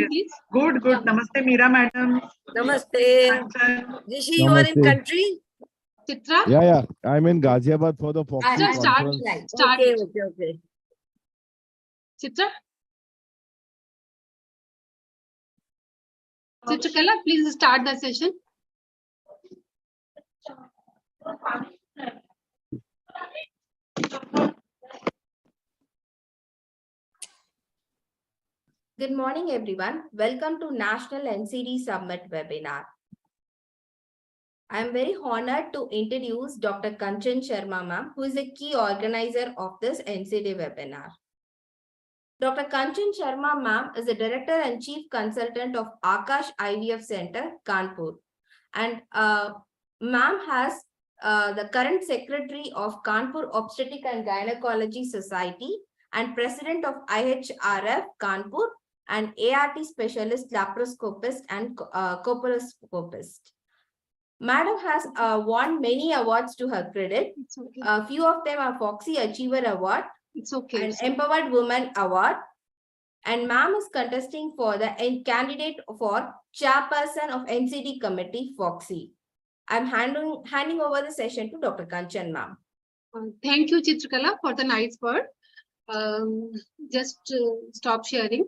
please. Good. Namaste, Meera madam. Namaste. Kanchan. Rishi, you are in Namaste. country? Chitra, Yeah. I'm in Ghaziabad for the Foxy Chitra, start. conference. Start. Okay. Chitra. Chitrakala, please start the session. Good morning, everyone. Welcome to National NCD Summit webinar. I am very honored to introduce Dr. Kanchan Sharma ma'am, who is a key organizer of this NCD webinar. Dr. Kanchan Sharma ma'am is the Director and Chief Consultant of Akash IVF Center, Kanpur. And ma'am has the current Secretary of Kanpur Obstetric and Gynecology Society and President of IHRF Kanpur and ART Specialist Laparoscopist and Colposcopist. Madam has won many awards to her credit. Okay. A few of them are Foxy Achiever Award It's okay. and Empowered Woman Award. And ma'am is contesting for the candidate for chairperson of NCD committee, Foxy. I'm handing over the session to Dr. Kanchan ma'am. Thank you, Chitrakala, for the nice word. Just stop sharing.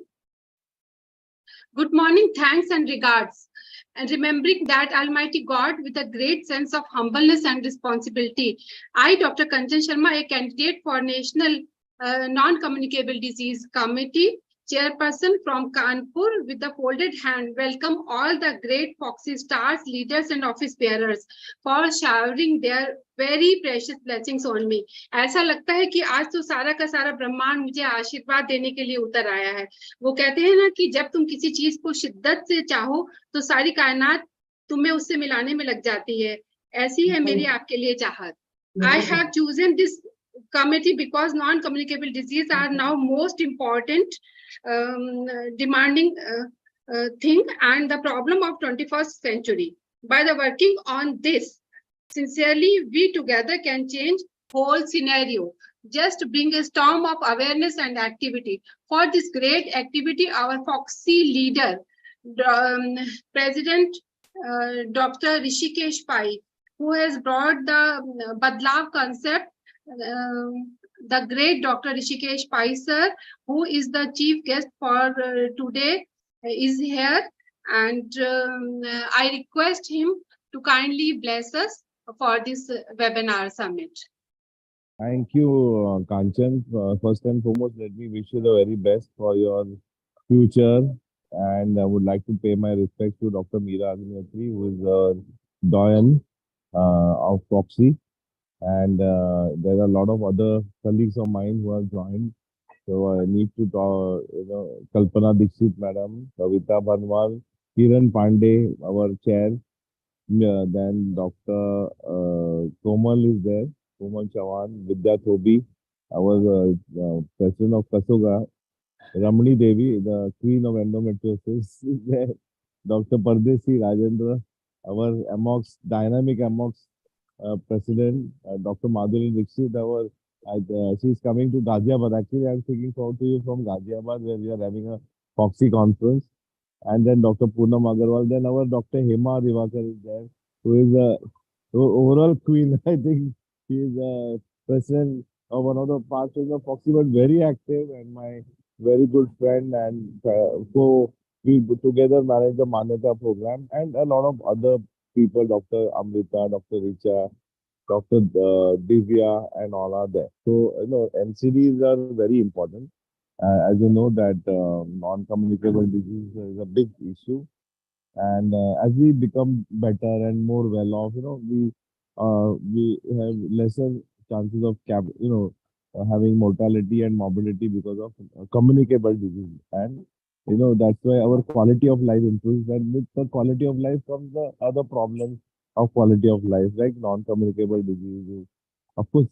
Good morning, thanks and regards. And remembering that Almighty God with a great sense of humbleness and responsibility, I, Dr. Kanchan Sharma, a candidate for National Non-Communicable Disease Committee, chairperson from Kanpur, with the folded hand, welcome all the great Foxy stars, leaders and office bearers for showering their very precious blessings on me. ऐसा लगता है कि आज तो सारा का सारा ब्रह्मांड मुझे आशीर्वाद देने के लिए उतर आया है। वो कहते हैं ना कि जब तुम किसी चीज को शिद्दत से चाहो तो सारी कायनात तुम्हें उससे मिलाने में लग जाती है। ऐसी है मेरी आपके लिए चाहत। I have chosen this committee because non-communicable disease are now most important demanding thing and the problem of 21st century. By the working on this, sincerely, we together can change whole scenario. Just bring a storm of awareness and activity. For this great activity, our Foxy leader, President Dr. Rishikesh Pai, who has brought the Badlav concept, the great Dr. Rishikesh Pai sir, who is the chief guest for today, is here, and I request him to kindly bless us for this webinar summit. Thank you, Kanchan. First and foremost, let me wish you the very best for your future. And I would like to pay my respects to Dr. Meera Agnihotri, who is the doyen of Foxy. And there are a lot of other colleagues of mine who have joined. So I need to talk, Kalpana Dixit madam, Kavita Banwal, Kiran Pandey, our chair. Then Dr. Komal is there, Komal Chavan, Vidya Thobi, our president of Kasoga, Ramani Devi, the queen of endometriosis, is there. Dr. Pardesi Rajendra, our AMOX, dynamic AMOX president, Dr. Madhuri Dixit, she's coming to Ghaziabad. Actually, I'm speaking forward to you from Ghaziabad, where we are having a Foxy conference. And then Dr. Poonam Agarwal. Then our Dr. Hema Rivakar is there, who is the overall queen. I think she is president of one of the parts of the Foxy, but very active and my very good friend. And so we together manage the Manyata program and a lot of other people, Dr. Amrita, Dr. Richa, Dr. Divya, and all are there. So, NCDs are very important. As you know that non-communicable disease is a big issue. And as we become better and more well off, we have lesser chances of having mortality and morbidity because of communicable disease. And that's why our quality of life improves, and with the quality of life comes the other problems of quality of life, like non-communicable diseases. Of course,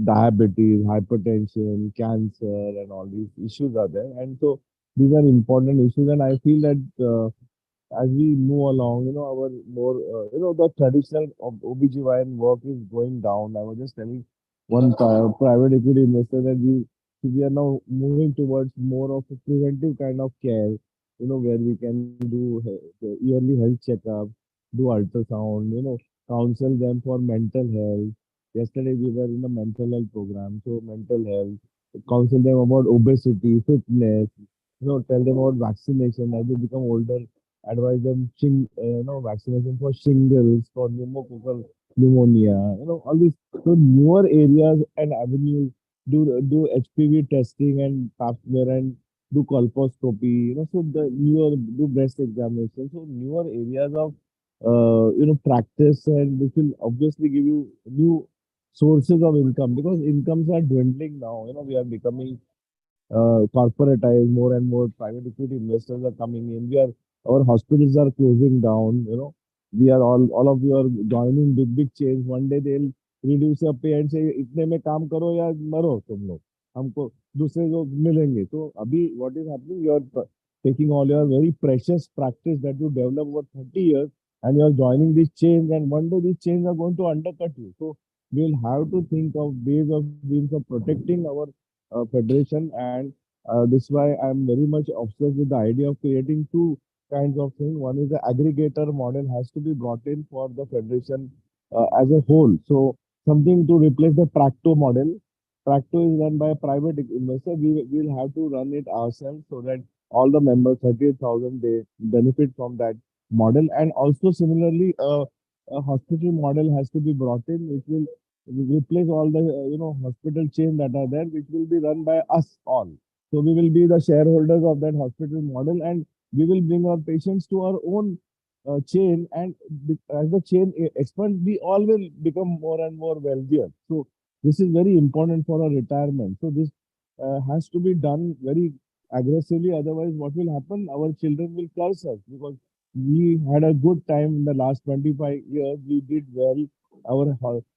diabetes, hypertension, cancer, and all these issues are there. And so these are important issues. And I feel that as we move along, our more, the traditional OBGYN work is going down. I was just telling one private equity investor that we are now moving towards more of a preventive kind of care, where we can do the yearly health checkup, do ultrasound, counsel them for mental health. Yesterday we were in a mental health program, so mental health, counsel them about obesity, fitness, tell them about vaccination as they become older, advise them vaccination for shingles, for pneumococcal pneumonia, all these so newer areas and avenues, do HPV testing and pap smear and do colposcopy, so the newer do breast examination. So newer areas of practice, and which will obviously give you new sources of income, because incomes are dwindling now. We are becoming corporatized, more and more private equity investors are coming in. Our hospitals are closing down. We are all of you are joining big chains. One day they'll reduce your pay and say इतने में काम करो या मरो तुम लोग, हमको दूसरे लोग मिलेंगे. So अभी what is happening, you are taking all your very precious practice that you develop over 30 years, and you are joining these chains, and one day these chains are going to undercut you. So we will have to think of ways of means of protecting our federation. And this is why I'm very much obsessed with the idea of creating two kinds of things. One is the aggregator model has to be brought in for the federation as a whole. So something to replace the Tracto model. Tracto is run by a private investor. We will have to run it ourselves, so that all the members, 38,000, they benefit from that model. And also similarly, a hospital model has to be brought in, which will replace all the hospital chain that are there, which will be run by us all. So we will be the shareholders of that hospital model, and we will bring our patients to our own chain. And as the chain expands, we all will become more and more wealthier. So this is very important for our retirement. So this has to be done very aggressively. Otherwise, what will happen? Our children will curse us, because we had a good time in the last 25 years. We did well.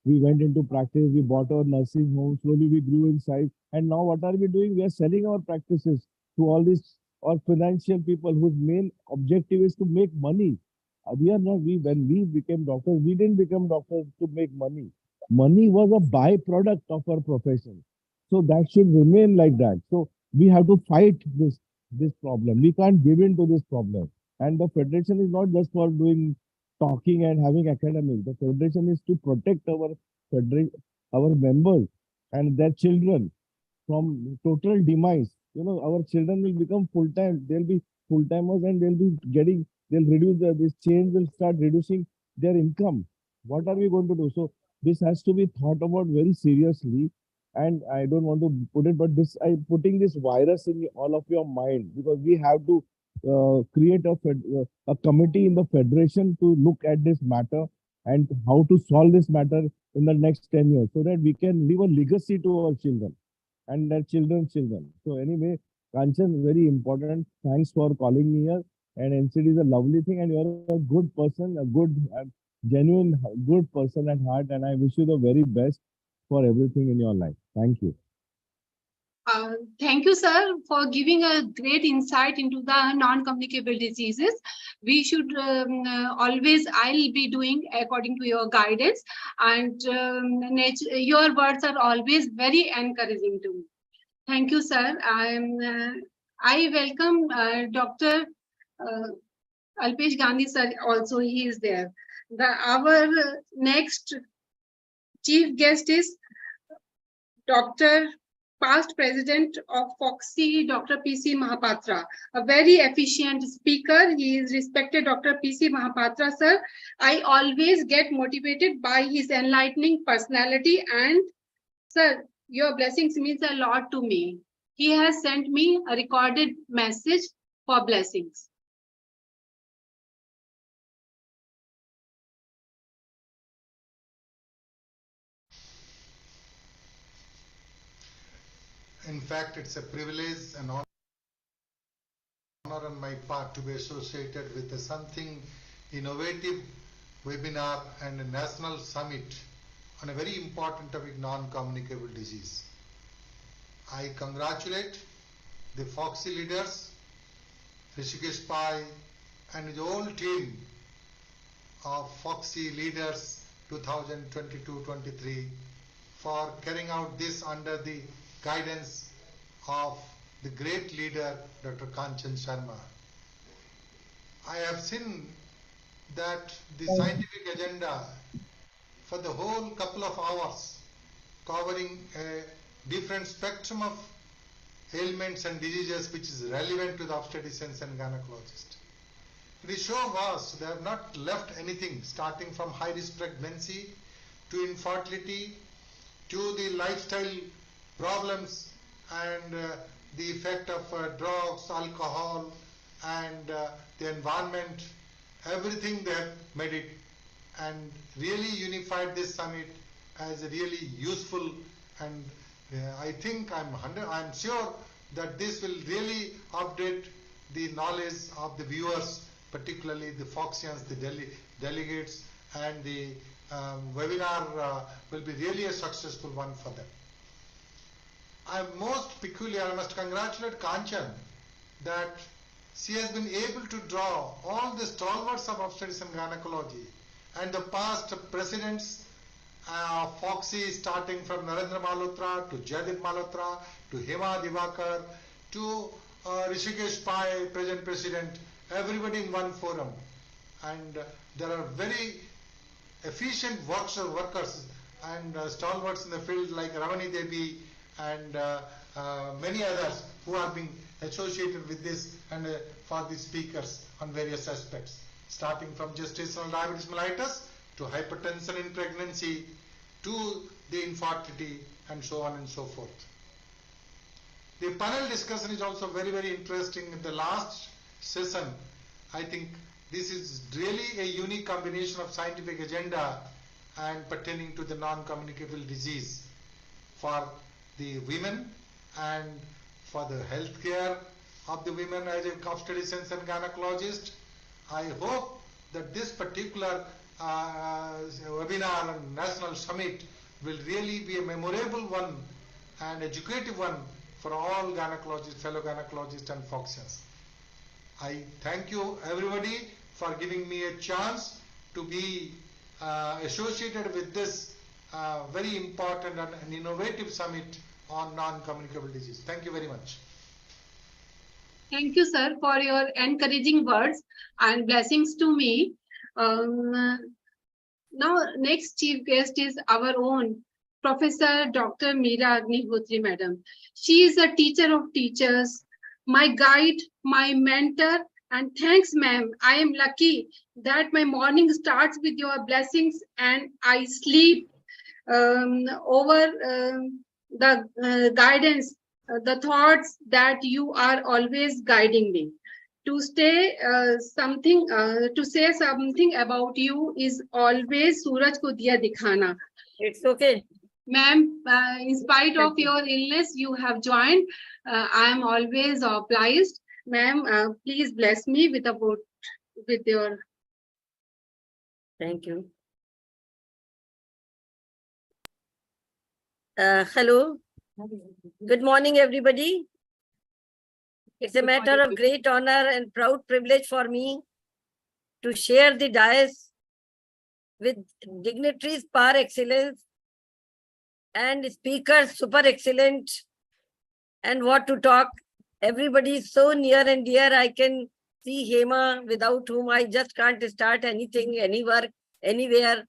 We went into practice. We bought our nursing home. Slowly we grew in size. And now what are we doing? We are selling our practices to all these or financial people whose main objective is to make money. We are not. When we became doctors, we didn't become doctors to make money. Money was a byproduct of our profession. So that should remain like that. So we have to fight this problem. We can't give in to this problem. And the federation is not just for doing talking and having academics. The federation is to protect our members and their children from total demise. Our children will become full time. They'll be full timers, and they'll reduce this change will start reducing their income. What are we going to do? So this has to be thought about very seriously. And I don't want to put it, but I'm putting this virus in all of your mind, because we have to create a committee in the federation to look at this matter and how to solve this matter in the next 10 years, so that we can leave a legacy to our children and their children's children. So anyway, Kanchan, very important. Thanks for calling me here. And NCD is a lovely thing, and you're a good person, a good, genuine, good person at heart. And I wish you the very best for everything in your life. Thank you. Thank you, sir, for giving a great insight into the non-communicable diseases. We should always, I'll be doing according to your guidance, and your words are always very encouraging to me. Thank you, sir. I welcome Dr. Alpesh Gandhi, sir, also he is there. Our next chief guest is Dr. Past President of Foxy, Dr. P.C. Mahapatra, a very efficient speaker. He is respected Dr. P.C. Mahapatra, sir. I always get motivated by his enlightening personality, and sir, your blessings means a lot to me. He has sent me a recorded message for blessings. In fact, it's a privilege and honor on my part to be associated with something innovative webinar and a national summit on a very important topic, non-communicable disease. I congratulate the Foxy leaders, Rishikesh Pai, and the whole team of Foxy leaders 2022-23 for carrying out this under the guidance of the great leader, Dr. Kanchan Sharma. I have seen that the scientific agenda for the whole couple of hours, covering a different spectrum of ailments and diseases which is relevant to the obstetricians and gynecologists. The show was they have not left anything, starting from high risk pregnancy to infertility to the lifestyle problems and the effect of drugs, alcohol, and the environment. Everything they have made it and really unified this summit as a really useful, and I think I'm sure that this will really update the knowledge of the viewers, particularly the Foxians, the delegates, and the webinar will be really a successful one for them. I'm most peculiar, I must congratulate Kanchan that she has been able to draw all the stalwarts of obstetrics and gynecology and the past presidents, Foxy, starting from Narendra Malhotra to Jaydeep Malhotra to Hema Divakar to Rishikesh Pai, present president, everybody in one forum. And there are very efficient workers and stalwarts in the field like Ravani Devi and many others who are being associated with this and for the speakers on various aspects, starting from gestational diabetes mellitus to hypertension in pregnancy to the infertility and so on and so forth. The panel discussion is also very, very interesting. In the last session, I think this is really a unique combination of scientific agenda and pertaining to the non-communicable disease for the women and for the health care of the women as a obstetricians and gynecologists. I hope that this particular webinar and national summit will really be a memorable one and educative one for all gynecologists, fellow gynecologists and Foxians. I thank you everybody for giving me a chance to be associated with this very important and innovative summit on non-communicable disease. Thank you very much. Thank you, sir, for your encouraging words and blessings to me. Now, next chief guest is our own Professor Dr. Meera Agnihotri, madam. She is a teacher of teachers, my guide, my mentor, and thanks, ma'am. I am lucky that my morning starts with your blessings and I sleep over the guidance, the thoughts that you are always guiding me. To say something about you is always Suraj ko diya dikhana. It's okay. Ma'am, in spite of your illness, you have joined. I am always obliged. Ma'am, please bless me with your. Thank you. Hello. Good morning, everybody. It's a matter of great honor and proud privilege for me to share the dais with dignitaries par excellence and speakers super excellent. And what to talk, everybody is so near and dear. I can see Hema, without whom I just can't start anything, any work, anywhere.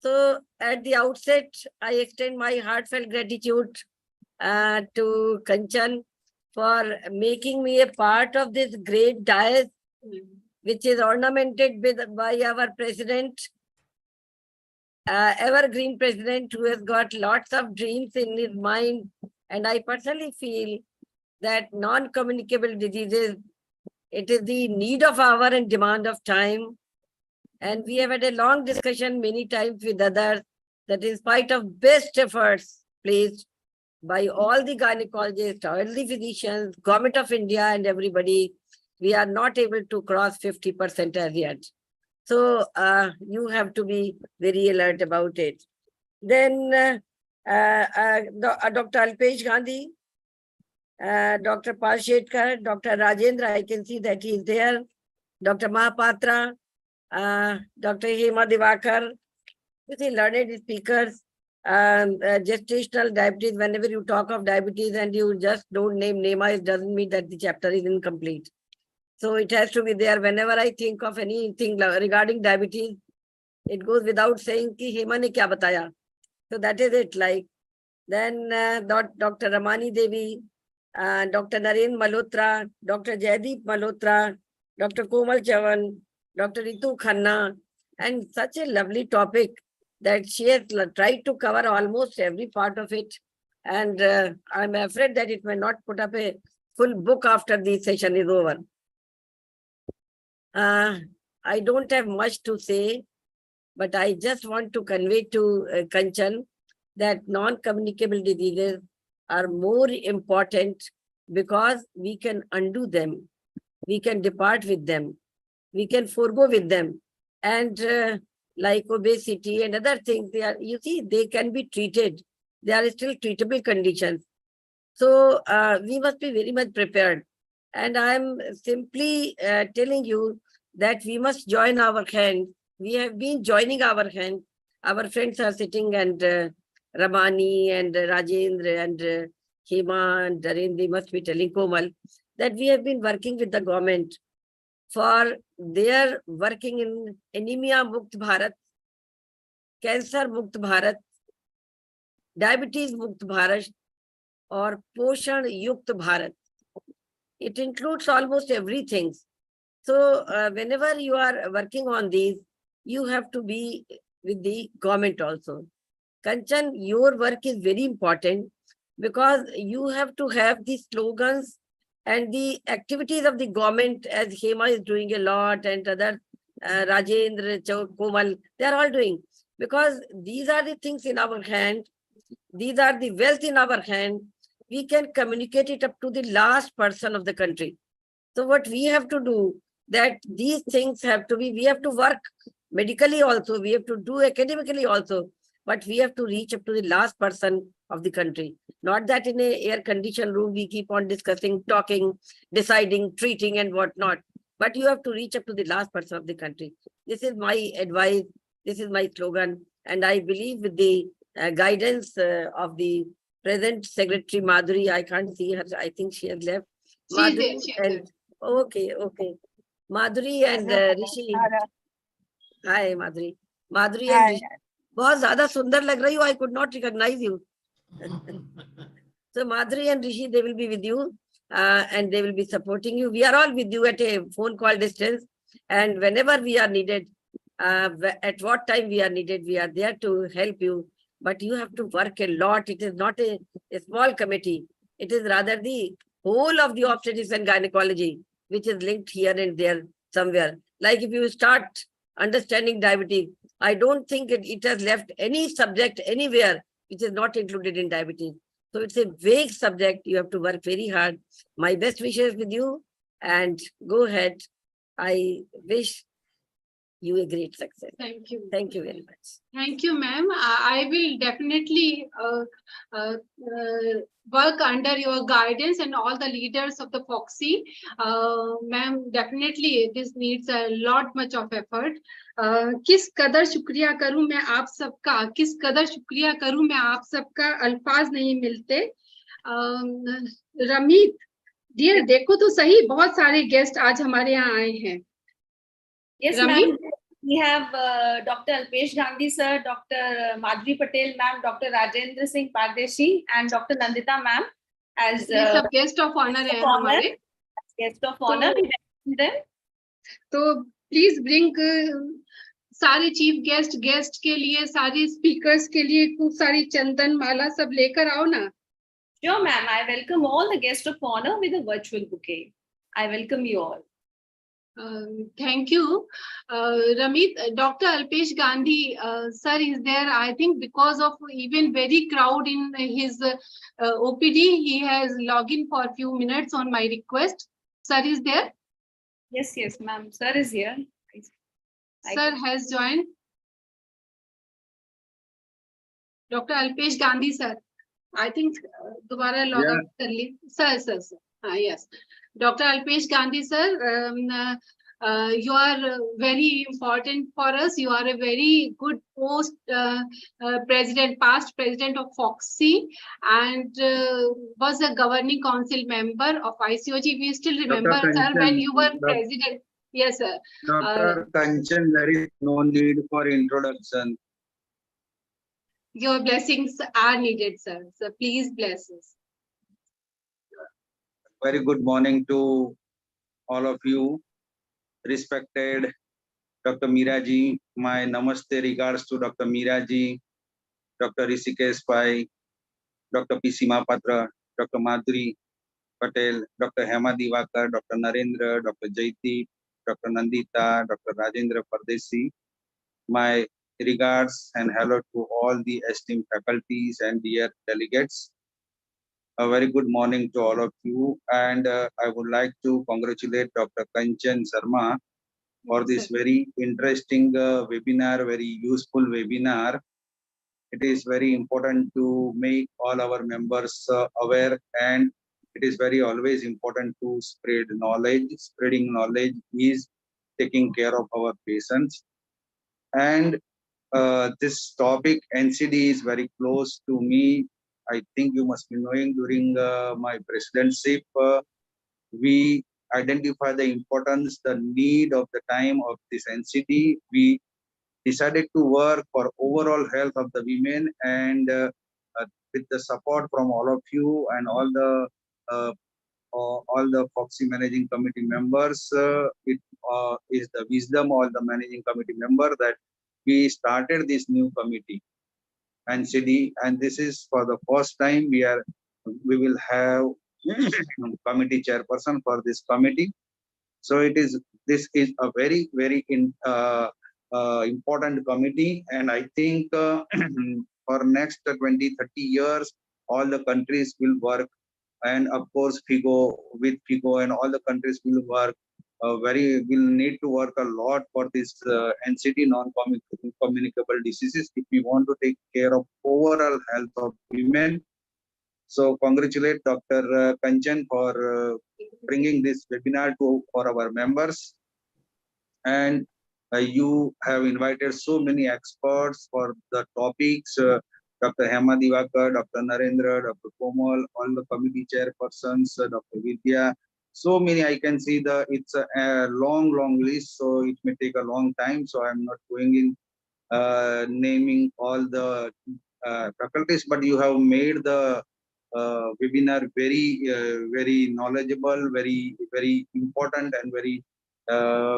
So at the outset, I extend my heartfelt gratitude to Kanchan for making me a part of this great dais, which is ornamented by our president, evergreen president, who has got lots of dreams in his mind. And I personally feel that non-communicable diseases, it is the need of hour and demand of time. And we have had a long discussion many times with others that in spite of best efforts placed by all the gynecologists, all the physicians, Government of India and everybody, we are not able to cross 50% as yet. So you have to be very alert about it. Then Dr. Alpesh Gandhi, Dr. Pal Shetkar, Dr. Rajendra, I can see that he is there, Dr. Mahapatra, Dr. Hema Divakar, you see learned speakers, gestational diabetes. Whenever you talk of diabetes and you just don't name NEMA, it doesn't mean that the chapter is incomplete. So it has to be there. Whenever I think of anything regarding diabetes, it goes without saying ki Hema ne kya bataya. So that is it. Like then Dr. Ramani Devi, Dr. Naren Malhotra, Dr. Jaideep Malhotra, Dr. Komal Chavan, Dr. Ritu Khanna, and such a lovely topic that she has tried to cover almost every part of it. And I'm afraid that it may not put up a full book after the session is over. I don't have much to say, but I just want to convey to Kanchan that non-communicable diseases are more important because we can undo them, we can depart with them, we can forego with them. And like obesity and other things, they are, you see, they can be treated. They are still treatable conditions. So we must be very much prepared. And I'm simply telling you that we must join our hands. We have been joining our hands. Our friends are sitting, and Ramani and Rajendra and Hema and Darendra, they must be telling Komal that we have been working with the government for their working in Anemia Mukt Bharat, Cancer Mukt Bharat, Diabetes Mukt Bharat, or Poshan Yukt Bharat. It includes almost everything. So whenever you are working on these, you have to be with the government also. Kanchan, your work is very important because you have to have the slogans and the activities of the government, as Hema is doing a lot and other Rajendra, Komal, they are all doing. Because these are the things in our hand, these are the wealth in our hand, we can communicate it up to the last person of the country. So what we have to do, that these things have to be, we have to work medically also, we have to do academically also, but we have to reach up to the last person of the country. Not that in a air-conditioned room we keep on discussing, talking, deciding, treating and whatnot, but you have to reach up to the last person of the country. This is my advice, this is my slogan, and I believe with the guidance of the present Secretary Madhuri, I can't see her, I think she has left. She is there. Okay. Madhuri and Rishi. Hi, Madhuri. Madhuri and Rishi. बहुत ज्यादा सुंदर लग रही हो. I could not recognize you. So Madhuri and Rishi, they will be with you and they will be supporting you. We are all with you at a phone call distance, and whenever we are needed, at what time we are needed, we are there to help you. But you have to work a lot. It is not a small committee. It is rather the whole of the obstetrics and gynecology, which is linked here and there somewhere. Like if you start understanding diabetes, I don't think it has left any subject anywhere which is not included in diabetes. So it's a vague subject. You have to work very hard. My best wishes with you, and go ahead. I wish you a great success. Thank you. Thank you very much. Thank you, ma'am. I will definitely work under your guidance and all the leaders of the FOXY. Ma'am, definitely this needs a lot much of effort. किस कदर शुक्रिया करूं मैं आप सबका, किस कदर शुक्रिया करूं मैं आप सबका, अल्फाज नहीं मिलते. रमीत, डियर, देखो तो सही, बहुत सारे गेस्ट आज हमारे यहाँ आए हैं. Yes, ma'am. We have Dr. Alpesh Gandhi sir, Dr. Madhuri Patel ma'am, Dr. Rajendra Singh Pardeshi, and Dr. Nandita ma'am as guest of honor हैं हमारे. Guest of honor. We welcome them. तो please bring सारे chief guest के लिए, सारे speakers के लिए खूब सारी चंदन माला सब लेकर आओ ना. Sure, ma'am. I welcome all the guests of honor with a virtual bouquet. I welcome you all. Thank you. Ramit, Dr. Alpesh Gandhi, sir is there. I think because of even very crowd in his OPD, he has logged in for a few minutes on my request. Sir is there? Yes, ma'am. Sir is here. Sir has joined. Dr. Alpesh Gandhi, sir. I think दोबारा log out कर ली. Sir. Yes. Dr. Alpesh Gandhi, sir. You are very important for us. You are a very good past president of Foxy, and was a governing council member of ICOG. We still remember, sir, when you were president. Yes, sir. Dr. Kanchan, there is no need for introduction. Your blessings are needed, sir. So please bless us. Very good morning to all of you. Respected Dr. Meera ji, my namaste regards to Dr. Meera ji, Dr. Rishikesh Pai, Dr. P. Simapatra, Dr. Madhuri Patel, Dr. Hema Divakar, Dr. Narendra, Dr. Jaideep, Dr. Nandita, Dr. Rajendra Pardesi. My regards and hello to all the esteemed faculties and dear delegates. A very good morning to all of you, and I would like to congratulate Dr. Kanchan Sharma for this very interesting webinar, very useful webinar. It is very important to make all our members aware, and it is very always important to spread knowledge. Spreading knowledge is taking care of our patients. And this topic, NCD, is very close to me. I think you must be knowing during my presidency, we identify the importance, the need of the time of this NCD. We decided to work for overall health of the women, and with the support from all of you and all the Foxy Managing Committee members, it is the wisdom of the Managing Committee member that we started this new committee, NCD, and this is for the first time we will have committee chairperson for this committee. So this is a very important committee, and I think for next 20-30 years all the countries will work, and of course FIGO and all the countries will work will need to work a lot for this NCD, non-communicable diseases, if we want to take care of overall health of women. So congratulate Dr. Kanchan for bringing this webinar for our members, and you have invited so many experts for the topics. Dr. Hema Divakar, Dr. Narendra, Dr. Komal, all the committee chairpersons, Dr. Vidya. So many, I can see it's a long list, so it may take a long time. So I'm not going in naming all the faculties, but you have made the webinar very knowledgeable, very important, and very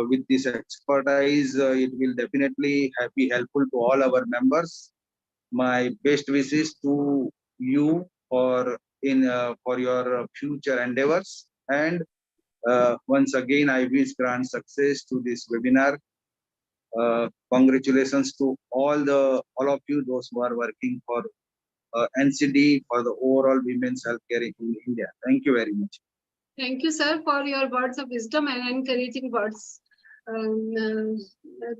with this expertise, it will definitely be helpful to all our members. My best wishes to you for your future endeavors, and once again I wish grand success to this webinar. Congratulations to all of you, those who are working for NCD, for the overall women's healthcare in India. Thank you very much. Thank you, sir, for your words of wisdom and encouraging words.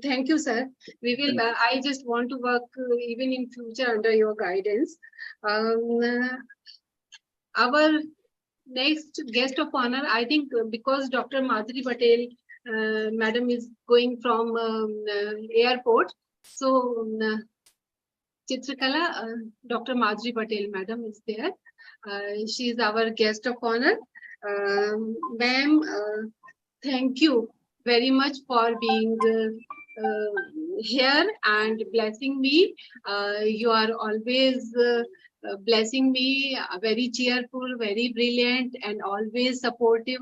Thank you, sir. We will. I just want to work even in future under your guidance. Our next guest of honor, I think, because Dr. Madhuri Patel, madam, is going from airport, so Chitrakala, Dr. Madhuri Patel, madam, is there. She is our guest of honor. Ma'am, thank you very much for being here and blessing me. You are always blessing me, very cheerful, very brilliant, and always supportive.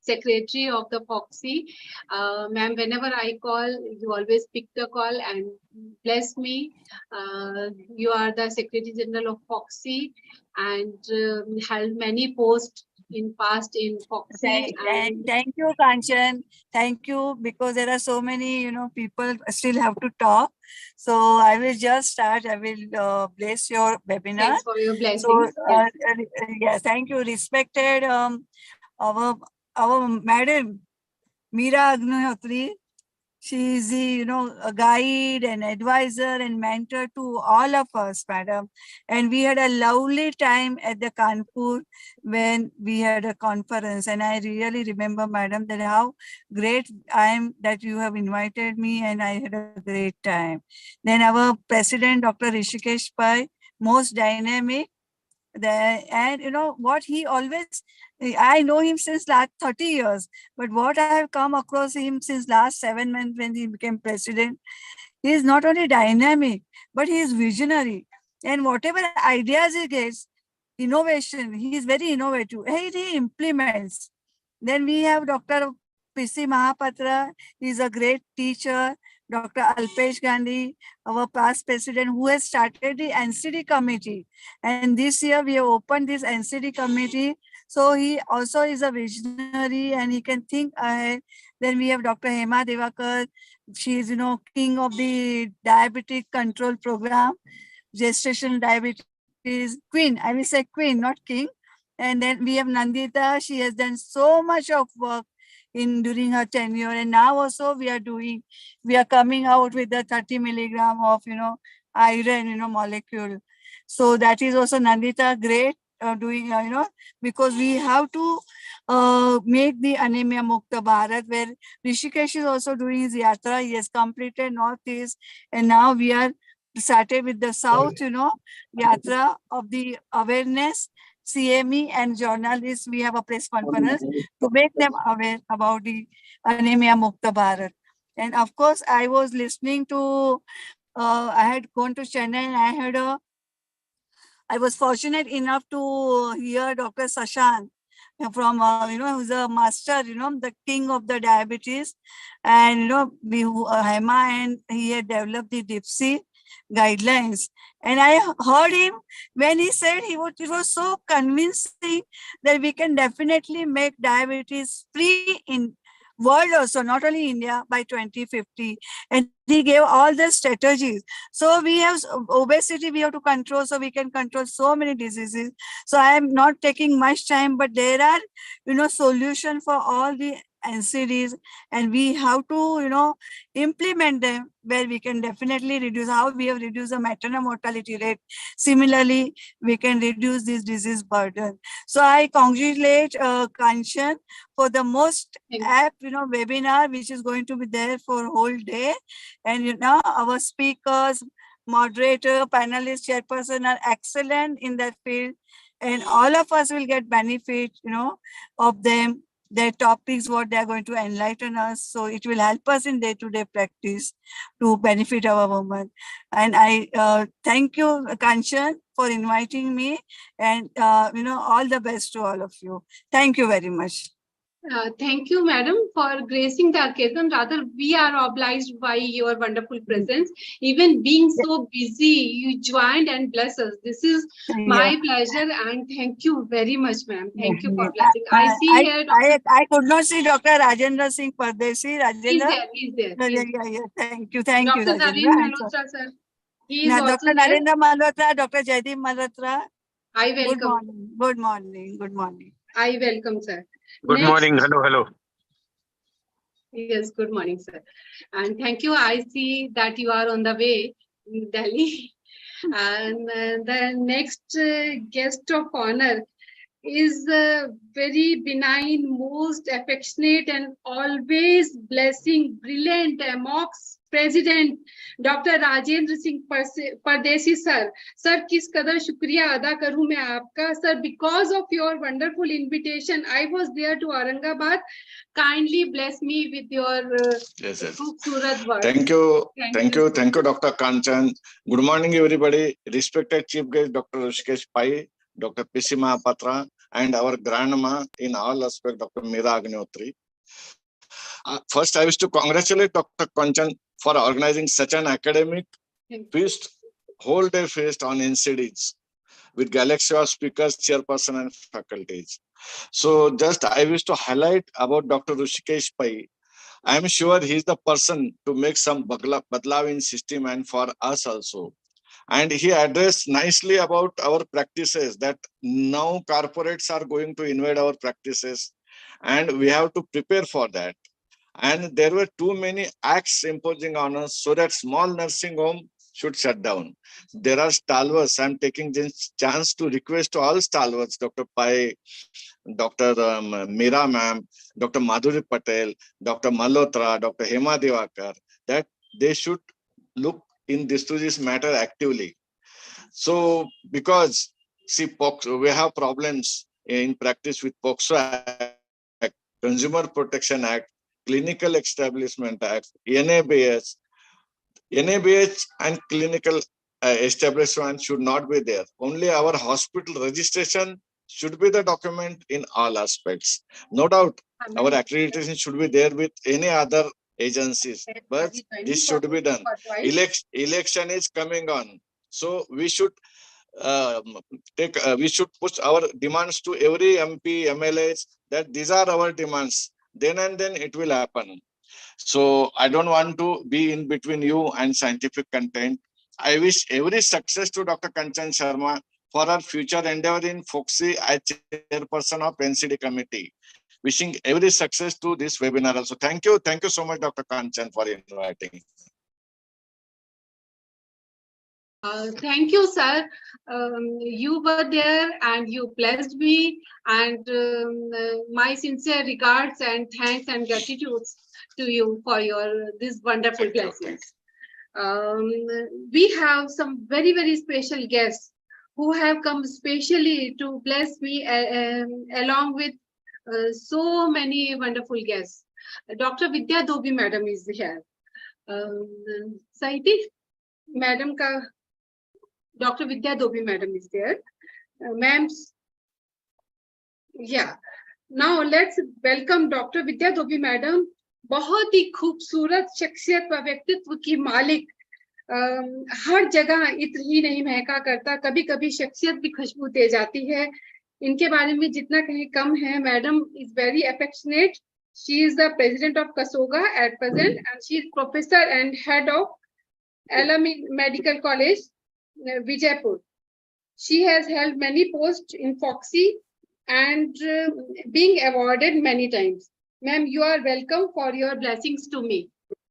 Secretary of the Foxy. Ma'am, whenever I call, you always pick the call and bless me. You are the Secretary General of Foxy and held many posts in past in Foxy. Thank you, Kanchan. Thank you, because there are so many, people still have to talk. So I will just start. I will bless your webinar. Thanks for your blessings. So, yes, thank you. Respected our Madam Meera Agnihotri, She is the, a guide and advisor and mentor to all of us, madam. And we had a lovely time at the Kanpur when we had a conference. And I really remember, madam, that how great I am that you have invited me, and I had a great time. Then our president, Dr. Rishikesh Pai, most dynamic, and what he always, I know him since last 30 years, but what I have come across him since last 7 months when he became president, he is not only dynamic, but he is visionary. And whatever ideas he gets, innovation, he is very innovative. He implements. Then we have Dr. P.C. Mahapatra. He is a great teacher. Dr. Alpesh Gandhi, our past president, who has started the NCD committee. And this year we have opened this NCD committee. So he also is a visionary and he can think ahead. Then we have Dr. Hema Devakar. She is, king of the diabetic control program, gestational diabetes, queen. I will say queen, not king. And then we have Nandita. She has done so much of work during her tenure. And now also we are coming out with the 30 milligram of, iron, molecule. So that is also Nandita great doing, because we have to make the anemia mukta Bharat, where Rishikesh is also doing his yatra. He has completed Northeast, and now we are started with the South, yatra of the awareness. CME and journalists, we have a press conference to make them aware about the anemia mukta Bharat. And of course, I was listening to, I had gone to Chennai and I was fortunate enough to hear Dr. Sashank from, who's a master, the king of the diabetes. And, Hema, and he had developed the DIPSI guidelines. And I heard him when he said it was so convincing that we can definitely make diabetes free in world also, not only India, by 2050. And he gave all the strategies. So we have obesity, we have to control, so we can control so many diseases. So I am not taking much time, but there are, solution for all the NCDs, and we have to, implement them where we can definitely reduce how we have reduced the maternal mortality rate. Similarly, we can reduce this disease burden. So I congratulate Kanchan for the most apt, webinar, which is going to be there for whole day. And, our speakers, moderator, panelists, chairperson are excellent in that field. And all of us will get benefit, of them, their topics, what they are going to enlighten us. So it will help us in day-to-day practice to benefit our women. And I thank you, Kanchan, for inviting me, and, all the best to all of you. Thank you very much. Thank you, madam, for gracing the occasion. Rather, we are obliged by your wonderful presence. Even being so busy, you joined and bless us. This is my pleasure, and thank you very much, ma'am. Thank you for blessing. I see here. I could not see Dr. Rajendra Singh Pardesi. Rajendra? He's there. Yeah. Thank you, Dr. Narendra Malhotra, sir. He is also Dr. there. Narendra Malhotra, Dr. Jaideep Malhotra. I welcome. Good morning. I welcome, sir. Good morning. Hello. Yes, good morning, sir. And thank you. I see that you are on the way in Delhi. And the next guest of honor is very benign, most affectionate, and always blessing, brilliant, amongst President Dr. Rajendra Singh Pardesi, sir. Sir, किस कदर शुक्रिया अदा करूं मैं आपका, sir. Because of your wonderful invitation, I was there to Aurangabad. Kindly bless me with your Yes. खूबसूरत words. Thank you, Dr. Kanchan. Good morning, everybody. Respected Chief Guest, Dr. Rishikesh Pai, Dr. P.C. Mahapatra, and our grandma in all aspects, Dr. Meera Agnihotri. First, I wish to congratulate Dr. Kanchan for organizing such an academic feast, whole day feast on NCDs with galaxy of speakers, chairperson, and faculties. So just I wish to highlight about Dr. Rishikesh Pai. I am sure he is the person to make some badlav in system and for us also. And he addressed nicely about our practices, that now corporates are going to invade our practices and we have to prepare for that. And there were too many acts imposing on us so that small nursing home should shut down. There are stalwarts. I'm taking this chance to request to all stalwarts, Dr. Pai, Dr. Meera ma'am, Dr. Madhuri Patel, Dr. Malhotra, Dr. Hema Divakar, that they should look in this matter actively. So, because see, we have problems in practice with POXO Act, Consumer Protection Act, Clinical Establishment Act, NABH. NABH and clinical establishment should not be there. Only our hospital registration should be the document in all aspects. No doubt, our accreditation should be there with any other agencies, but this should be done. Election is coming on, so we should we should push our demands to every MP, MLAs that these are our demands. Then and then it will happen. So I don't want to be in between you and scientific content. I wish every success to Dr. Kanchan Sharma for her future endeavor in FOXI as chairperson of NCD committee. Wishing every success to this webinar also. Thank you. Thank you so much, Dr. Kanchan, for inviting. Thank you, sir. You were there and you blessed me, and my sincere regards and thanks and gratitude to you for these wonderful blessings. We have some very, very special guests who have come specially to bless me along with so many wonderful guests. Dr. Vidya Dobi madam is here. Saiti, madam ka Dr. Vidya Dobi madam is there. Ma'ams, yeah. Now let's welcome Dr. Vidya Dobi madam. बहुत ही खूबसूरत शख्सियत व व्यक्तित्व की मालिक, हर जगह इत्र ही नहीं महका करता, कभी कभी शख्सियत भी खुशबू दे जाती है. इनके बारे में जितना कहीं कम है. Madam is very affectionate. She is the president of कसोगा at present and she is professor and head of LM medical college Vijaypur. She has held many posts in FOXI and being awarded many times. Ma'am, you are welcome for your blessings to me.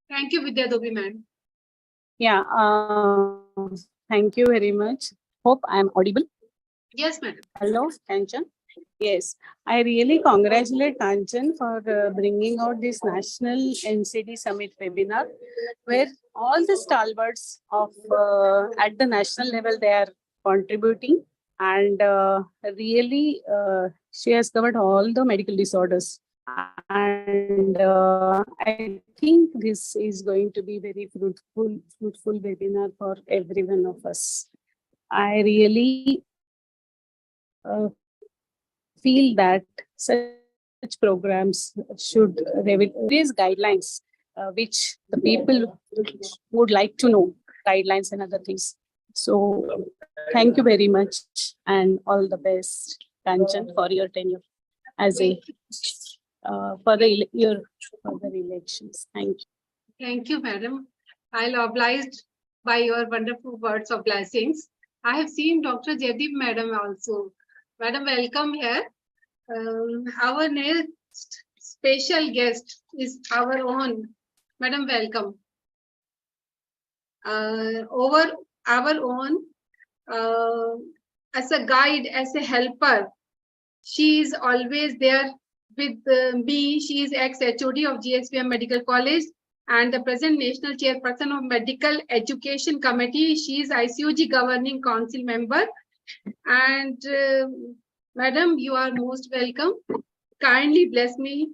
Thank you, Vidya Dobi ma'am. Yeah, thank you very much. Hope I am audible. Yes, madam. Hello, Kanchan. Yes, I really congratulate Kanchan for bringing out this National NCD Summit webinar, where all the stalwarts of at the national level, they are contributing, and really she has covered all the medical disorders. And I think this is going to be very fruitful webinar for every one of us. I really feel that such programs should raise guidelines which the people would like to know, guidelines and other things. So thank you very much and all the best, Kanchan, for your tenure as a for the elections. Thank you. Thank you, madam. I'll obliged by your wonderful words of blessings. I have seen Dr. Jaideep madam also. Madam, welcome here. Our next special guest is our own. Madam, welcome. Over our own, as a guide, as a helper, she is always there with me. She is ex-HOD of GSVM Medical College and the present National Chairperson of Medical Education Committee. She is ICOG Governing Council member. And madam, you are most welcome. Kindly bless me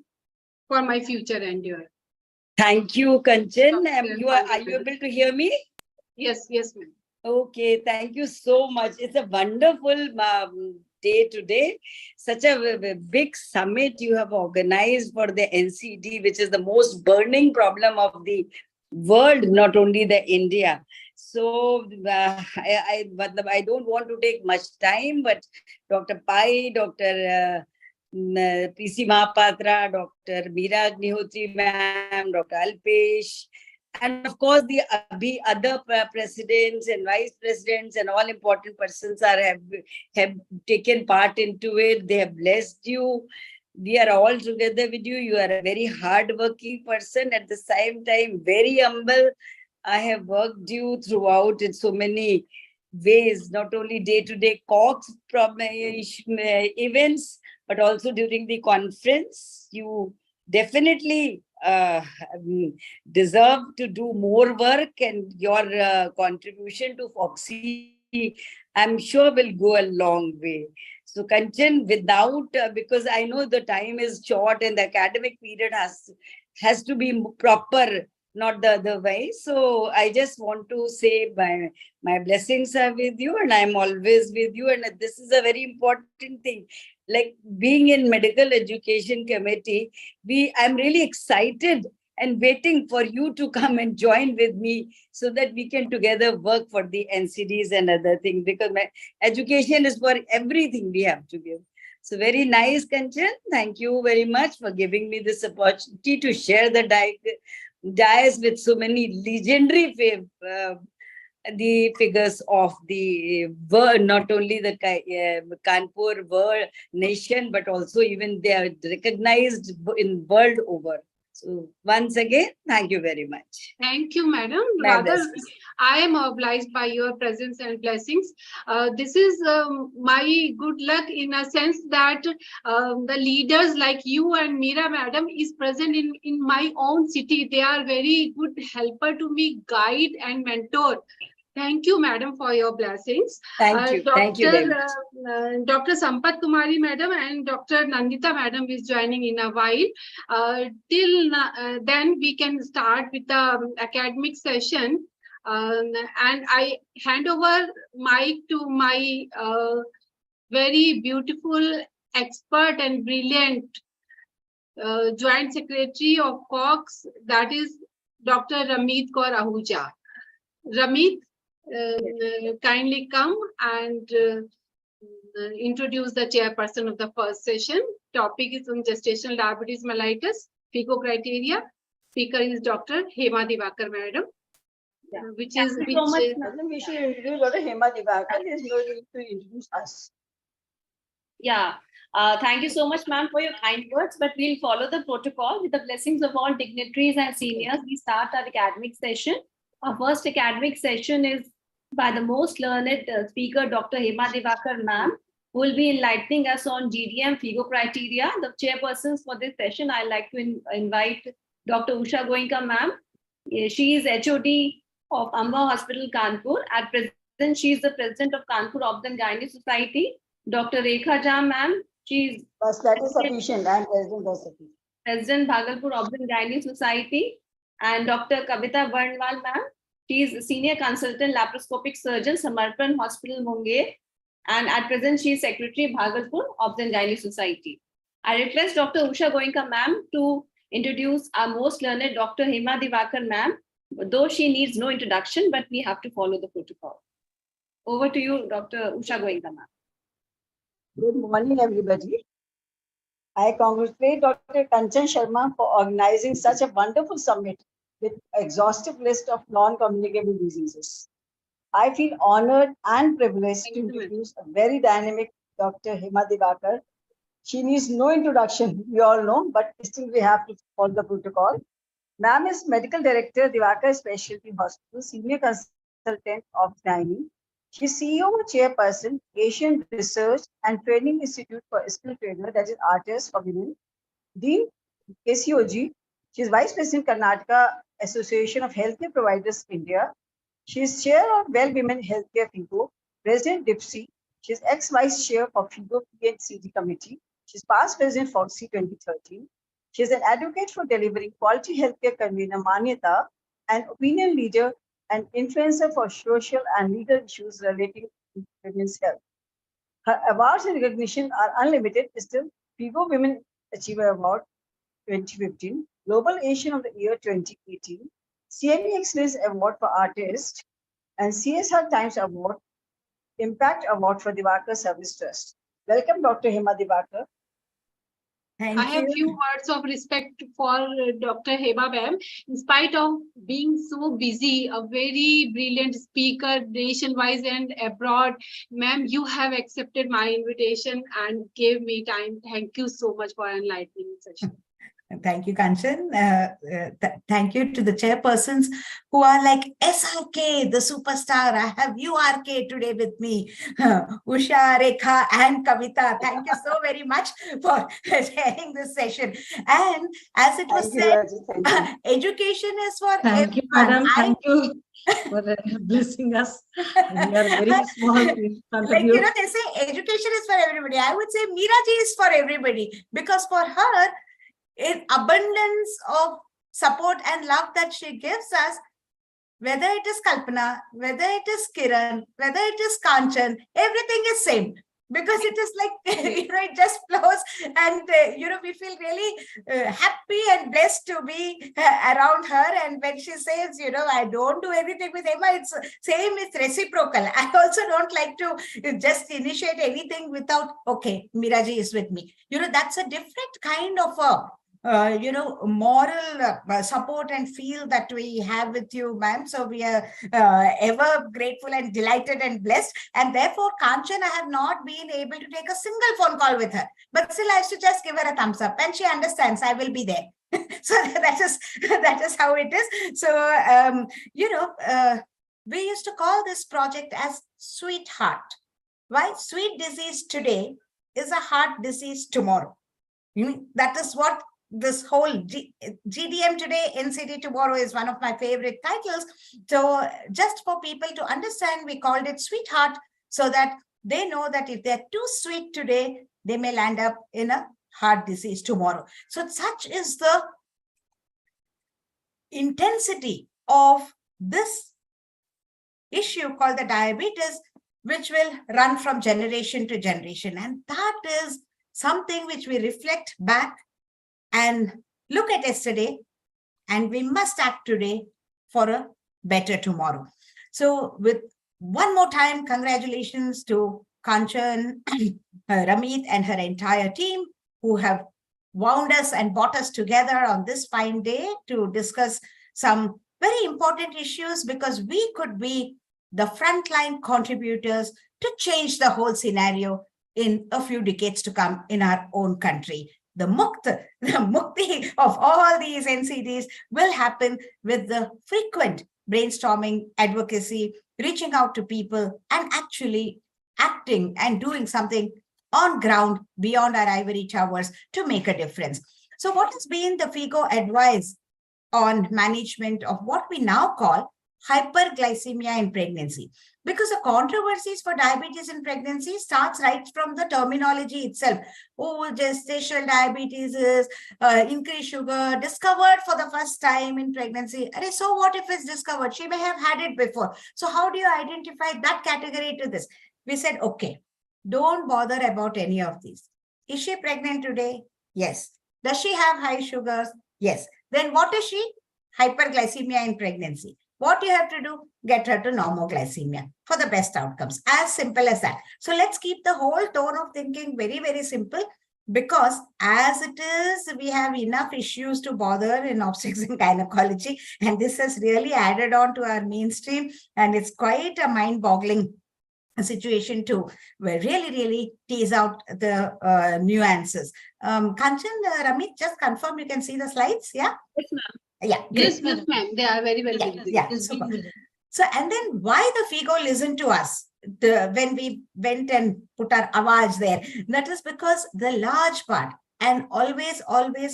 for my future endeavor. Thank you, Kanchan. Are you able to hear me? Yes, yes, ma'am. Okay, thank you so much. It's a wonderful day today. Such a big summit you have organized for the NCD, which is the most burning problem of the world, not only the India. So I don't want to take much time, but Dr. Pai, Dr. PC Mahapatra, Dr. Meera Agnihotri ma'am, Dr. Alpesh, and of course the other presidents and vice presidents and all important persons have taken part into it. They have blessed you. we are all together with you. You are a very hardworking person, at the same time, very humble. I have worked you throughout in so many ways, not only day-to-day talks from events, but also during the conference. You definitely deserve to do more work, and your contribution to Foxy, I'm sure, will go a long way. So Kanchan, without, because I know the time is short and the academic period has to be proper, not the other way. So I just want to say my blessings are with you, and I'm always with you. And this is a very important thing. Like being in medical education committee, I'm really excited and waiting for you to come and join with me so that we can together work for the NCDs and other things, because my education is for everything we have to give. So very nice, Kanchan. Thank you very much for giving me this opportunity to share the dais with so many legendary the figures of the world, not only the Kanpur world nation, but also even they are recognized in world over. So once again, thank you very much. Thank you, madam. My Rather, blessings. I am obliged by your presence and blessings. This is my good luck in a sense that the leaders like you and Meera madam is present in my own city. They are very good helper to me, guide and mentor. Thank you, madam, for your blessings. Thank you. Thank you very much. Dr. Sampat Kumari, madam, and Dr. Nandita, madam, is joining in a while. Till then, we can start with the academic session. And I hand over mic to my very beautiful, expert, and brilliant Joint Secretary of Cox, that is Dr. Ramit Kaur Ahuja. Ramit, kindly come and introduce the chairperson of the first session. Topic is on gestational diabetes mellitus, FICO criteria. Speaker is Dr. Hema Divakar, madam. Yeah. Which Thank is you so much, madam. We should introduce Dr. Hema Divakar. There's no need to introduce us. Yeah. Thank you so much, ma'am, for your kind words. But we'll follow the protocol with the blessings of all dignitaries and seniors. We start our academic session. Our first academic session is by the most learned speaker, Dr. Hema Divakar, ma'am, who will be enlightening us on GDM FIGO criteria. The chairpersons for this session, I'd like to invite Dr. Usha Goenka, ma'am. She is HOD of Amba Hospital, Kanpur. At present, she is the president of Kanpur Obgyn Gynae Society. Dr. Rekha Jha, ma'am, she is that is sufficient. I am president of sufficient. President Bhagalpur Obgyn Gynae Society, and Dr. Kavita Barnwal, ma'am. She is senior consultant laparoscopic surgeon, Samarpan Hospital, Munger, and at present she is secretary Bhagalpur Obgyn Gynae Society. I request Dr. Usha Goenka, ma'am, to introduce our most learned Dr. Hema Divakar, ma'am. Though she needs no introduction, but we have to follow the protocol. Over to you, Dr. Usha Goenka, ma'am. Good morning, everybody. I congratulate Dr. Kanchan Sharma for organizing such a wonderful summit with exhaustive list of non-communicable diseases. I feel honored and privileged to introduce a very dynamic Dr. Hema Divakar. She needs no introduction, we all know, but still we have to follow the protocol. Ma'am is Medical Director, Divakar Specialty Hospital, Senior Consultant of Gynae. She is CEO and Chairperson, Asian Research and Training Institute for Skill Trainer, that is RTS for Women. Dean KCOG. She is Vice President, Karnataka Association of Healthcare Providers, India. She is Chair of Well Women Healthcare FIGO, President DIPSI. She is ex-Vice Chair for FIGO PNCD Committee. She is past President Foxy 2013. She is an advocate for delivering quality healthcare convener Manyata, an opinion leader and influencer for social and legal issues relating to women's health. Her awards and recognition are unlimited. Is the FIGO Women Achiever Award 2015, Global Asian of the Year 2018, CME Excellence Award for Artists, and CSR Times Award, Impact Award for Divakar Service Trust. Welcome, Dr. Hema Divakar. I have few words of respect for Dr. Heba ma'am. In spite of being so busy, a very brilliant speaker nation-wise and abroad, ma'am, you have accepted my invitation and gave me time. Thank you so much for enlightening session. Thank you, Kanchan. Thank you to the chairpersons who are like SRK, the superstar. I have URK today with me, Usha, Rekha, and Kavita. Thank you so very much for sharing this session. And as it was said, education is for Thank you, madam. Thank you for blessing us. We are very small in front of you. They say education is for everybody. I would say Meera ji is for everybody, because for her, in abundance of support and love that she gives us, whether it is Kalpana, whether it is Kiran, whether it is Kanchan, everything is same, because it is like, it just flows, and we feel really happy and blessed to be around her. And when she says, I don't do anything with Emma, it's same, it's reciprocal. I also don't like to just initiate anything without, okay, Meera ji is with me. That's a different kind of moral support and feel that we have with you, ma'am. So we are ever grateful and delighted and blessed. And therefore, Kanchan, I have not been able to take a single phone call with her, but still I used to just give her a thumbs up, and she understands I will be there. So that is how it is. So we used to call this project as Sweetheart. Why? Sweet disease today is a heart disease tomorrow. That is what this whole GDM today, NCD tomorrow is one of my favorite titles. So just for people to understand, we called it Sweetheart, so that they know that if they're too sweet today, they may land up in a heart disease tomorrow. So such is the intensity of this issue called the diabetes, which will run from generation to generation. And that is something which we reflect back and look at yesterday, and we must act today for a better tomorrow. So with one more time, congratulations to Kanchan, Ramit, and her entire team who have wound us and brought us together on this fine day to discuss some very important issues, because we could be the frontline contributors to change the whole scenario in a few decades to come in our own country. The mukti of all these NCDs will happen with the frequent brainstorming, advocacy, reaching out to people, and actually acting and doing something on ground beyond our ivory towers to make a difference. So what has been the FIGO advice on management of what we now call hyperglycemia in pregnancy? Because the controversies for diabetes in pregnancy starts right from the terminology itself. Oh, gestational diabetes is increased sugar, discovered for the first time in pregnancy. So what if it's discovered? She may have had it before. So how do you identify that category to this? We said, okay, don't bother about any of these. Is she pregnant today? Yes. Does she have high sugars? Yes. Then what is she? Hyperglycemia in pregnancy. What you have to do, get her to normoglycemia for the best outcomes. As simple as that. So let's keep the whole tone of thinking very, very simple, because as it is, we have enough issues to bother in obstetrics and gynecology, and this has really added on to our mainstream, and it's quite a mind-boggling situation to really tease out the nuances. Kanchan, Ramit, just confirm you can see the slides, yeah? Yes, ma'am. Yeah. Yes, ma'am. They are very well. Yeah. So, and then why the FIGO listened to us when we went and put our awaj there? That is because the large part, and always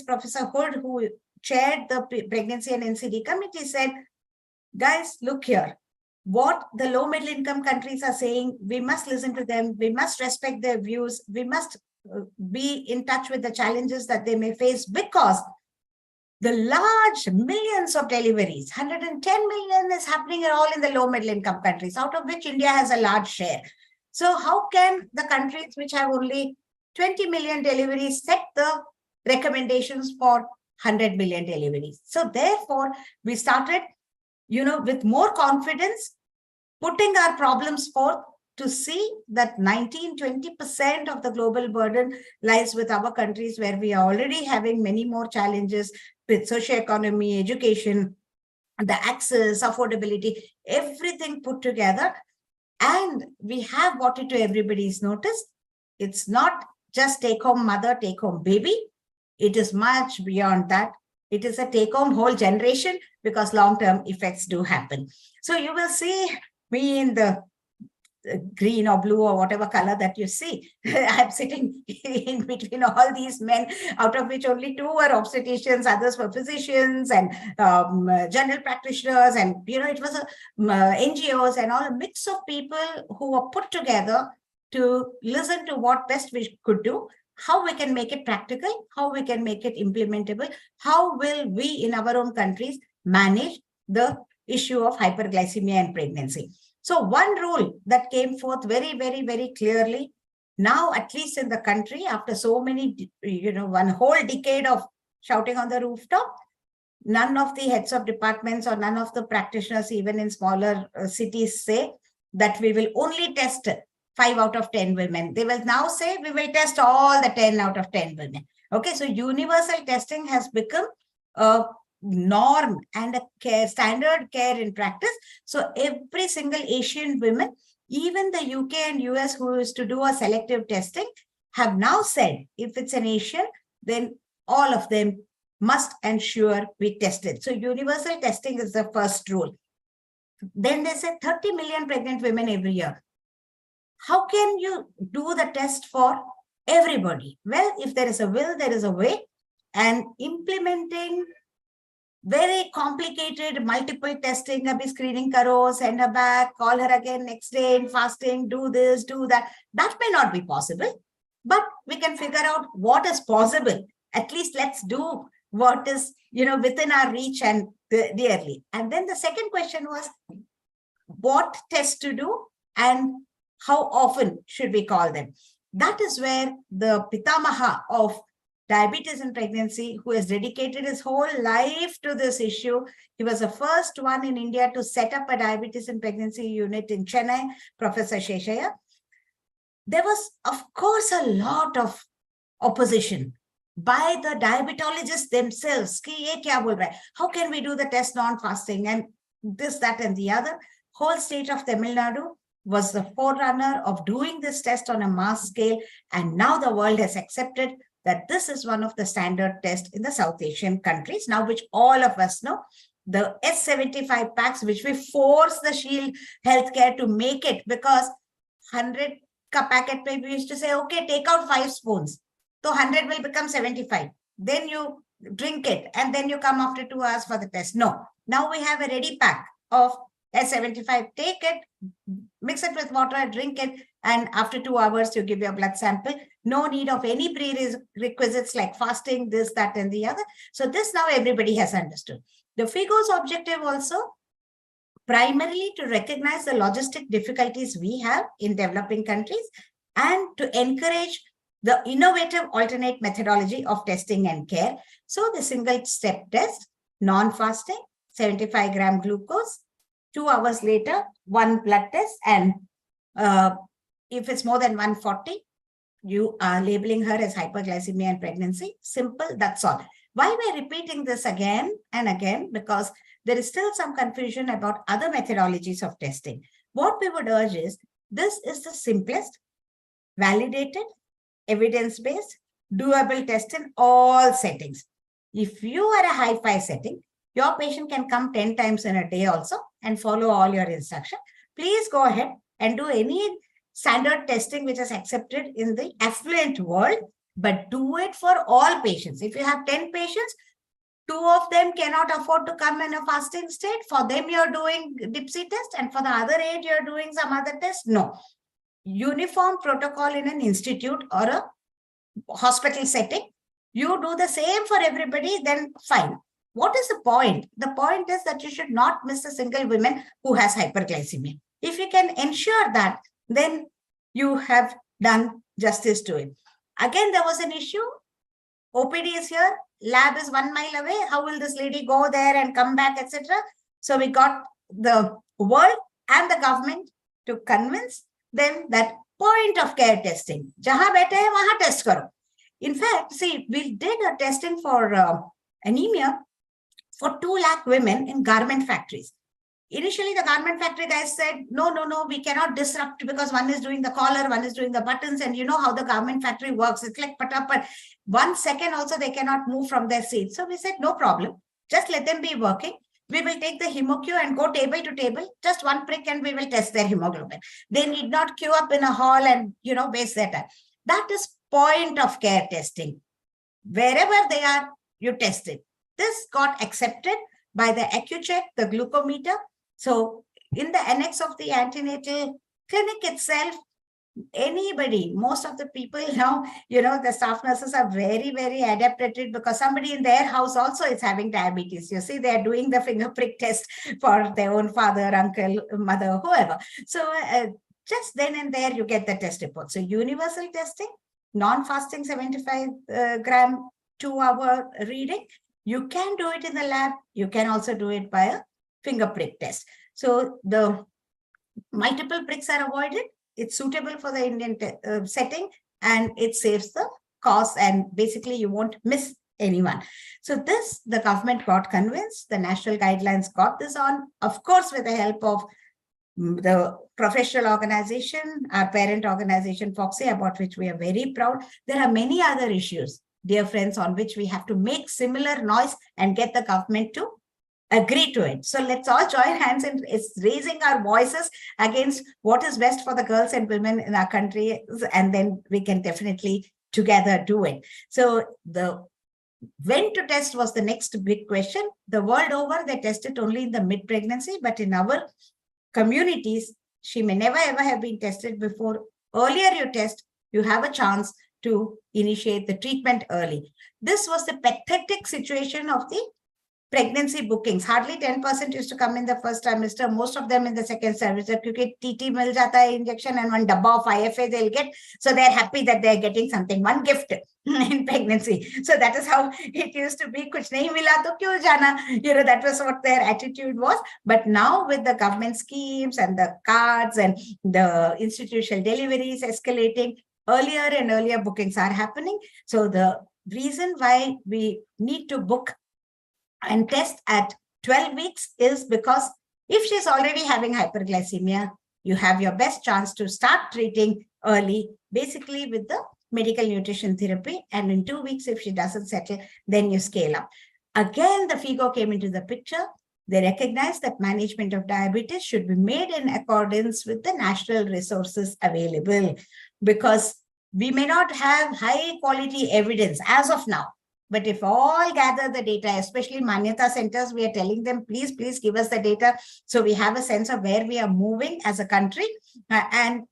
Professor Hood, who chaired the pregnancy and NCD committee, said, guys, look here. What the low middle income countries are saying, we must listen to them. We must respect their views. We must be in touch with the challenges that they may face, because the large millions of deliveries, 110 million is happening all in the low middle income countries, out of which India has a large share. So how can the countries which have only 20 million deliveries set the recommendations for 100 million deliveries? So therefore, we started, with more confidence, putting our problems forth to see that 19-20% of the global burden lies with our countries, where we are already having many more challenges with socioeconomy, education, the access, affordability, everything put together. And we have brought it to everybody's notice. It's not just take home mother, take home baby. It is much beyond that. It is a take home whole generation, because long-term effects do happen. So you will see me in the green or blue or whatever color that you see. I'm sitting in between all these men, out of which only 2 were obstetricians, others were physicians and general practitioners, and it was a NGOs and all, a mix of people who were put together to listen to what best we could do, how we can make it practical, how we can make it implementable, how will we in our own countries manage the issue of hyperglycemia and pregnancy. So one rule that came forth very, very, very clearly now, at least in the country, after so many, one whole decade of shouting on the rooftop, none of the heads of departments or none of the practitioners, even in smaller cities, say that we will only test 5 out of 10 women. They will now say we will test all the 10 out of 10 women. Okay, so universal testing has become a norm and a standard care in practice. So every single Asian women, even the UK and US who used to do a selective testing, have now said if it's an Asian, then all of them must ensure we test it. So universal testing is the first rule. Then they said 30 million pregnant women every year. How can you do the test for everybody? Well, if there is a will, there is a way. And implementing very complicated multiple testing, abhi screening karo, send her back, call her again next day in fasting, do this, do that. That may not be possible, but we can figure out what is possible. At least let's do what is, within our reach and dearly. And then the second question was what tests to do and how often should we call them? That is where the Pitamaha of diabetes in pregnancy, who has dedicated his whole life to this issue. He was the first one in India to set up a diabetes in pregnancy unit in Chennai, Professor Sheshaya. There was, of course, a lot of opposition by the diabetologists themselves. How can we do the test non-fasting and this, that, and the other? Whole state of Tamil Nadu was the forerunner of doing this test on a mass scale. And now the world has accepted that this is one of the standard tests in the South Asian countries, now which all of us know. The S75 packs, which we force the Shield Healthcare to make it, because 100 ka packet, we used to say, okay, take out 5 spoons. So 100 will become 75. Then you drink it, and then you come after 2 hours for the test. No, now we have a ready pack of S75. Take it, mix it with water, drink it, and after 2 hours, you give your blood sample. No need of any prerequisites like fasting, this, that, and the other. So this now everybody has understood. The FIGO's objective also, primarily to recognize the logistic difficulties we have in developing countries and to encourage the innovative alternate methodology of testing and care. So the single step test, non-fasting, 75 gram glucose, 2 hours later, 1 blood test, and if it's more than 140, you are labeling her as hyperglycemia and pregnancy. Simple, that's all. Why we're repeating this again and again? Because there is still some confusion about other methodologies of testing. What we would urge is, this is the simplest, validated, evidence-based, doable test in all settings. If you are a high-fi setting, your patient can come 10 times in a day also and follow all your instructions. Please go ahead and do any standard testing which is accepted in the affluent world, but do it for all patients. If you have 10 patients, 2 of them cannot afford to come in a fasting state. For them, you're doing DIPSI test, and for the other 8, you're doing some other test. No. Uniform protocol in an institute or a hospital setting. You do the same for everybody, then fine. What is the point? The point is that you should not miss a single woman who has hyperglycemia. If you can ensure that, then you have done justice to it. Again, there was an issue. OPD is here, lab is 1 mile away. How will this lady go there and come back, etc.? So we got the world and the government to convince then that point of care testing. Jahan baithe hai, wahan test karo. In fact, see, we did a testing for anemia for 2 lakh women in garment factories. Initially, the garment factory guys said, no, we cannot disrupt because one is doing the collar, one is doing the buttons, and you know how the garment factory works. It's like but 1 second also they cannot move from their seat. So we said, no problem. Just let them be working. We will take the hemoq and go table to table, just 1 prick, and we will test their hemoglobin. They need not queue up in a hall and, waste their time. That is point of care testing. Wherever they are, you test it. This got accepted by the AccuCheck, the glucometer. So in the annex of the antenatal clinic itself, anybody, most of the people now, the staff nurses are very, very adept at it because somebody in their house also is having diabetes. You see, they're doing the finger prick test for their own father, uncle, mother, whoever. So just then and there, you get the test report. So universal testing, non-fasting 75 gram 2-hour reading. You can do it in the lab. You can also do it by a finger prick test. So the multiple pricks are avoided. It's suitable for the Indian setting, and it saves the cost, and basically you won't miss anyone. So this, the government got convinced, the national guidelines got this on, of course, with the help of the professional organization, our parent organization, Foxy, about which we are very proud. There are many other issues, dear friends, on which we have to make similar noise and get the government to agree to it. So let's all join hands in raising our voices against what is best for the girls and women in our country, and then we can definitely together do it. So the when to test was the next big question. The world over, they test it only in the mid-pregnancy, but in our communities, she may never ever have been tested before. Earlier you test, you have a chance to initiate the treatment early. This was the pathetic situation of the pregnancy bookings. Hardly 10% used to come in the first trimester, most of them in the second trimester, because TT mil jata hai injection and 1 dabba of IFA they'll get. So they're happy that they're getting something, one gift in pregnancy. So that is how it used to be. Kuch nahi mila to kyun jana? That was what their attitude was. But now with the government schemes and the cards and the institutional deliveries escalating, earlier and earlier bookings are happening. So the reason why we need to book and test at 12 weeks is because if she's already having hyperglycemia, you have your best chance to start treating early, basically with the medical nutrition therapy. And in 2 weeks, if she doesn't settle, then you scale up. Again, the FIGO came into the picture. They recognized that management of diabetes should be made in accordance with the national resources available, because we may not have high quality evidence as of now. But if all gather the data, especially Manyata centers, we are telling them, please give us the data so we have a sense of where we are moving as a country. And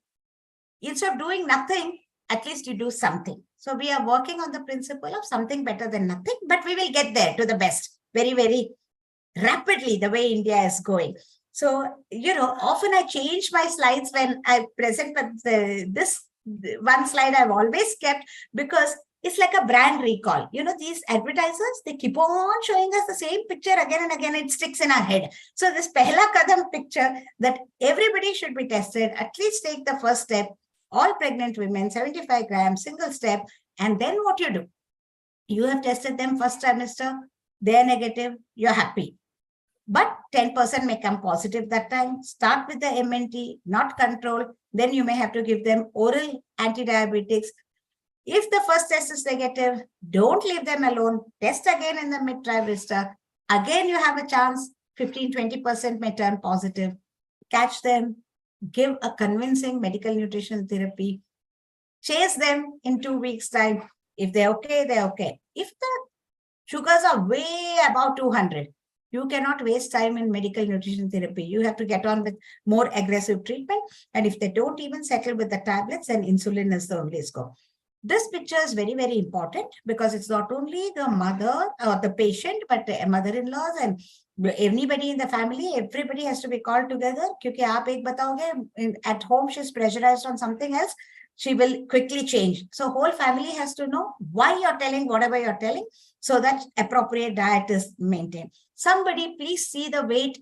instead of doing nothing, at least you do something. So we are working on the principle of something better than nothing, but we will get there to the best very, very rapidly, the way India is going. So, often I change my slides when I present, but this one slide I've always kept because it's like a brand recall. These advertisers, they keep on showing us the same picture again and again. It sticks in our head. So this Pehla Kadam picture that everybody should be tested, at least take the first step. All pregnant women, 75 grams, single step. And then what you do? You have tested them first trimester, they're negative, you're happy. But 10% may come positive that time. Start with the MNT, not control. Then you may have to give them oral antidiabetics. If the first test is negative, don't leave them alone. Test again in the mid-trimester. Again, you have a chance, 15-20% may turn positive. Catch them, give a convincing medical nutrition therapy. Chase them in 2 weeks' time. If they're okay, they're okay. If the sugars are way above 200, you cannot waste time in medical nutrition therapy. You have to get on with more aggressive treatment. And if they don't even settle with the tablets, then insulin is the only scope. This picture is very, very important because it's not only the mother or the patient, but the mother-in-laws and anybody in the family. Everybody has to be called together. Because aap ek bataoge, at home she's pressurized on something else, she will quickly change. So whole family has to know why you're telling whatever you're telling so that appropriate diet is maintained. Somebody please see the weight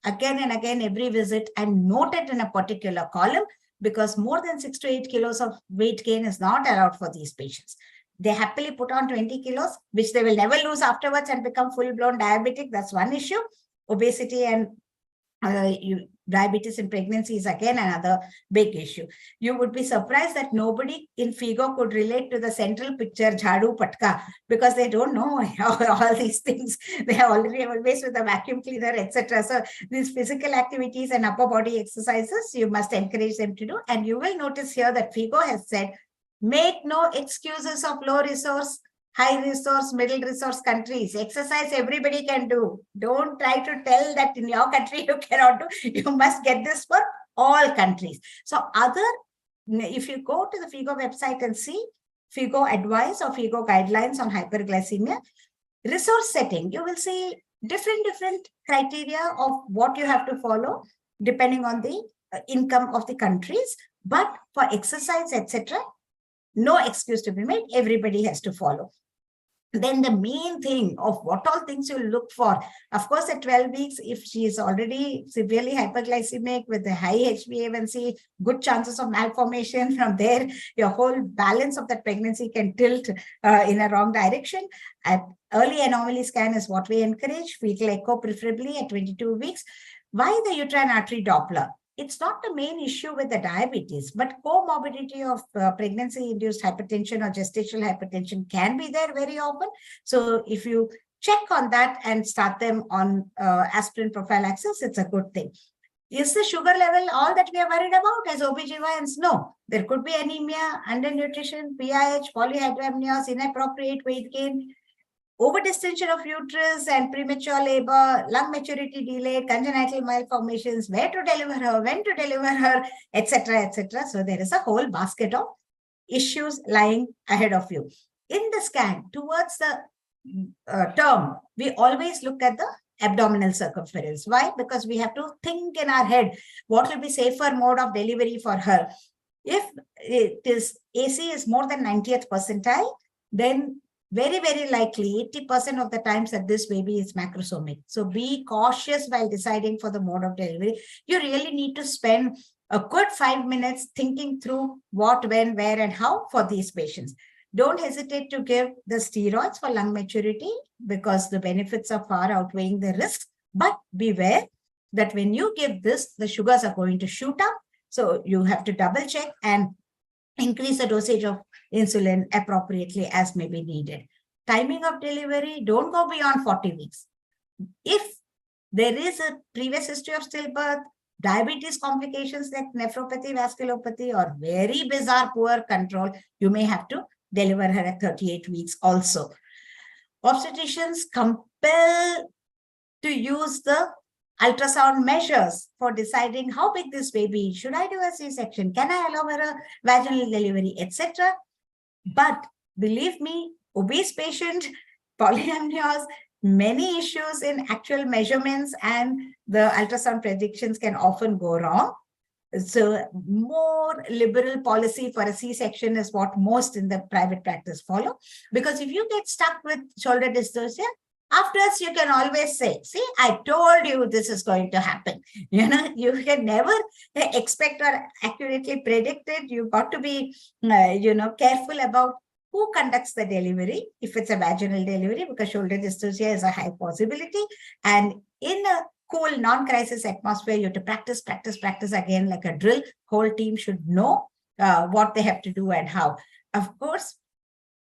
again and again every visit and note it in a particular column, because more than 6 to 8 kilos of weight gain is not allowed for these patients. They happily put on 20 kilos, which they will never lose afterwards and become full-blown diabetic. That's one issue. Obesity and diabetes in pregnancy is again another big issue. You would be surprised that nobody in FIGO could relate to the central picture Jhadu Patka because they don't know all these things. They are always with a vacuum cleaner, etc. So these physical activities and upper body exercises, you must encourage them to do. And you will notice here that FIGO has said, make no excuses of low resource, high resource, middle resource countries. Exercise everybody can do. Don't try to tell that in your country you cannot do. You must get this for all countries. So if you go to the FIGO website and see FIGO advice or FIGO guidelines on hyperglycemia, resource setting, you will see different criteria of what you have to follow depending on the income of the countries. But for exercise, etc., no excuse to be made. Everybody has to follow. Then the main thing of what all things you look for, of course, at 12 weeks, if she is already severely hyperglycemic with a high HbA1c, good chances of malformation. From there, your whole balance of that pregnancy can tilt in a wrong direction. At early anomaly scan is what we encourage, fetal echo preferably at 22 weeks. Why the uterine artery Doppler? It's not the main issue with the diabetes, but comorbidity of pregnancy-induced hypertension or gestational hypertension can be there very often. So if you check on that and start them on aspirin prophylaxis, it's a good thing. Is the sugar level all that we are worried about as OBGYNs? No. There could be anemia, undernutrition, PIH, polyhydramnios, inappropriate weight gain, overdistension of uterus and premature labor, lung maturity delayed, congenital malformations, where to deliver her, when to deliver her, etc., etc. So there is a whole basket of issues lying ahead of you. In the scan, towards the term, we always look at the abdominal circumference. Why? Because we have to think in our head, what will be safer mode of delivery for her? If it is AC is more than 90th percentile, then very likely 80% of the times that this baby is macrosomic. So be cautious while deciding for the mode of delivery. You really need to spend a good 5 minutes thinking through what, when, where, and how for these patients. Don't hesitate to give the steroids for lung maturity because the benefits are far outweighing the risks. But beware that when you give this, the sugars are going to shoot up. So you have to double check and increase the dosage of insulin appropriately as may be needed. Timing of delivery, don't go beyond 40 weeks. If there is a previous history of stillbirth, diabetes complications like nephropathy, vasculopathy, or very bizarre poor control, you may have to deliver her at 38 weeks also. Obstetricians compel to use the ultrasound measures for deciding how big this baby is. Should I do a C-section? Can I allow her a vaginal delivery, etc.? But believe me, obese patient, polyamnios, many issues in actual measurements and the ultrasound predictions can often go wrong. So more liberal policy for a C-section is what most in the private practice follow. Because if you get stuck with shoulder dystocia, afterwards you can always say, see, I told you this is going to happen. You know, you can never expect or accurately predict it. You've got to be, careful about who conducts the delivery, if it's a vaginal delivery, because shoulder dystocia is a high possibility. And in a cool, non-crisis atmosphere, you have to practice again like a drill. Whole team should know what they have to do and how. Of course,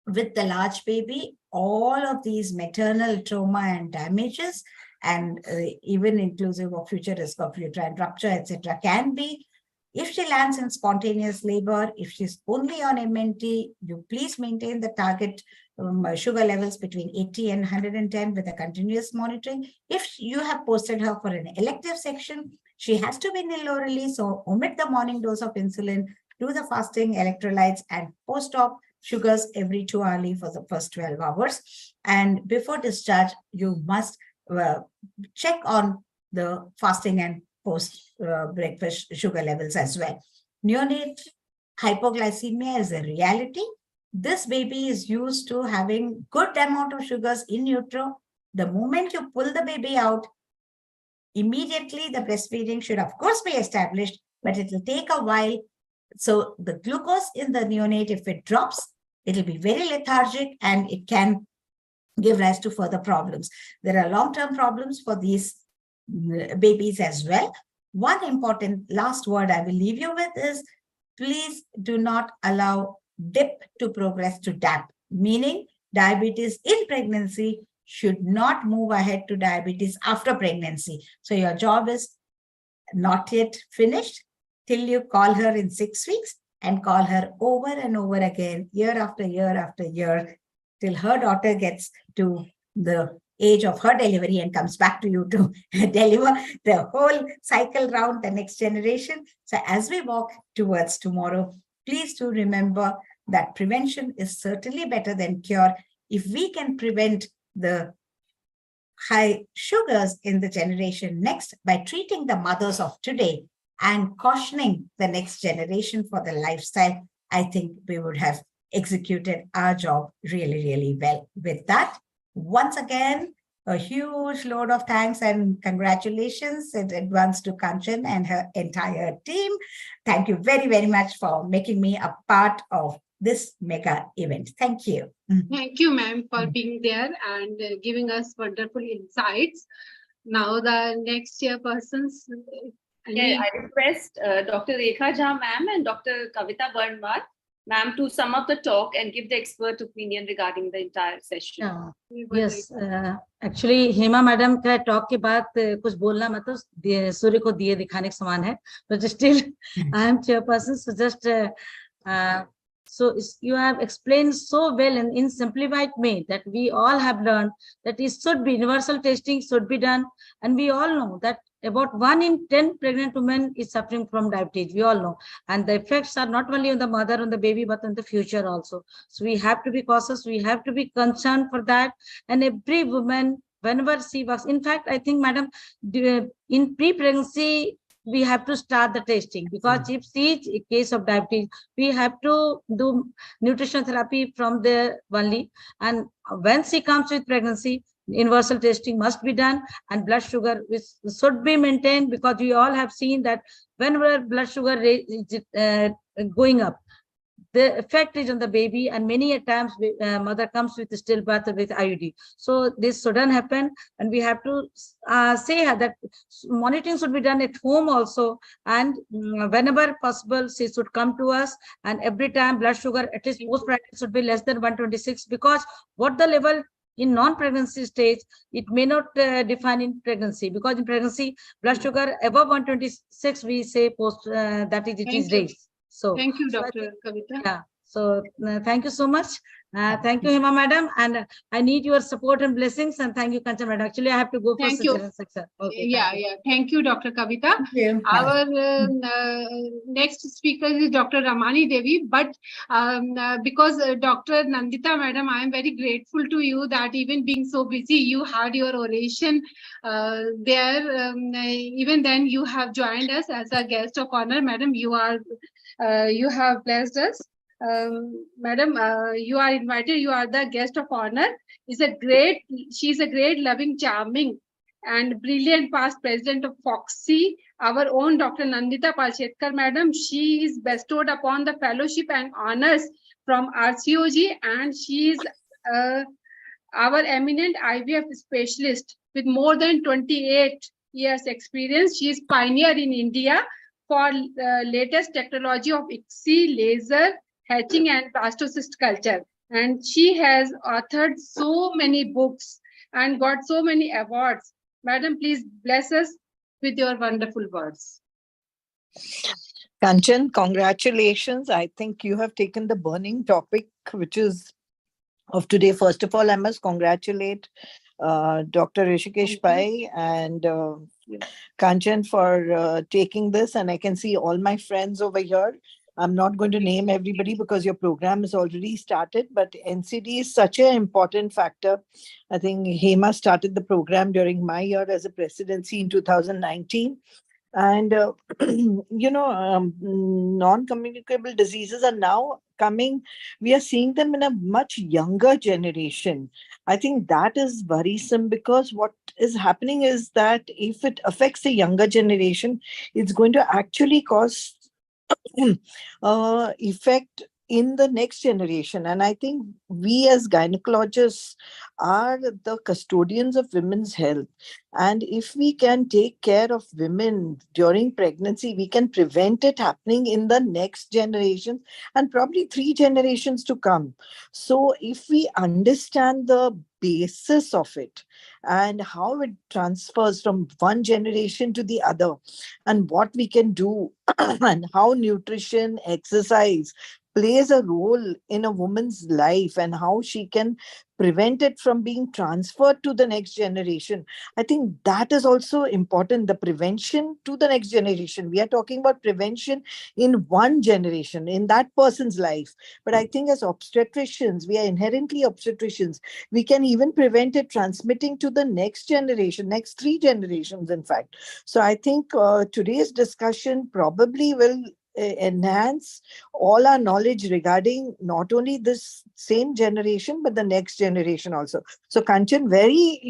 with the large baby, all of these maternal trauma and damages, and even inclusive of future risk of uterine rupture, etc., can be. If she lands in spontaneous labor, if she's only on MNT, you please maintain the target sugar levels between 80 and 110 with a continuous monitoring. If you have posted her for an elective section, she has to be nil orally, so omit the morning dose of insulin, do the fasting, electrolytes, and post-op sugars every 2 hourly for the first 12 hours. And before discharge, you must check on the fasting and post-breakfast sugar levels as well. Neonate hypoglycemia is a reality. This baby is used to having good amount of sugars in utero. The moment you pull the baby out, immediately the breastfeeding should of course be established, but it will take a while So the glucose in the neonate, if it drops, it'll be very lethargic and it can give rise to further problems. There are long-term problems for these babies as well. One important last word I will leave you with is, please do not allow DIP to progress to DAP, meaning diabetes in pregnancy should not move ahead to diabetes after pregnancy. So your job is not yet finished till you call her in 6 weeks and call her over and over again, year after year after year, till her daughter gets to the age of her delivery and comes back to you to deliver the whole cycle round the next generation. So as we walk towards tomorrow, please do remember that prevention is certainly better than cure. If we can prevent the high sugars in the generation next by treating the mothers of today and cautioning the next generation for the lifestyle, I think we would have executed our job really, really well. With that, once again, a huge load of thanks and congratulations in advance to Kanchan and her entire team. Thank you very, very much for making me a part of this mega event. Thank you. Thank you, ma'am, for being there and giving us wonderful insights. Now the next persons. Yeah, I request Dr. Rekha Jha ma'am and Dr. Kavita Burnwal ma'am to sum up the talk and give the expert opinion regarding the entire session. Yes, actually Hema madam का talk के बाद कुछ बोलना मतलब सूर्य को दिए दिखाने के समान है, but still I am chairperson, so just so you have explained so well and in simplified way that we all have learned that it should be universal testing should be done, and we all know that about 1 in 10 pregnant women is suffering from diabetes. We all know, and the effects are not only on the mother, on the baby, but on the future also. So we have to be cautious. We have to be concerned for that. And every woman, whenever she works, in fact, I think, madam, in pre-pregnancy, we have to start the testing, because if she is a case of diabetes, we have to do nutritional therapy from there only. And when she comes with pregnancy, universal testing must be done, and blood sugar should be maintained, because we all have seen that whenever blood sugar is going up, the effect is on the baby, and many a times mother comes with stillbirth with IUD. So this shouldn't happen, and we have to say that monitoring should be done at home also, and whenever possible she should come to us, and every time blood sugar at least post pregnancy should be less than 126, because what the level in non-pregnancy stage, it may not define in pregnancy, because in pregnancy blood sugar above 126 we say post that is it is raised. So thank you, Dr. Kavita. Yeah. So thank you so much. Thank you, Hema madam, and I need your support and blessings. And thank you, Kanchan madam. Actually, I have to go for cesarean section. Okay. Yeah. Thank you, Dr. Kavita. Our next speaker is Dr. Ramani Devi. But because Dr. Nandita madam, I am very grateful to you that even being so busy, you had your oration there. Even then, you have joined us as a guest of honor, madam. You have blessed us. Madam, you are invited. You are the guest of honor. She is a great, loving, charming, and brilliant past president of Foxy. Our own Dr. Nandita Palshetkar, madam. She is bestowed upon the fellowship and honors from RCOG, and she is our eminent IVF specialist with more than 28 years experience. She is pioneer in India for latest technology of ICSI, laser, hatching and blastocyst culture. And she has authored so many books and got so many awards. Madam, please bless us with your wonderful words. Kanchan, congratulations. I think you have taken the burning topic, which is of today. First of all, I must congratulate Dr. Rishikesh Pai and Kanchan for taking this. And I can see all my friends over here. I'm not going to name everybody because your program is already started, but NCD is such an important factor. I think Hema started the program during my year as a presidency in 2019. And, non-communicable diseases are now coming. We are seeing them in a much younger generation. I think that is worrisome, because what is happening is that if it affects the younger generation, it's going to actually cause effect in the next generation. And I think we as gynecologists are the custodians of women's health. And if we can take care of women during pregnancy, we can prevent it happening in the next generation and probably 3 generations to come. So if we understand the basis of it and how it transfers from one generation to the other, and what we can do and how nutrition, exercise plays a role in a woman's life and how she can prevent it from being transferred to the next generation. I think that is also important, the prevention to the next generation. We are talking about prevention in one generation, in that person's life. But I think as obstetricians, we are inherently obstetricians. We can even prevent it transmitting to the next generation, next 3 generations, in fact. So I think today's discussion probably will enhance all our knowledge regarding not only this same generation, but the next generation also. So Kanchan, very,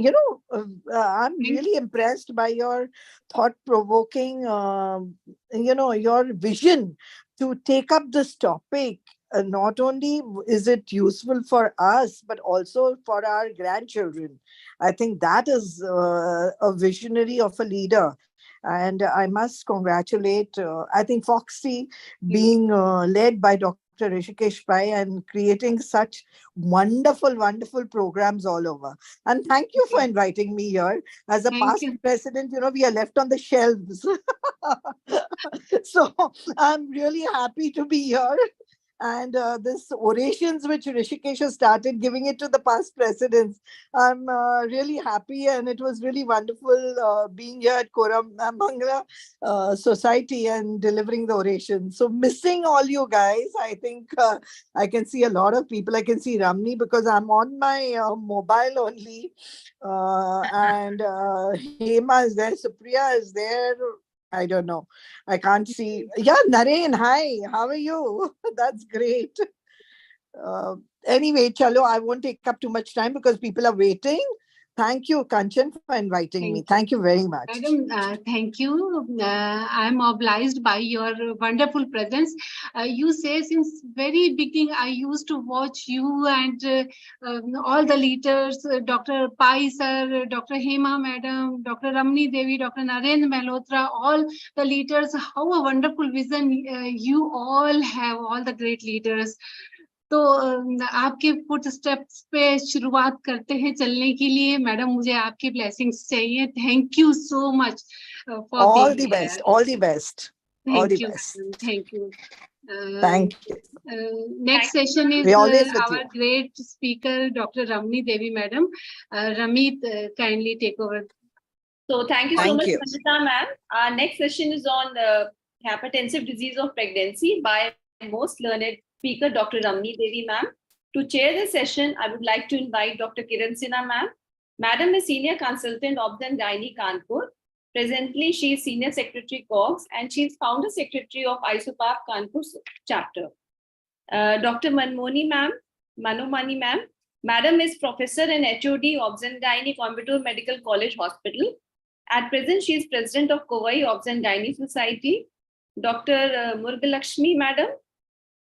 I'm really impressed by your thought-provoking, your vision to take up this topic. Not only is it useful for us, but also for our grandchildren. I think that is a visionary of a leader. And I must congratulate, I think Foxy being led by Dr. Rishikesh Pai and creating such wonderful, wonderful programs all over. And thank you for inviting me here. As a past president, we are left on the shelves. So I'm really happy to be here. And this orations which Rishikesh has started, giving it to the past presidents, I'm really happy, and it was really wonderful being here at Koramangala Society and delivering the oration. So missing all you guys, I think I can see a lot of people. I can see Ramni because I'm on my mobile only, and Hema is there, Supriya is there. I don't know. I can't see. Yeah, Naren, hi. How are you? That's great. Anyway, chalo, I won't take up too much time because people are waiting. Thank you, Kanchan, for inviting me. Thank you very much. Madam, thank you. I am obliged by your wonderful presence. You say since very beginning, I used to watch you and all the leaders, Dr. Pai sir, Dr. Hema madam, Dr. Ramni Devi, Dr. Narendra Malhotra, all the leaders, how a wonderful vision you all have, all the great leaders. तो आपके foot steps पे शुरुआत करते हैं चलने के लिए madam मुझे आपकी ब्लेसिंग्स चाहिए thank you so much for all the best all the best all the best thank you thank you next session is our great speaker Dr. Ramni Devi madam Ramit kindly take over. So thank you so much Sanjita ma'am. Our next session is on hypertensive disease of pregnancy by most learned speaker Dr. Ramni Devi ma'am. To chair the session, I would like to invite Dr. Kiran Sinha ma'am. Madam is Senior Consultant Obs and Gynae Kanpur. Presently, she is Senior Secretary COGS and she is Founder Secretary of ISOPAP Kanpur chapter. Dr. Manmoni ma'am, Manomani ma'am. Madam is Professor and HOD Obs and Gynae Coimbatore Medical College Hospital. At present, she is President of Kovai Obs and Gynae Society. Dr. Murugalakshmi madam.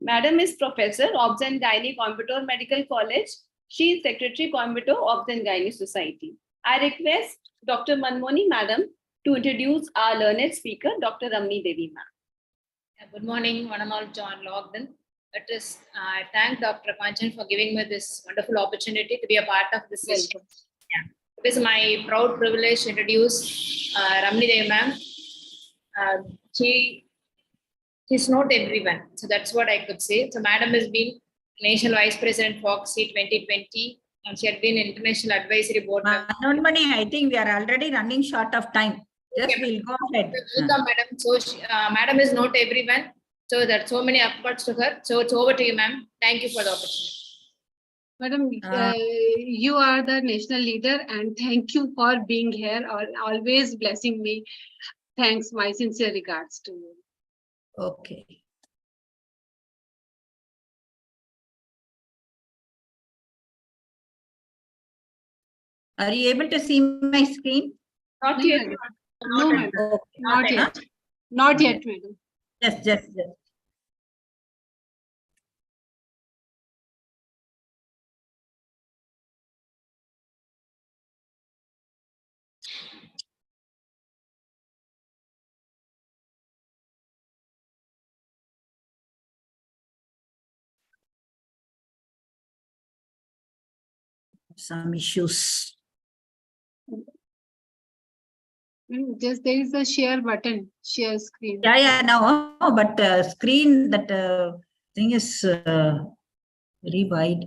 Madam is Professor, Obs and Gynae, Coimbatore Medical College. She is Secretary, Coimbatore Obs and Gynae Society. I request Dr. Manmoni Madam to introduce our learned speaker, Dr. Ramni Devi Ma'am. Good morning, one and all John logged in. I thank Dr. Kanchan for giving me this wonderful opportunity to be a part of this session. Yeah. It is my proud privilege to introduce Ramni Devi Ma'am. She's not everyone. So that's what I could say. So Madam has been National Vice President Foxy 2020 and she had been International Advisory Board. Manmani, I think we are already running short of time. Just we'll go ahead. Welcome, Madam. So Madam is not everyone. So there are so many efforts to her. So it's over to you, ma'am. Thank you for the opportunity. Madam, you are the national leader and thank you for being here or always blessing me. Thanks. My sincere regards to you. Okay. Are you able to see my screen? Not yet. No, madam. Not yet. Not yet, madam. Just. some issues. Just there is a share button, share screen. Yeah, no, but screen that thing is very wide.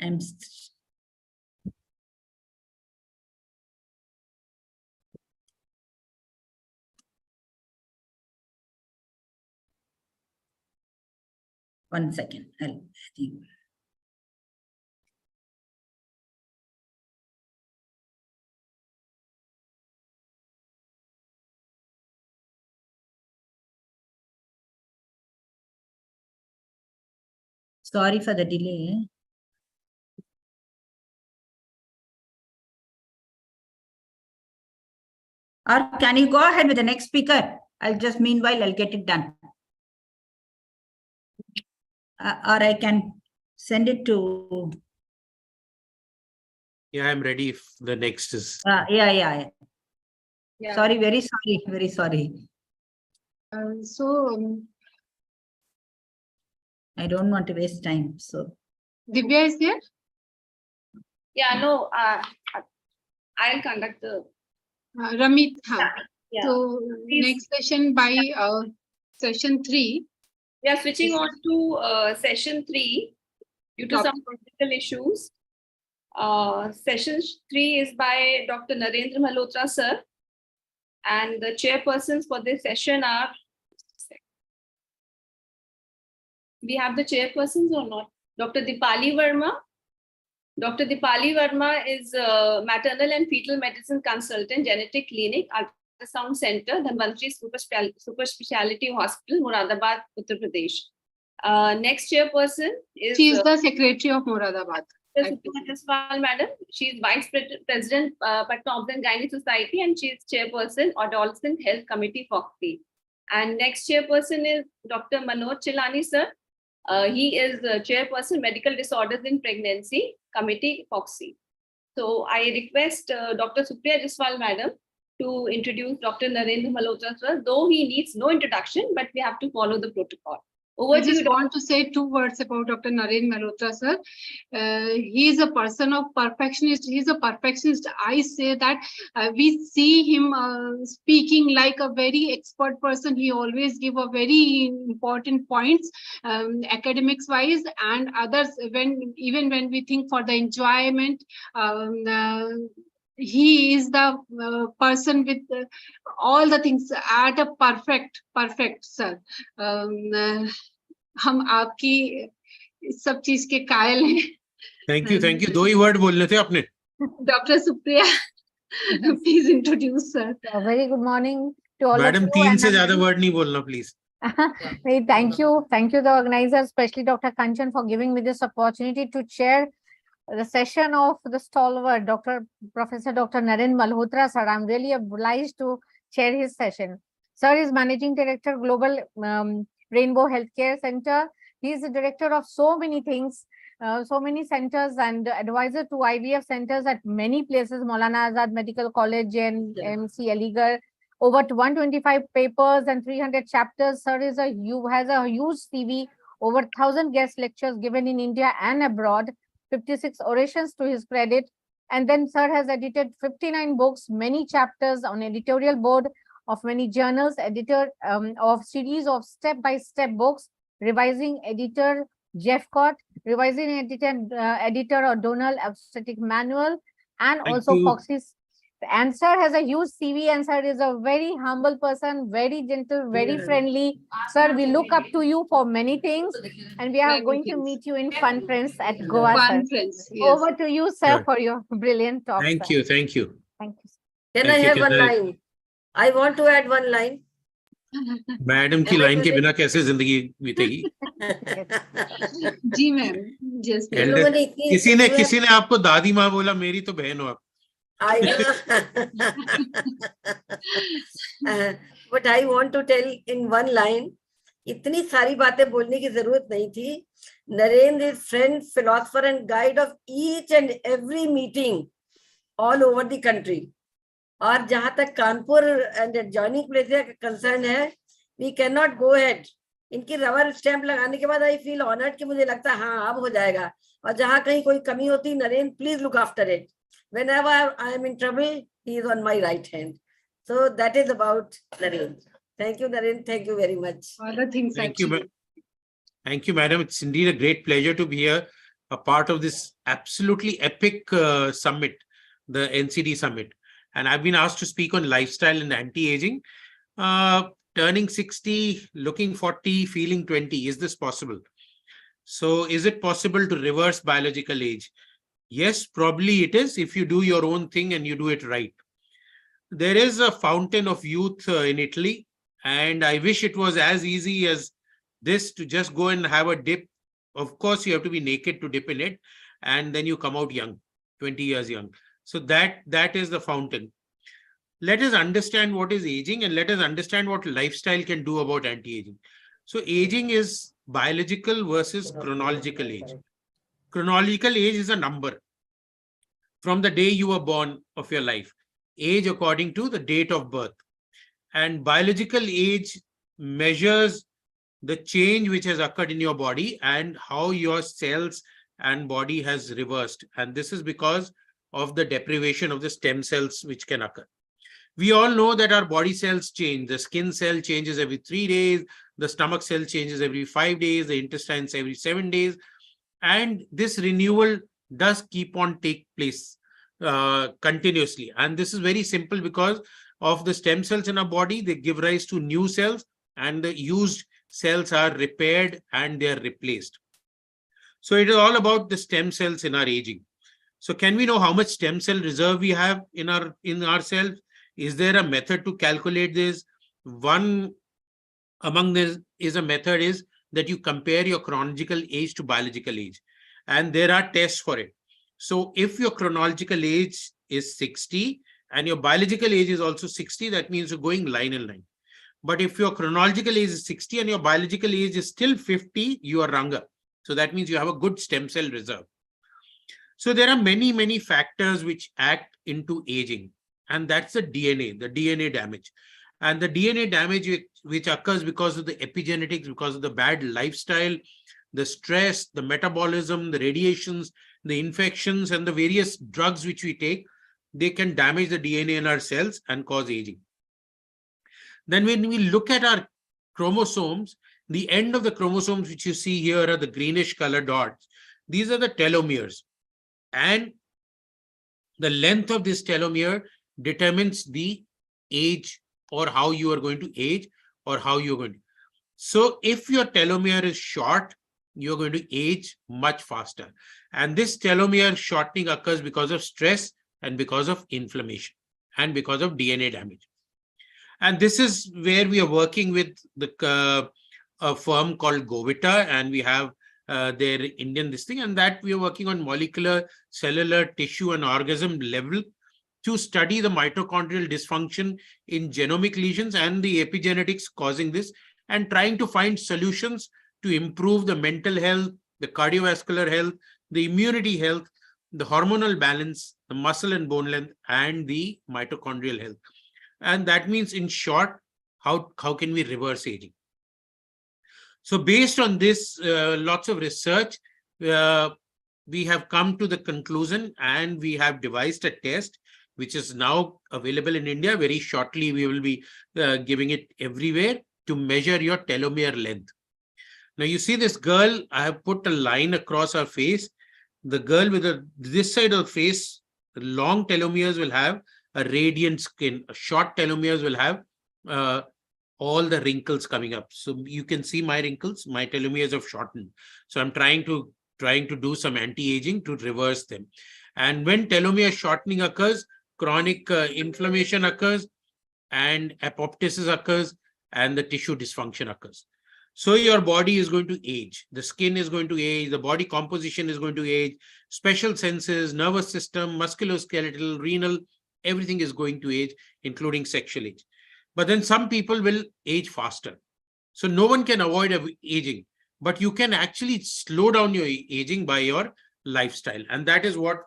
I'm one second. I think. Sorry for the delay. Or can you go ahead with the next speaker? Meanwhile, I'll get it done. Or I can send it to. Yeah, I'm ready if the next is. Yeah. Yeah. Sorry, very sorry. I don't want to waste time. So Divya is there? Yeah, no, I'll conduct the. Ramit, Yeah. So next session by session 3. We are switching on to session 3 due to some technical issues. Session 3 is by Dr. Narendra Malhotra, sir. And the chairpersons for this session are. We have the chairpersons or not? Dr. Dipali Verma. Dr. Dipali Verma is a maternal and fetal medicine consultant, genetic clinic, ultrasound center, Dhanvantri Super Speciality Hospital, Moradabad, Uttar Pradesh. Next chairperson is. She is the secretary of Moradabad. Madam. She is vice president, Patna Obs and Gynae Society, and she is chairperson, Adolescent Health Committee, FOXI. And next chairperson is Dr. Manoj Chilani, sir. He is chairperson, Medical Disorders in Pregnancy Committee, FOXI. So I request Dr. Supriya Jaiswal, madam, to introduce Dr. Narendra Malhotra, sir, though he needs no introduction, but we have to follow the protocol. I just want to say 2 words about Dr. Narendra Malhotra, sir. He is a person of perfectionist. He is a perfectionist. I say that we see him speaking like a very expert person. He always give a very important points, academics wise and others. Even when we think for the enjoyment, he is the person with all the things at a perfect sir. हम आपकी सब चीज के कायल हैं. Thank you. 2 he word बोलने थे आपने. Dr. Supriya, please introduce sir. Very good morning to all Madam, of you. 3 से ज्यादा वर्ड नहीं बोलना please. Thank you the organizers, especially Dr. Kanchan, for giving me this opportunity to chair the session of the stalwart Professor Dr. Narendra Malhotra, sir. I'm really obliged to chair his session. Sir is Managing Director, Global Rainbow Healthcare Center. He is the director of so many things, so many centers, and advisor to IVF centers at many places, Maulana Azad Medical College and MC Aligarh. Over 125 papers and 300 chapters. Sir has a huge CV, over 1,000 guest lectures given in India and abroad, 56 orations to his credit. And then sir has edited 59 books, many chapters on editorial board of many journals, editor of series of step-by-step books, revising editor Jeffcott, revising editor O'Donnell Obstetric Manual, and also FOXI's. And sir has a huge CV, and sir is a very humble person, very gentle, very friendly. Sir, we look up to you for many things, and we are going to meet you in Fun Friends at Goa, Fun sir. Friends, yes. Over to you, sir, for your brilliant talk. Thank sir. you. Thank you. Can I have one line? I want to add one line. Madam की line के बिना कैसे जिंदगी बीतेगी? जी ma'am, just किसी ने आपको दादी माँ बोला, मेरी तो बहन हो आप. I but I want to tell in one line, इतनी सारी बातें बोलने की जरूरत नहीं थी. Narendra is friend, philosopher and guide of each and every meeting all over the country. और जहां तक Kanpur and adjoining places concerned है, we cannot go ahead इनकी रबर स्टैंप लगाने के बाद आई फील ऑनर्ड कि मुझे लगता है हाँ अब हो जाएगा, और जहां कहीं कोई कमी होती, Narendra please look after it, whenever I am in trouble he is on my right hand. So that is about Narendra. Thank you, Narendra. Thank you very much. All the things Thank you, actually. thank you, madam. It's indeed a great pleasure to be here, a part of this absolutely epic summit, the NCD summit. And I've been asked to speak on lifestyle and anti-aging. Turning 60, looking 40, feeling 20. Is this possible? So is it possible to reverse biological age? Yes, probably it is, if you do your own thing and you do it right. There is a fountain of youth in Italy, and I wish it was as easy as this to just go and have a dip. Of course, you have to be naked to dip in it, and then you come out young, 20 years young. So that is the fountain. Let us understand what is aging, and let us understand what lifestyle can do about anti-aging. So aging is biological versus chronological age. Chronological age is a number from the day you were born of your life, age according to the date of birth. And biological age measures the change which has occurred in your body and how your cells and body has reversed. And this is because of the deprivation of the stem cells which can occur. We all know that our body cells change. The skin cell changes every 3 days, the stomach cell changes every 5 days, the intestines every 7 days. And this renewal does keep on take place continuously. And this is very simple because of the stem cells in our body. They give rise to new cells, and the used cells are repaired and they are replaced. So it is all about the stem cells in our aging. So can we know how much stem cell reserve we have in ourselves? Is there a method to calculate this? One among this is a method is that you compare your chronological age to biological age, and there are tests for it. So if your chronological age is 60 and your biological age is also 60, that means you're going line in line. But if your chronological age is 60 and your biological age is still 50, you are younger. So that means you have a good stem cell reserve. So there are many, many factors which act into aging, and that's the DNA damage. And the DNA damage which occurs because of the epigenetics, because of the bad lifestyle, the stress, the metabolism, the radiations, the infections, and the various drugs which we take, they can damage the DNA in our cells and cause aging. Then when we look at our chromosomes, the end of the chromosomes which you see here are the greenish color dots. These are the telomeres. And the length of this telomere determines the age, or how you are going to age, or how you're going to. So if your telomere is short, you're going to age much faster. And this telomere shortening occurs because of stress and because of inflammation and because of DNA damage. And this is where we are working with a firm called Govita, and we have their Indian this thing, and that we are working on molecular, cellular, tissue, and organism level to study the mitochondrial dysfunction in genomic lesions and the epigenetics causing this, and trying to find solutions to improve the mental health, the cardiovascular health, the immunity health, the hormonal balance, the muscle and bone length, and the mitochondrial health. And that means, in short, how can we reverse aging? So based on this, lots of research, we have come to the conclusion, and we have devised a test which is now available in India. Very shortly, we will be giving it everywhere to measure your telomere length. Now you see this girl, I have put a line across her face. The girl with this side of the face, long telomeres will have a radiant skin. Short telomeres will have all the wrinkles coming up. So you can see my wrinkles, my telomeres have shortened. So I'm trying to do some anti-aging to reverse them. And when telomere shortening occurs, chronic inflammation occurs, and apoptosis occurs, and the tissue dysfunction occurs. So your body is going to age, the skin is going to age, the body composition is going to age, special senses, nervous system, musculoskeletal, renal, everything is going to age, including sexual age. But then some people will age faster. So no one can avoid aging, but you can actually slow down your aging by your lifestyle. And that is what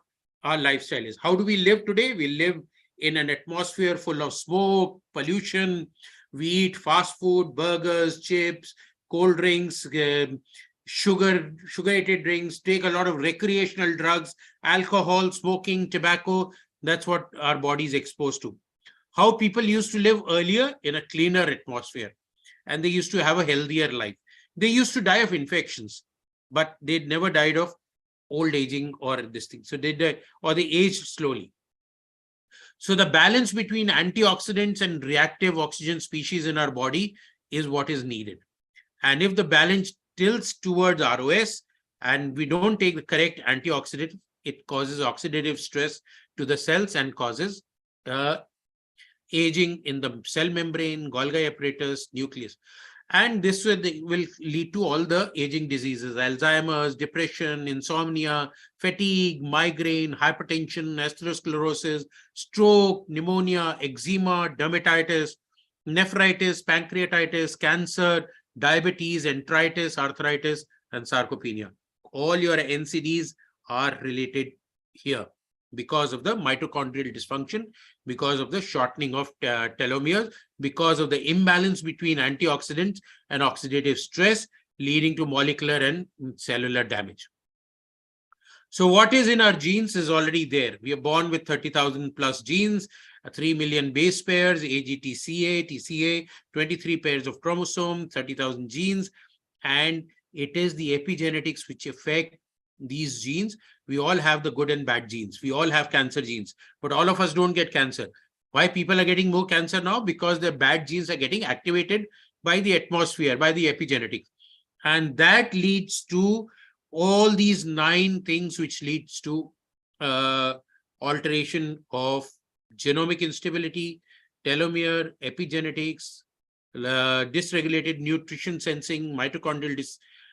our lifestyle is. How do we live today? We live in an atmosphere full of smoke, pollution. We eat fast food, burgers, chips, cold drinks, sugar-added drinks, take a lot of recreational drugs, alcohol, smoking, tobacco. That's what our body is exposed to. How people used to live earlier in a cleaner atmosphere, and they used to have a healthier life. They used to die of infections, but they never died of old aging or this thing. So they died, or they aged slowly. So the balance between antioxidants and reactive oxygen species in our body is what is needed. And if the balance tilts towards ROS and we don't take the correct antioxidant, it causes oxidative stress to the cells and causes aging in the cell membrane, Golgi apparatus, nucleus. And this will lead to all the aging diseases: Alzheimer's, depression, insomnia, fatigue, migraine, hypertension, atherosclerosis, stroke, pneumonia, eczema, dermatitis, nephritis, pancreatitis, cancer, diabetes, enteritis, arthritis, and sarcopenia. All your NCDs are related here because of the mitochondrial dysfunction, because of the shortening of telomeres, because of the imbalance between antioxidants and oxidative stress, leading to molecular and cellular damage. So what is in our genes is already there. We are born with 30,000 plus genes, 3 million base pairs, AGTCA, TCA, 23 pairs of chromosomes, 30,000 genes, and it is the epigenetics which affect these genes. We all have the good and bad genes. We all have cancer genes, but all of us don't get cancer. Why people are getting more cancer now? Because their bad genes are getting activated by the atmosphere, by the epigenetics. And that leads to all these 9 things, which leads to alteration of genomic instability, telomere, epigenetics, dysregulated nutrition sensing, mitochondrial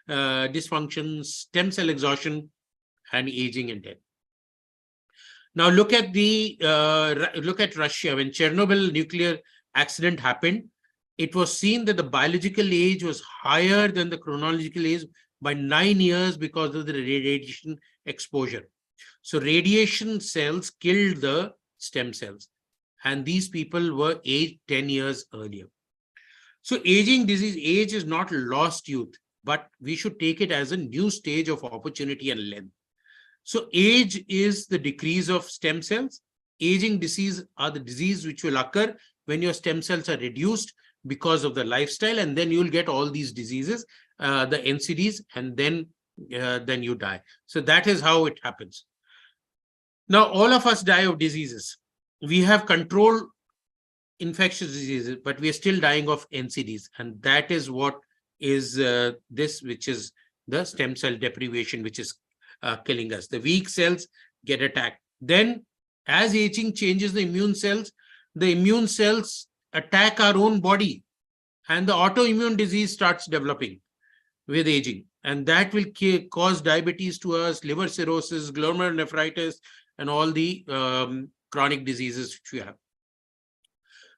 dysfunction, stem cell exhaustion, and aging and death. Now look at Russia. When Chernobyl nuclear accident happened, it was seen that the biological age was higher than the chronological age by 9 years because of the radiation exposure. So radiation cells killed the stem cells, and these people were aged 10 years earlier. So aging disease, age is not lost youth, but we should take it as a new stage of opportunity and length. So age is the decrease of stem cells. Aging disease are the disease which will occur when your stem cells are reduced because of the lifestyle, and then you'll get all these diseases, the NCDs, and then you die. So that is how it happens. Now, all of us die of diseases. We have controlled infectious diseases, but we are still dying of NCDs. And that is what is which is the stem cell deprivation, which is killing us. The weak cells get attacked. Then, as aging changes the immune cells attack our own body, and the autoimmune disease starts developing with aging. And that will cause diabetes to us, liver cirrhosis, glomerulonephritis, and all the chronic diseases which we have.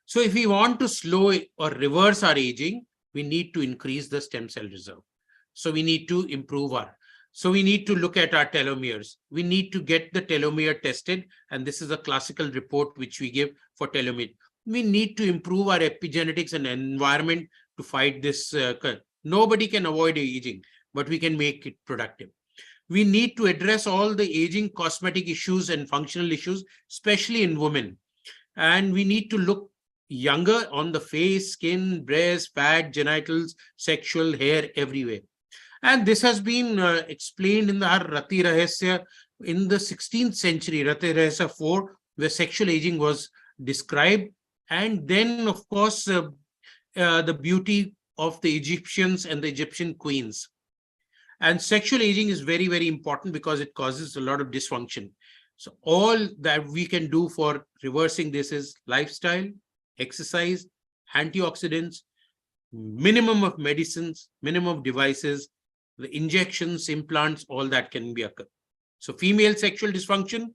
So if we want to slow or reverse our aging, we need to increase the stem cell reserve. So we need to improve so we need to look at our telomeres. We need to get the telomere tested. And this is a classical report which we give for telomere. We need to improve our epigenetics and environment to fight this. Nobody can avoid aging, but we can make it productive. We need to address all the aging cosmetic issues and functional issues, especially in women. And we need to look younger on the face, skin, breast, fat, genitals, sexual, hair, everywhere. And this has been explained in the Rati Rahasya in the 16th century, Rati Rahasya 4, where sexual aging was described. And then, of course, the beauty of the Egyptians and the Egyptian queens. And sexual aging is very, very important because it causes a lot of dysfunction. So all that we can do for reversing this is lifestyle, exercise, antioxidants, minimum of medicines, minimum of devices, the injections, implants, all that can be occurred. So female sexual dysfunction,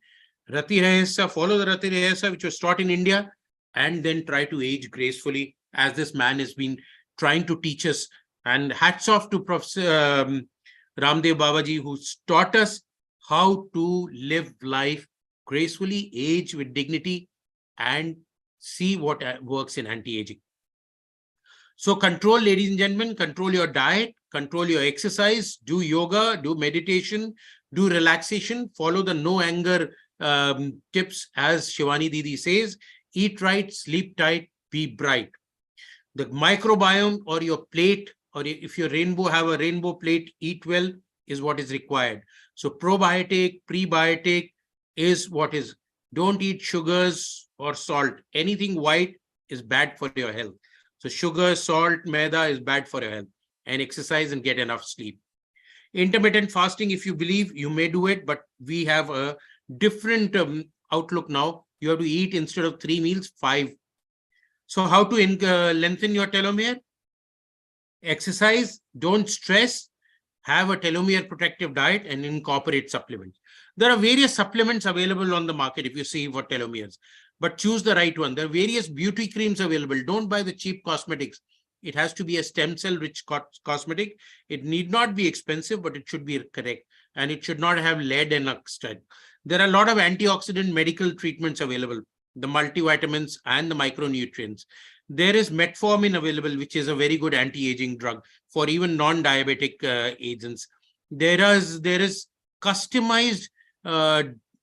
Rati Rahasya, follow the Rati Rahasya, which was taught in India, and then try to age gracefully, as this man has been trying to teach us. And hats off to Professor Ramdev Babaji, who taught us how to live life gracefully, age with dignity, and see what works in anti-aging. So control, ladies and gentlemen, control your diet, control your exercise, do yoga, do meditation, do relaxation, follow the no anger tips as Shivani Didi says, eat right, sleep tight, be bright. The microbiome or your plate, or if your rainbow have a rainbow plate, eat well is what is required. So probiotic, prebiotic is what is. Don't eat sugars or salt. Anything white is bad for your health. So sugar, salt, maida is bad for your health. And exercise and get enough sleep. Intermittent fasting, if you believe, you may do it, but we have a different outlook now. You have to eat instead of 3 meals, 5. So how to lengthen your telomere? Exercise, don't stress, have a telomere protective diet and incorporate supplements. There are various supplements available on the market if you see for telomeres, but choose the right one. There are various beauty creams available. Don't buy the cheap cosmetics. It has to be a stem cell rich cosmetic. It need not be expensive, but it should be correct. And it should not have lead and oxide. There are a lot of antioxidant medical treatments available, the multivitamins and the micronutrients. There is metformin available, which is a very good anti-aging drug for even non-diabetic agents. There is customized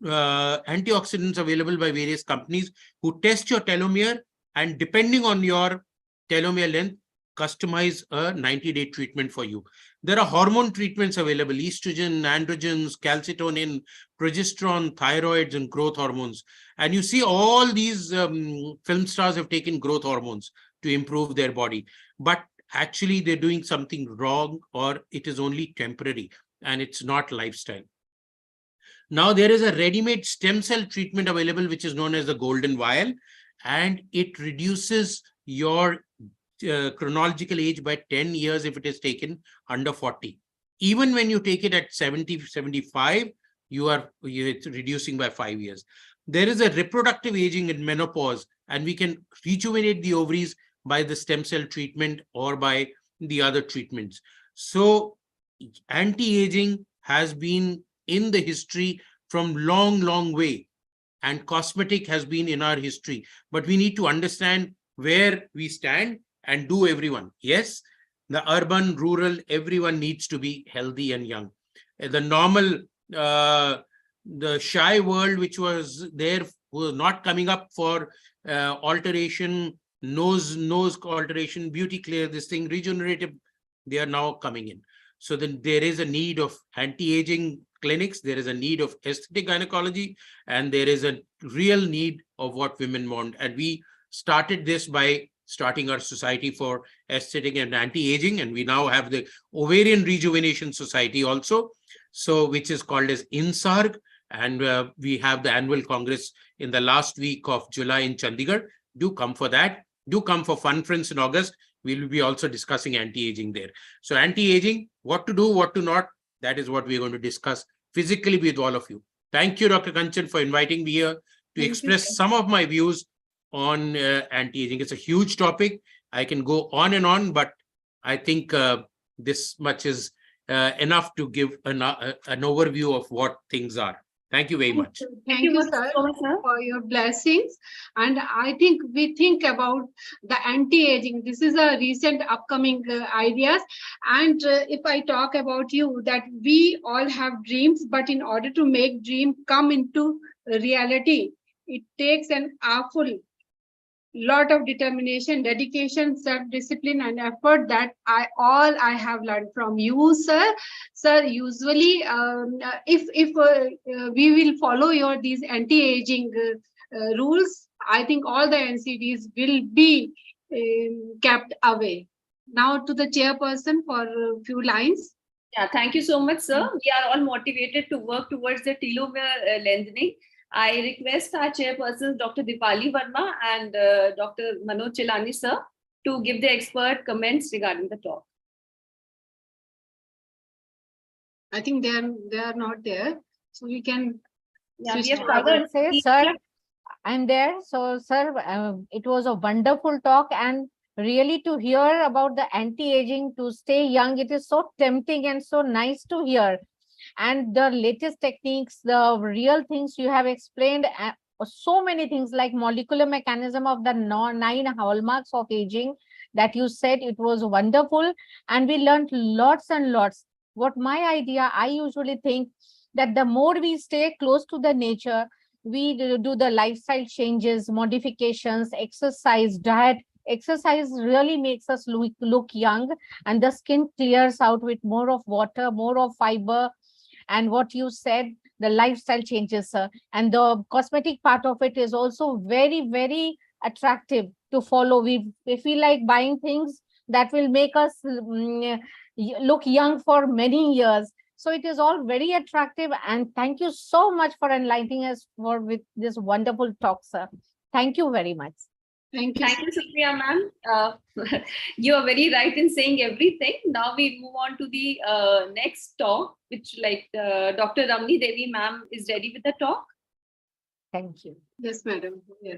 antioxidants available by various companies who test your telomere, and depending on your telomere length, customize a 90-day treatment for you. There are hormone treatments available, estrogen, androgens, calcitonin, progesterone, thyroids, and growth hormones. And you see all these film stars have taken growth hormones to improve their body. But actually, they're doing something wrong, or it is only temporary, and it's not lifestyle. Now, there is a ready-made stem cell treatment available, which is known as the golden vial, and it reduces your chronological age by 10 years if it is taken under 40. Even when you take it at 70, 75, it's reducing by 5 years. There is a reproductive aging in menopause, and we can rejuvenate the ovaries by the stem cell treatment or by the other treatments. So anti-aging has been in the history from long way, and cosmetic has been in our history, but we need to understand where we stand and do everyone. Yes, the urban, rural, everyone needs to be healthy and young. The normal, the shy world, which was there, was not coming up for alteration, nose alteration, beauty clear, this thing, regenerative, they are now coming in. So then there is a need of anti-aging clinics, there is a need of aesthetic gynecology, and there is a real need of what women want. And we started this by starting our Society for Aesthetic and Anti-Aging, and we now have the Ovarian Rejuvenation Society also, so which is called as INSARG, and we have the annual congress in the last week of July in Chandigarh. Do come for that. Do come for Fun Friends in August. We will be also discussing anti-aging there. So anti-aging, what to do, what to not, that is what we're going to discuss physically with all of you. Thank you, Dr. Kanchan, for inviting me here to express some of my views on anti-aging. It's a huge topic. I can go on and on, but I think this much is enough to give an overview of what things are. Thank you very much. Thank you, sir, for your blessings. And I think we think about the anti-aging. This is a recent upcoming ideas. And if I talk about you, that we all have dreams, but in order to make dream come into reality, it takes an awful lot of determination, dedication, self-discipline, and effort that I have learned from you, sir. Sir, usually, if we will follow these anti-aging rules, I think all the NCDs will be kept away. Now to the chairperson for a few lines. Yeah, thank you so much, sir. We are all motivated to work towards the telomere lengthening. I request our chairpersons, Dr. Dipali Verma and Dr. Manoj Chilani, sir, to give the expert comments regarding the talk. I think they are not there, so we can. Yeah, we have covered. Say, sir, I'm there. So, sir, it was a wonderful talk, and really to hear about the anti-aging to stay young, it is so tempting and so nice to hear. And the latest techniques, the real things you have explained, so many things like molecular mechanism of the 9 hallmarks of aging that you said. It was wonderful, and we learned lots and lots. What my idea, I usually think that the more we stay close to the nature, we do the lifestyle changes, modifications, exercise, diet. Exercise really makes us look young, and the skin clears out with more of water, more of fiber. And what you said, the lifestyle changes, and the cosmetic part of it is also very, very attractive to follow. We feel like buying things that will make us look young for many years. So it is all very attractive, and thank you so much for enlightening us with this wonderful talk, sir. Thank you very much. Thank you. Thank you, Supriya ma'am. You are very right in saying everything. Now we move on to the next talk, which Dr. Ramani Devi ma'am is ready with the talk. Thank you. Yes, madam. Yeah.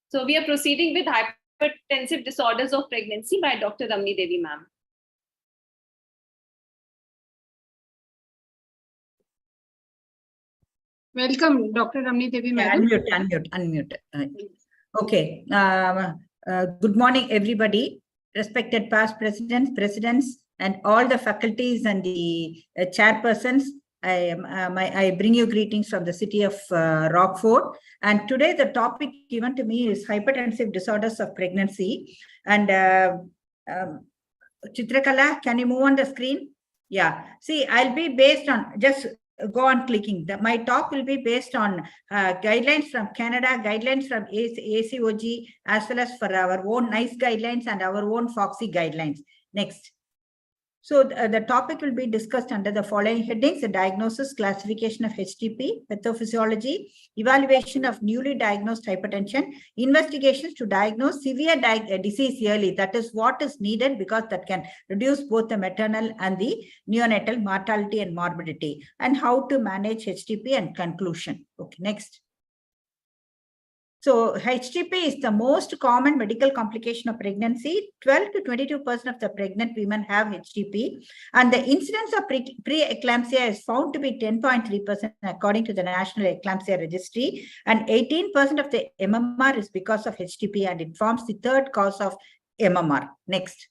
So we are proceeding with hypertensive disorders of pregnancy by Dr. Ramani Devi ma'am. Welcome, Dr. Ramani Devi madam. Unmute. Okay. Good morning, everybody. Respected past presidents, and all the faculties and the chairpersons. I bring you greetings from the city of Rockford. And today the topic given to me is hypertensive disorders of pregnancy. And Chitrakala, can you move on the screen? Yeah. See, I'll be based on just go on clicking. My talk will be based on guidelines from Canada, guidelines from ACOG, as well as for our own NICE guidelines and our own FOXY guidelines. Next. So the topic will be discussed under the following headings: the diagnosis, classification of HTP, pathophysiology, evaluation of newly diagnosed hypertension, investigations to diagnose severe disease early. That is what is needed, because that can reduce both the maternal and the neonatal mortality and morbidity, and how to manage HTP, and conclusion. Okay, next. So HTP is the most common medical complication of pregnancy. 12 to 22% of the pregnant women have HTP, and the incidence of preeclampsia is found to be 10.3% according to the National Eclampsia Registry, and 18% of the MMR is because of HTP, and it forms the third cause of MMR. Next.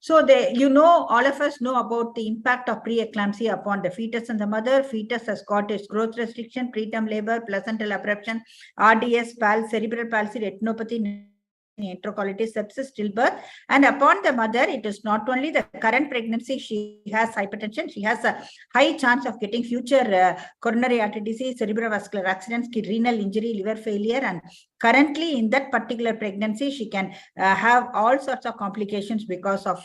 So all of us know about the impact of preeclampsia upon the fetus and the mother. Fetus has got its growth restriction, preterm labor, placental abruption, RDS, cerebral palsy, retinopathy, enterocolitis, sepsis, stillbirth. And upon the mother, it is not only the current pregnancy, she has hypertension, she has a high chance of getting future coronary artery disease, cerebrovascular accidents, renal injury, liver failure. And currently in that particular pregnancy, she can have all sorts of complications because of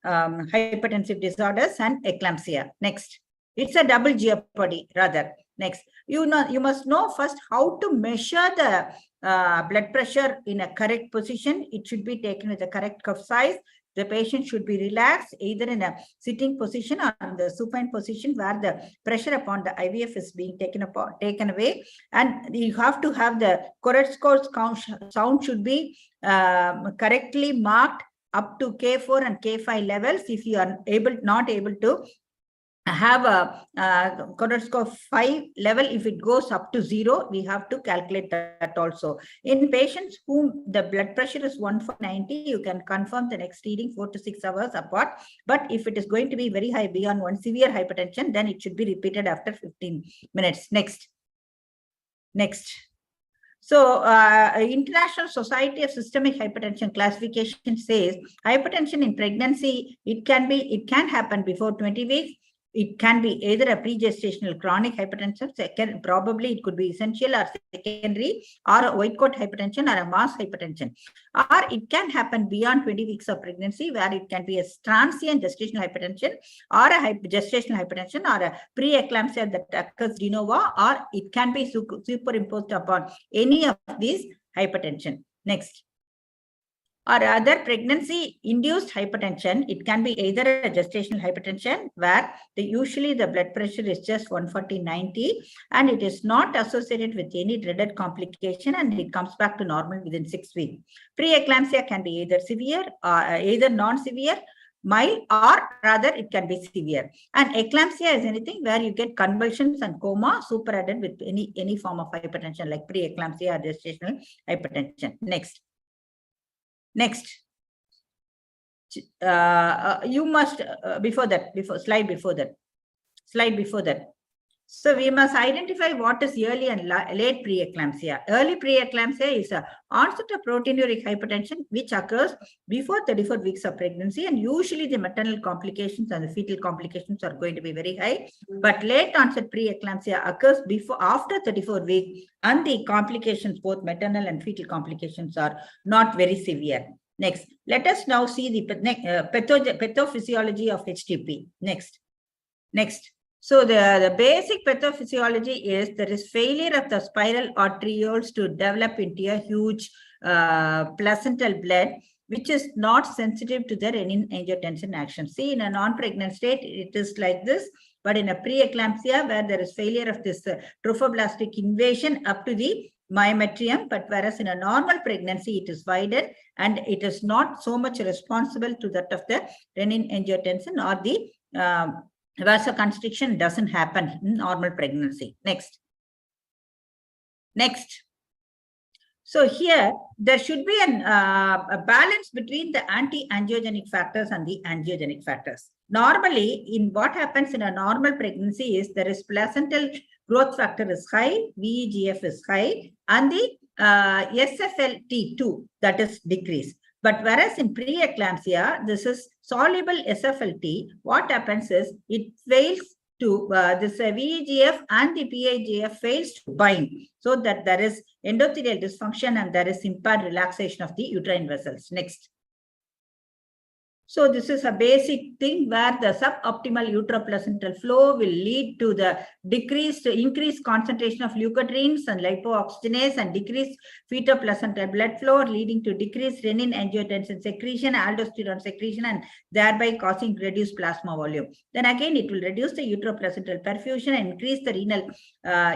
hypertensive disorders and eclampsia. Next. It's a double jeopardy rather. Next. You must know first how to measure the blood pressure in a correct position. It should be taken with the correct cuff size. The patient should be relaxed, either in a sitting position or in the supine position, where the pressure upon the IVF is being taken away. And you have to have the correct sound should be correctly marked up to K4 and K5 levels. If you are not able to have a Coder 5 level, if it goes up to 0, we have to calculate that also. In patients whom the blood pressure is 1/90, you can confirm the next reading 4 to 6 hours apart. But if it is going to be very high beyond 1 severe hypertension, then it should be repeated after 15 minutes. Next. So, International Society of Systemic Hypertension classification says hypertension in pregnancy, it can happen before 20 weeks. It can be either a pre-gestational chronic hypertension, probably it could be essential or secondary, or a white coat hypertension or a mass hypertension. Or it can happen beyond 20 weeks of pregnancy, where it can be a transient gestational hypertension, or a gestational hypertension, or a pre-eclampsia that occurs de novo, or it can be superimposed upon any of these hypertension. Next. Or other pregnancy-induced hypertension, it can be either a gestational hypertension, where usually the blood pressure is just 140/90, and it is not associated with any dreaded complication, and it comes back to normal within 6 weeks. Pre-eclampsia can be either severe, or either non-severe, mild, or rather it can be severe. And eclampsia is anything where you get convulsions and coma superadded with any form of hypertension, like pre-eclampsia or gestational hypertension. Next. you must, slide before that. So we must identify what is early and late preeclampsia. Early preeclampsia is a onset of proteinuric hypertension which occurs before 34 weeks of pregnancy, and usually the maternal complications and the fetal complications are going to be very high. But late onset preeclampsia occurs after 34 weeks, and the complications, both maternal and fetal complications, are not very severe. Next, let us now see the pathophysiology of HTP. Next. So the basic pathophysiology is there is failure of the spiral arterioles to develop into a huge placental blood, which is not sensitive to the renin-angiotensin action. See, in a non-pregnant state, it is like this, but in a preeclampsia, where there is failure of this trophoblastic invasion up to the myometrium, but whereas in a normal pregnancy, it is wider and it is not so much responsible to that of the renin-angiotensin, or the vasoconstriction doesn't happen in normal pregnancy. Next. So here, there should be a balance between the anti-angiogenic factors and the angiogenic factors. Normally, in what happens in a normal pregnancy is there is placental growth factor is high, VEGF is high, and the SFLT2, that is decreased. But whereas in preeclampsia, this is soluble SFLT, what happens is it fails to, this VEGF and the PIGF fails to bind, so that there is endothelial dysfunction and there is impaired relaxation of the uterine vessels. Next. So this is a basic thing where the suboptimal uteroplacental flow will lead to the increased concentration of leukotrienes and lipooxygenase and decreased fetoplacental blood flow, leading to decreased renin-angiotensin secretion, aldosterone secretion, and thereby causing reduced plasma volume. Then again, it will reduce the uteroplacental perfusion and increase the renal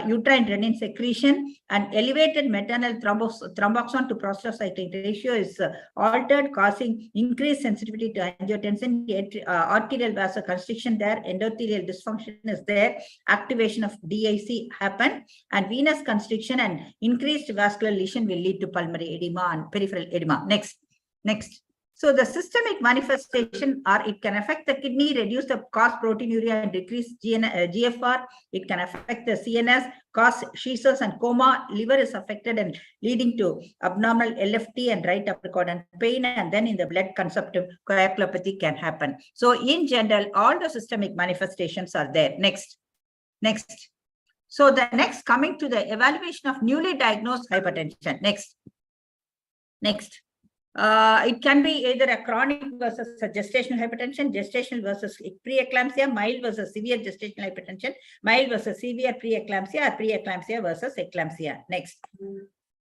uterine renin secretion, and elevated maternal thromboxane to prostacyclin ratio is altered, causing increased sensitivity to angiotensin, arterial vasoconstriction there, endothelial dysfunction is there, activation of DIC happen, and venous constriction and increased vascular lesion will lead to pulmonary edema and peripheral edema. Next. So the systemic manifestation are it can affect the kidney, reduce the cause proteinuria and decrease GFR. It can affect the CNS, cause seizures and coma. Liver is affected and leading to abnormal LFT and right upper quadrant pain. And then in the blood consumptive coagulopathy can happen. So in general, all the systemic manifestations are there. Next. So the next, coming to the evaluation of newly diagnosed hypertension. Next. It can be either a chronic versus a gestational hypertension, gestational versus preeclampsia, mild versus severe gestational hypertension, mild versus severe preeclampsia, or preeclampsia versus eclampsia. Next.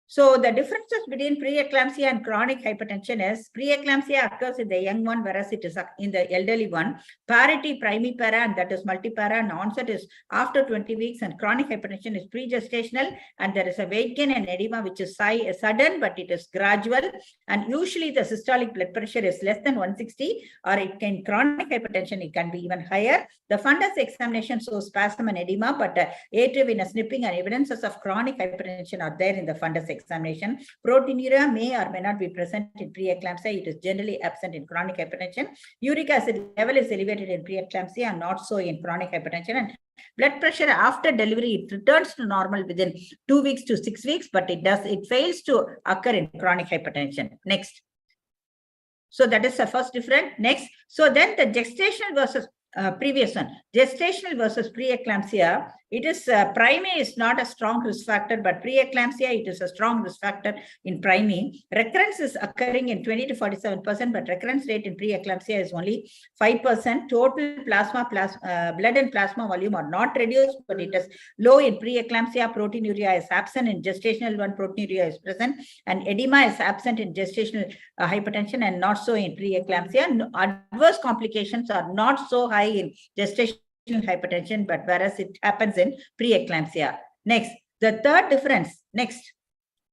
So the differences between preeclampsia and chronic hypertension is preeclampsia occurs in the young one, whereas it is in the elderly one. Parity primipara, and that is multipara, and onset is after 20 weeks, and chronic hypertension is pre-gestational, and there is a weight gain and edema which is sudden, but it is gradual, and usually the systolic blood pressure is less than 160, or it can chronic hypertension, it can be even higher. The fundus examination shows spasm and edema, but atriovenous nipping and evidences of chronic hypertension are there in the fundus examination. Proteinuria may or may not be present in preeclampsia. It is generally absent in chronic hypertension. Uric acid level is elevated in preeclampsia and not so in chronic hypertension. And blood pressure after delivery, it returns to normal within 2 weeks to 6 weeks, but it fails to occur in chronic hypertension. Next. So that is the first difference. Next. So then the gestational versus previous one, gestational versus preeclampsia. It is primary is not a strong risk factor, but preeclampsia, it is a strong risk factor in primary. Recurrence is occurring in 20 to 47%, but recurrence rate in preeclampsia is only 5%. Total blood and plasma volume are not reduced, but it is low in preeclampsia. Proteinuria is absent in gestational one. Proteinuria is present, and edema is absent in gestational hypertension and not so in preeclampsia. Adverse complications are not so high in gestational hypertension, but whereas it happens in preeclampsia. Next, the third difference. Next,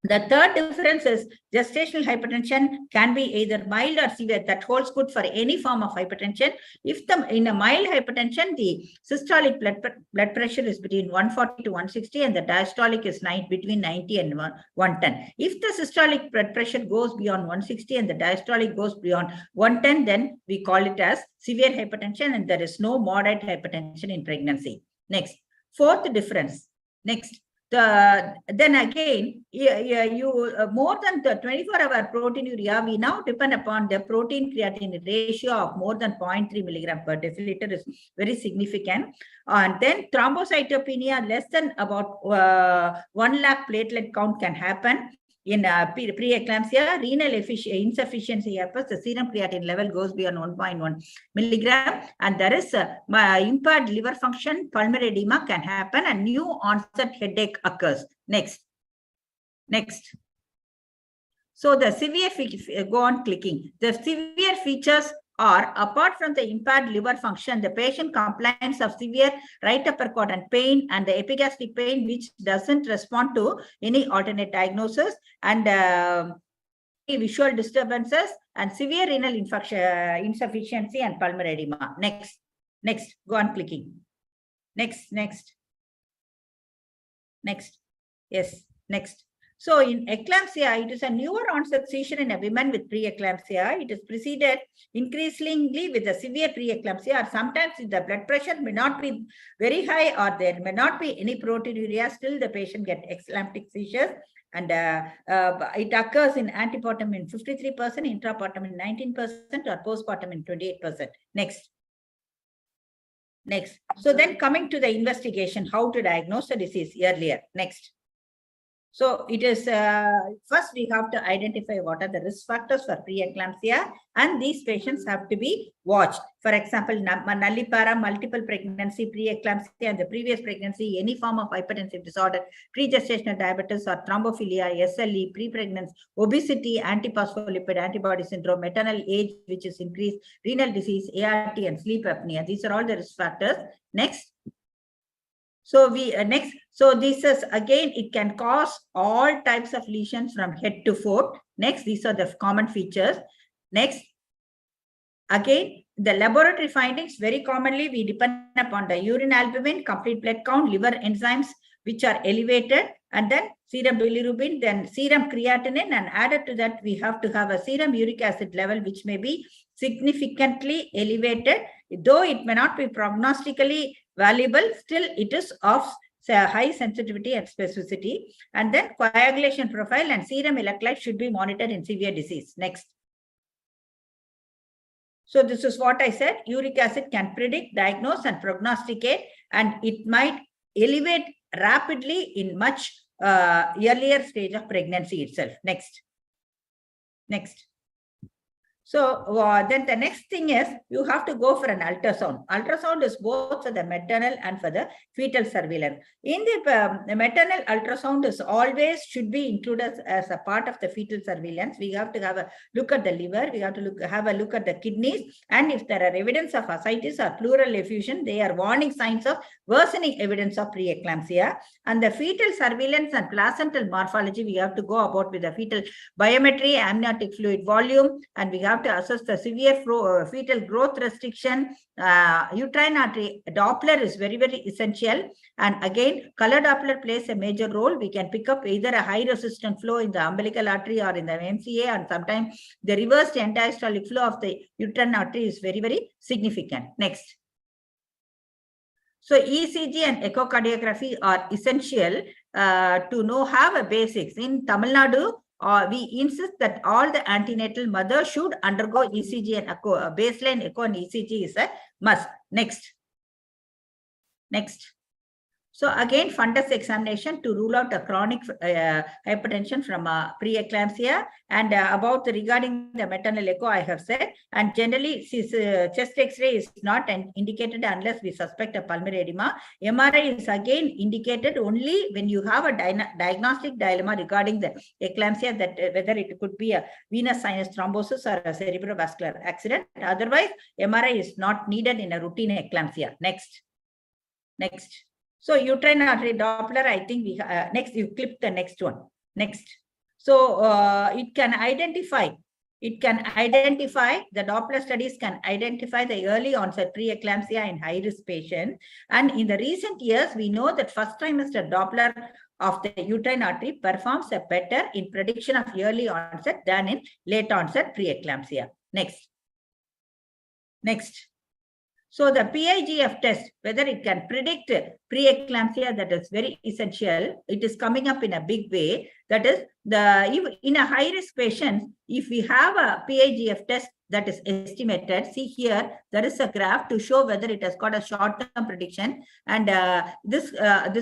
The third difference is gestational hypertension can be either mild or severe. That holds good for any form of hypertension. If in a mild hypertension, the systolic blood pressure is between 140 to 160 and the diastolic is between 90 and 110. If the systolic blood pressure goes beyond 160 and the diastolic goes beyond 110, then we call it as severe hypertension and there is no moderate hypertension in pregnancy. Next, fourth difference. Next. Then again, more than the 24-hour proteinuria, we now depend upon the protein creatinine ratio of more than 0.3 milligram per deciliter is very significant. And then thrombocytopenia less than about 1 lakh platelet count can happen. In preeclampsia, renal insufficiency happens, the serum creatinine level goes beyond 1.1 milligram, and there is impaired liver function, pulmonary edema can happen, and new onset headache occurs. Next. So the severe, go on clicking. The severe features are, apart from the impaired liver function, the patient complains of severe right upper quadrant pain and the epigastric pain, which doesn't respond to any alternate diagnosis, and visual disturbances and severe renal insufficiency and pulmonary edema. Next, go on clicking. Next. Yes, next. So in eclampsia, it is a newer onset seizure in a woman with preeclampsia. It is preceded increasingly with a severe preeclampsia, or sometimes the blood pressure may not be very high or there may not be any proteinuria, still the patient gets eclamptic seizures. And it occurs in antepartum in 53%, intrapartum in 19%, or postpartum in 28%. Next. So then coming to the investigation, how to diagnose the disease earlier. Next. So it is, first we have to identify what are the risk factors for preeclampsia, and these patients have to be watched. For example, nullipara, multiple pregnancy, preeclampsia, and the previous pregnancy, any form of hypertensive disorder, pregestational diabetes or thrombophilia, SLE, pre-pregnancy, obesity, antiphospholipid antibody syndrome, maternal age which is increased, renal disease, ART, and sleep apnea. These are all the risk factors. Next. So so this is again, it can cause all types of lesions from head to foot. Next, these are the common features. Next, again, the laboratory findings, very commonly we depend upon the urine albumin, complete blood count, liver enzymes which are elevated, and then serum bilirubin, then serum creatinine, and added to that we have to have a serum uric acid level which may be significantly elevated. Though it may not be prognostically valuable, still it is of high sensitivity and specificity. And then coagulation profile and serum electrolyte should be monitored in severe disease. Next. So this is what I said. Uric acid can predict, diagnose, and prognosticate, and it might elevate rapidly in much earlier stage of pregnancy itself. Next. So then the next thing is you have to go for an ultrasound. Ultrasound is both for the maternal and for the fetal surveillance. In the maternal ultrasound is always should be included as a part of the fetal surveillance. We have to have a look at the liver. We have to have a look at the kidneys. And if there are evidence of ascites or pleural effusion, they are warning signs of worsening evidence of preeclampsia. And the fetal surveillance and placental morphology, we have to go about with the fetal biometry, amniotic fluid volume, and we have to assess the severe fetal growth restriction. Uterine artery Doppler is very, very essential. And again, color Doppler plays a major role. We can pick up either a high resistant flow in the umbilical artery or in the MCA, and sometimes the reversed end-diastolic flow of the uterine artery is very, very significant. Next. So ECG and echocardiography are essential to have a basics. In Tamil Nadu, we insist that all the antenatal mothers should undergo ECG and echo. Baseline echo and ECG is a must. Next. So again, fundus examination to rule out a chronic hypertension from preeclampsia. And regarding the maternal echo, I have said. And generally, chest X-ray is not indicated unless we suspect a pulmonary edema. MRI is again indicated only when you have a diagnostic dilemma regarding the eclampsia, that whether it could be a venous sinus thrombosis or a cerebrovascular accident. Otherwise, MRI is not needed in a routine eclampsia. Next. So uterine artery Doppler, I think we next you click the next one. Next. So it can identify, the Doppler studies can identify the early onset preeclampsia in high-risk patients. And in the recent years, we know that first trimester Doppler of the uterine artery performs better in prediction of early onset than in late onset preeclampsia. Next. So the PIGF test, whether it can predict preeclampsia, that is very essential. It is coming up in a big way. That is, in a high-risk patient, if we have a PIGF test that is estimated, see here, there is a graph to show whether it has got a short-term prediction. And this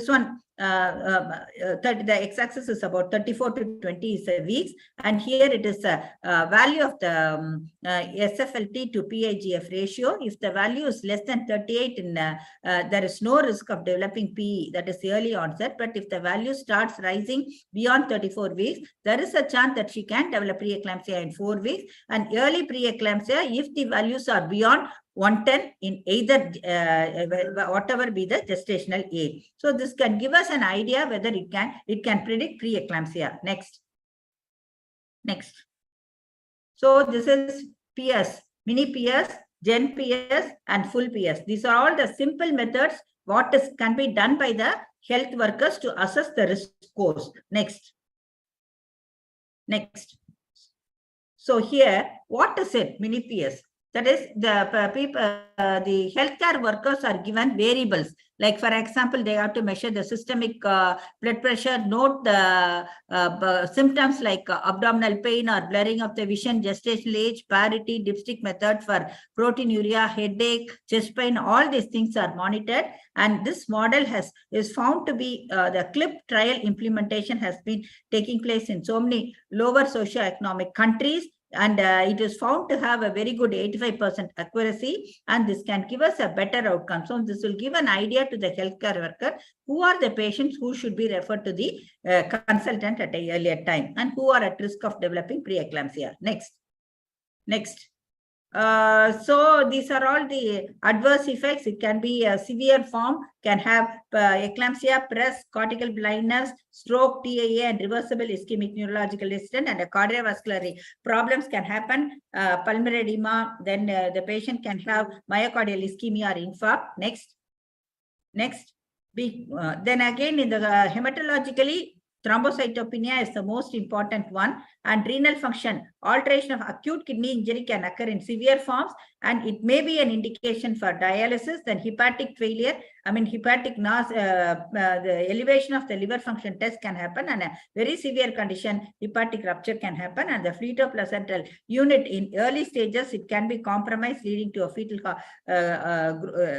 one, the x-axis is about 34 to 20 weeks. And here it is a value of the SFLT to PIGF ratio. If the value is less than 38, there is no risk of developing PE, that is early onset. But if the value starts rising beyond 34 weeks, there is a chance that she can develop preeclampsia in 4 weeks. And early preeclampsia, if the values are beyond 110 in either whatever be the gestational age. So this can give us an idea whether it can predict preeclampsia. Next. So this is PS, mini PS, gen PS, and full PS. These are all the simple methods what can be done by the health workers to assess the risk scores. Next. So here, what is it? Mini PS. That is, the people, the healthcare workers are given variables. Like, for example, they have to measure the systemic blood pressure, note the symptoms like abdominal pain or blurring of the vision, gestational age, parity, dipstick method for proteinuria, headache, chest pain. All these things are monitored. And this model is found to be the CLIP trial implementation has been taking place in so many lower socioeconomic countries. And it is found to have a very good 85% accuracy, and this can give us a better outcome. So this will give an idea to the healthcare worker who are the patients who should be referred to the consultant at an earlier time and who are at risk of developing preeclampsia. Next. So these are all the adverse effects. It can be a severe form, can have eclampsia, press, cortical blindness, stroke, TIA, and reversible ischemic neurological incident, and cardiovascular problems can happen, pulmonary edema. Then the patient can have myocardial ischemia or infarct. Next. Then again, in the hematologically, thrombocytopenia is the most important one, and renal function, alteration of acute kidney injury can occur in severe forms, and it may be an indication for dialysis. Then hepatic failure, the elevation of the liver function test can happen, and a very severe condition, hepatic rupture can happen, and the fetal-placental unit in early stages, it can be compromised, leading to a fetal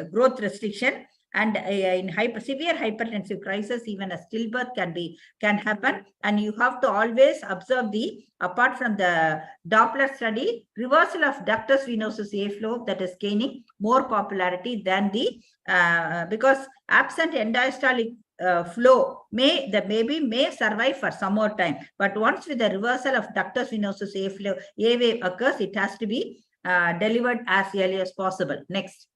growth restriction. And in severe hypertensive crisis, even a stillbirth can happen. And you have to always observe apart from the Doppler study, reversal of ductus venosus A-flow that is gaining more popularity than because absent end-diastolic flow the baby may survive for some more time. But once with the reversal of ductus venosus A-flow, A-wave occurs, it has to be delivered as early as possible. Next.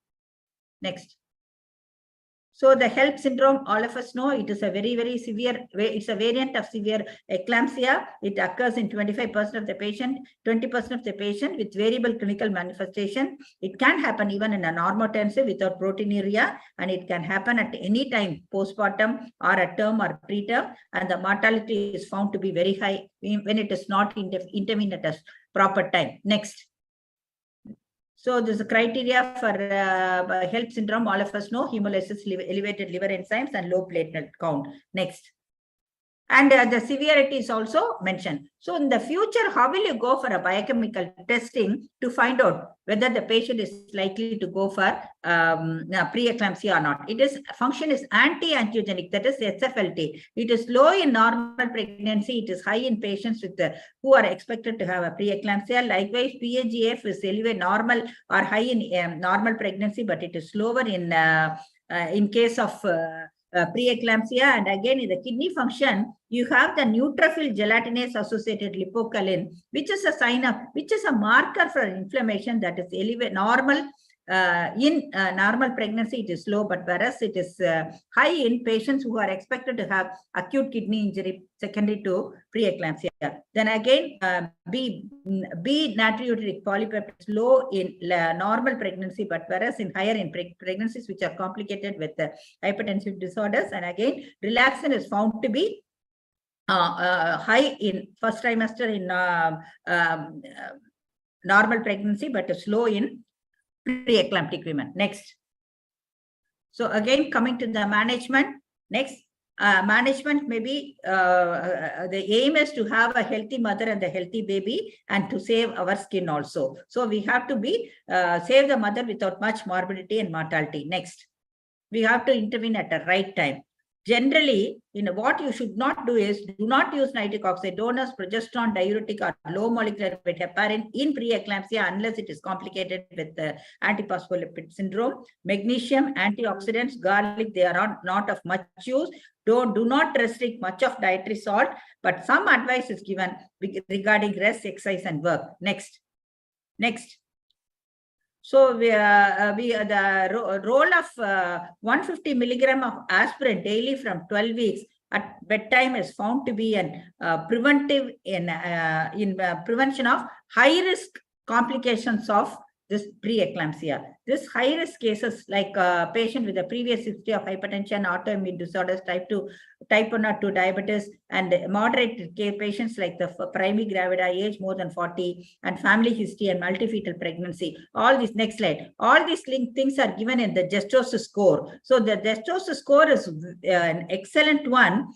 So the HELP syndrome, all of us know, it is a very, very severe, it's a variant of severe eclampsia. It occurs in 25% of the patient, 20% of the patient with variable clinical manifestation. It can happen even in a normotensive without proteinuria, and it can happen at any time, postpartum or at term or preterm, and the mortality is found to be very high when it is not intervened at a proper time. Next. So there's a criteria for HELP syndrome. All of us know hemolysis, elevated liver enzymes, and low platelet count. Next. And the severity is also mentioned. So in the future, how will you go for a biochemical testing to find out whether the patient is likely to go for preeclampsia or not? Function is anti-angiogenic, that is SFLT. It is low in normal pregnancy. It is high in patients who are expected to have a preeclampsia. Likewise, PAGF is elevated normal or high in normal pregnancy, but it is lower in case of preeclampsia. And again, in the kidney function, you have the neutrophil gelatinase associated lipocalin, which is a marker for inflammation that is normal in normal pregnancy, it is low, but whereas it is high in patients who are expected to have acute kidney injury secondary to preeclampsia. Then again, B natriuretic polypeptide is low in normal pregnancy, but whereas in higher in pregnancies which are complicated with hypertensive disorders. And again, relaxin is found to be high in first trimester in normal pregnancy, but is low in pre-eclamptic women. Next. So again, coming to the management. Next, management maybe the aim is to have a healthy mother and a healthy baby, and to save our skin also. So we have to be save the mother without much morbidity and mortality. Next, we have to intervene at the right time. Generally, what you should not do is do not use nitric oxide donors, progesterone, diuretic, or low molecular weight heparin in preeclampsia unless it is complicated with the antiphospholipid syndrome. Magnesium, antioxidants, garlic, they are not of much use. Do not restrict much of dietary salt, but some advice is given regarding rest, exercise, and work. Next. So the role of 150 milligram of aspirin daily from 12 weeks at bedtime is found to be an preventive in prevention of high risk complications of this preeclampsia. This high risk cases like a patient with a previous history of hypertension, autoimmune disorders, type 1 or 2 diabetes, and moderate patients like the primary gravida, age more than 40, and family history and multifetal pregnancy. All these, next slide, all these things are given in the Gestos score. So the Gestos score is an excellent one,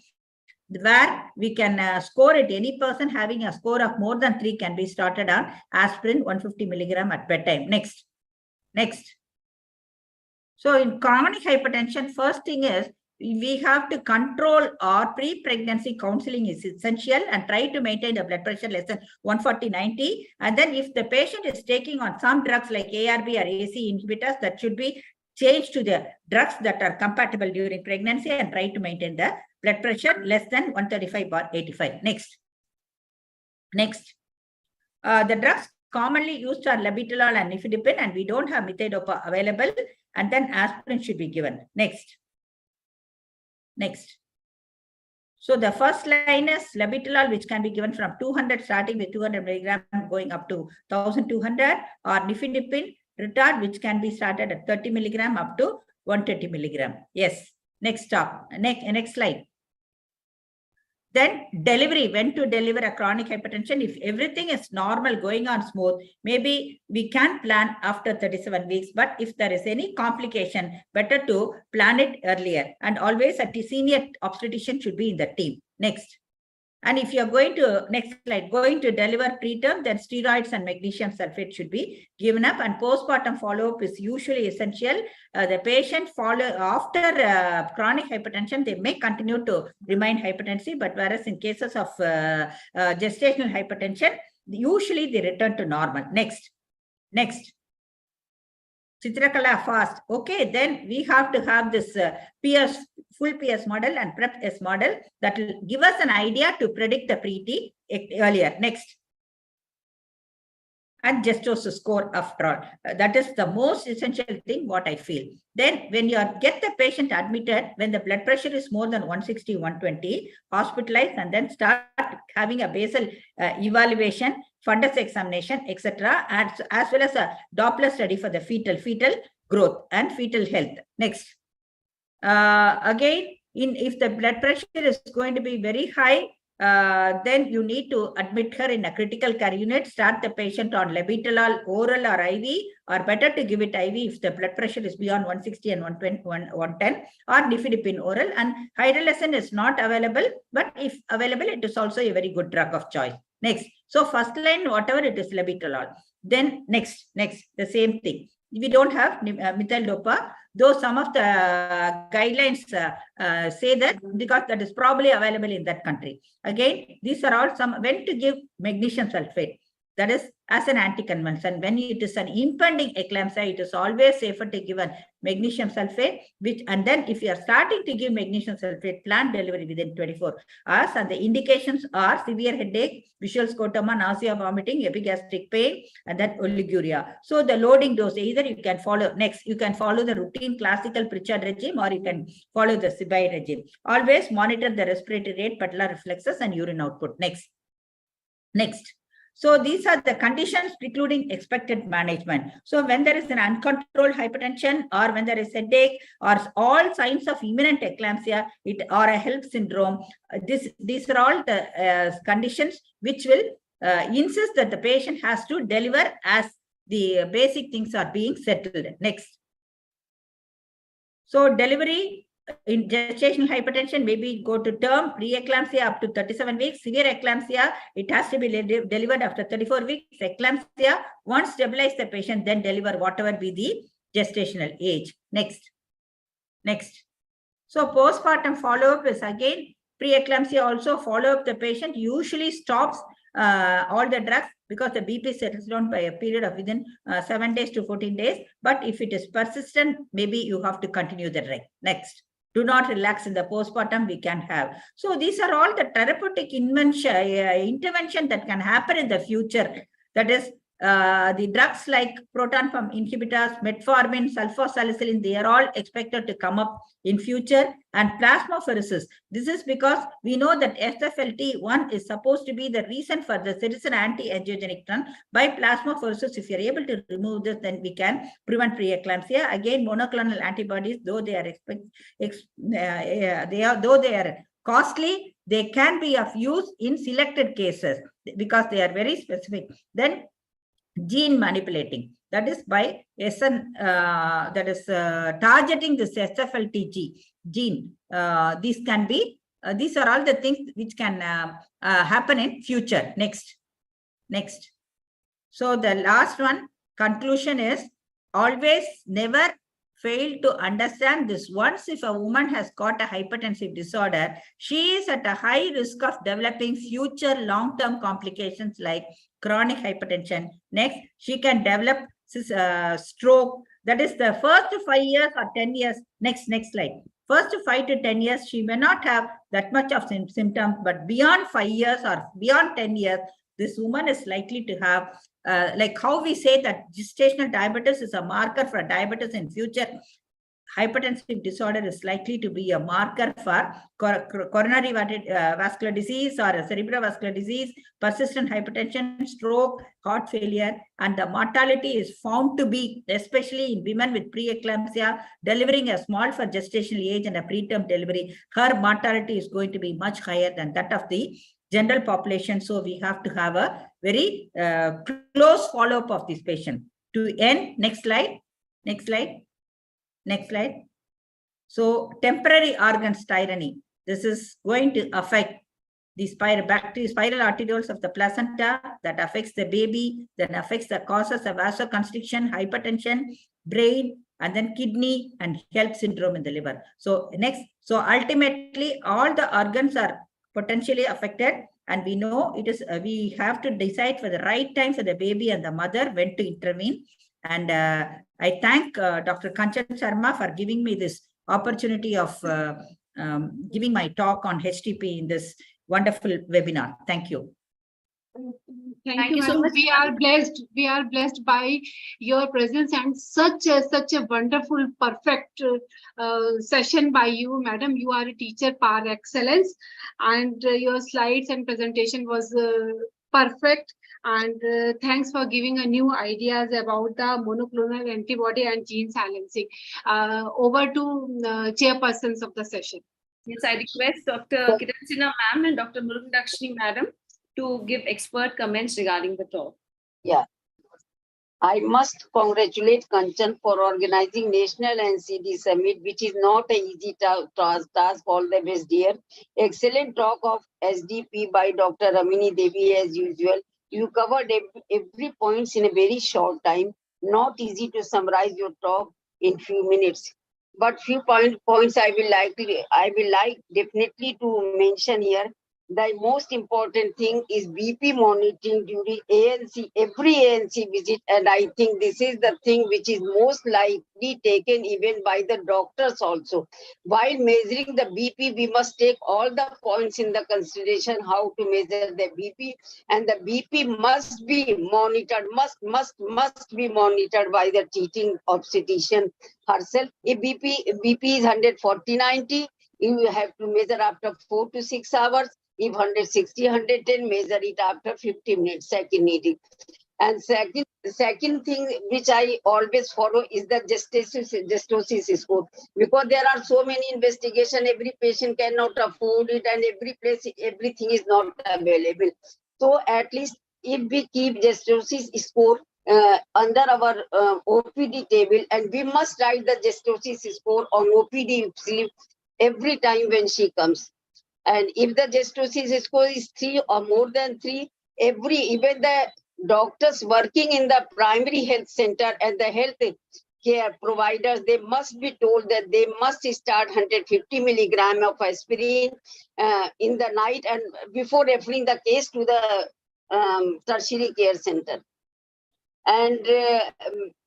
where we can score it. Any person having a score of more than 3 can be started on aspirin 150 milligram at bedtime. Next. So in chronic hypertension, first thing is we have to control our pre-pregnancy counseling is essential, and try to maintain the blood pressure less than 140/90. And then if the patient is taking on some drugs like ARB or AC inhibitors, that should be changed to the drugs that are compatible during pregnancy, and try to maintain the blood pressure less than 135/85. Next. The drugs commonly used are labetalol and nifedipine, and we don't have methyldopa available, and then aspirin should be given. Next. So the first line is labetalol, which can be given from 200, starting with 200 milligram, going up to 1200, or nifedipine retard, which can be started at 30 milligram up to 130 milligram. Yes. Next slide. Then delivery, when to deliver a chronic hypertension. If everything is normal, going on smooth, maybe we can plan after 37 weeks. But if there is any complication, better to plan it earlier. And always a senior obstetrician should be in the team. Next. And if you're going to, next slide, going to deliver preterm, then steroids and magnesium sulfate should be given up, and postpartum follow-up is usually essential. The patient after chronic hypertension, they may continue to remain hypertensive, but whereas in cases of gestational hypertension, usually they return to normal. Next. Chitrakala fast. Okay, then we have to have this PS, full PS model and PrEP S model that will give us an idea to predict the pre-T earlier. Next. And Gestos score after all. That is the most essential thing, what I feel. Then when you get the patient admitted, when the blood pressure is more than 160/120, hospitalize, and then start having a basal evaluation, fundus examination, etc., as well as a Doppler study for the fetal growth and fetal health. Next. Again, if the blood pressure is going to be very high, then you need to admit her in a critical care unit, start the patient on labetalol, oral or IV, or better to give it IV if the blood pressure is beyond 160 and 110, or nifedipine oral. And hydralazine is not available, but if available, it is also a very good drug of choice. Next. So first line, whatever it is, labetalol. Then next, the same thing. We don't have methyldopa, though some of the guidelines say that, because that is probably available in that country. Again, these are all some, when to give magnesium sulfate. that is as an anticonvulsant. When it is an impending eclampsia, it is always safer to give a magnesium sulfate, and then if you are starting to give magnesium sulfate, plan delivery within 24 hours. And the indications are severe headache, visual scotoma, nausea, vomiting, epigastric pain, and then oliguria. So the loading dose, either you can follow the routine classical Pritchard regime, or you can follow the Sibai regime. Always monitor the respiratory rate, patellar reflexes, and urine output. Next. So these are the conditions precluding expected management. So when there is an uncontrolled hypertension, or when there is headache, or all signs of imminent eclampsia, or a HELP syndrome, these are all the conditions which will insist that the patient has to deliver as the basic things are being settled. Next. So delivery in gestational hypertension, maybe go to term, preeclampsia up to 37 weeks, severe eclampsia, it has to be delivered after 34 weeks, eclampsia, once stabilize the patient, then deliver whatever be the gestational age. Next. So postpartum follow-up is again, preeclampsia also follow up the patient, usually stops all the drugs because the BP settles down by a period of within 7 days to 14 days. But if it is persistent, maybe you have to continue the drug. Next. Do not relax in the postpartum, we can have. So these are all the therapeutic intervention that can happen in the future. That is, the drugs like proton pump inhibitors, metformin, sulfasalazine, they are all expected to come up in future. And plasmapheresis, this is because we know that SFLT1 is supposed to be the reason for the citizen anti-angiogenic turn. By plasmapheresis, if you are able to remove this, then we can prevent preeclampsia. Again, monoclonal antibodies, though they are costly, they can be of use in selected cases because they are very specific. Then gene manipulating, that is by targeting this SFLT gene. These can be, these are all the things which can happen in future. Next. So the last one, conclusion is always never fail to understand this. Once if a woman has got a hypertensive disorder, she is at a high risk of developing future long-term complications like chronic hypertension. Next, she can develop stroke. That is the first 5 years or 10 years. Next slide. First 5 to 10 years, she may not have that much of symptoms, but beyond 5 years or beyond 10 years, this woman is likely to have, like how we say that gestational diabetes is a marker for diabetes in future, hypertensive disorder is likely to be a marker for coronary vascular disease or cerebrovascular disease, persistent hypertension, stroke, heart failure, and the mortality is found to be, especially in women with preeclampsia, delivering a small for gestational age and a preterm delivery, her mortality is going to be much higher than that of the general population. So we have to have a very close follow-up of this patient. To end, next slide. So temporary organs tyranny. This is going to affect the spiral arterioles of the placenta, that affects the baby, then affects the causes of vasoconstriction, hypertension, brain, and then kidney and HELP syndrome in the liver. So next, so ultimately all the organs are potentially affected, and we know it is we have to decide for the right time for the baby and the mother when to intervene. And I thank Dr. Kanchan Sharma for giving me this opportunity of giving my talk on HTP in this wonderful webinar. Thank you. Thank you so much. We are blessed by your presence and such a wonderful, perfect session by you, madam. You are a teacher par excellence, and your slides and presentation was perfect. And thanks for giving a new ideas about the monoclonal antibody and gene silencing. Over to chairpersons of the session. Yes, I request Dr. Kiran Sinha ma'am and Dr. Murugandakshini madam to give expert comments regarding the talk. Yeah. I must congratulate Kanchan for organizing National NCD Summit, which is not an easy task. All the best, dear. Excellent talk of SDP by Dr. Ramini Devi as usual. You covered every points in a very short time. Not easy to summarize your talk in few minutes. But few points I will like definitely to mention here. the most important thing is BP monitoring during ANC, every ANC visit. And I think this is the thing which is most likely taken even by the doctors also. While measuring the BP, we must take all the points in the consideration how to measure the BP. And the BP must be monitored, must be monitored by the treating obstetrician herself. If BP is 140/90, you have to measure after 4 to 6 hours. If 160, 110, measure it after 50 minutes, second needing. And second thing which I always follow is the gestasis score, because there are so many investigations, every patient cannot afford it, and every place, everything is not available. So at least if we keep gestasis score under our OPD table, and we must write the gestasis score on OPD slip every time when she comes. And if the gestasis score is 3 or more than 3, even the doctors working in the primary health center and the health care providers, they must be told that they must start 150 milligram of aspirin in the night and before referring the case to the tertiary care center. And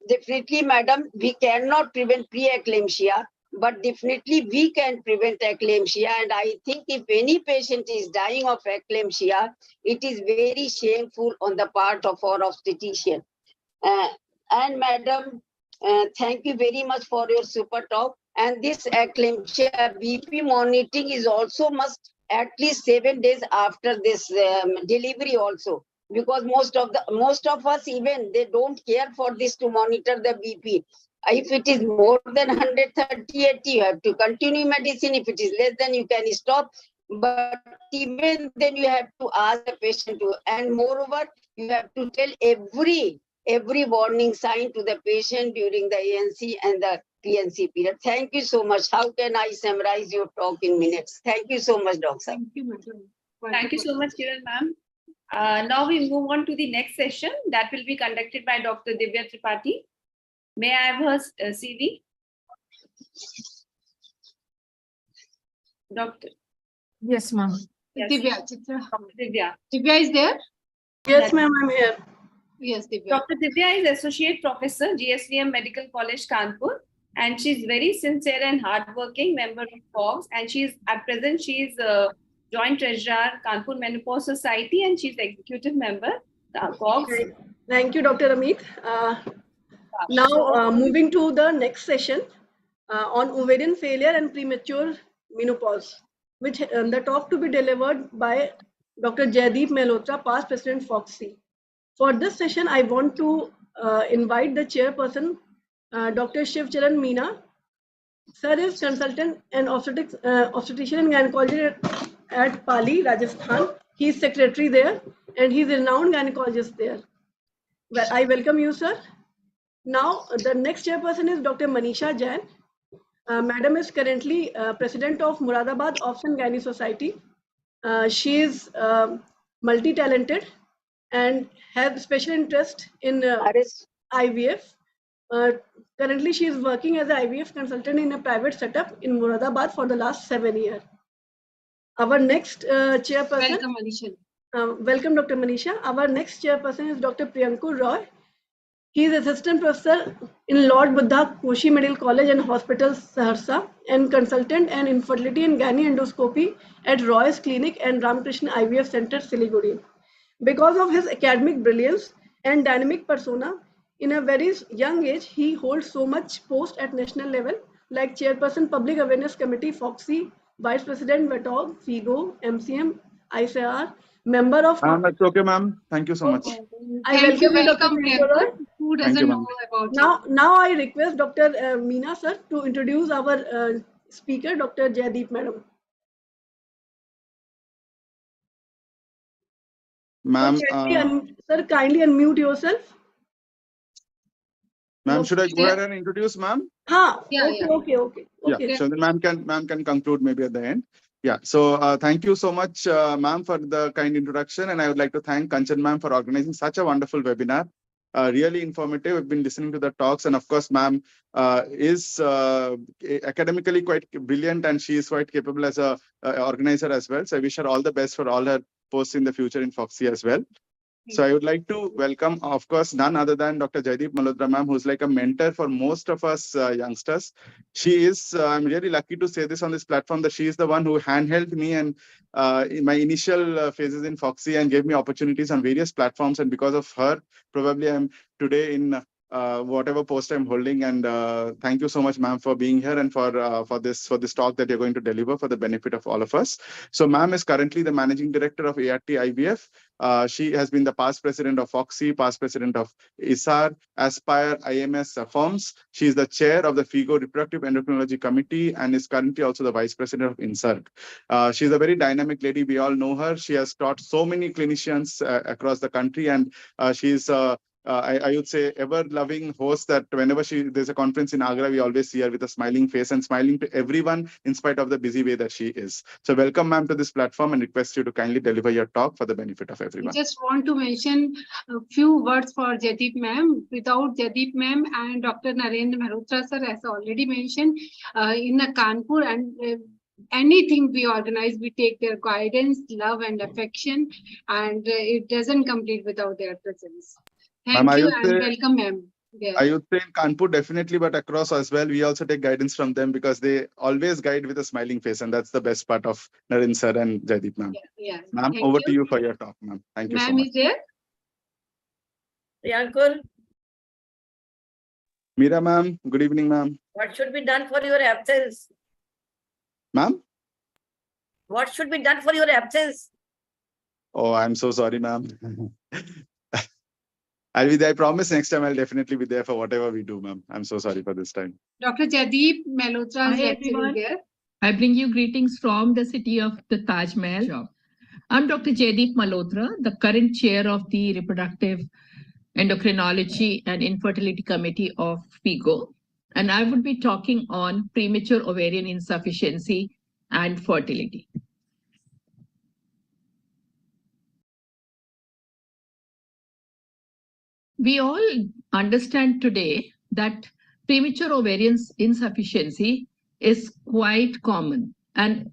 definitely, madam, we cannot prevent preeclampsia, but definitely we can prevent eclampsia. And I think if any patient is dying of eclampsia, it is very shameful on the part of our obstetrician. And madam, thank you very much for your super talk. And this eclampsia BP monitoring is also must at least 7 days after this delivery also, because most of us even they don't care for this to monitor the BP. If it is more than 138, you have to continue medicine. If it is less than, you can stop. But even then, you have to ask the patient to, and moreover, you have to tell every warning sign to the patient during the ANC and the PNC period. Thank you so much. How can I summarize your talk in minutes? Thank you so much, Doctor. Thank you, madam. Thank you so much, Kiran ma'am. Now we move on to the next session that will be conducted by Dr. Divya Tripathi. May I have her CV? Doctor. Yes, ma'am. Yes. Divya, Chitra. Divya. Divya is there? Yes, ma'am, I'm here. Yes, Divya. Dr. Divya is Associate Professor, GSVM Medical College, Kanpur, and she's very sincere and hardworking member of COGS. And she's at present she's Joint Treasurer, Kanpur Menopause Society, and she's Executive Member, COGS. Thank you, Dr. Amit. Now, moving to the next session on ovarian failure and premature menopause, which the talk to be delivered by Dr. Jaideep Malhotra, past President FOXC. For this session, I want to invite the chairperson, Dr. Shivcharan Meena. Sir is consultant and obstetrician and gynecologist at Pali, Rajasthan. He is secretary there, and he is a renowned gynecologist there. Well, I welcome you, sir. Now, the next chairperson is Dr. Manisha Jain. Madam is currently president of Muradabad Option Gynae Society. She is multi-talented and has special interest in IVF. Currently, she is working as an IVF consultant in a private setup in Muradabad for the last 7 years. Our next chairperson. Welcome, Manisha. Welcome, Dr. Manisha. Our next chairperson is Dr. Priyanku Roy. He is assistant professor in Lord Buddha Koshi Medical College and Hospital, Saharsa, and consultant and infertility and gynae endoscopy at Roy's Clinic and Ramakrishna IVF Center, Siliguri. Because of his academic brilliance and dynamic persona, in a very young age, he holds so much post at national level, like Chairperson Public Awareness Committee, FOXC, Vice President VETOG, FIGO, MCM, ICR, member of... That's okay, ma'am. Thank you so much. I welcome you, Dr. Priyanku. Who Thank doesn't you, know ma'am. about Now I request Dr. Meena sir to introduce our speaker, Dr. Jaideep madam. Ma'am, Sir, kindly unmute yourself. ma'am, should I go ahead and introduce ma'am? Okay. Yeah, so the ma'am can conclude maybe at the end. Yeah, so thank you so much, ma'am, for the kind introduction. And I would like to thank Kanchan ma'am for organizing such a wonderful webinar. really informative. We've been listening to the talks, and of course, ma'am is academically quite brilliant, and she is quite capable as a organizer as well. So I wish her all the best for all her posts in the future in Foxy as well. So I would like to welcome, of course, none other than Dr. Jaideep Malhotra ma'am, who's like a mentor for most of us youngsters. She is, I'm really lucky to say this on this platform, that she is the one who handheld me and in my initial phases in Foxy and gave me opportunities on various platforms. And because of her, probably I'm today in whatever post I'm holding. And thank you so much, ma'am, for being here and for this talk that you're going to deliver for the benefit of all of us. So ma'am is currently the managing director of ART IVF. She has been the past president of Foxy, past president of ISAR, Aspire, IMS firms. She is the chair of the FIGO Reproductive Endocrinology Committee and is currently also the vice president of INSERG. She's a very dynamic lady. We all know her. She has taught so many clinicians across the country, and she's I would say ever-loving host that whenever there's a conference in Agra, we always see her with a smiling face and smiling to everyone in spite of the busy way that she is. So welcome, ma'am, to this platform and request you to kindly deliver your talk for the benefit of everyone. I just want to mention a few words for Jaideep ma'am. Without Jaideep ma'am and Dr. Narendra Malhotra sir, as already mentioned, in Kanpur and anything we organize, we take their guidance, love and affection, and it doesn't complete without their presence. Thank you and welcome, ma'am. Yeah. I would say in Kanpur definitely, but across as well, we also take guidance from them because they always guide with a smiling face, and that's the best part of Naren sir and Jaideep ma'am. Yeah. Ma'am, over to you for your talk, ma'am. Thank you so much. Ma'am is there? Priyankul, Meera ma'am, good evening, ma'am. what should be done for your absence? Ma'am? What should be done for your absence? Oh, I'm so sorry, ma'am. I'll be there. I promise next time I'll definitely be there for whatever we do, ma'am. I'm so sorry for this time. Dr. Jaideep Malhotra is actually there. I bring you greetings from the city of the Taj Mahal. I'm Dr. Jaideep Malhotra, the current chair of the Reproductive Endocrinology and Infertility Committee of FIGO, and I would be talking on premature ovarian insufficiency and fertility. We all understand today that premature ovarian insufficiency is quite common. And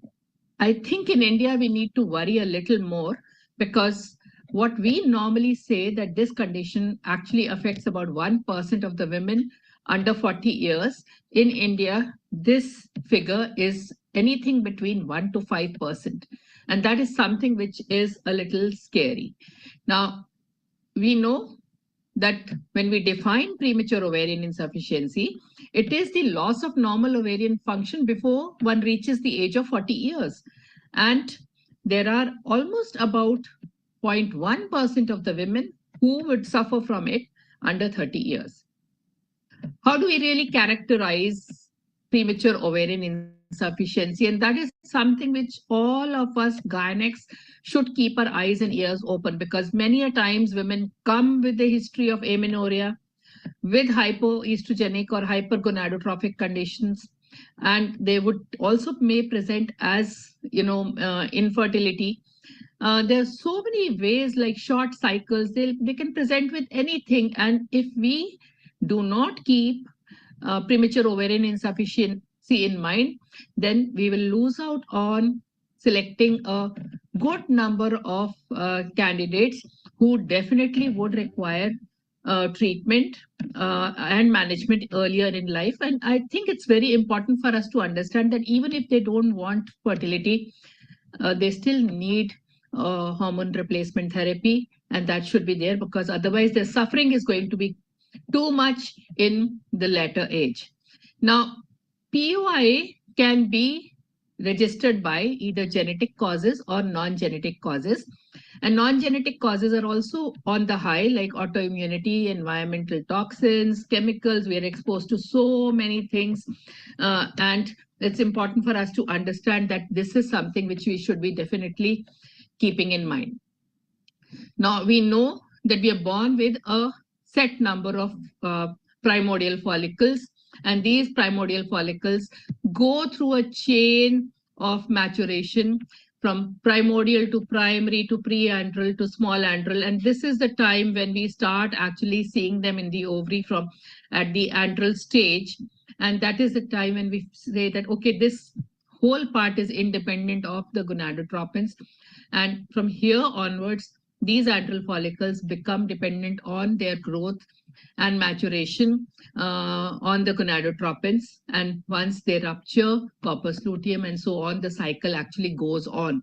I think in India, we need to worry a little more because what we normally say that this condition actually affects about 1% of the women under 40 years. In India, this figure is anything between 1 to 5%. And that is something which is a little scary. Now, we know that when we define premature ovarian insufficiency, it is the loss of normal ovarian function before one reaches the age of 40 years. And there are almost about 0.1% of the women who would suffer from it under 30 years. How do we really characterize premature ovarian insufficiency? And that is something which all of us gynecologists should keep our eyes and ears open, because many a times women come with a history of amenorrhea, with hypoestrogenic or hypergonadotrophic conditions, and they would also may present as infertility. There are so many ways, like short cycles, they can present with anything. And if we do not keep premature ovarian insufficiency in mind, then we will lose out on selecting a good number of candidates who definitely would require treatment and management earlier in life. And I think it's very important for us to understand that even if they don't want fertility, they still need hormone replacement therapy, and that should be there, because otherwise their suffering is going to be too much in the later age. Now, POI can be registered by either genetic causes or non-genetic causes. And non-genetic causes are also on the high, like autoimmunity, environmental toxins, chemicals. We are exposed to so many things. And it's important for us to understand that this is something which we should be definitely keeping in mind. Now, we know that we are born with a set number of primordial follicles, and these primordial follicles go through a chain of maturation from primordial to primary to preantral to small antral. And this is the time when we start actually seeing them in the ovary from at the antral stage. And that is the time when we say that, okay, this whole part is independent of the gonadotropins. And from here onwards, these antral follicles become dependent on their growth and maturation on the gonadotropins. And once they rupture, corpus luteum and so on, the cycle actually goes on.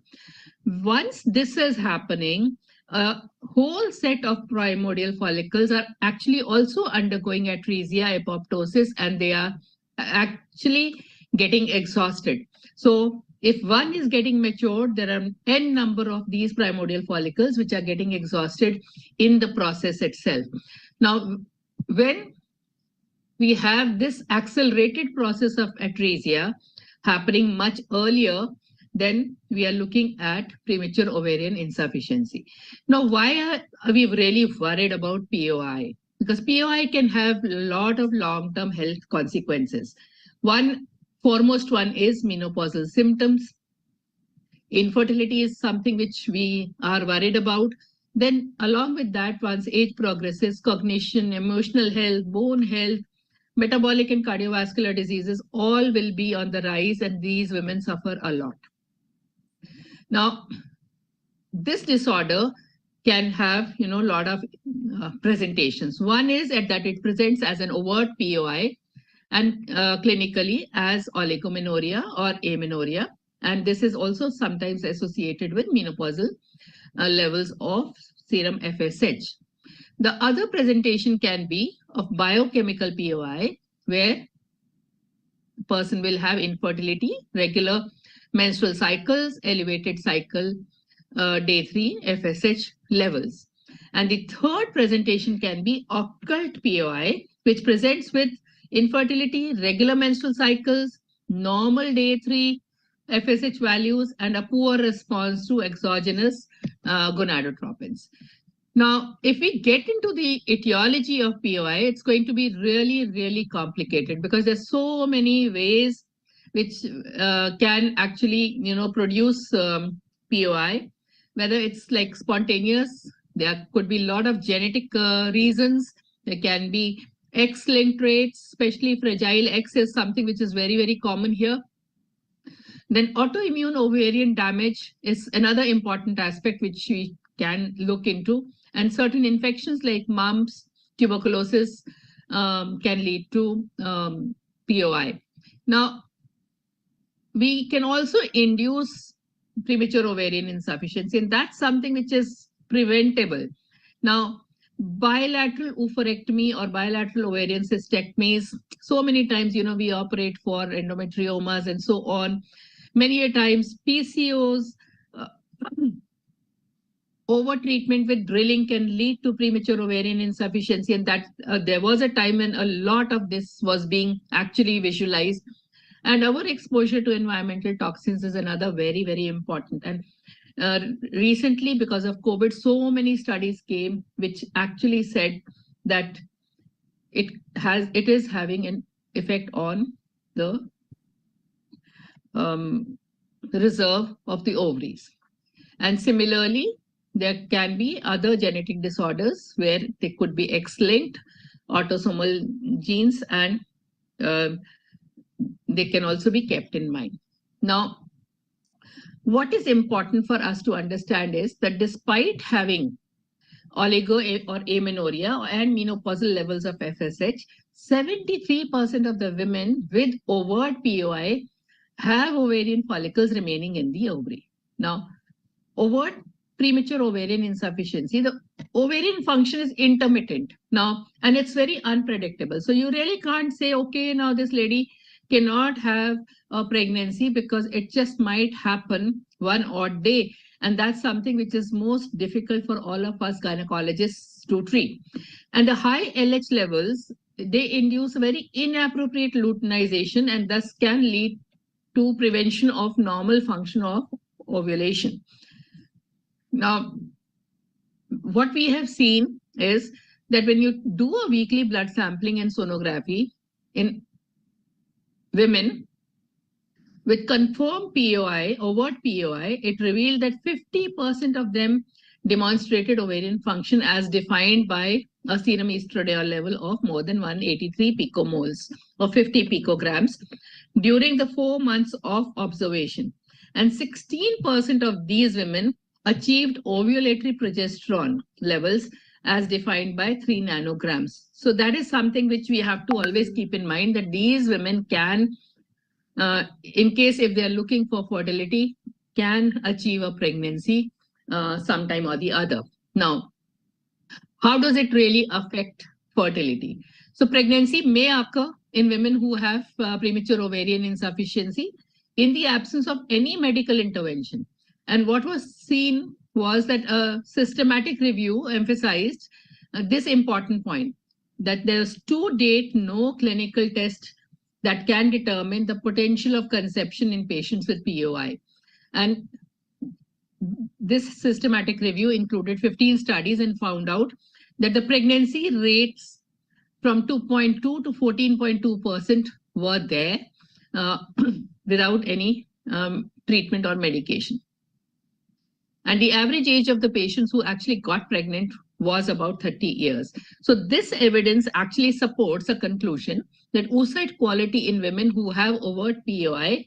Once this is happening, a whole set of primordial follicles are actually also undergoing atresia, apoptosis, and they are actually getting exhausted. So if one is getting matured, there are n number of these primordial follicles which are getting exhausted in the process itself. Now, when we have this accelerated process of atresia happening much earlier, then we are looking at premature ovarian insufficiency. Now, why are we really worried about POI? Because POI can have a lot of long-term health consequences. Foremost one is menopausal symptoms. Infertility is something which we are worried about. Then along with that, once age progresses, cognition, emotional health, bone health, metabolic and cardiovascular diseases all will be on the rise, and these women suffer a lot. Now, this disorder can have, a lot of presentations. One is that it presents as an overt POI and clinically as oligomenorrhea or amenorrhea. And this is also sometimes associated with menopausal levels of serum FSH. The other presentation can be of biochemical POI, where the person will have infertility, regular menstrual cycles, elevated cycle day 3 FSH levels. And the third presentation can be occult POI, which presents with infertility, regular menstrual cycles, normal day 3 FSH values, and a poor response to exogenous gonadotropins. Now, if we get into the etiology of POI, it's going to be really, really complicated because there's so many ways which can actually, produce POI, whether it's like spontaneous, there could be a lot of genetic reasons. There can be X-linked traits, especially fragile X is something which is very, very common here. Then autoimmune ovarian damage is another important aspect which we can look into. And certain infections like mumps, tuberculosis can lead to POI. Now, we can also induce premature ovarian insufficiency, and that's something which is preventable. Now, bilateral oophorectomy or bilateral ovarian cystectomies, so many times, we operate for endometriomas and so on. Many a times, PCOS, over-treatment with drilling can lead to premature ovarian insufficiency, and that there was a time when a lot of this was being actually visualized. And our exposure to environmental toxins is another very, very important. And recently, because of COVID, so many studies came which actually said that it is having an effect on the reserve of the ovaries. And similarly, there can be other genetic disorders where they could be X-linked autosomal genes, and they can also be kept in mind. Now, what is important for us to understand is that despite having oligo or amenorrhea and menopausal levels of FSH, 73% of the women with overt POI have ovarian follicles remaining in the ovary. Now, overt premature ovarian insufficiency, the ovarian function is intermittent now, and it's very unpredictable. So you really can't say, okay, now this lady cannot have a pregnancy because it just might happen one odd day. And that's something which is most difficult for all of us gynecologists to treat. And the high LH levels, they induce very inappropriate luteinization and thus can lead to prevention of normal function of ovulation. Now, what we have seen is that when you do a weekly blood sampling and sonography in women With confirmed POI, overt POI, it revealed that 50% of them demonstrated ovarian function as defined by a serum estradiol level of more than 183 picomoles or 50 picograms during the 4 months of observation. And 16% of these women achieved ovulatory progesterone levels as defined by 3 nanograms. So that is something which we have to always keep in mind, that these women can, in case if they are looking for fertility, can achieve a pregnancy sometime or the other. Now, how does it really affect fertility? So pregnancy may occur in women who have premature ovarian insufficiency in the absence of any medical intervention. And what was seen was that a systematic review emphasized this important point, that there's to date no clinical test that can determine the potential of conception in patients with POI. And this systematic review included 15 studies and found out that the pregnancy rates from 2.2 to 14.2% were there without any treatment or medication. And the average age of the patients who actually got pregnant was about 30 years. So this evidence actually supports a conclusion that oocyte quality in women who have overt POI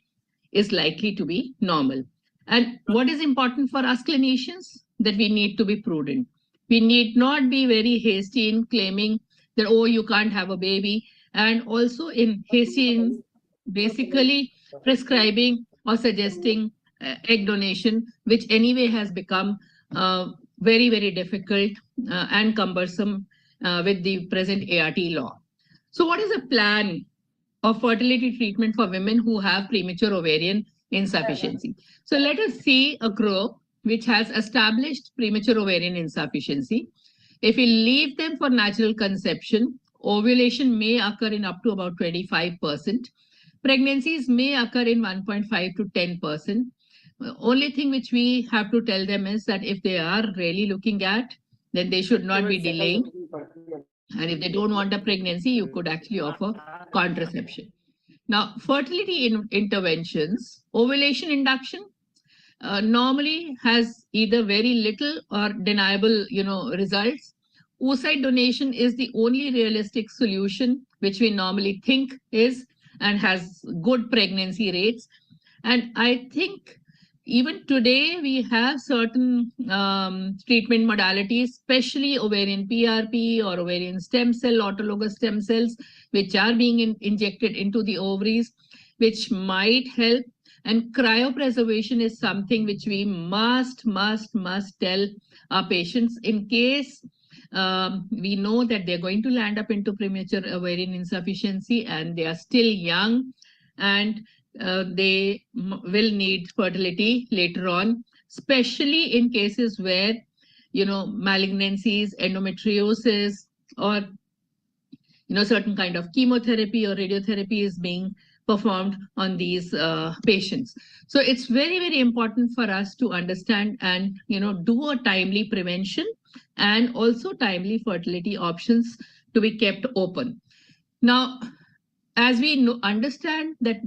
is likely to be normal. And what is important for us clinicians? That we need to be prudent. We need not be very hasty in claiming that, oh, you can't have a baby. And also in hasty in basically prescribing or suggesting egg donation, which anyway has become very, very difficult and cumbersome with the present ART law. So what is the plan of fertility treatment for women who have premature ovarian insufficiency? So let us see a group which has established premature ovarian insufficiency. If we leave them for natural conception, ovulation may occur in up to about 25%. Pregnancies may occur in 1.5 to 10%. Only thing which we have to tell them is that if they are really looking at, then they should not be delaying. And if they don't want a pregnancy, you could actually offer contraception. Now, fertility interventions, ovulation induction normally has either very little or deniable, results. Oocyte donation is the only realistic solution which we normally think is and has good pregnancy rates. And I think even today we have certain treatment modalities, especially ovarian PRP or ovarian stem cell, autologous stem cells, which are being injected into the ovaries, which might help. And cryopreservation is something which we must tell our patients in case we know that they're going to land up into premature ovarian insufficiency and they are still young and they will need fertility later on, especially in cases where, malignancies, endometriosis, or, certain kind of chemotherapy or radiotherapy is being performed on these patients. So it's very, very important for us to understand and, do a timely prevention and also timely fertility options to be kept open. Now, as we understand that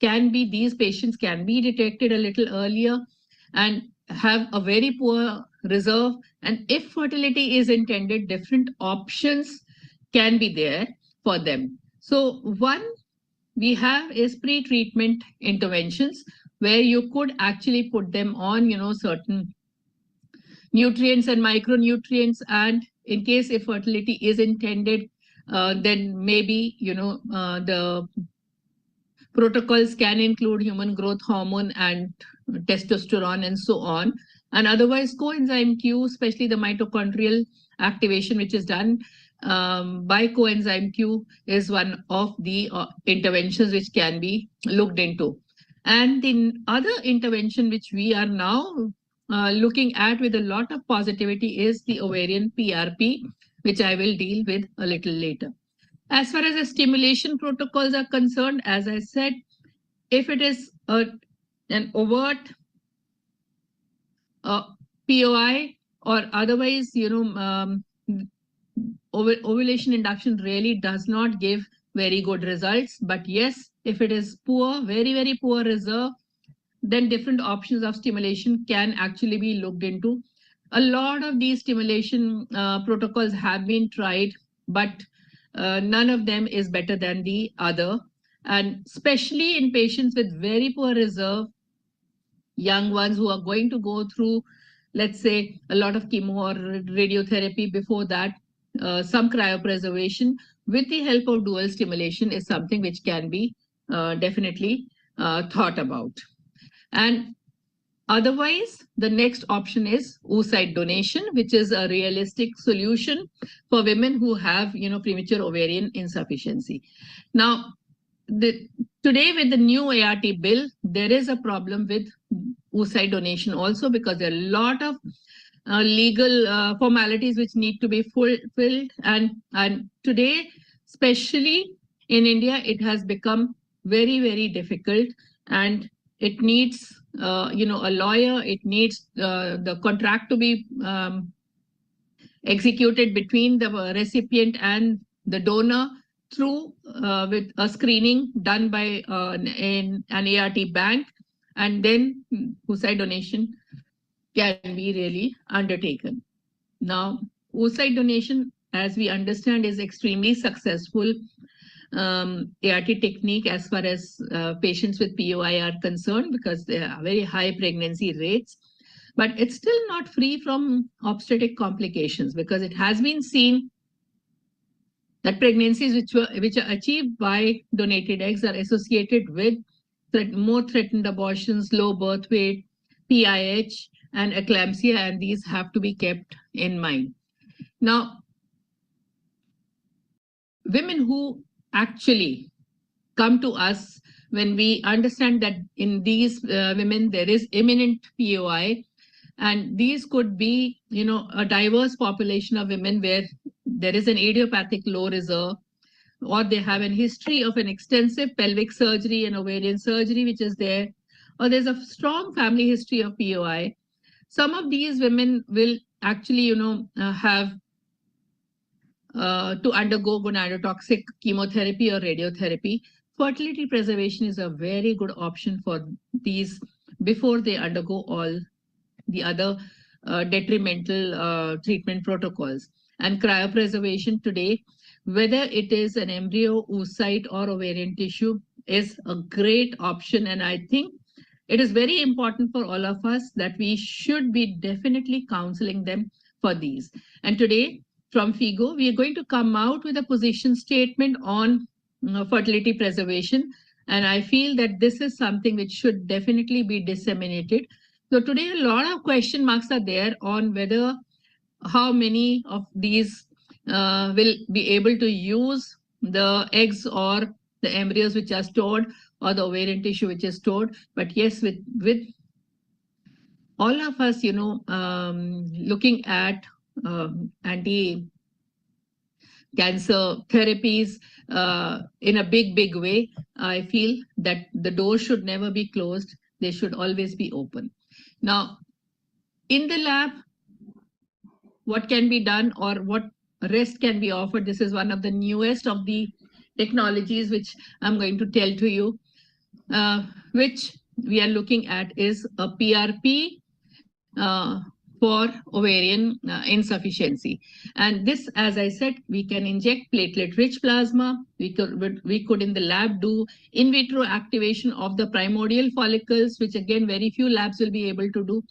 these patients can be detected a little earlier and have a very poor reserve. And if fertility is intended, different options can be there for them. So one we have is pre-treatment interventions where you could actually put them on, certain nutrients and micronutrients. And in case if fertility is intended, then maybe, the protocols can include human growth hormone and testosterone and so on. And otherwise, coenzyme Q, especially the mitochondrial activation, which is done by coenzyme Q, is one of the interventions which can be looked into. And the other intervention which we are now looking at with a lot of positivity is the ovarian PRP, which I will deal with a little later. As far as the stimulation protocols are concerned, as I said, if it is an overt POI or otherwise, ovulation induction really does not give very good results. But yes, if it is poor, very, very poor reserve, then different options of stimulation can actually be looked into. A lot of these stimulation protocols have been tried, but none of them is better than the other. And especially in patients with very poor reserve, young ones who are going to go through, let's say, a lot of chemo or radiotherapy before that, some cryopreservation with the help of dual stimulation is something which can be definitely thought about. And otherwise, the next option is oocyte donation, which is a realistic solution for women who have, premature ovarian insufficiency. Now, today with the new ART bill, there is a problem with oocyte donation also, because there are a lot of legal formalities which need to be fulfilled. And today, especially in India, it has become very, very difficult, and it needs a lawyer, it needs the contract to be executed between the recipient and the donor through with a screening done by an ART bank, and then oocyte donation can be really undertaken. Now, oocyte donation, as we understand, is extremely successful ART technique as far as patients with POI are concerned, because there are very high pregnancy rates. But it's still not free from obstetric complications, because it has been seen that pregnancies which are achieved by donated eggs are associated with more threatened abortions, low birth weight, PIH, and eclampsia, and these have to be kept in mind. Now, women who actually come to us when we understand that in these women there is imminent POI, and these could be, a diverse population of women where there is an idiopathic low reserve, or they have a history of an extensive pelvic surgery and ovarian surgery which is there, or there's a strong family history of POI. Some of these women will actually, have to undergo gonadotoxic chemotherapy or radiotherapy. Fertility preservation is a very good option for these before they undergo all the other detrimental treatment protocols. And cryopreservation today, whether it is an embryo, oocyte, or ovarian tissue, is a great option. And I think it is very important for all of us that we should be definitely counseling them for these. And today, from FIGO, we are going to come out with a position statement on fertility preservation. And I feel that this is something which should definitely be disseminated. So today, a lot of question marks are there on whether how many of these will be able to use the eggs or the embryos which are stored, or the ovarian tissue which is stored. But yes, with all of us, looking at anti-cancer therapies in a big way, I feel that the door should never be closed. They should always be open. Now, in the lab, what can be done or what rest can be offered? This is one of the newest of the technologies which I'm going to tell to you, which we are looking at is a PRP for ovarian insufficiency. And this, as I said, we can inject platelet-rich plasma. We could in the lab do in vitro activation of the primordial follicles, which again, very few labs will be able to do.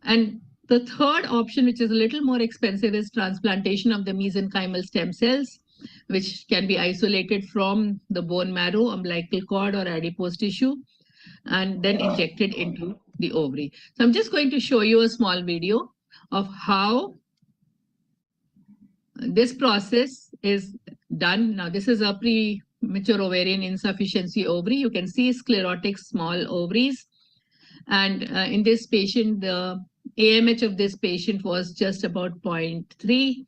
And the third option, which is a little more expensive, is transplantation of the mesenchymal stem cells, which can be isolated from the bone marrow, umbilical cord, or adipose tissue, and then injected into the ovary. So I'm just going to show you a small video of how this process is done. Now, this is a premature ovarian insufficiency ovary. You can see sclerotic small ovaries. And in this patient, the AMH of this patient was just about 0.3,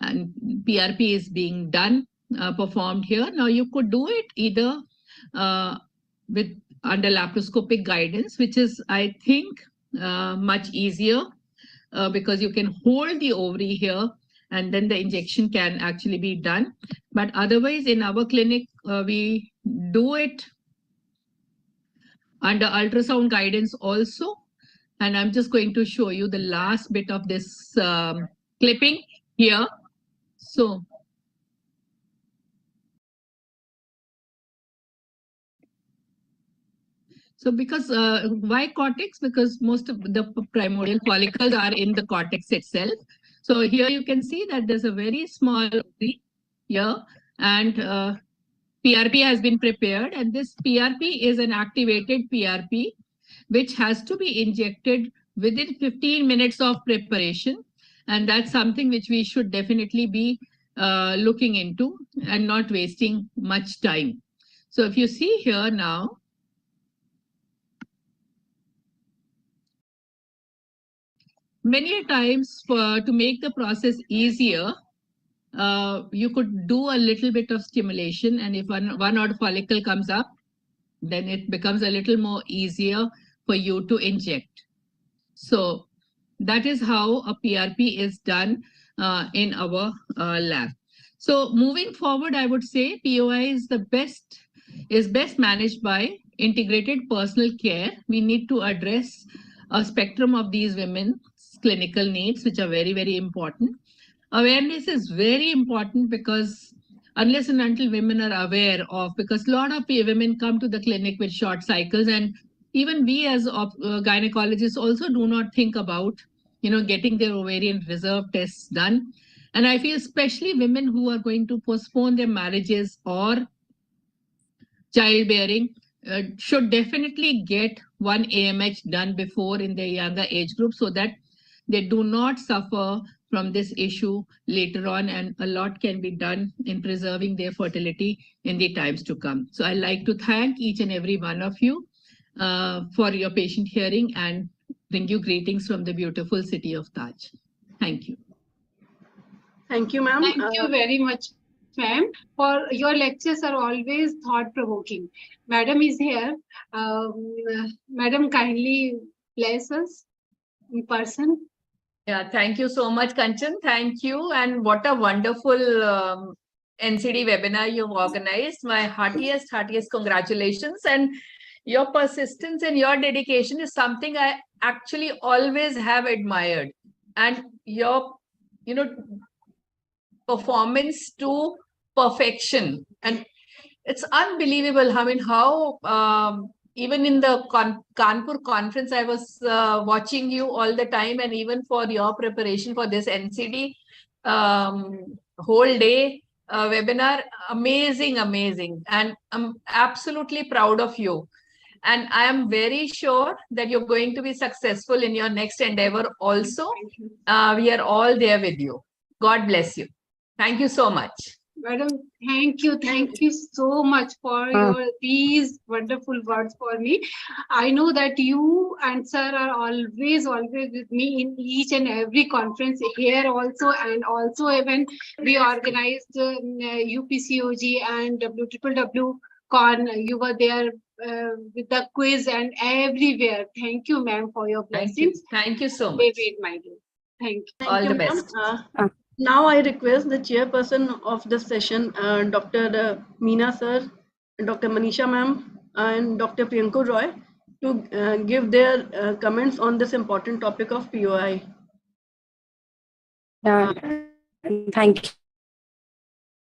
and PRP is being done, performed here. Now, you could do it either with under laparoscopic guidance, which is, I think, much easier because you can hold the ovary here and then the injection can actually be done. But otherwise, in our clinic, we do it under ultrasound guidance also. And I'm just going to show you the last bit of this clipping here. So because why cortex? Because most of the primordial follicles are in the cortex itself. So here you can see that there's a very small ovary here, and PRP has been prepared, and this PRP is an activated PRP which has to be injected within 15 minutes of preparation, and that's something which we should definitely be looking into and not wasting much time. So if you see here now, many a times to make the process easier, you could do a little bit of stimulation, and if one odd follicle comes up, then it becomes a little more easier for you to inject. So that is how a PRP is done in our lab. So moving forward, I would say POI is best managed by integrated personal care. We need to address a spectrum of these women's clinical needs, which are very, very important. Awareness is very important, because unless and until women are aware of, because a lot of women come to the clinic with short cycles, and even we as gynecologists also do not think about, getting their ovarian reserve tests done. And I feel especially women who are going to postpone their marriages or childbearing should definitely get one AMH done before in their younger age group, so that they do not suffer from this issue later on, and a lot can be done in preserving their fertility in the times to come. So I'd like to thank each and every one of you for your patient hearing, and bring you greetings from the beautiful city of Taj. Thank you. Thank you, ma'am. Thank you very much, ma'am. For your lectures are always thought-provoking. Madam is here. Madam, kindly bless us in person. Yeah, thank you so much, Kanchan. Thank you. And what a wonderful NCD webinar you've organized. My heartiest congratulations. And your persistence and your dedication is something I actually always have admired. And your, performance to perfection. And it's unbelievable. I mean, how even in the Kanpur conference, I was watching you all the time, and even for your preparation for this NCD whole day webinar, amazing. And I'm absolutely proud of you. And I am very sure that you're going to be successful in your next endeavor also. We are all there with you. God bless you. Thank you so much. Madam, thank you so much for these wonderful words for me. I know that you and sir are always with me in each and every conference here also, and also when we organized UPCOG and WWW Con, you were there with the quiz and everywhere. Thank you, ma'am, for your blessings. Thank you so much. David, my dear. Thank you. All the best. Now I request the chairperson of the session, Dr. Meena sir, Dr. Manisha ma'am, and Dr. Priyanku Roy, to give their comments on this important topic of POI. Thank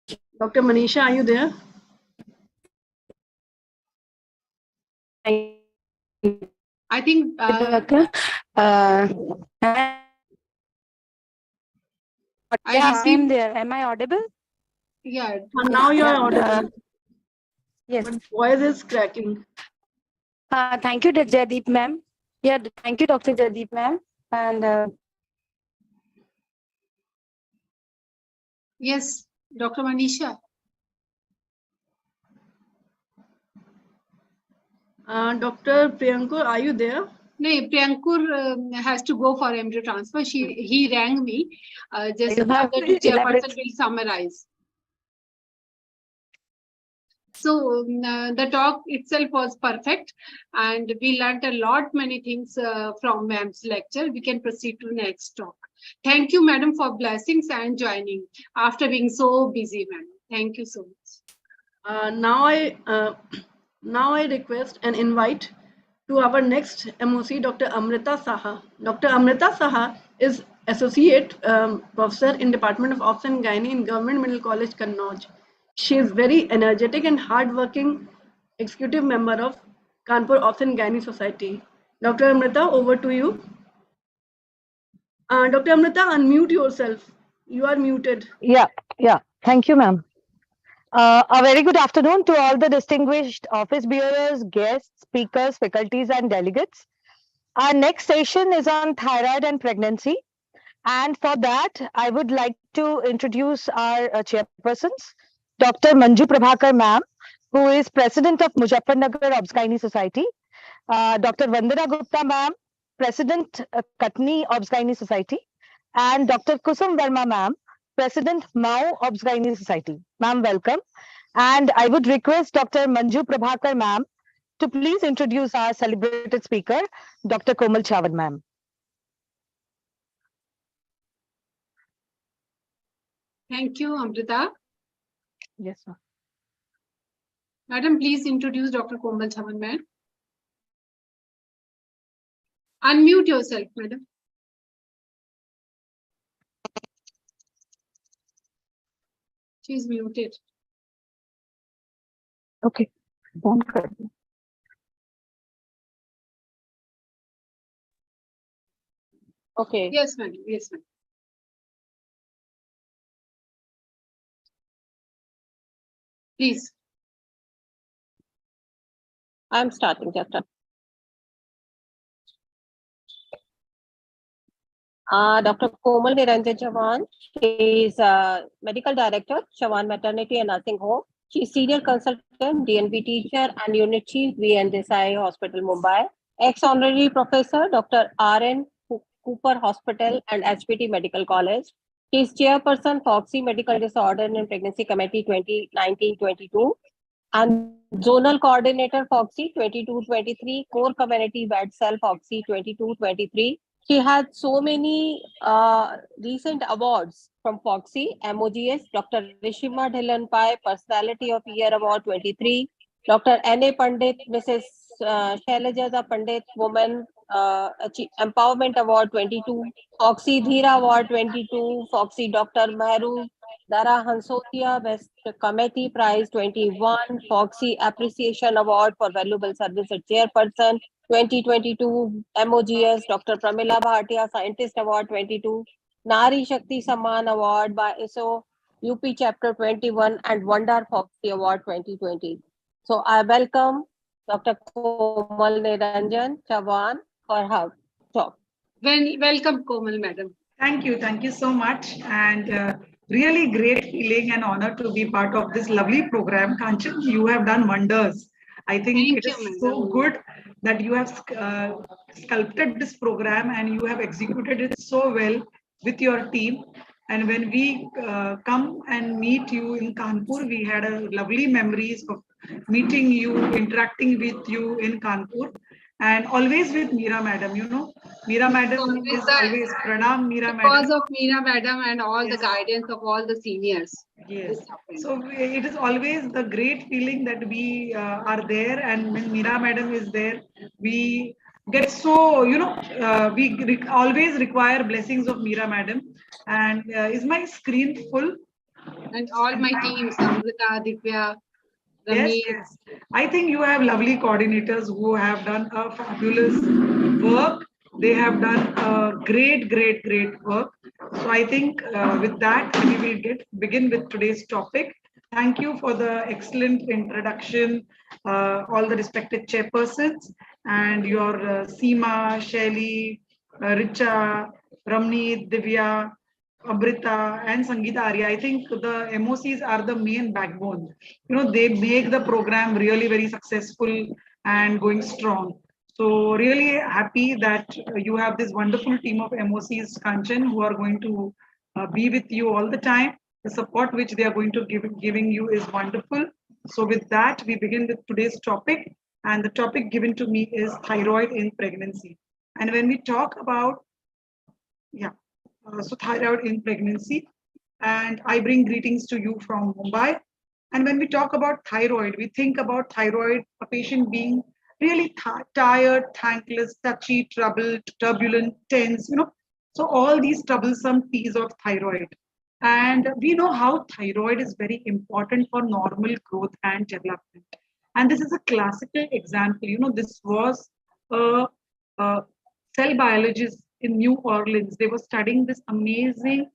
you. Dr. Manisha, are you there? I think I'm there. Am I audible? Yeah. Now you are audible. Yes. But voice is cracking. Thank you, Jaideep ma'am. Yeah, thank you, Dr. Jaideep ma'am. And yes, Dr. Manisha. Dr. Priyankur, are you there? No, Priyankur has to go for embryo transfer. He rang me. Just the two chairperson will summarize. So the talk itself was perfect, and we learned a lot many things from ma'am's lecture. We can proceed to next talk. Thank you, madam, for blessings and joining after being so busy, madam. Thank you so much. Now I request and invite to our next MOC, Dr. Amrita Saha. Dr. Amrita Saha is Associate Professor in Department of Obs and Gynae in Government Middle College, Kannauj. She is very energetic and hardworking executive member of Kanpur Obs and Gynae Society. Dr. Amrita, over to you. Dr. Amrita, unmute yourself. You are muted. Yeah. Thank you, ma'am. A very good afternoon to all the distinguished office bearers, guests, speakers, faculties, and delegates. Our next session is on thyroid and pregnancy. And for that, I would like to introduce our chairpersons, Dr. Manju Prabhakar ma'am, who is President of Muzaffarnagar Obs-Gynae Society, Dr. Vandana Gupta ma'am, President Katni Obs-Gynae Society, and Dr. Kusum Verma ma'am, President Mao Obs-Gynae Society. Ma'am, welcome. And I would request Dr. Manju Prabhakar ma'am to please introduce our celebrated speaker, Dr. Komal Chawad ma'am. Thank you, Amrita. Yes, ma'am. Madam, please introduce Dr. Komal Chawad ma'am. Unmute yourself, madam. She's muted. Okay. Okay. Yes, madam. Yes, madam. Please. I'm starting, Dr. Dr. Komal Niranjan Chavan. She is Medical Director, Chavan Maternity and Nursing Home. She is Senior Consultant, DNB Teacher and Unit Chief, VN Desai Hospital, Mumbai. Ex-Honorary Professor, Dr. R.N. Cooper Hospital and HPT Medical College. She is Chairperson, Foxy Medical Disorder and Pregnancy Committee 2019-22 and Zonal Coordinator, Foxy 22-23, Core Community Bed Cell, Foxy 22-23. She had so many recent awards from Foxy, MOGS, Dr. Rishima Dhillon Pai, Personality of Year Award 23, Dr. N.A. Pandit, Mrs. Shailajaza Pandit, Woman Empowerment Award 22, Foxy Dhira Award 22, Foxy Dr. Mehru Dara Hansotia, Best Committee Prize 21, Foxy Appreciation Award for Valuable Service at Chairperson 2022, MOGS, Dr. Pramila Bhatia, Scientist Award 22, Nari Shakti Samman Award by ISO, UP Chapter 21, and Wonder Foxy Award 2020. So I welcome Dr. Komal Niranjan Chavan for her talk. Welcome, Komal, madam. Thank you so much. And really great feeling and honor to be part of this lovely program. Kanchan, you have done wonders. I think it is so good that you have sculpted this program and you have executed it so well with your team. And when we come and meet you in Kanpur, we had a lovely memories of meeting you, interacting with you in Kanpur, and always with Meera madam. You know, Meera madam is always pranam, Meera madam. Because of Meera madam and all the guidance of all the seniors. Yes. So it is always the great feeling that we are there, and when Meera madam is there, we get so, we always require blessings of Meera madam. And is my screen full? And all my teams, Amrita, Divya, Yes. I think you have lovely coordinators who have done a fabulous work. They have done a great work. So I think with that, we will begin with today's topic. Thank you for the excellent introduction, all the respected chairpersons and your Seema, Shaili, Richa, Ramneet, Divya, Amrita and Sangeeta Arya. I think the MOCs are the main backbone. You know, they make the program really very successful and going strong. So really happy that you have this wonderful team of MOCs, Kanchan, who are going to be with you all the time. The support which they are going to giving you is wonderful. So with that, we begin with today's topic. And the topic given to me is thyroid in pregnancy. And when we talk about, So thyroid in pregnancy. And I bring greetings to you from Mumbai. And when we talk about thyroid, we think about thyroid, a patient being really tired, thankless, touchy, troubled, turbulent, tense, So all these troublesome T's of thyroid. And we know how thyroid is very important for normal growth and development. And this is a classical example. This was a cell biologists in New Orleans. They were studying this amazing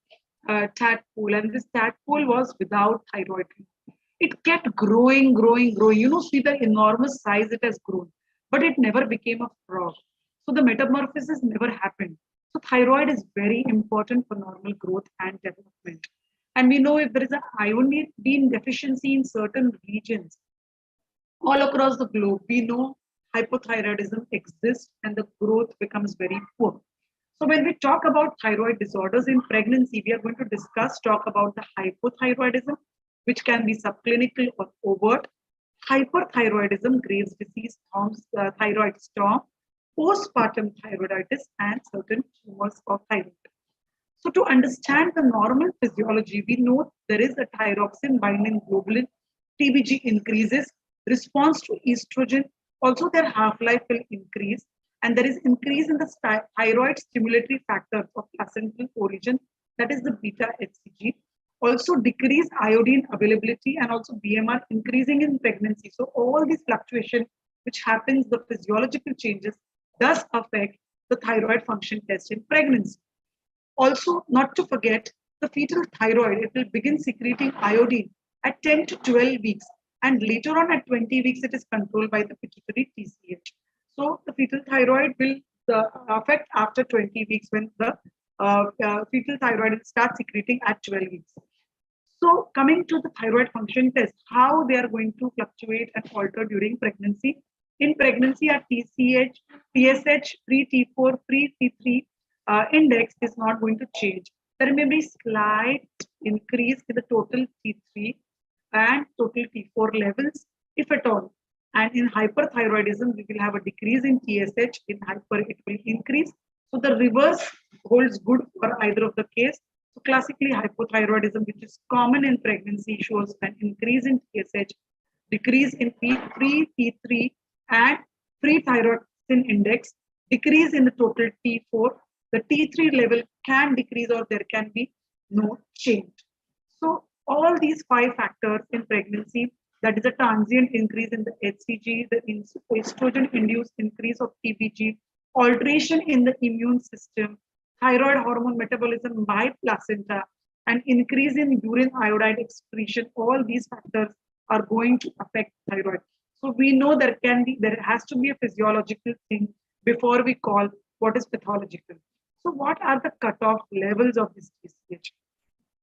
tadpole, and this tadpole was without thyroid. It kept growing, growing, growing. See the enormous size it has grown, but it never became a frog. So the metamorphosis never happened. So thyroid is very important for normal growth and development. And we know if there is an iodine deficiency in certain regions all across the globe, we know hypothyroidism exists and the growth becomes very poor. So when we talk about thyroid disorders in pregnancy, we are going to talk about the hypothyroidism, which can be subclinical or overt, hyperthyroidism, Graves' disease, thyroid storm, postpartum thyroiditis, and certain tumors of thyroid. So to understand the normal physiology, we know there is a thyroxine binding globulin, TBG increases, response to estrogen, also their half-life will increase, and there is increase in the thyroid stimulatory factor of placental origin, that is the beta HCG, also decrease iodine availability and also BMR increasing in pregnancy. So all these fluctuation which happens, the physiological changes does affect the thyroid function test in pregnancy. Also, not to forget, the fetal thyroid, it will begin secreting iodine at 10 to 12 weeks. And later on at 20 weeks, it is controlled by the pituitary TCH. So the fetal thyroid will affect after 20 weeks when the fetal thyroid starts secreting at 12 weeks. So coming to the thyroid function test, how they are going to fluctuate and alter during pregnancy. In pregnancy, our TCH, TSH, pre-T4, pre-T3 index is not going to change. There may be slight increase in the total T3 and total T4 levels, if at all. And in hyperthyroidism, we will have a decrease in TSH. In hyper, it will increase. So the reverse holds good for either of the case. So classically, hypothyroidism, which is common in pregnancy, shows an increase in TSH, decrease in pre-T3 and pre-thyroxine index, decrease in the total T4. The T3 level can decrease or there can be no change. So all these 5 factors in pregnancy, that is a transient increase in the HCG, the estrogen-induced increase of TBG, alteration in the immune system, thyroid hormone metabolism by placenta, and increase in urine iodide excretion, all these factors are going to affect thyroid. So we know there has to be a physiological thing before we call what is pathological. So what are the cutoff levels of this TSH?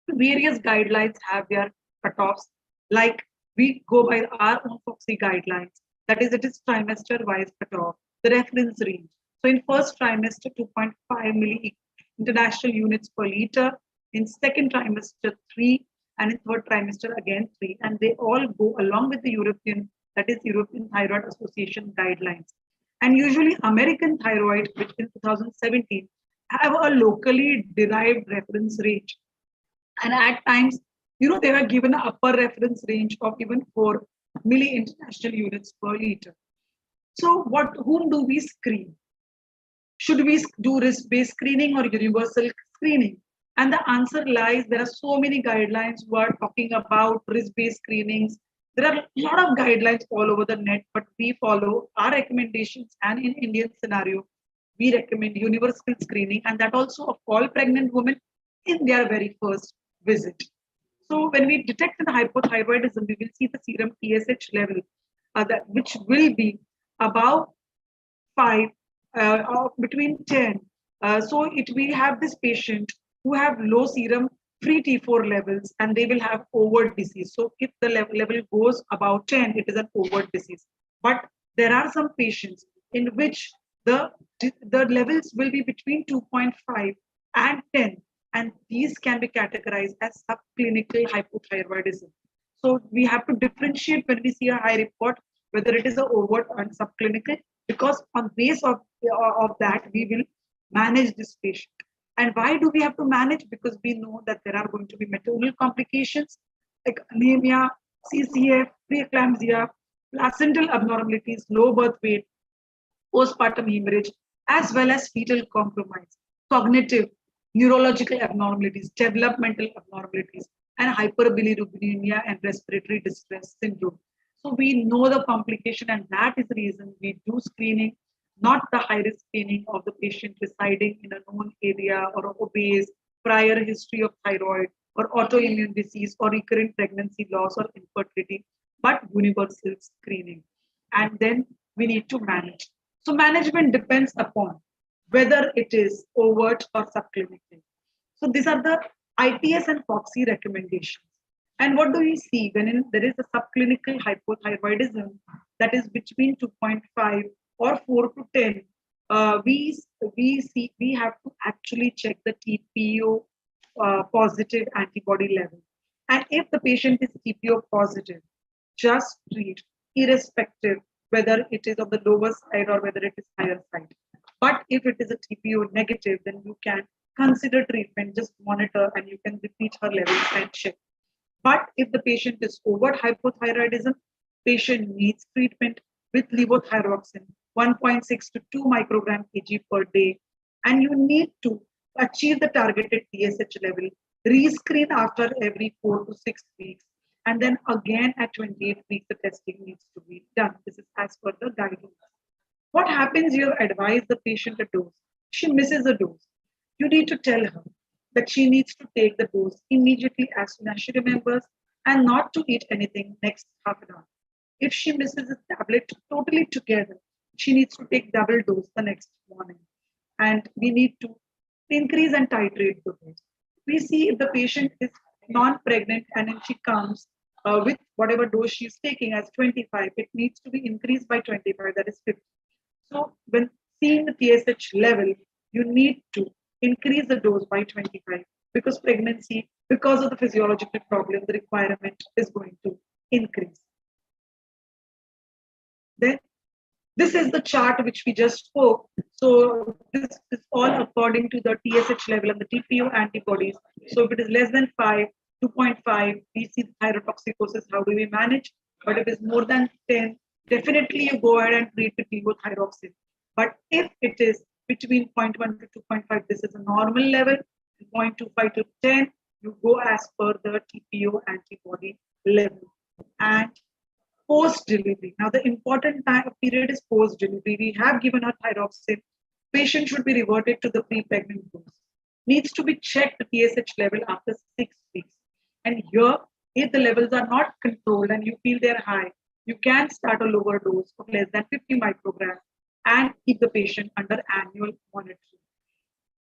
Various guidelines have their cutoffs, like we go by our own FOXY guidelines, that is, it is trimester-wise cutoff, the reference range. So in first trimester, 2.5 milli international units per liter, in second trimester, 3, and in third trimester, again 3, and they all go along with the European, that is European Thyroid Association guidelines. And usually American Thyroid, which in 2017, have a locally derived reference range. And at times, they were given an upper reference range of even 4 milli international units per liter. So whom do we screen? Should we do risk-based screening or universal screening? And the answer lies, there are so many guidelines who are talking about risk-based screenings. There are a lot of guidelines all over the net, but we follow our recommendations. And in Indian scenario, we recommend universal screening, and that also of all pregnant women in their very first visit. So when we detect an hypothyroidism, we will see the serum TSH level, which will be above 5, between 10. So we have this patient who have low serum free T4 levels, and they will have overt disease. So if the level goes above 10, it is an overt disease. But there are some patients in which the levels will be between 2.5 and 10, and these can be categorized as subclinical hypothyroidism. So we have to differentiate when we see a high report, whether it is an overt or subclinical, because on base of that, we will manage this patient. And why do we have to manage? Because we know that there are going to be maternal complications like anemia, CCF, preeclampsia, placental abnormalities, low birth weight, postpartum hemorrhage, as well as fetal compromise, cognitive, neurological abnormalities, developmental abnormalities, and hyperbilirubinemia and respiratory distress syndrome. So we know the complication, and that is the reason we do screening, not the high-risk screening of the patient residing in a known area or obese, prior history of thyroid or autoimmune disease or recurrent pregnancy loss or infertility, but universal screening. And then we need to manage. So management depends upon whether it is overt or subclinical. So these are the ITS and FOXY recommendations. And what do we see when there is a subclinical hypothyroidism that is between 2.5 or 4 to 10? We have to actually check the TPO positive antibody level. And if the patient is TPO positive, just treat irrespective whether it is of the lower side or whether it is higher side. But if it is a TPO negative, then you can consider treatment, just monitor and you can repeat her levels and check. But if the patient is overt hypothyroidism, patient needs treatment with levothyroxine, 1.6 to 2 microgram kg per day. And you need to achieve the targeted TSH level, rescreen after every 4 to 6 weeks. And then again at 28 weeks, the testing needs to be done. This is as per the guidelines. What happens? You advise the patient a dose. She misses a dose. You need to tell her that she needs to take the dose immediately as soon as she remembers and not to eat anything next half an hour. If she misses a tablet totally together, she needs to take double dose the next morning. And we need to increase and titrate the dose. We see if the patient is non-pregnant and then she comes with whatever dose she's taking as 25, it needs to be increased by 25, that is 50. So when seeing the TSH level, you need to increase the dose by 25 because pregnancy, because of the physiological problem, the requirement is going to increase. Then this is the chart which we just spoke. So this is all according to the TSH level and the TPO antibodies. So if it is less than 5, 2.5, we see thyrotoxicosis. How do we manage? But if it is more than 10, definitely you go ahead and treat with levothyroxine. But if it is between 0.1 to 2.5, this is a normal level. 0.25 to 10, you go as per the TPO antibody level. And post-delivery. Now, the important time period is post-delivery. We have given her thyroxine. Patient should be reverted to the pre-pregnant dose. Needs to be checked the TSH level after 6 weeks. And here, if the levels are not controlled and you feel they're high, you can start a lower dose of less than 50 micrograms and keep the patient under annual monitoring.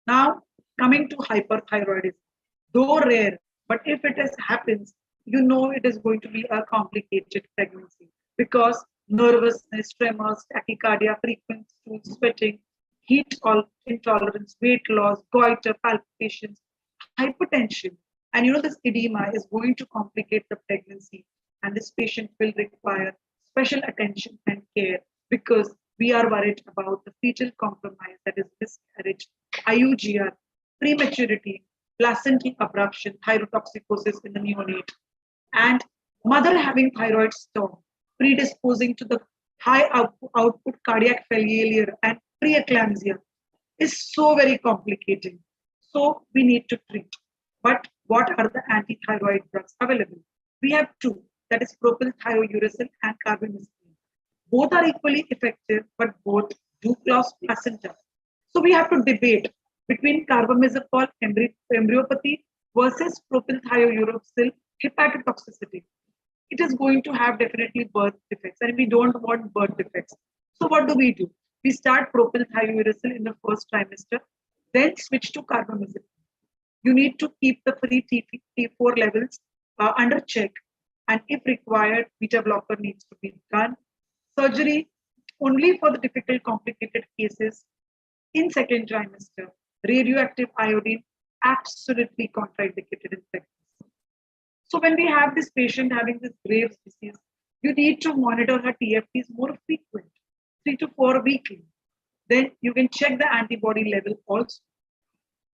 Now, coming to hyperthyroidism, though rare, but if it happens, you know it is going to be a complicated pregnancy because nervousness, tremors, tachycardia, frequent stool sweating, heat intolerance, weight loss, goiter, palpitations, hypertension, and this edema is going to complicate the pregnancy, and this patient will require special attention and care because we are worried about the fetal compromise, that is miscarriage, IUGR, prematurity, placental abruption, thyrotoxicosis in the neonate, and mother having thyroid storm, predisposing to the high output cardiac failure and preeclampsia is so very complicating. So we need to treat. But what are the anti-thyroid drugs available? We have two, that is propylthiouracil and carbamazepine. Both are equally effective, but both do cause placenta. So we have to debate between carbamazepine embryopathy versus propylthiouracil hepatotoxicity. It is going to have definitely birth defects, and we don't want birth defects. So what do? We start propylthiouracil in the first trimester, then switch to carbamazepine. You need to keep the free T4 levels under check, and if required, beta blocker needs to be done. Surgery only for the difficult, complicated cases in second trimester. Radioactive iodine absolutely contraindicated in pregnancy. So when we have this patient having this Graves' disease, you need to monitor her TFTs more frequent, 3 to 4 weekly. Then you can check the antibody level also.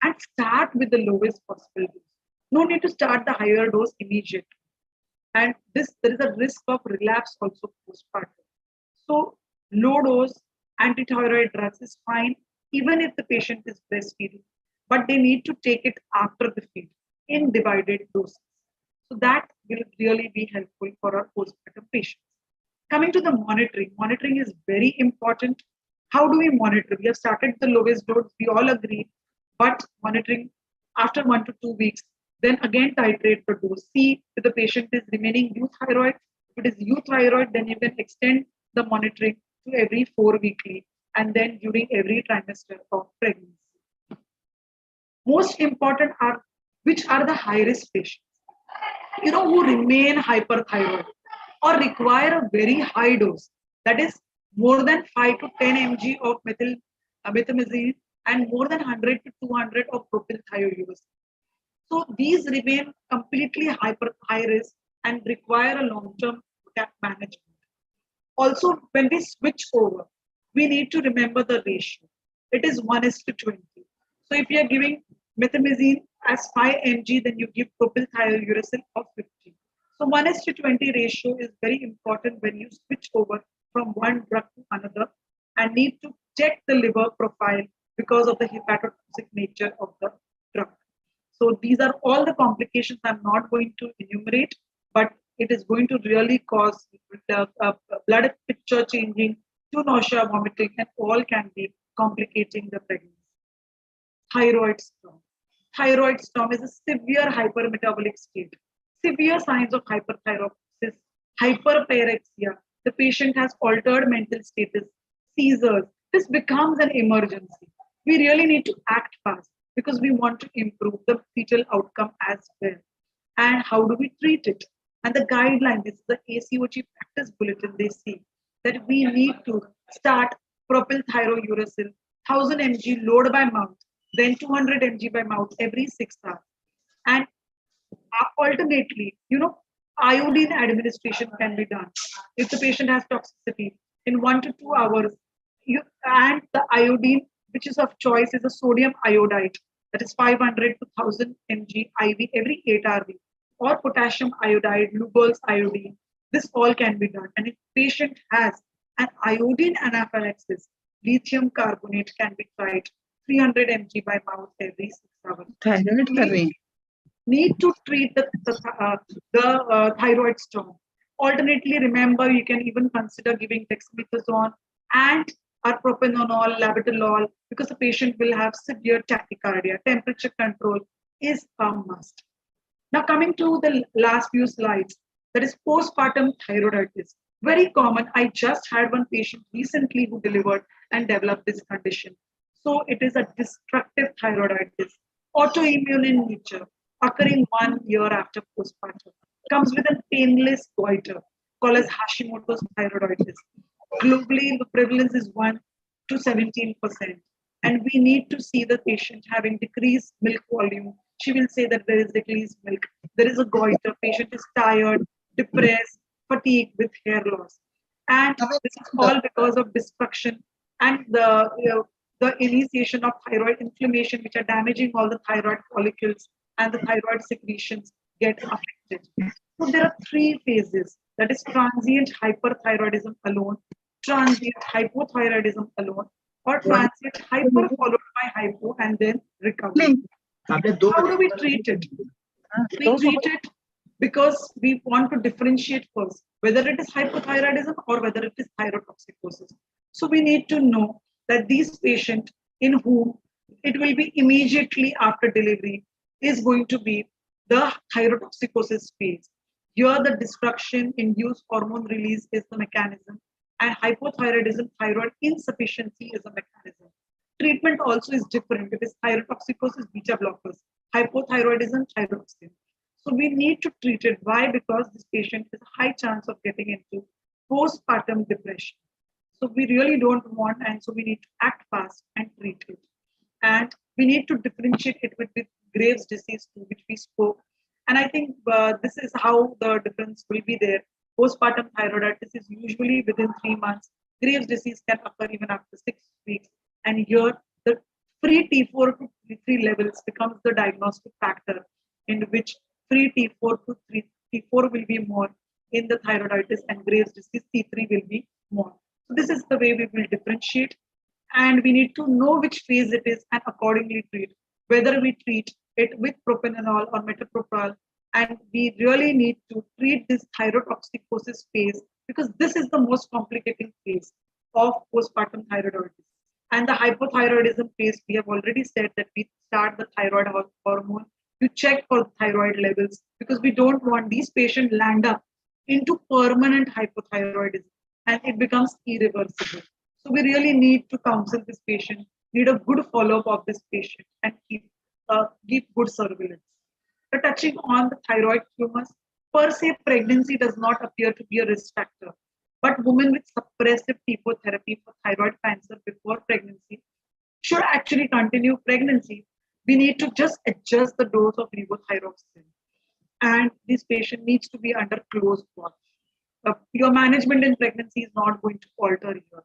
and start with the lowest possible dose. No need to start the higher dose immediately. And there is a risk of relapse also postpartum. So low dose antithyroid drugs is fine even if the patient is breastfeeding, but they need to take it after the feed in divided doses. So that will really be helpful for our postpartum patients. Coming to the monitoring is very important. How do we monitor? We have started the lowest dose, we all agree, but monitoring after 1 to 2 weeks, then again titrate the dose. See if the patient is remaining euthyroid. If it is euthyroid, then you can extend the monitoring to every 4 weekly and then during every trimester of pregnancy. Most important are which are the high risk patients, who remain hyperthyroid or require a very high dose, that is more than 5 to 10 mg of methimazine and more than 100 to 200 of propylthiouracil. So these remain completely high risk and require a long-term management. Also, when we switch over, we need to remember the ratio. It is 1:20. So if you are giving methimazine as 5 mg, then you give propylthiouracil of 50. So 1:20 ratio is very important when you switch over from one drug to another and need to check the liver profile because of the hepatotoxic nature of the drug. So these are all the complications I'm not going to enumerate, but it is going to really cause blood picture changing to nausea, vomiting, and all can be complicating the pregnancy. Thyroid storm. Thyroid storm is a severe hypermetabolic state. Severe signs of hyperthyroidism, hyperpyrexia. The patient has altered mental status, seizures. This becomes an emergency. We really need to act fast because we want to improve the fetal outcome as well. And how do we treat it? And the guideline, this is the ACOG practice bulletin, they say that we need to start propylthiouracil, 1000 mg load by mouth, then 200 mg by mouth every 6 hours. And alternately, iodine administration can be done. If the patient has toxicity, in 1 to 2 hours, and the iodine, which is of choice, is a sodium iodide, that is 500 to 1000 mg IV every 8 hours, or potassium iodide, Lugol's iodine. This all can be done. And if patient has an iodine anaphylaxis, lithium carbonate can be tried 300 mg by mouth every 6 hours. Need to treat the thyroid storm. Alternately, remember, you can even consider giving dexamethasone and or propranolol, labetalol, because the patient will have severe tachycardia. Temperature control is a must. Now, coming to the last few slides, that is postpartum thyroiditis. Very common. I just had one patient recently who delivered and developed this condition. So it is a destructive thyroiditis, autoimmune in nature, occurring 1 year after postpartum. Comes with a painless goiter called as Hashimoto's thyroiditis. Globally, the prevalence is 1 to 17%. And we need to see the patient having decreased milk volume. She will say that there is decreased milk. There is a goiter. Patient is tired, depressed, fatigued with hair loss. And this is all because of destruction and the initiation of thyroid inflammation, which are damaging all the thyroid follicles, and the thyroid secretions get affected. So there are 3 phases. That is transient hyperthyroidism alone, transient hypothyroidism alone, or transient hyper followed by hypo and then recovery. How do we treat it? We treat it because we want to differentiate first whether it is hypothyroidism or whether it is thyrotoxicosis. So we need to know that these patients in whom it will be immediately after delivery is going to be the thyrotoxicosis phase. Here, the destruction-induced hormone release is the mechanism, and hypothyroidism, thyroid insufficiency is a mechanism. Treatment also is different. It is thyrotoxicosis, beta blockers, hypothyroidism, thyroxine. So we need to treat it. Why? Because this patient has a high chance of getting into postpartum depression. So we really don't want, and so we need to act fast and treat it. And we need to differentiate it with Graves' disease, which we spoke. And I think this is how the difference will be there. Postpartum thyroiditis is usually within 3 months. Graves' disease can occur even after 6 weeks. And here, the free T4 to T3 levels becomes the diagnostic factor in which free T4 to T4 will be more in the thyroiditis and Graves' disease, T3 will be more. So this is the way we will differentiate, and we need to know which phase it is and accordingly treat, whether we treat it with propranolol or metoprolol. And we really need to treat this thyrotoxicosis phase because this is the most complicating phase of postpartum thyroiditis. And the hypothyroidism phase, we have already said that we start the thyroid hormone, you check for thyroid levels because we don't want these patients land up into permanent hypothyroidism and it becomes irreversible. So we really need to counsel this patient, need a good follow-up of this patient and give good surveillance. But touching on the thyroid tumors, per se, pregnancy does not appear to be a risk factor. But women with suppressive chemotherapy for thyroid cancer before pregnancy should actually continue pregnancy. We need to just adjust the dose of levothyroxine. And this patient needs to be under close watch. Your management in pregnancy is not going to alter here.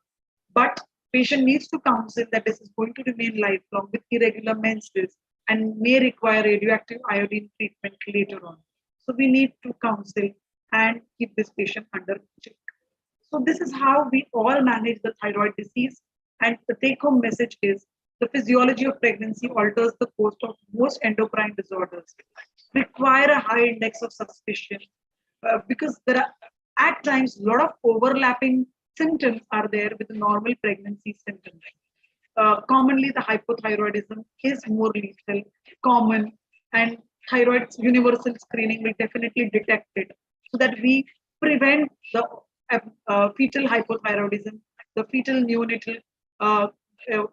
But patient needs to counsel that this is going to remain lifelong with irregular menstrues and may require radioactive iodine treatment later on. So we need to counsel and keep this patient under check. So this is how we all manage the thyroid disease. And the take-home message is the physiology of pregnancy alters the course of most endocrine disorders, require a high index of suspicion because there are at times a lot of overlapping symptoms are there with the normal pregnancy symptoms. Commonly, the hypothyroidism is more lethal, common, and thyroid universal screening will definitely detect it so that we prevent the fetal hypothyroidism, the fetal neonatal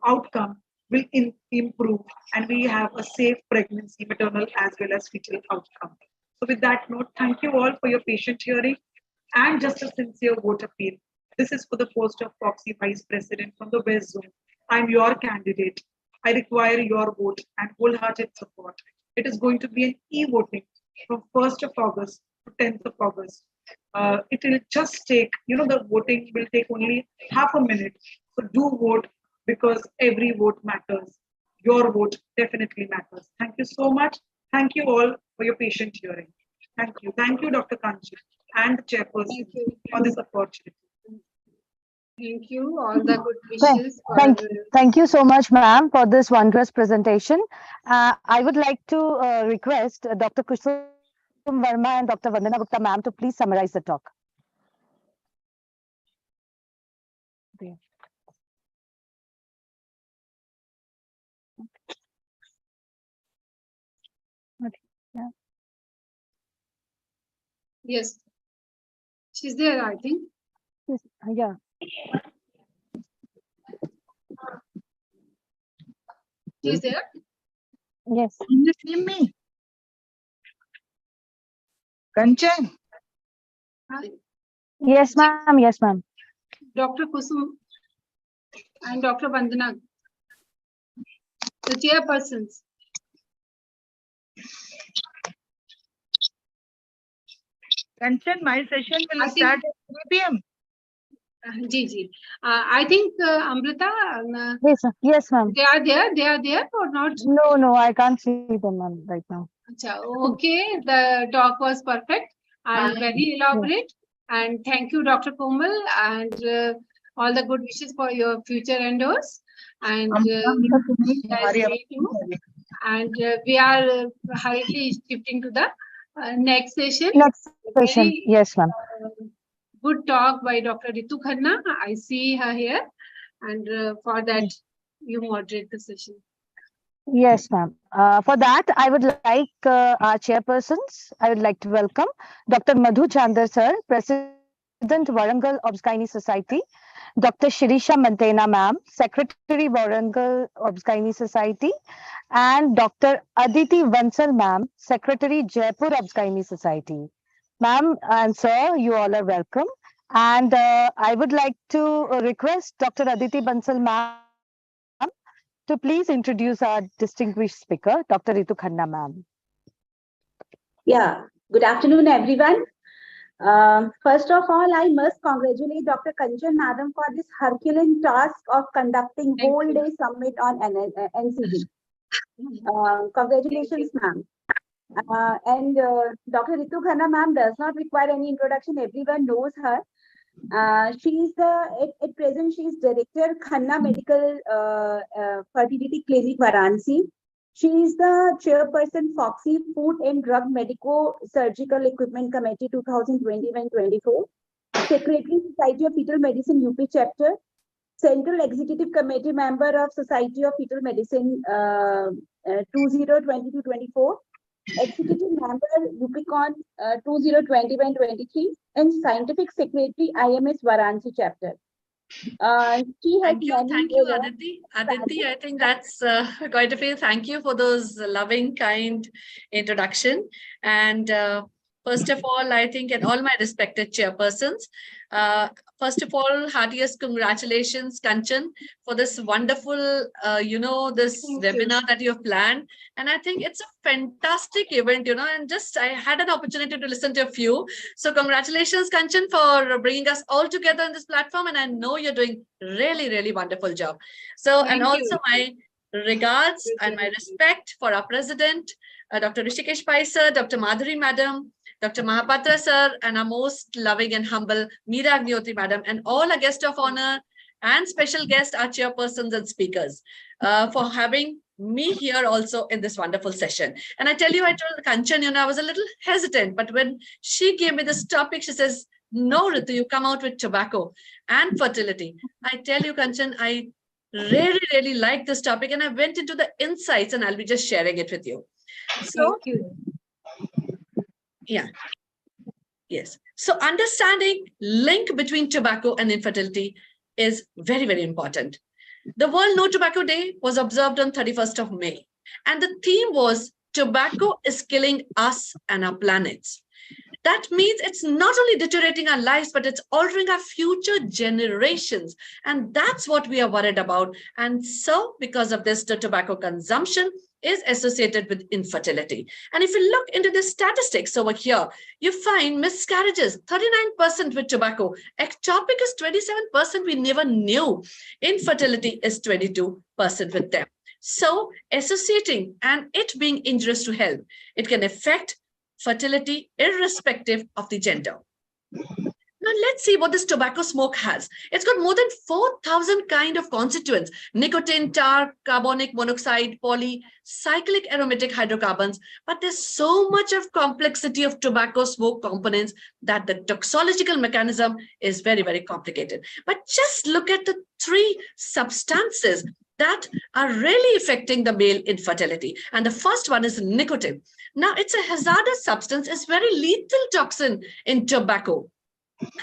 outcome will improve and we have a safe pregnancy, maternal as well as fetal outcome. So with that note, thank you all for your patient hearing and just a sincere vote appeal. This is for the post of proxy vice president from the West Zone. I'm your candidate. I require your vote and wholehearted support. It is going to be an e-voting from 1st of August to 10th of August. It will just take, the voting will take only half a minute. So do vote because every vote matters. Your vote definitely matters. Thank you so much. Thank you all for your patient hearing. Thank you. Thank you, Dr. Kanchan and the chairperson for this opportunity. Thank you. All the good wishes. Thank you so much, ma'am, for this wondrous presentation. I would like to request Dr. Kusum Verma and Dr. Vandana Gupta, ma'am, to please summarize the talk. Yeah. Yes. She's there, I think. Yes. Yeah. She's there? Yes. Can you see me? Kanchan? Hi. Yes, ma'am. Yes, ma'am. Dr. Kusum and Dr. Vandana, the chairpersons. Kanchan, my session will start at 3 p.m. I think Amrita. Yes, ma'am. They are there. They are there or not? No, I can't see them, ma'am, right now. Okay, the talk was perfect and very elaborate. And thank you, Dr. Komal, and all the good wishes for your future endeavors. And we are hurriedly shifting to the next session. Next session. Very, Yes, ma'am. Good talk by Dr. Ritu Khanna. I see her here, and for that, you moderate the session. Yes, ma'am. For that, I would like our chairpersons, I would like to welcome Dr. Madhu Chandar, sir, President, Warangal Obs-Gynae Society, Dr. Shirisha Mantena, ma'am, Secretary, Warangal Obs-Gynae Society, and Dr. Aditi Bansal, ma'am, Secretary, Jaipur Obs-Gynae Society. Ma'am and sir, you all are welcome. And I would like to request Dr. Aditi Bansal, ma'am, to please introduce our distinguished speaker, Dr. Ritu Khanna, ma'am. Yeah, good afternoon, everyone. First of all, I must congratulate Dr. Kanchan Madam for this Herculean task of conducting whole day summit on NCD. Congratulations, ma'am. And Dr. Ritu Khanna ma'am does not require any introduction. Everyone knows her. She is at present she is Director Khanna Medical Fertility Clinic Varanasi. She is the Chairperson Foxy Food and Drug Medico Surgical Equipment Committee 2021-24, Secretary Society of Fetal Medicine UP Chapter, Central Executive Committee member of Society of Fetal Medicine 2022-24, Executive member UPCon 2021-23, and Scientific Secretary IMS Varanasi Chapter. She has Thank you, Aditi. Aditi, I think that's quite a few. Thank you for those loving, kind introduction. And first of all, I think, and all my respected chairpersons, first of all, heartiest congratulations, Kanchan, for this wonderful, this webinar that you have planned. And I think it's a fantastic event, and just I had an opportunity to listen to a few. So congratulations, Kanchan, for bringing us all together in this platform. And I know you're doing really, really wonderful job. So, and also my regards and my respect for our president, Dr. Rishikesh Pai sir, Dr. Madhuri madam, Dr. Mahapatra sir, and our most loving and humble Meera Agniotri madam, and all our guests of honor and special guests, our chairpersons and speakers, for having me here also in this wonderful session. And I tell you, I told Kanchan, I was a little hesitant, but when she gave me this topic, she says, no, Ritu, you come out with tobacco and fertility. I tell you, Kanchan, I really, really like this topic, and I went into the insights, and I'll be just sharing it with you. So, thank you. Yeah. Yes. So understanding link between tobacco and infertility is very, very important. The World No Tobacco Day was observed on 31st of May. And the theme was tobacco is killing us and our planets. That means it's not only deteriorating our lives, but it's altering our future generations. And that's what we are worried about. And so because of this, the tobacco consumption is associated with infertility. And if you look into the statistics over here, you find miscarriages, 39% with tobacco. Ectopic is 27%, we never knew. Infertility is 22% with them. So associating and it being injurious to health, it can affect fertility irrespective of the gender. Now let's see what this tobacco smoke has. It's got more than 4,000 kind of constituents: nicotine, tar, carbonic monoxide, polycyclic aromatic hydrocarbons. But there's so much of complexity of tobacco smoke components that the toxicological mechanism is very, very complicated. But just look at the three substances that are really affecting the male infertility. And the first one is nicotine. Now it's a hazardous substance, it's very lethal toxin in tobacco.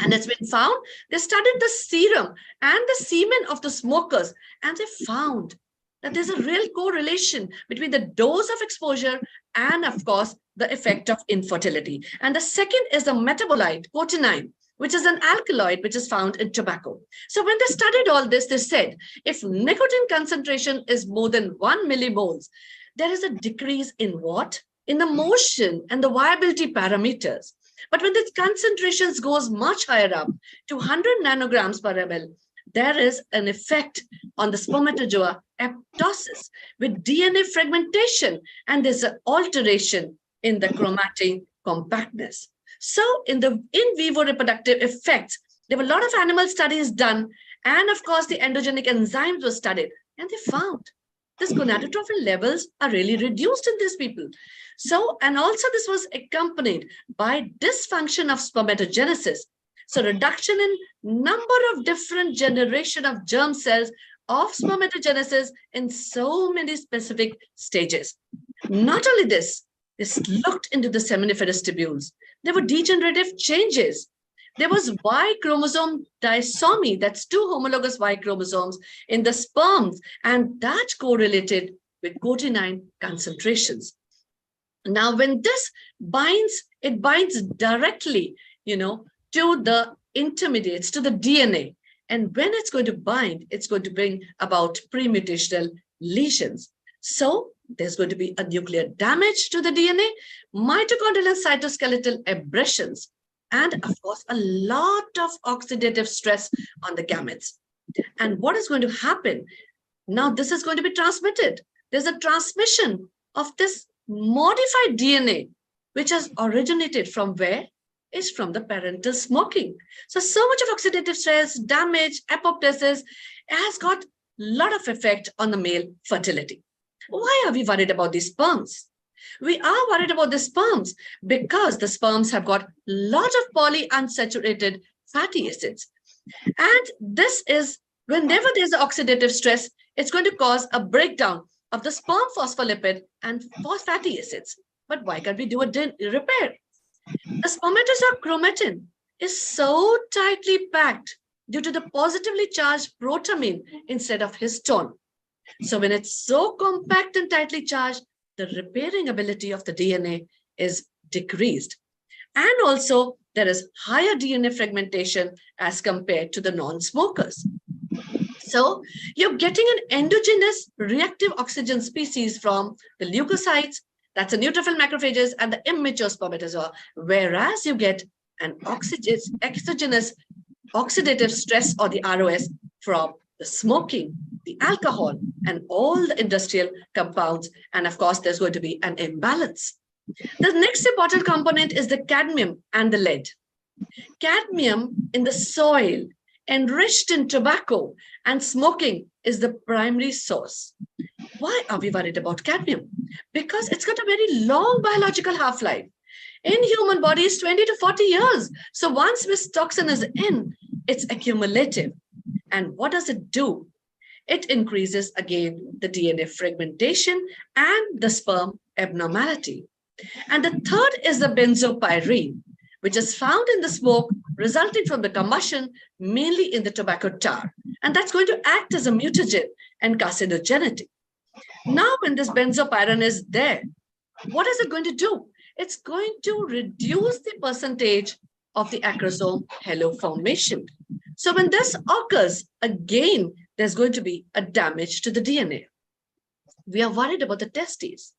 And it's been found, they studied the serum and the semen of the smokers, and they found that there's a real correlation between the dose of exposure and, of course, the effect of infertility. And the second is the metabolite, cotinine, which is an alkaloid which is found in tobacco. So when they studied all this, they said, if nicotine concentration is more than 1 millimoles, there is a decrease in what? In the motion and the viability parameters. But when the concentrations goes much higher up to 100 nanograms per ml, there is an effect on the spermatozoa apoptosis with DNA fragmentation, and there's an alteration in the chromatin compactness. So in the in vivo reproductive effects, there were a lot of animal studies done, and of course the endogenic enzymes were studied, and they found this gonadotrophin levels are really reduced in these people. So, and also this was accompanied by dysfunction of spermatogenesis. So reduction in number of different generation of germ cells of spermatogenesis in so many specific stages. Not only this, this looked into the seminiferous tubules. There were degenerative changes. There was Y chromosome disomy, that's 2 homologous Y chromosomes in the sperms, and that correlated with cotinine concentrations. Now, when this binds, it binds directly, to the intermediates, to the DNA. And when it's going to bind, it's going to bring about premutational lesions. So there's going to be a nuclear damage to the DNA, mitochondrial and cytoskeletal abrasions. and of course, a lot of oxidative stress on the gametes. And what is going to happen? Now, this is going to be transmitted. There's a transmission of this modified DNA, which has originated from where? Is from the parental smoking. So much of oxidative stress, damage, apoptosis has got a lot of effect on the male fertility. Why are we worried about these sperms? We are worried about the sperms because the sperms have got a lot of polyunsaturated fatty acids. And this is, whenever there's oxidative stress, it's going to cause a breakdown of the sperm phospholipid and fatty acids. But why can't we do a repair? The spermatozoa chromatin is so tightly packed due to the positively charged protamine instead of histone. So when it's so compact and tightly charged, the repairing ability of the DNA is decreased. And also there is higher DNA fragmentation as compared to the non-smokers. So you're getting an endogenous reactive oxygen species from the leukocytes, that's the neutrophil macrophages, and the immature spermatozoa, whereas you get an exogenous oxidative stress, or the ROS, from the smoking, the alcohol, and all the industrial compounds. And of course, there's going to be an imbalance. The next important component is the cadmium and the lead. Cadmium in the soil, enriched in tobacco and smoking, is the primary source. Why are we worried about cadmium? Because it's got a very long biological half-life. In human bodies, 20 to 40 years. So once this toxin is in, it's accumulative. And what does it do? It increases again the DNA fragmentation and the sperm abnormality. And the third is the benzopyrene, which is found in the smoke resulting from the combustion, mainly in the tobacco tar. And that's going to act as a mutagen and carcinogenic. Now, when this benzopyrene is there, what is it going to do? It's going to reduce the percentage of the acrosome halo formation. So when this occurs, again, there's going to be a damage to the DNA. We are worried about the testes.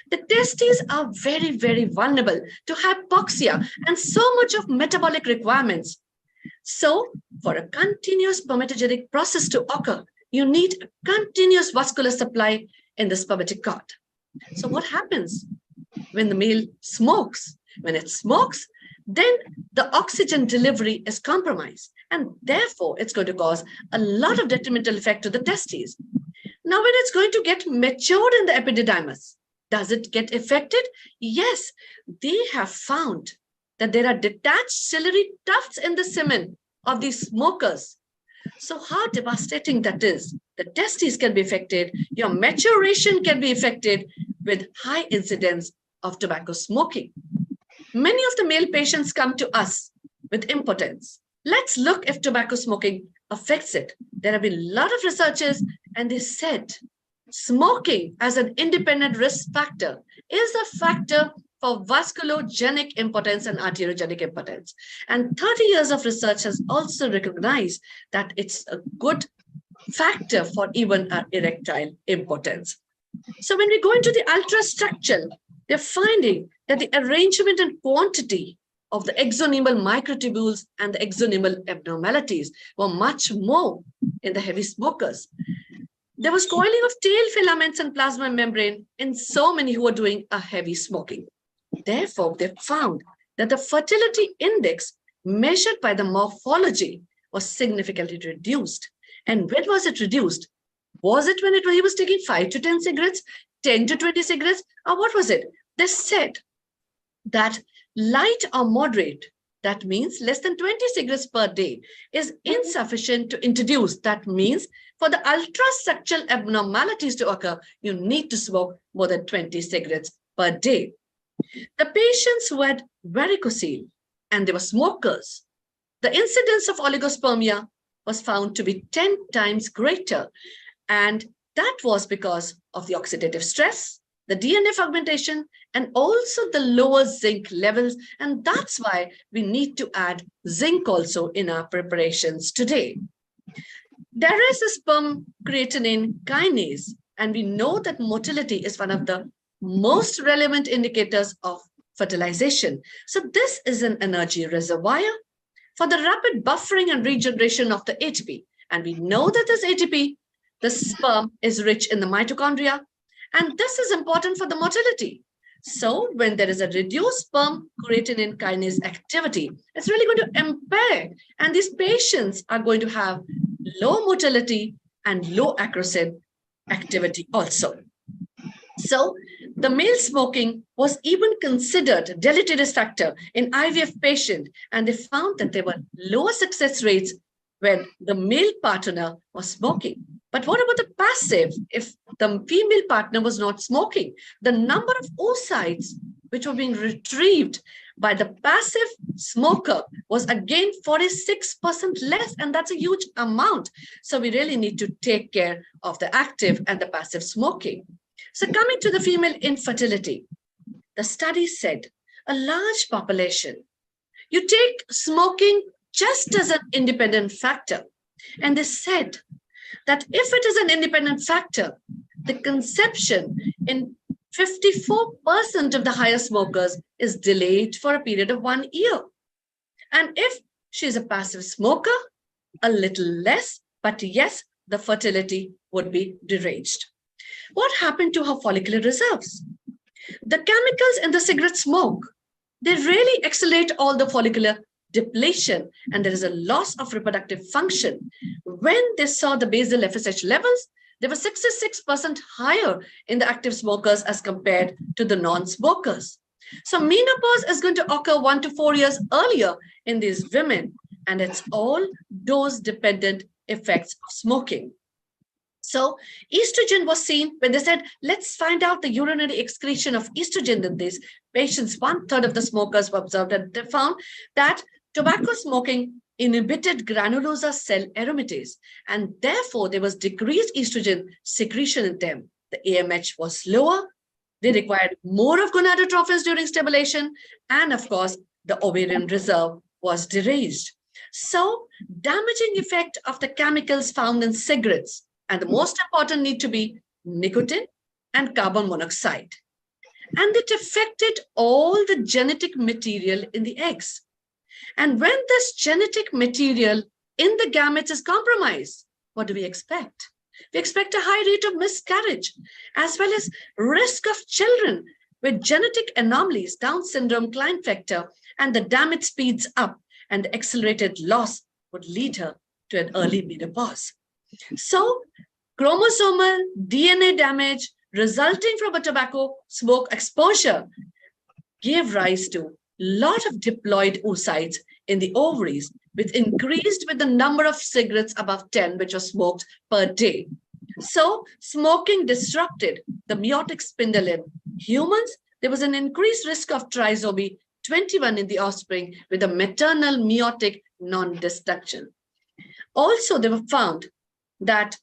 The testes are very, very vulnerable to hypoxia and so much of metabolic requirements. So for a continuous spermatogenic process to occur, you need a continuous vascular supply in the spermatic cord. So what happens when the male smokes? When it smokes, then the oxygen delivery is compromised, and therefore it's going to cause a lot of detrimental effect to the testes. Now, when it's going to get matured in the epididymis, does it get affected? Yes, they have found that there are detached ciliary tufts in the semen of these smokers. So how devastating that is. The testes can be affected, your maturation can be affected with high incidence of tobacco smoking. Many of the male patients come to us with impotence. Let's look if tobacco smoking affects it. There have been a lot of researches, and they said smoking as an independent risk factor is a factor for vasculogenic impotence and arteriogenic impotence. And 30 years of research has also recognized that it's a good factor for even erectile impotence. So when we go into the ultrastructure, they're finding that the arrangement and quantity of the exonemal microtubules and the exonemal abnormalities were much more in the heavy smokers. There was coiling of tail filaments and plasma membrane in so many who were doing a heavy smoking. Therefore, they found that the fertility index measured by the morphology was significantly reduced. And when was it reduced? Was it when he was taking 5 to 10 cigarettes, 10 to 20 cigarettes, or what was it? They said that light or moderate, that means less than 20 cigarettes per day, is insufficient to introduce. That means for the ultrastructural abnormalities to occur, you need to smoke more than 20 cigarettes per day. The patients who had varicocele and they were smokers, the incidence of oligospermia was found to be 10 times greater. And that was because of the oxidative stress, the DNA fragmentation, and also the lower zinc levels. And that's why we need to add zinc also in our preparations today. There is a sperm creatinine kinase, and we know that motility is one of the most relevant indicators of fertilization. So this is an energy reservoir for the rapid buffering and regeneration of the ATP. And we know that this ATP, the sperm, is rich in the mitochondria, and this is important for the motility. So when there is a reduced sperm creatinine kinase activity, it's really going to impair, and these patients are going to have low motility and low acrosin activity also. So the male smoking was even considered a deleterious factor in IVF patient, and they found that there were lower success rates when the male partner was smoking. But what about the passive? If the female partner was not smoking, the number of oocytes which were being retrieved by the passive smoker was again 46% less, and that's a huge amount. So we really need to take care of the active and the passive smoking. So coming to the female infertility, the study said a large population, you take smoking just as an independent factor. And they said that if it is an independent factor, the conception in 54% of the higher smokers is delayed for a period of 1 year. And if she's a passive smoker, a little less, but yes, the fertility would be deranged. What happened to her follicular reserves? The chemicals in the cigarette smoke, they really accelerate all the follicular depletion, and there is a loss of reproductive function. When they saw the basal FSH levels, they were 66% higher in the active smokers as compared to the non-smokers. So menopause is going to occur 1 to 4 years earlier in these women, and it's all dose-dependent effects of smoking. So estrogen was seen when they said, let's find out the urinary excretion of estrogen in these patients. 1/3 of the smokers were observed, and they found that tobacco smoking inhibited granulosa cell aromatase, and therefore there was decreased estrogen secretion in them. The AMH was lower, they required more of gonadotrophins during stimulation, and of course, the ovarian reserve was deranged. So damaging effect of the chemicals found in cigarettes, and the most important need to be nicotine and carbon monoxide. And it affected all the genetic material in the eggs. And when this genetic material in the gametes is compromised, what do we expect? We expect a high rate of miscarriage, as well as risk of children with genetic anomalies, Down syndrome, Klinefelter, and the damage speeds up, and the accelerated loss would lead her to an early menopause. So chromosomal DNA damage resulting from a tobacco smoke exposure gave rise to lot of diploid oocytes in the ovaries, which increased with the number of cigarettes above 10 which was smoked per day. So smoking disrupted the meiotic spindle in humans. There was an increased risk of trisomy 21 in the offspring with a maternal meiotic non-destruction. Also, they were found that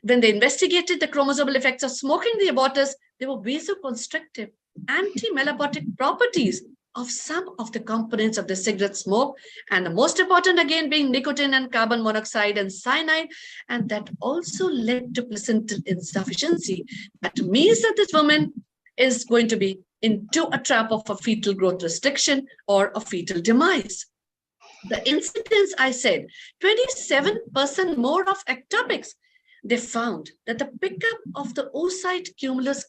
when they investigated the chromosomal effects of smoking the abortus, they were vasoconstrictive, anti-metabolic properties of some of the components of the cigarette smoke, and the most important again being nicotine and carbon monoxide and cyanide, and that also led to placental insufficiency. That means that this woman is going to be into a trap of a fetal growth restriction or a fetal demise. The incidence, I said, 27% more of ectopics. They found that the pickup of the oocyte cumulus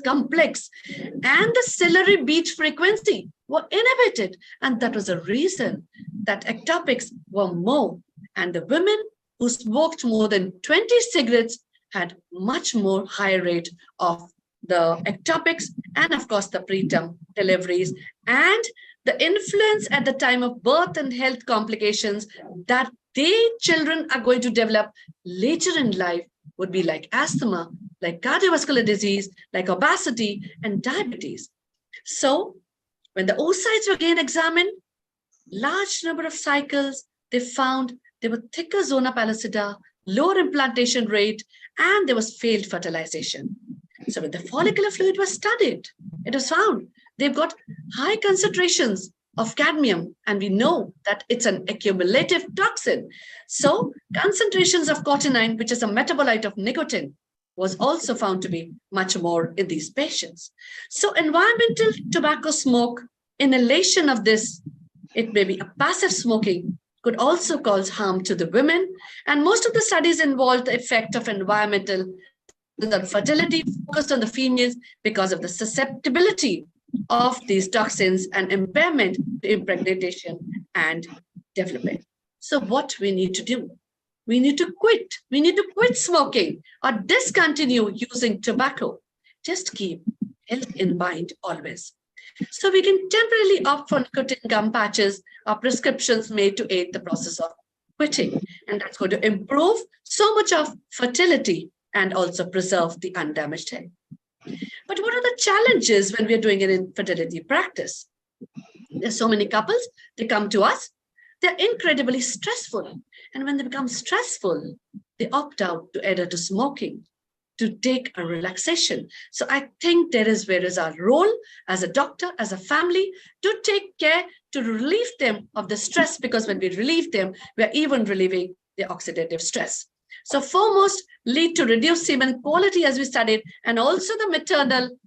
complex and the ciliary beat frequency were inhibited. And that was a reason that ectopics were more. And the women who smoked more than 20 cigarettes had much more higher rate of the ectopics and of course the preterm deliveries, and the influence at the time of birth and health complications that children are going to develop later in life would be like asthma, like cardiovascular disease, like obesity and diabetes. So when the oocytes were again examined, large number of cycles, they found there were thicker zona pellucida, lower implantation rate, and there was failed fertilization. So when the follicular fluid was studied, it was found they've got high concentrations of cadmium, and we know that it's an accumulative toxin. So concentrations of cotinine, which is a metabolite of nicotine, was also found to be much more in these patients. So environmental tobacco smoke inhalation of this, it may be a passive smoking, could also cause harm to the women. And most of the studies involve the effect of environmental fertility focused on the females because of the susceptibility of these toxins and impairment to impregnation and development. So what we need to do? We need to quit. We need to quit smoking or discontinue using tobacco. Just keep health in mind always. So we can temporarily opt for nicotine gum patches or prescriptions made to aid the process of quitting. And that's going to improve so much of fertility and also preserve the undamaged health. But what are the challenges when we are doing an infertility practice? There's so many couples, they come to us, they're incredibly stressful. And when they become stressful, they opt out to either to smoking, to take a relaxation. So I think there is where is our role as a doctor, as a family, to take care, to relieve them of the stress, because when we relieve them, we're even relieving the oxidative stress. So foremost, lead to reduced semen quality as we studied, and also the maternal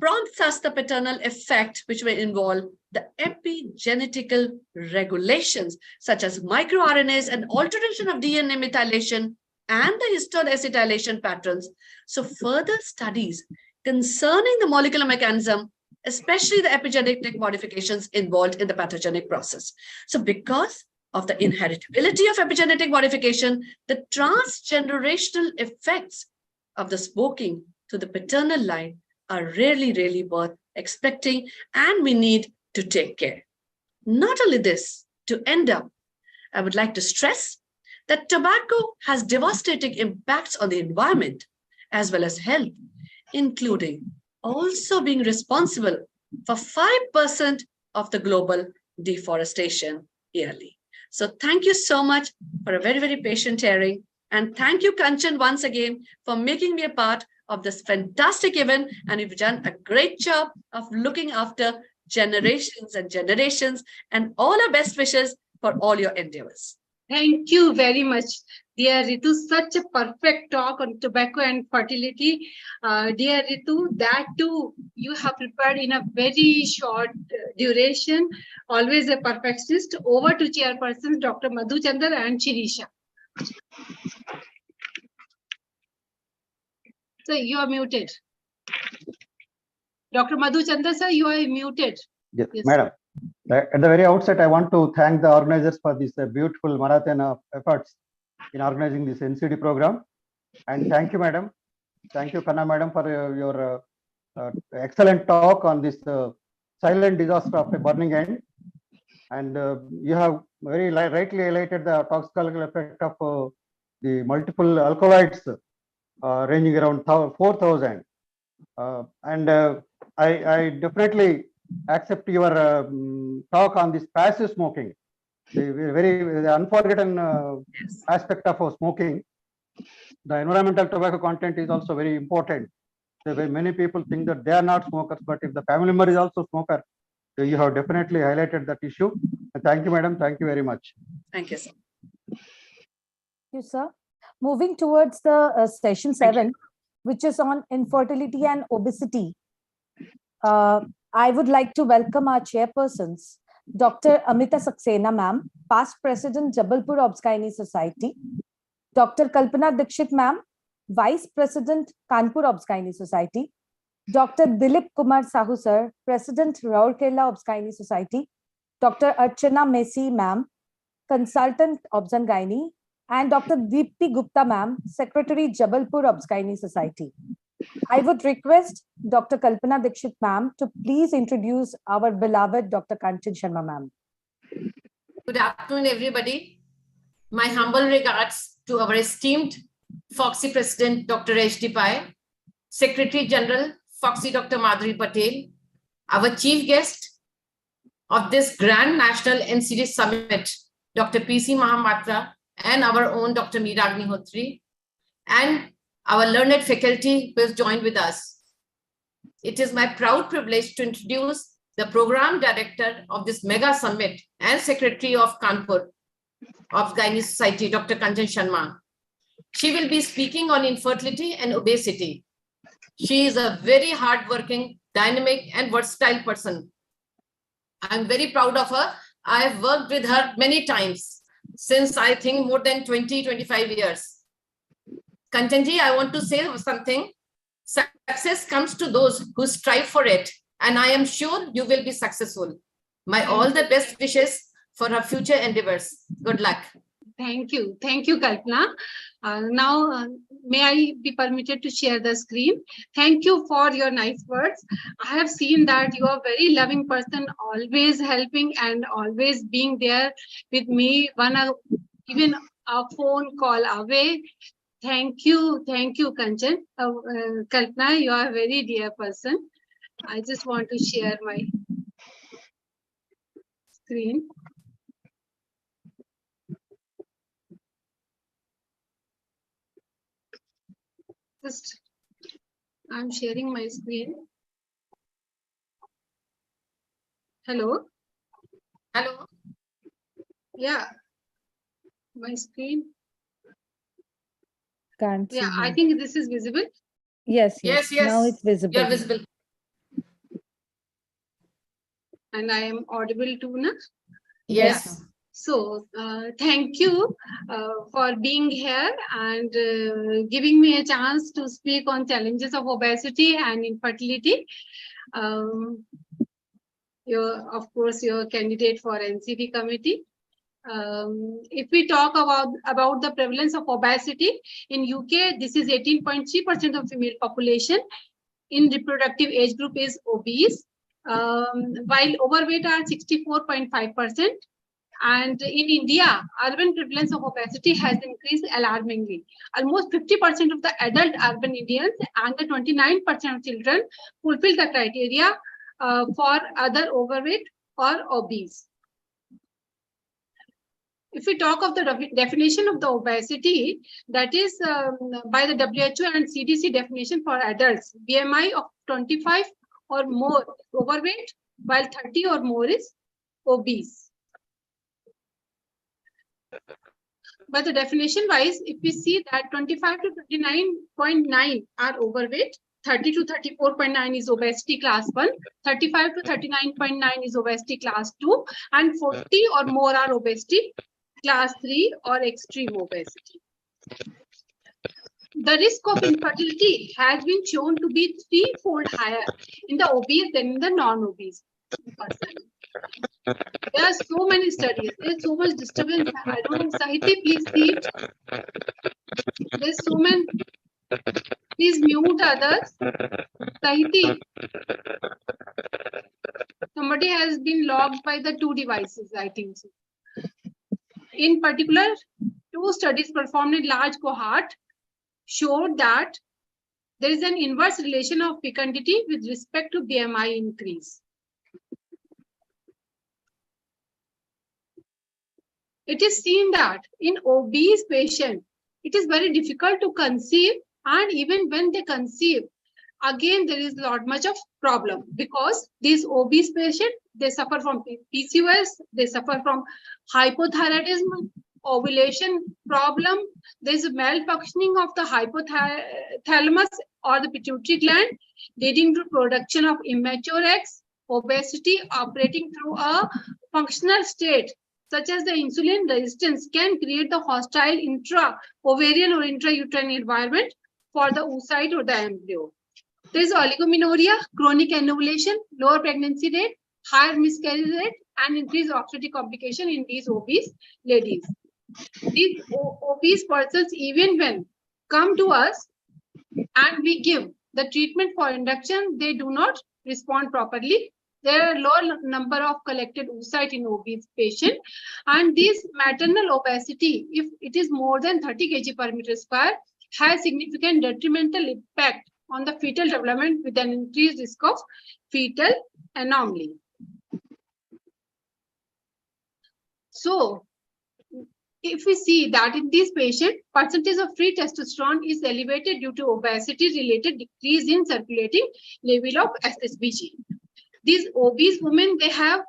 prompts us the paternal effect, which may involve the epigenetical regulations, such as microRNAs and alteration of DNA methylation and the histone acetylation patterns. So further studies concerning the molecular mechanism, especially the epigenetic modifications involved in the pathogenic process. So because of the inheritability of epigenetic modification, the transgenerational effects of the smoking to the paternal line are really worth expecting, and we need to take care. Not only this, to end up, I would like to stress that tobacco has devastating impacts on the environment as well as health, including also being responsible for 5% of the global deforestation yearly. So thank you so much for a very patient hearing. And thank you, Kanchan, once again for making me a part of this fantastic event. And you've done a great job of looking after generations and generations, and all our best wishes for all your endeavors. Thank you very much, dear Ritu. Such a perfect talk on tobacco and fertility. Dear Ritu, that too you have prepared in a very short duration. Always a perfectionist. Over to chairpersons, Dr. Madhu Chandar and Shirisha. So you are muted. Dr. Madhu Chandar, sir, you are muted. Yes, Madam. At the very outset, I want to thank the organizers for this beautiful marathon efforts in organizing this NCD program. And thank you, Madam. Thank you, Khanna Madam, for your excellent talk on this silent disaster of a burning end. And you have very rightly highlighted the toxicological effect of the multiple alkaloids ranging around 4,000. I definitely accept your talk on this passive smoking, the unforgotten aspect of smoking. The environmental tobacco content is also very important. So many people think that they are not smokers, but if the family member is also smoker, so you have definitely highlighted that issue. And thank you, Madam. Thank you very much. Thank you, sir. Thank you, sir. Moving towards the session 7, which is on infertility and obesity. I would like to welcome our chairpersons, Dr. Amita Saxena, ma'am, past president, Jabalpur Obs-Gynae Society, Dr. Kalpana Dikshit, ma'am, vice president, Kanpur Obs-Gynae Society, Dr. Dilip Kumar Sahu, sir, president, Rourkela Obs-Gynae Society, Dr. Archana Messi, ma'am, consultant Obs-Gynae, and Dr. Deepti Gupta, ma'am, secretary, Jabalpur Obs-Gynae Society. I would request Dr. Kalpana Dikshit, ma'am, to please introduce our beloved Dr. Kanchan Sharma, ma'am. Good afternoon, everybody. My humble regards to our esteemed Foxy President, Dr. H.D. Pai, Secretary General, Foxy Dr. Madhuri Patel, our chief guest of this grand national NCD summit, Dr. P.C. Mahamatra, and our own Dr. Meera Agnihotri, and our learned faculty who has joined with us. It is my proud privilege to introduce the program director of this mega summit and secretary of Kanpur Obs-Gynae Society, Dr. Kanchan Sharma. She will be speaking on infertility and obesity. She is a very hardworking, dynamic, and versatile person. I'm very proud of her. I have worked with her many times since I think more than 25 years. Kanchanji, I want to say something. Success comes to those who strive for it, and I am sure you will be successful. My all the best wishes for her future endeavors. Good luck. Thank you, Kalpana. Now, may I be permitted to share the screen? Thank you for your nice words. I have seen that you are a very loving person, always helping and always being there with me, even a phone call away. Thank you, Kanchan. Kalpana, you are a very dear person. I just want to share my screen. Just, I'm sharing my screen. Hello? Hello? Yeah. My screen. Can't see. Yeah, I him. think this is visible. Yes. Yes. Now it's visible. You're visible. And I am audible too, na? Yes. Yeah. So, thank you for being here and giving me a chance to speak on challenges of obesity and infertility. Of course, you're a candidate for NCD committee. If we talk about the prevalence of obesity in UK, this is 18.3% of female population in reproductive age group is obese, while overweight are 64.5%. And in India, urban prevalence of obesity has increased alarmingly. Almost 50% of the adult urban Indians and the 29% of children fulfill the criteria for other overweight or obese. If we talk of the definition of the obesity, that is by the WHO and CDC definition for adults, BMI of 25 or more is overweight, while 30 or more is obese. But the definition wise, if we see that 25 to 29.9 are overweight, 30 to 34.9 is obesity class 1, 35 to 39.9 is obesity class 2, and 40 or more are obesity class 3 or extreme obesity. The risk of infertility has been shown to be 3-fold higher in the obese than in the non-obese person. There are so many studies. There's so much disturbance. I don't know, Sahiti, please see it. There's so many. Please mute others. Sahiti. Somebody has been logged by the 2 devices, I think so. In particular, 2 studies performed in large cohort showed that there is an inverse relation of fecundity with respect to BMI increase. It is seen that in obese patients, it is very difficult to conceive, and even when they conceive, again there is not much of problem because these obese patients, they suffer from PCOS, they suffer from hypothyroidism, ovulation problem, there is a malfunctioning of the hypothalamus or the pituitary gland, leading to production of immature eggs, obesity operating through a functional state such as the insulin resistance can create the hostile intra-ovarian or intrauterine environment for the oocyte or the embryo. There is oligomenorrhea, chronic anovulation, lower pregnancy rate, higher miscarriage rate, and increased obstetric complication in these obese ladies. These obese persons, even when come to us and we give the treatment for induction, they do not respond properly. There are low number of collected oocyte in obese patient, and this maternal obesity, if it is more than 30 kg per meter square, has significant detrimental impact on the fetal development with an increased risk of fetal anomaly. So, if we see that in these patients, percentage of free testosterone is elevated due to obesity-related decrease in circulating level of SSBG. These obese women, they have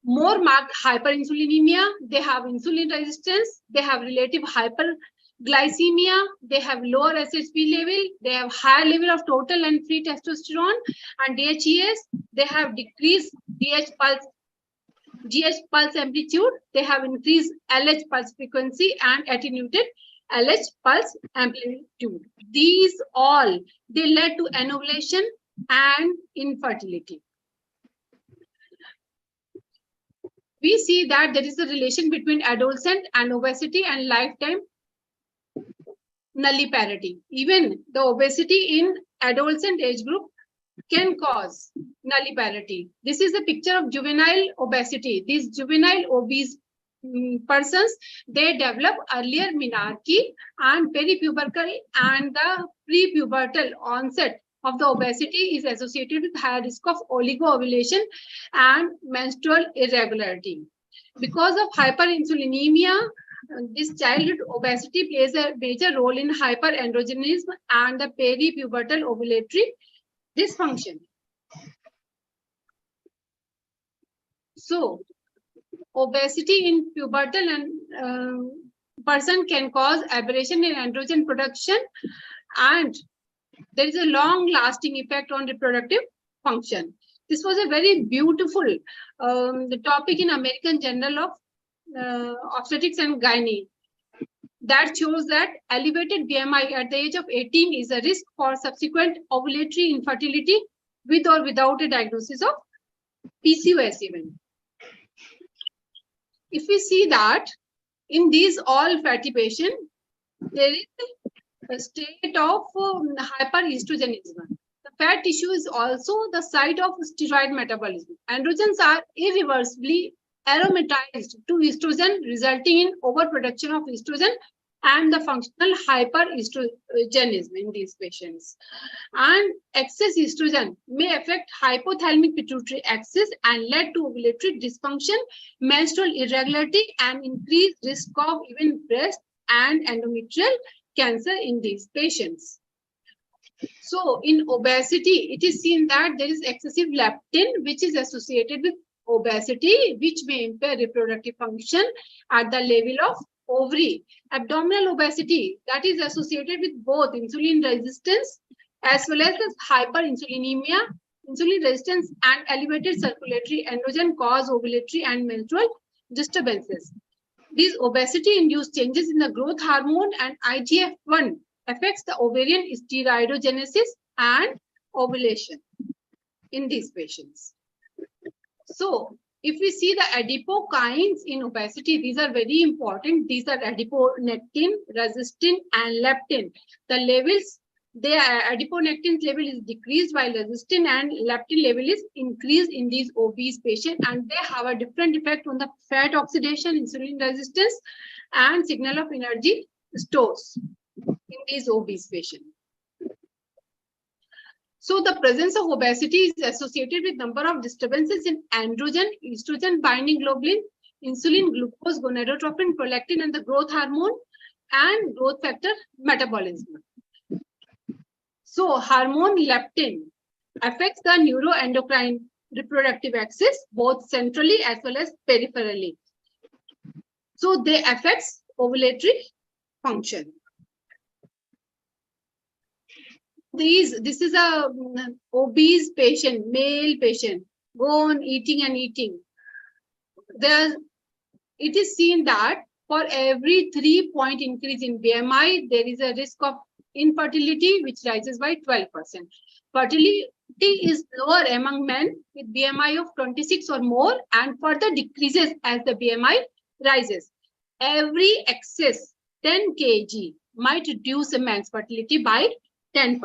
more marked hyperinsulinemia, they have insulin resistance, they have relative hyperglycemia, they have lower SHB level, they have higher level of total and free testosterone and DHEAS, they have decreased DH pulse GH pulse amplitude, they have increased LH pulse frequency and attenuated LH pulse amplitude. These all, they led to anovulation and infertility. We see that there is a relation between adolescent and obesity and lifetime nulliparity. Even the obesity in adolescent age group can cause nulliparity. This is a picture of juvenile obesity. These juvenile obese persons, they develop earlier menarche and peripubertal, and the prepubertal onset of the obesity is associated with higher risk of oligoovulation and menstrual irregularity. Because of hyperinsulinemia, this childhood obesity plays a major role in hyperandrogenism and the peripubertal ovulatory dysfunction. So, obesity in pubertal and person can cause aberration in androgen production, and there is a long-lasting effect on reproductive function. This was a very beautiful the topic in American Journal of Obstetrics and Gynae that shows that elevated BMI at the age of 18 is a risk for subsequent ovulatory infertility with or without a diagnosis of PCOS even. If we see that in these all fatty patients, there is a state of hyperestrogenism. The fat tissue is also the site of steroid metabolism. Androgens are irreversibly aromatized to estrogen, resulting in overproduction of estrogen and the functional hyperestrogenism in these patients. And excess estrogen may affect hypothalamic pituitary axis and lead to ovulatory dysfunction, menstrual irregularity, and increased risk of even breast and endometrial cancer in these patients. So in obesity, it is seen that there is excessive leptin, which is associated with obesity, which may impair reproductive function at the level of ovary. Abdominal obesity, that is associated with both insulin resistance as well as hyperinsulinemia. Insulin resistance and elevated circulatory androgen cause ovulatory and menstrual disturbances. These obesity-induced changes in the growth hormone and IGF-1 affects the ovarian steroidogenesis and ovulation in these patients. So, if we see the adipokines in obesity, these are very important. These are adiponectin, resistin, and leptin. The levels, adiponectin level is decreased while resistin and leptin level is increased in these obese patients, and they have a different effect on the fat oxidation, insulin resistance, and signal of energy stores in these obese patients. So the presence of obesity is associated with number of disturbances in androgen, estrogen binding globulin, insulin, glucose, gonadotropin, prolactin, and the growth hormone and growth factor metabolism. So hormone leptin affects the neuroendocrine reproductive axis both centrally as well as peripherally. So they affect ovulatory function. This is a obese patient, male patient, go on eating and eating. It is seen that for every 3-point increase in BMI, there is a risk of infertility, which rises by 12%. Fertility is lower among men with BMI of 26 or more and further decreases as the BMI rises. Every excess 10 kg might reduce a man's fertility by 10%.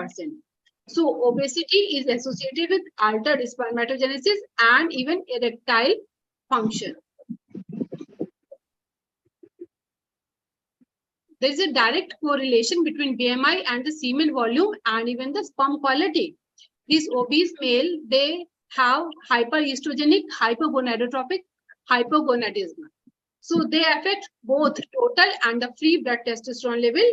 So obesity is associated with altered spermatogenesis and even erectile function. There is a direct correlation between BMI and the semen volume and even the sperm quality. These obese male, they have hyperestrogenic, hypogonadotropic hypogonadism. So they affect both total and the free blood testosterone level.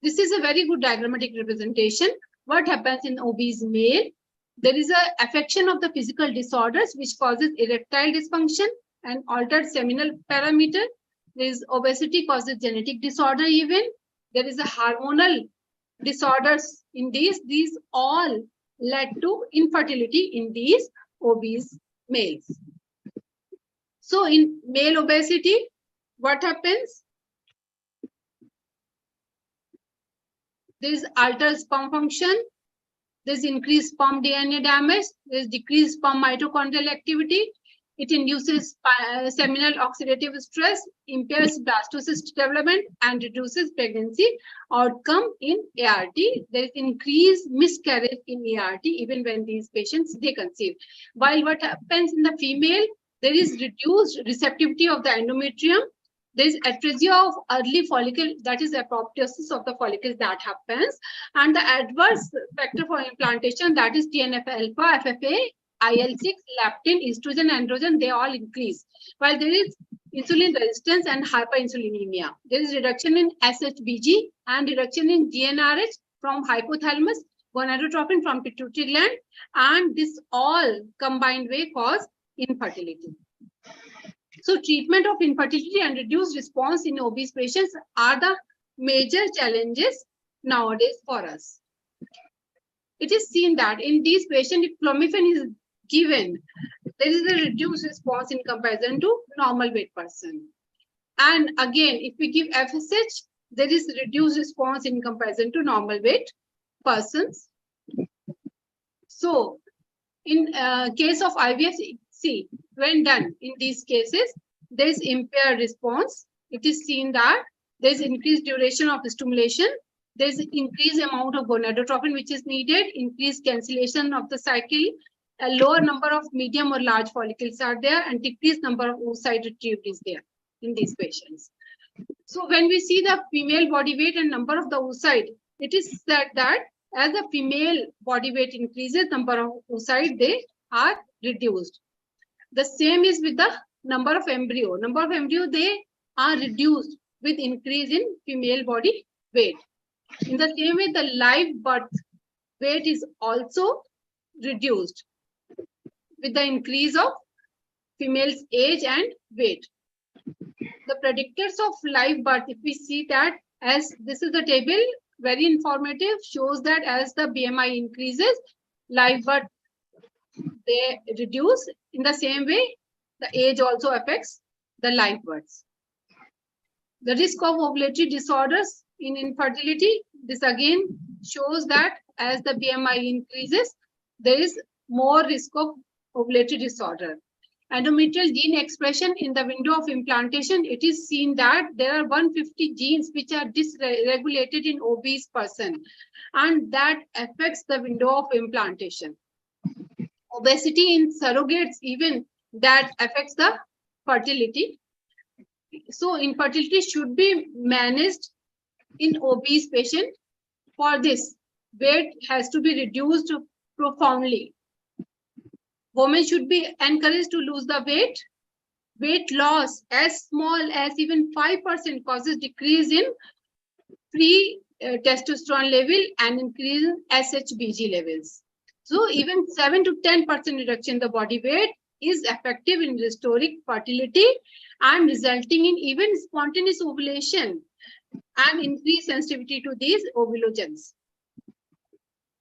This is a very good diagrammatic representation. What happens in obese male? There is a affection of the physical disorders which causes erectile dysfunction and altered seminal parameter. There is obesity causes genetic disorder even. There is a hormonal disorders in these all led to infertility in these obese males. So in male obesity, what happens? There is altered sperm function, there is increased sperm DNA damage, there is decreased sperm mitochondrial activity. It induces seminal oxidative stress, impairs blastocyst development, and reduces pregnancy outcome in ART. There is increased miscarriage in ART even when these patients they conceive. While what happens in the female, there is reduced receptivity of the endometrium. There is atresia of early follicle, that is apoptosis of the follicles that happens, and the adverse factor for implantation, that is TNF alpha, FFA, IL-6, leptin, estrogen, androgen, they all increase. While there is insulin resistance and hyperinsulinemia, there is reduction in SHBG and reduction in GnRH from hypothalamus, gonadotropin from pituitary gland, and this all combined way cause infertility. So treatment of infertility and reduced response in obese patients are the major challenges nowadays for us. It is seen that in these patients, if clomiphene is given, there is a reduced response in comparison to normal weight person. And again, if we give FSH, there is reduced response in comparison to normal weight persons. So in case of IVF, see, when done in these cases, there is impaired response. It is seen that there is increased duration of stimulation. There is increased amount of gonadotropin which is needed, increased cancellation of the cycle, a lower number of medium or large follicles are there, and decreased number of oocyte retrieved is there in these patients. So when we see the female body weight and number of the oocyte, it is said that as the female body weight increases, number of oocyte they are reduced. The same is with the number of embryo. Number of embryo they are reduced with increase in female body weight. In the same way, the live birth weight is also reduced with the increase of female's age and weight. The predictors of live birth, if we see that, as this is the table, very informative, shows that as the BMI increases, live birth they reduce. In the same way, the age also affects the live births. The risk of ovulatory disorders in infertility, this again shows that as the BMI increases, there is more risk of ovulatory disorder. Endometrial gene expression in the window of implantation, it is seen that there are 150 genes which are dysregulated in obese person, and that affects the window of implantation. Obesity in surrogates, even that affects the fertility. So infertility should be managed in obese patient. For this, weight has to be reduced profoundly. Women should be encouraged to lose the weight. Weight loss as small as even 5% causes decrease in free testosterone level and increase in SHBG levels. So even 7 to 10% reduction in the body weight is effective in restoring fertility and resulting in even spontaneous ovulation and increased sensitivity to these ovulogens.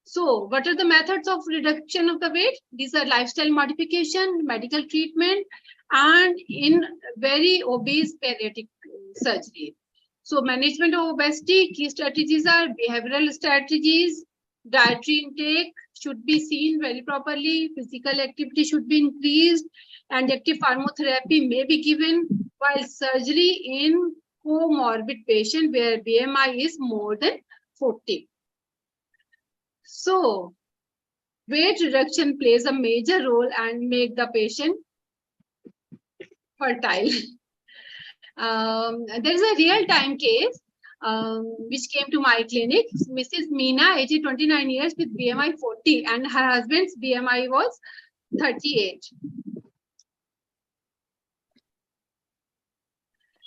So what are the methods of reduction of the weight? These are lifestyle modification, medical treatment, and in very obese bariatric surgery. So management of obesity, key strategies are behavioral strategies, dietary intake should be seen very properly, physical activity should be increased, and active pharmacotherapy may be given, while surgery in comorbid patient where BMI is more than 40. So weight reduction plays a major role and make the patient fertile. There is a real-time case which came to my clinic. Mrs. Meena, age 29 years with BMI 40, and her husband's BMI was 38.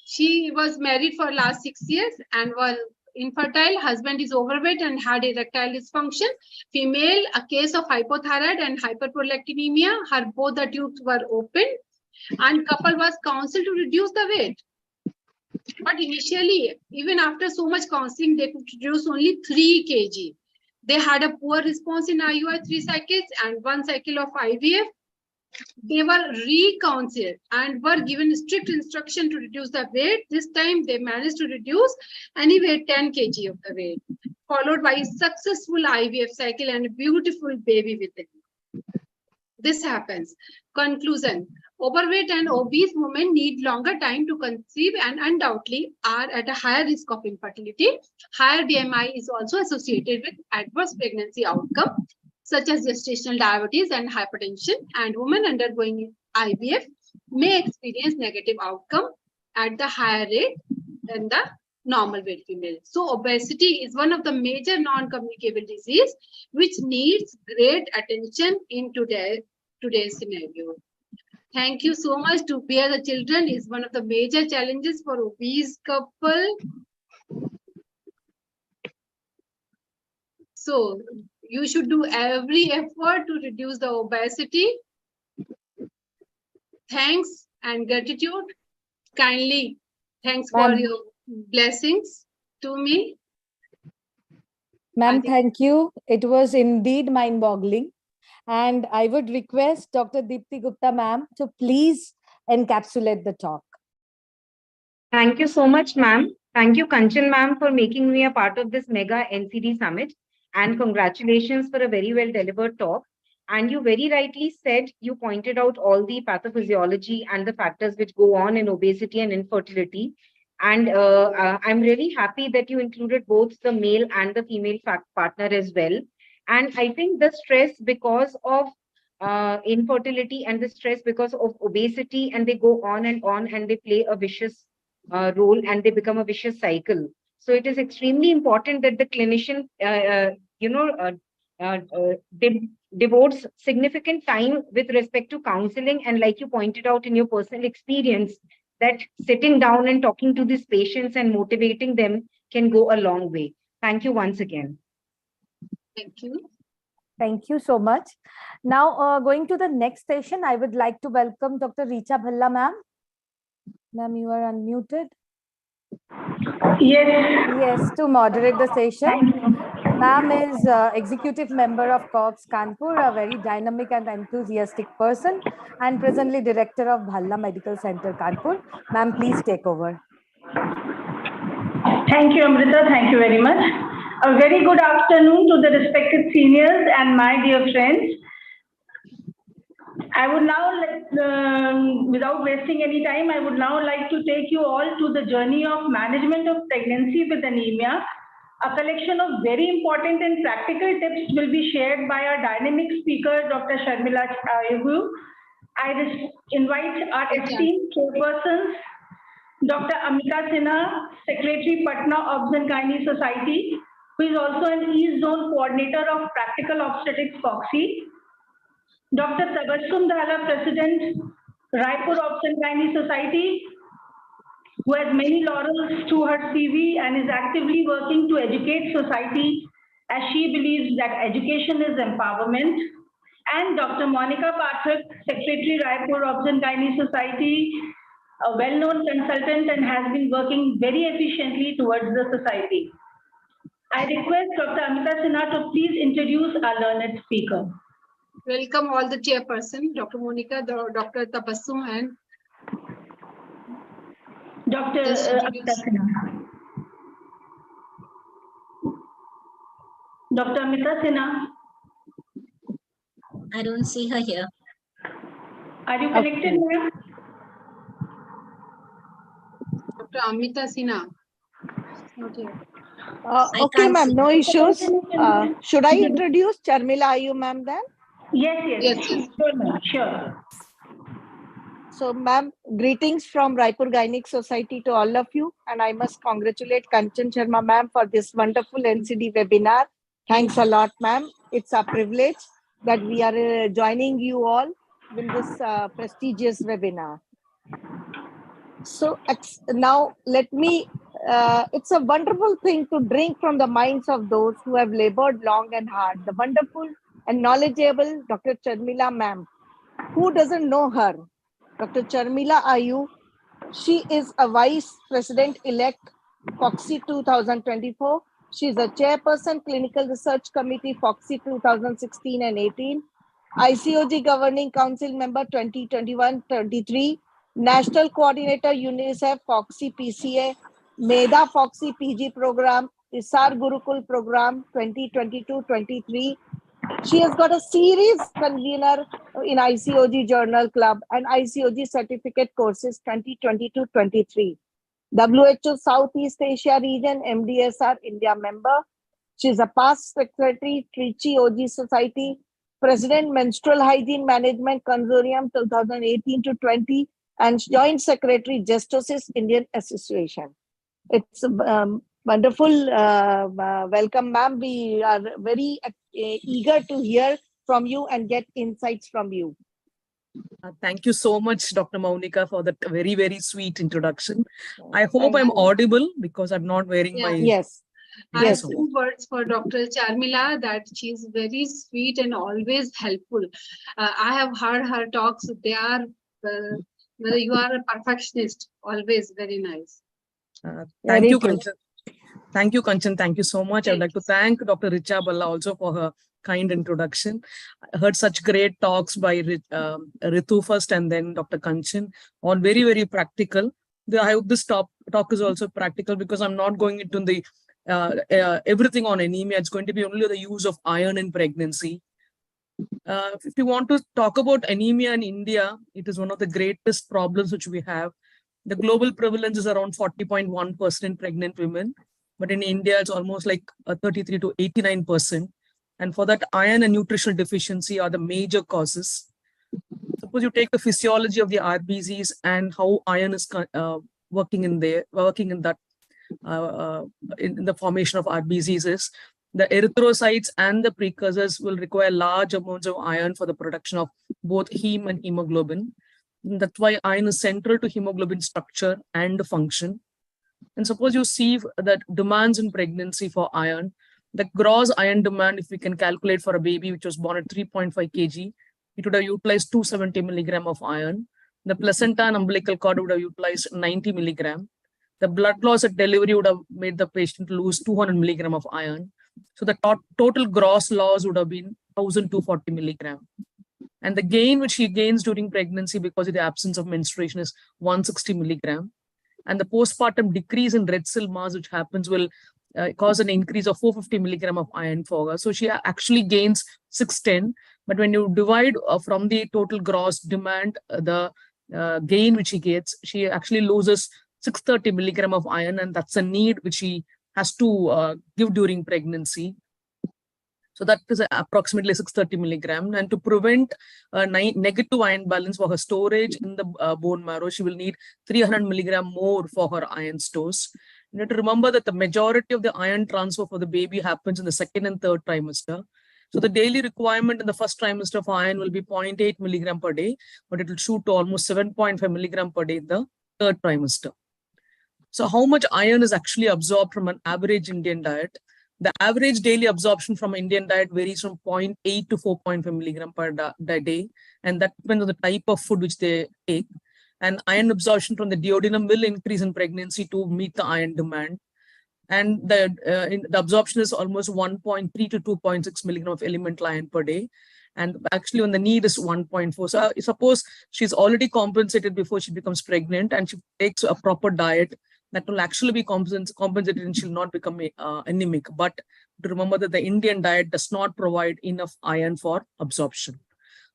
She was married for last 6 years and was infertile. Husband is overweight and had erectile dysfunction. Female, a case of hypothyroid and hyperprolactinemia. Her both the tubes were open, and couple was counseled to reduce the weight. But initially, even after so much counseling, they could reduce only 3 kg. They had a poor response in IUI 3 cycles and 1 cycle of IVF. They were recounseled and were given strict instruction to reduce the weight. This time they managed to reduce anyway 10 kg of the weight, followed by a successful IVF cycle and a beautiful baby with them. This happens. Conclusion. Overweight and obese women need longer time to conceive and undoubtedly are at a higher risk of infertility. Higher BMI is also associated with adverse pregnancy outcome such as gestational diabetes and hypertension, and women undergoing IVF may experience negative outcome at the higher rate than the normal weight female. So obesity is one of the major non-communicable disease which needs great attention in today's scenario. Thank you so much. To bear the children is one of the major challenges for obese couple. So you should do every effort to reduce the obesity. Thanks and gratitude. Kindly, thanks for your blessings to me. Ma'am, thank you. It was indeed mind-boggling. And I would request Dr. Deepti Gupta ma'am to please encapsulate the talk. Thank you so much, ma'am. Thank you, Kanchan ma'am, for making me a part of this mega NCD summit. And congratulations for a very well delivered talk. And you very rightly said, you pointed out all the pathophysiology and the factors which go on in obesity and infertility. And I'm really happy that you included both the male and the female partner as well. And I think the stress because of infertility and the stress because of obesity, and they go on and they play a vicious role and they become a vicious cycle. So it is extremely important that the clinician, devotes significant time with respect to counseling. And like you pointed out in your personal experience, that sitting down and talking to these patients and motivating them can go a long way. Thank you once again. Thank you. Thank you so much. Now, going to the next session, I would like to welcome Dr. Richa Bhalla ma'am. Ma'am, you are unmuted. Yes. Yes, to moderate the session. Ma'am is executive member of Cox Kanpur, a very dynamic and enthusiastic person, and presently director of Bhalla Medical Center, Kanpur. Ma'am, please take over. Thank you, Amrita. Thank you very much. A very good afternoon to the respected seniors and my dear friends. I would now, without wasting any time, I would now like to take you all to the journey of management of pregnancy with anemia. A collection of very important and practical tips will be shared by our dynamic speaker, Dr. Sharmila Ayugu. I invite our esteemed chairpersons, Dr. Amita Sinha, Secretary Patna Obs and Gynae Society, who is also an East Zone Coordinator of Practical Obstetrics FOXY, Dr. Tabassum Dhala, President, Raipur Obs and Gynae Society, who has many laurels to her CV and is actively working to educate society as she believes that education is empowerment, and Dr. Monica Pathak, Secretary, Raipur Obs and Gynae Society, a well-known consultant and has been working very efficiently towards the society. I request Dr. Amita Sinha to please introduce our learned speaker. Welcome all the chairperson, Dr. Monica, Dr. Tabassum, and Dr. Amita Sinha. Dr. Amita Sinha. I don't see her here. Are you connected, ma'am? Dr. Amita Sinha. Not here. Okay, ma'am, no issues. Should I introduce Charmila Ayu, ma'am, then? Yes. Sure, ma'am. Sure. So, ma'am, greetings from Raipur Gynec Society to all of you. And I must congratulate Kanchan Sharma, ma'am, for this wonderful NCD webinar. Thanks a lot, ma'am. It's a privilege that we are joining you all in this prestigious webinar. So now let me, it's a wonderful thing to drink from the minds of those who have labored long and hard. The wonderful and knowledgeable Dr. Charmila ma'am. Who doesn't know her? Dr. Charmila Ayu, she is a Vice President-elect FOXY 2024. She is a chairperson, Clinical Research Committee, FOXY 2016 and 18, ICOG Governing Council member 2021-23, National Coordinator, UNICEF, FOXY PCA, MEDA FOXY PG Program, ISAR Gurukul Program 2022-23. She has got a series convener in ICOG Journal Club and ICOG Certificate Courses 2022-23. WHO Southeast Asia Region MDSR India member. She is a past secretary, Trichy OG Society, President Menstrual Hygiene Management Consortium 2018-20, and Joint Secretary Justice Indian Association. It's a wonderful welcome, ma'am. We are very eager to hear from you and get insights from you. Thank you so much, Dr. Maunika, for that very, very sweet introduction. I hope I'm audible because I'm not wearing my... Yes. I have two words for Dr. Charmila, that she is very sweet and always helpful. I have heard her talks. They are, you are a perfectionist, always very nice. Thank you, Kanchan. Thank you, Kanchan. Thank you so much. I'd like to thank Dr. Richa Balla also for her kind introduction. I heard such great talks by Ritu first and then Dr. Kanchan, all very, very practical. I hope this talk is also practical because I'm not going into the everything on anemia. It's going to be only the use of iron in pregnancy. If you want to talk about anemia in India, it is one of the greatest problems which we have. The global prevalence is around 40.1% in pregnant women, but in India, it's almost like 33 to 89%. And for that, iron and nutritional deficiency are the major causes. Suppose you take the physiology of the RBCs and how iron is working in the formation of RBCs is the erythrocytes and the precursors will require large amounts of iron for the production of both heme and hemoglobin. And that's why iron is central to hemoglobin structure and function. And suppose you see that demands in pregnancy for iron, the gross iron demand, if we can calculate for a baby which was born at 3.5 kg, it would have utilized 270 milligram of iron. The placenta and umbilical cord would have utilized 90 milligram. The blood loss at delivery would have made the patient lose 200 milligram of iron. So the total gross loss would have been 1240 milligram. And the gain which he gains during pregnancy because of the absence of menstruation is 160 milligram. And the postpartum decrease in red cell mass which happens will cause an increase of 450 milligram of iron for her. So she actually gains 610. But when you divide from the total gross demand, the gain which she gets, she actually loses 630 milligram of iron, and that's a need which she has to give during pregnancy. So that is approximately 630 milligram. And to prevent a negative iron balance for her storage in the bone marrow, she will need 300 milligram more for her iron stores. You have to remember that the majority of the iron transfer for the baby happens in the second and third trimester. So the daily requirement in the first trimester of iron will be 0.8 milligram per day, but it will shoot to almost 7.5 milligram per day in the third trimester. So how much iron is actually absorbed from an average Indian diet? The average daily absorption from Indian diet varies from 0.8 to 4.5 milligram per day, and that depends on the type of food which they take. And iron absorption from the duodenum will increase in pregnancy to meet the iron demand. And the absorption is almost 1.3 to 2.6 milligram of elemental iron per day. And actually when the need is 1.4. So suppose she's already compensated before she becomes pregnant and she takes a proper diet, that will actually be compensated and she'll not become anemic. But to remember that the Indian diet does not provide enough iron for absorption.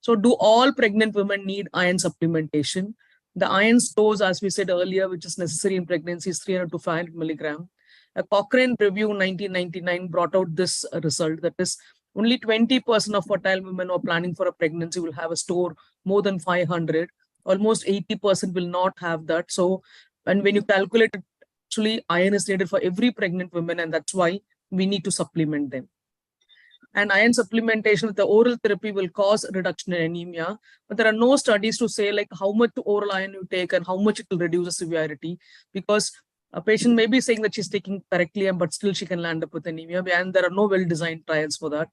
So do all pregnant women need iron supplementation? The iron stores, as we said earlier, which is necessary in pregnancy is 300 to 500 milligram. A Cochrane review in 1999 brought out this result, that is only 20% of fertile women who are planning for a pregnancy will have a store more than 500. Almost 80% will not have that. So, and when you calculate it, actually iron is needed for every pregnant woman, and that's why we need to supplement them. And iron supplementation with the oral therapy will cause a reduction in anemia, but there are no studies to say like how much oral iron you take and how much it will reduce the severity, because a patient may be saying that she's taking correctly, but still she can land up with anemia, and there are no well-designed trials for that.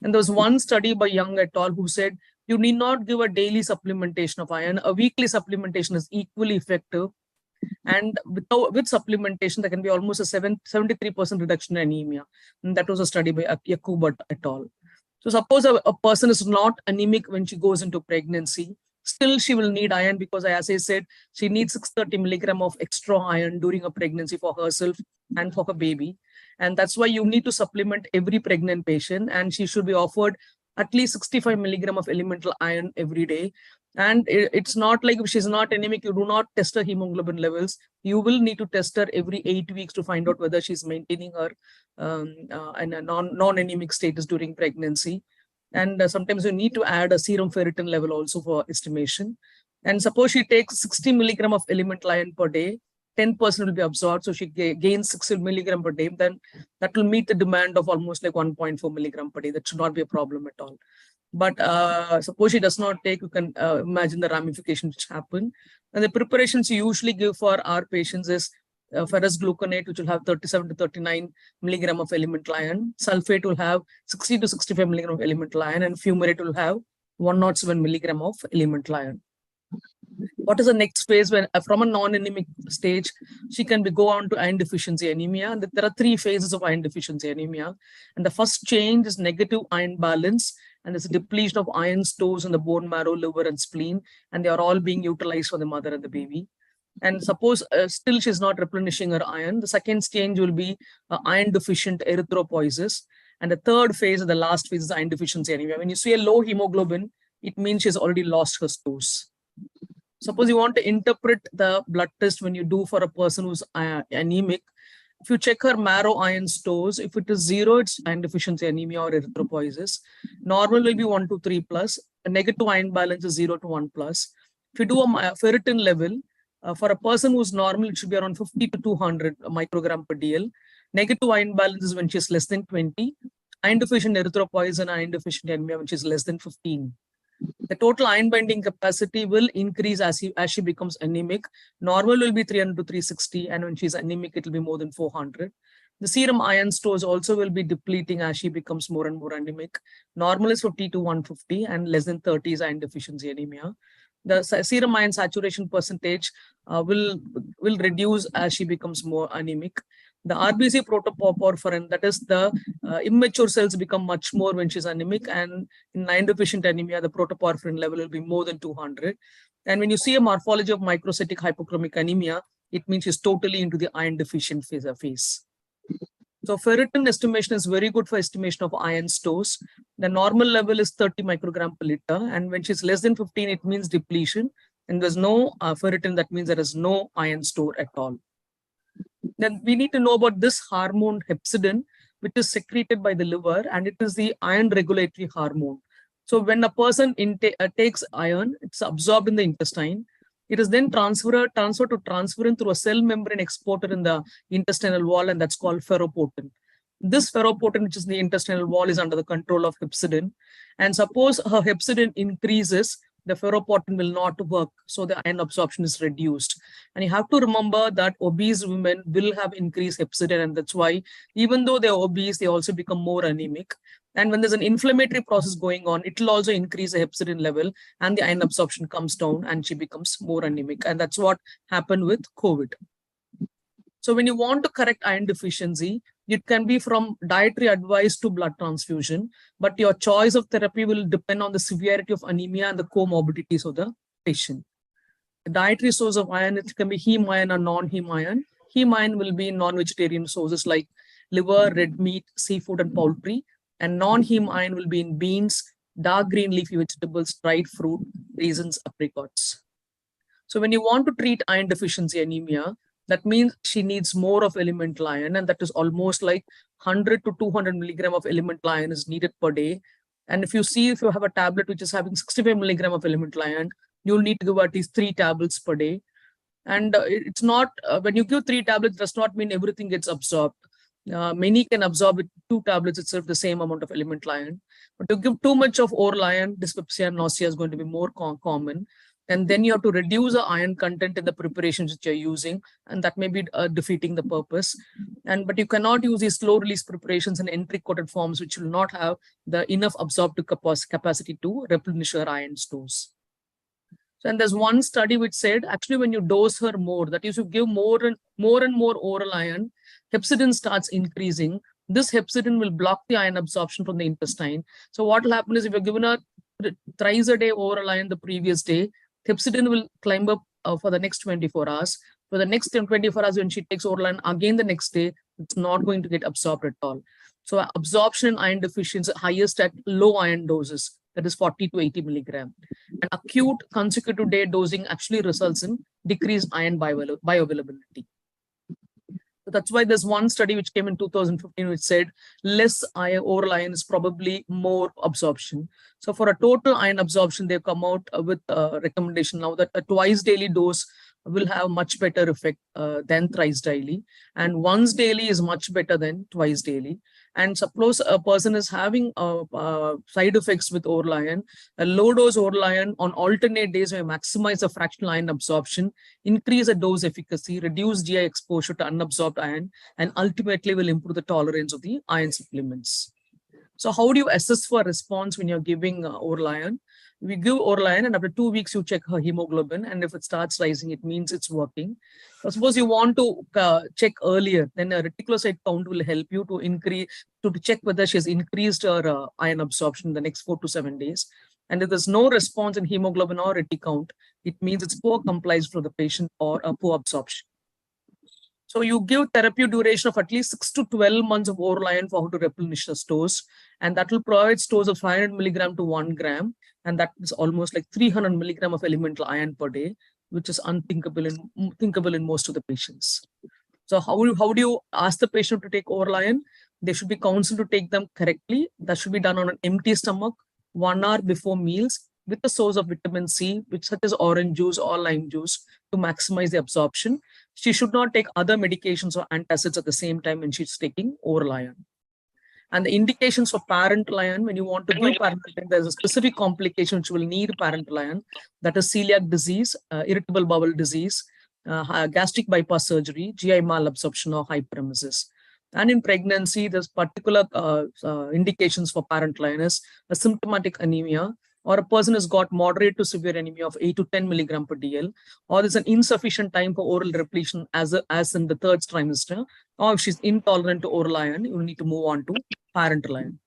And there was one study by Young et al. Who said you need not give a daily supplementation of iron. A weekly supplementation is equally effective. And with supplementation, there can be almost a 73% reduction in anemia. And that was a study by Yakubat et al. So suppose a person is not anemic when she goes into pregnancy, still she will need iron because, as I said, she needs 630 milligram of extra iron during a pregnancy for herself and for her baby. And that's why you need to supplement every pregnant patient, and she should be offered at least 65 milligram of elemental iron every day. And it's not like if she's not anemic, you do not test her hemoglobin levels. You will need to test her every 8 weeks to find out whether she's maintaining her and a non-anemic status during pregnancy. And sometimes you need to add a serum ferritin level also for estimation. And suppose she takes 60 milligram of elemental iron per day, 10% will be absorbed. So she gains 60 milligram per day, then that will meet the demand of almost like 1.4 milligram per day. That should not be a problem at all. But suppose she does not take, you can imagine the ramifications which happen. And the preparations you usually give for our patients is ferrous gluconate, which will have 37 to 39 milligram of elemental iron. Sulfate will have 60 to 65 milligram of elemental iron, and fumarate will have 107 milligram of elemental iron. What is the next phase? When from a non-anemic stage, she can go on to iron deficiency anemia. And there are 3 phases of iron deficiency anemia. And the first change is negative iron balance, and there's a depletion of iron stores in the bone marrow, liver, and spleen, and they are all being utilized for the mother and the baby. And suppose still she's not replenishing her iron, the second stage will be iron deficient erythropoiesis. And the third phase, the last phase, is iron deficiency anemia. When you see a low hemoglobin, it means she's already lost her stores. Suppose you want to interpret the blood test when you do for a person who's anemic. If you check her marrow iron stores, if it is 0, it's iron deficiency anemia or erythropoiesis. Normal will be 1 to 3 plus. A negative iron balance is 0 to 1 plus. If you do a ferritin level, for a person who's normal, it should be around 50 to 200 microgram per DL. Negative iron balance is when she's less than 20. Iron deficient erythropoiesis and iron deficient anemia when she's less than 15. The total iron binding capacity will increase as she becomes anemic. Normal will be 300 to 360, and when she's anemic, it will be more than 400. The serum iron stores also will be depleting as she becomes more and more anemic. Normal is 50 to 150, and less than 30 is iron deficiency anemia. The serum iron saturation percentage will reduce as she becomes more anemic. The RBC protoporphyrin, that is the immature cells, become much more when she's anemic, and in iron deficient anemia, the protoporphyrin level will be more than 200. And when you see a morphology of microcytic hypochromic anemia, it means she's totally into the iron deficient phase. So ferritin estimation is very good for estimation of iron stores. The normal level is 30 microgram per liter, and when she's less than 15, it means depletion, and there's no ferritin, that means there is no iron store at all. Then we need to know about this hormone hepcidin, which is secreted by the liver, and it is the iron regulatory hormone. So when a person takes iron, it's absorbed in the intestine. It is then transferred to transferrin through a cell membrane exporter in the intestinal wall, and that's called ferroportin. This ferroportin, which is in the intestinal wall, is under the control of hepcidin. And suppose her hepcidin increases, the ferroportin will not work, so the iron absorption is reduced. And you have to remember that obese women will have increased hepcidin, and that's why even though they're obese, they also become more anemic. And when there's an inflammatory process going on, it will also increase the hepcidin level, and the iron absorption comes down, and she becomes more anemic. And that's what happened with COVID. So when you want to correct iron deficiency, it can be from dietary advice to blood transfusion, but your choice of therapy will depend on the severity of anemia and the comorbidities of the patient. The dietary source of iron, it can be heme iron or non-heme iron. Heme iron will be non-vegetarian sources like liver, red meat, seafood, and poultry. And non-heme iron will be in beans, dark green leafy vegetables, dried fruit, raisins, apricots. So when you want to treat iron deficiency anemia, that means she needs more of elemental iron, and that is almost like 100 to 200 milligram of elemental iron is needed per day. And if you have a tablet which is having 65 milligram of elemental iron, you'll need to give at least 3 tablets per day. And it's not, when you give 3 tablets, does not mean everything gets absorbed. Many can absorb with 2 tablets itself the same amount of elemental iron. But to give too much of oral iron, dyspepsia and nausea is going to be more common. And then you have to reduce the iron content in the preparations that you're using, and that may be defeating the purpose. But you cannot use these slow release preparations in entry-coated forms, which will not have the enough absorptive capacity to replenish your iron stores. So, and there's one study which said actually when you dose her more, that is, you give more and more oral iron, hepcidin starts increasing. This hepcidin will block the iron absorption from the intestine. So what will happen is if you're given her thrice a day oral iron the previous day, hepcidin will climb up for the next 24 hours. For the next 24 hours, when she takes oral iron again the next day, it's not going to get absorbed at all. So absorption in iron deficiency highest at low iron doses, that is 40 to 80 milligram. And acute consecutive day dosing actually results in decreased iron bioavailability. So that's why there's one study which came in 2015 which said less oral iron is probably more absorption. So for a total iron absorption, they've come out with a recommendation now that a twice daily dose will have much better effect than thrice daily, and once daily is much better than twice daily. And suppose a person is having side effects with oral iron, a low dose oral iron on alternate days may maximize the fractional iron absorption, increase the dose efficacy, reduce GI exposure to unabsorbed iron, and ultimately will improve the tolerance of the iron supplements. So how do you assess for response when you're giving oral iron? We give oral iron and after 2 weeks you check her hemoglobin, and if it starts rising, it means it's working. So suppose you want to check earlier, then a reticulocyte count will help you to increase, to check whether she has increased her iron absorption in the next 4 to 7 days. And if there's no response in hemoglobin or retic count, it means it's poor compliance for the patient or a poor absorption. So you give therapy duration of at least 6 to 12 months of oral iron for how to replenish the stores. And that will provide stores of 500 milligram to 1 gram. And that is almost like 300 milligram of elemental iron per day, which is unthinkable in most of the patients. So how do you ask the patient to take oral iron? They should be counseled to take them correctly. That should be done on an empty stomach, 1 hour before meals, with a source of vitamin C, which such as orange juice or lime juice, to maximize the absorption. She should not take other medications or antacids at the same time when she's taking oral iron. And the indications for parenteral iron, when you want to give parenteral iron, there's a specific complication which will need parenteral iron, that is celiac disease, irritable bowel disease, gastric bypass surgery, GI malabsorption or hyperemesis. And in pregnancy, there's particular indications for parenteral iron is a symptomatic anemia, or a person has got moderate to severe anemia of 8 to 10 milligram per DL, or there's an insufficient time for oral repletion as in the third trimester, or if she's intolerant to oral iron, you need to move on to parenteral iron.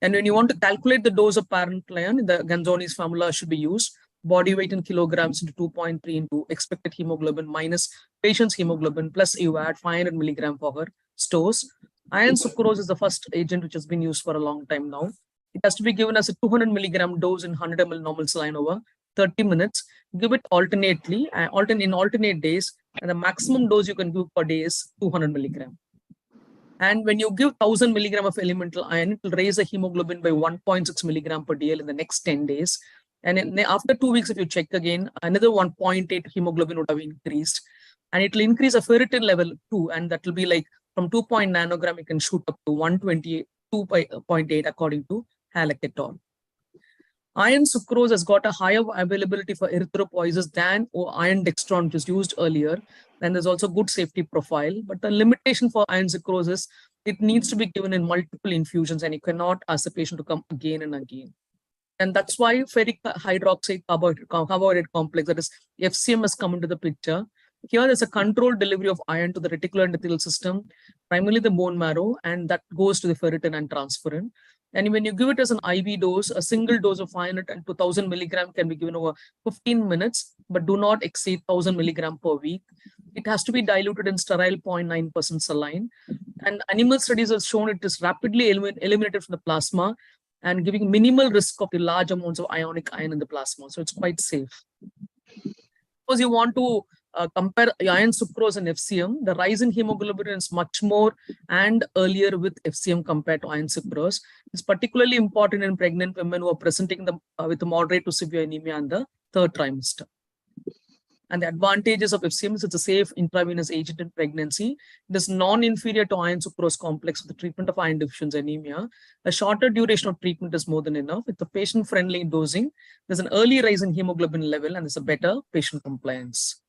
And when you want to calculate the dose of parenteral iron, the Ganzoni's formula should be used. Body weight in kilograms into 2.3 into expected hemoglobin minus patient's hemoglobin, plus you add 500 milligram for her stores. Iron sucrose is the first agent which has been used for a long time now. It has to be given as a 200 milligram dose in 100 ml normal saline over 30 minutes. Give it alternately, in alternate days, and the maximum dose you can give per day is 200 milligram. And when you give 1000 milligram of elemental iron, it will raise the hemoglobin by 1.6 milligram per DL in the next 10 days. And after 2 weeks, if you check again, another 1.8 hemoglobin would have increased. And it will increase a ferritin level too, and that will be like from 2.9 nanogram, you can shoot up to 122.8 according to Halleck et al. Iron sucrose has got a higher availability for erythropoiesis than iron dextran, which was used earlier. And there's also good safety profile. But the limitation for iron sucrose is it needs to be given in multiple infusions, and you cannot ask the patient to come again and again. And that's why ferric hydroxide carbohydrate complex, that is FCM, has come into the picture. Here is a controlled delivery of iron to the reticular endothelial system, primarily the bone marrow, and that goes to the ferritin and transferrin. And when you give it as an IV dose, a single dose of 500 and 2000 milligram can be given over 15 minutes, but do not exceed 1000 milligram per week. It has to be diluted in sterile 0.9% saline. And animal studies have shown it is rapidly eliminated from the plasma and giving minimal risk of the large amounts of ionic iron in the plasma. So it's quite safe. Suppose you want to compare iron sucrose and FCM, the rise in hemoglobin is much more and earlier with FCM compared to iron sucrose. It's particularly important in pregnant women who are presenting with moderate to severe anemia in the third trimester. And the advantages of FCM is it's a safe intravenous agent in pregnancy. It is non-inferior to iron sucrose complex for the treatment of iron deficiency anemia. A shorter duration of treatment is more than enough. With the patient-friendly dosing, there's an early rise in hemoglobin level and there's a better patient compliance.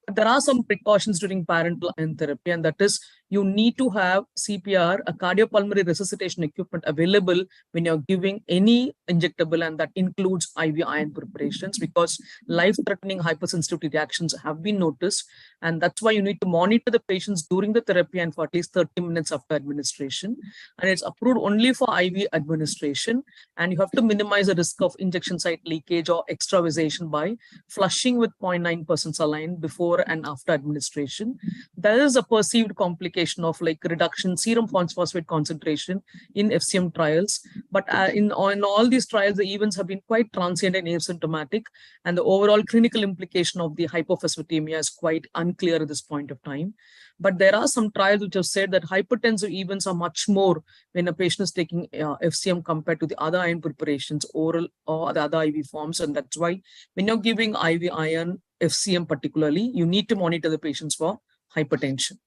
But there are some precautions during parenteral iron therapy, and that is you need to have CPR, a cardiopulmonary resuscitation equipment available when you're giving any injectable, and that includes IV iron preparations, because life-threatening hypersensitivity reactions have been noticed. And that's why you need to monitor the patients during the therapy and for at least 30 minutes after administration. And it's approved only for IV administration. And you have to minimize the risk of injection site leakage or extravasation by flushing with 0.9% saline before and after administration. There is a perceived complication of like reduction serum phosphate concentration in FCM trials, but in all these trials, the events have been quite transient and asymptomatic, and the overall clinical implication of the hypophosphatemia is quite unclear at this point of time. But there are some trials which have said that hypertensive events are much more when a patient is taking FCM compared to the other iron preparations, oral or the other IV forms, and that's why when you're giving IV iron, FCM particularly, you need to monitor the patients for hypertension.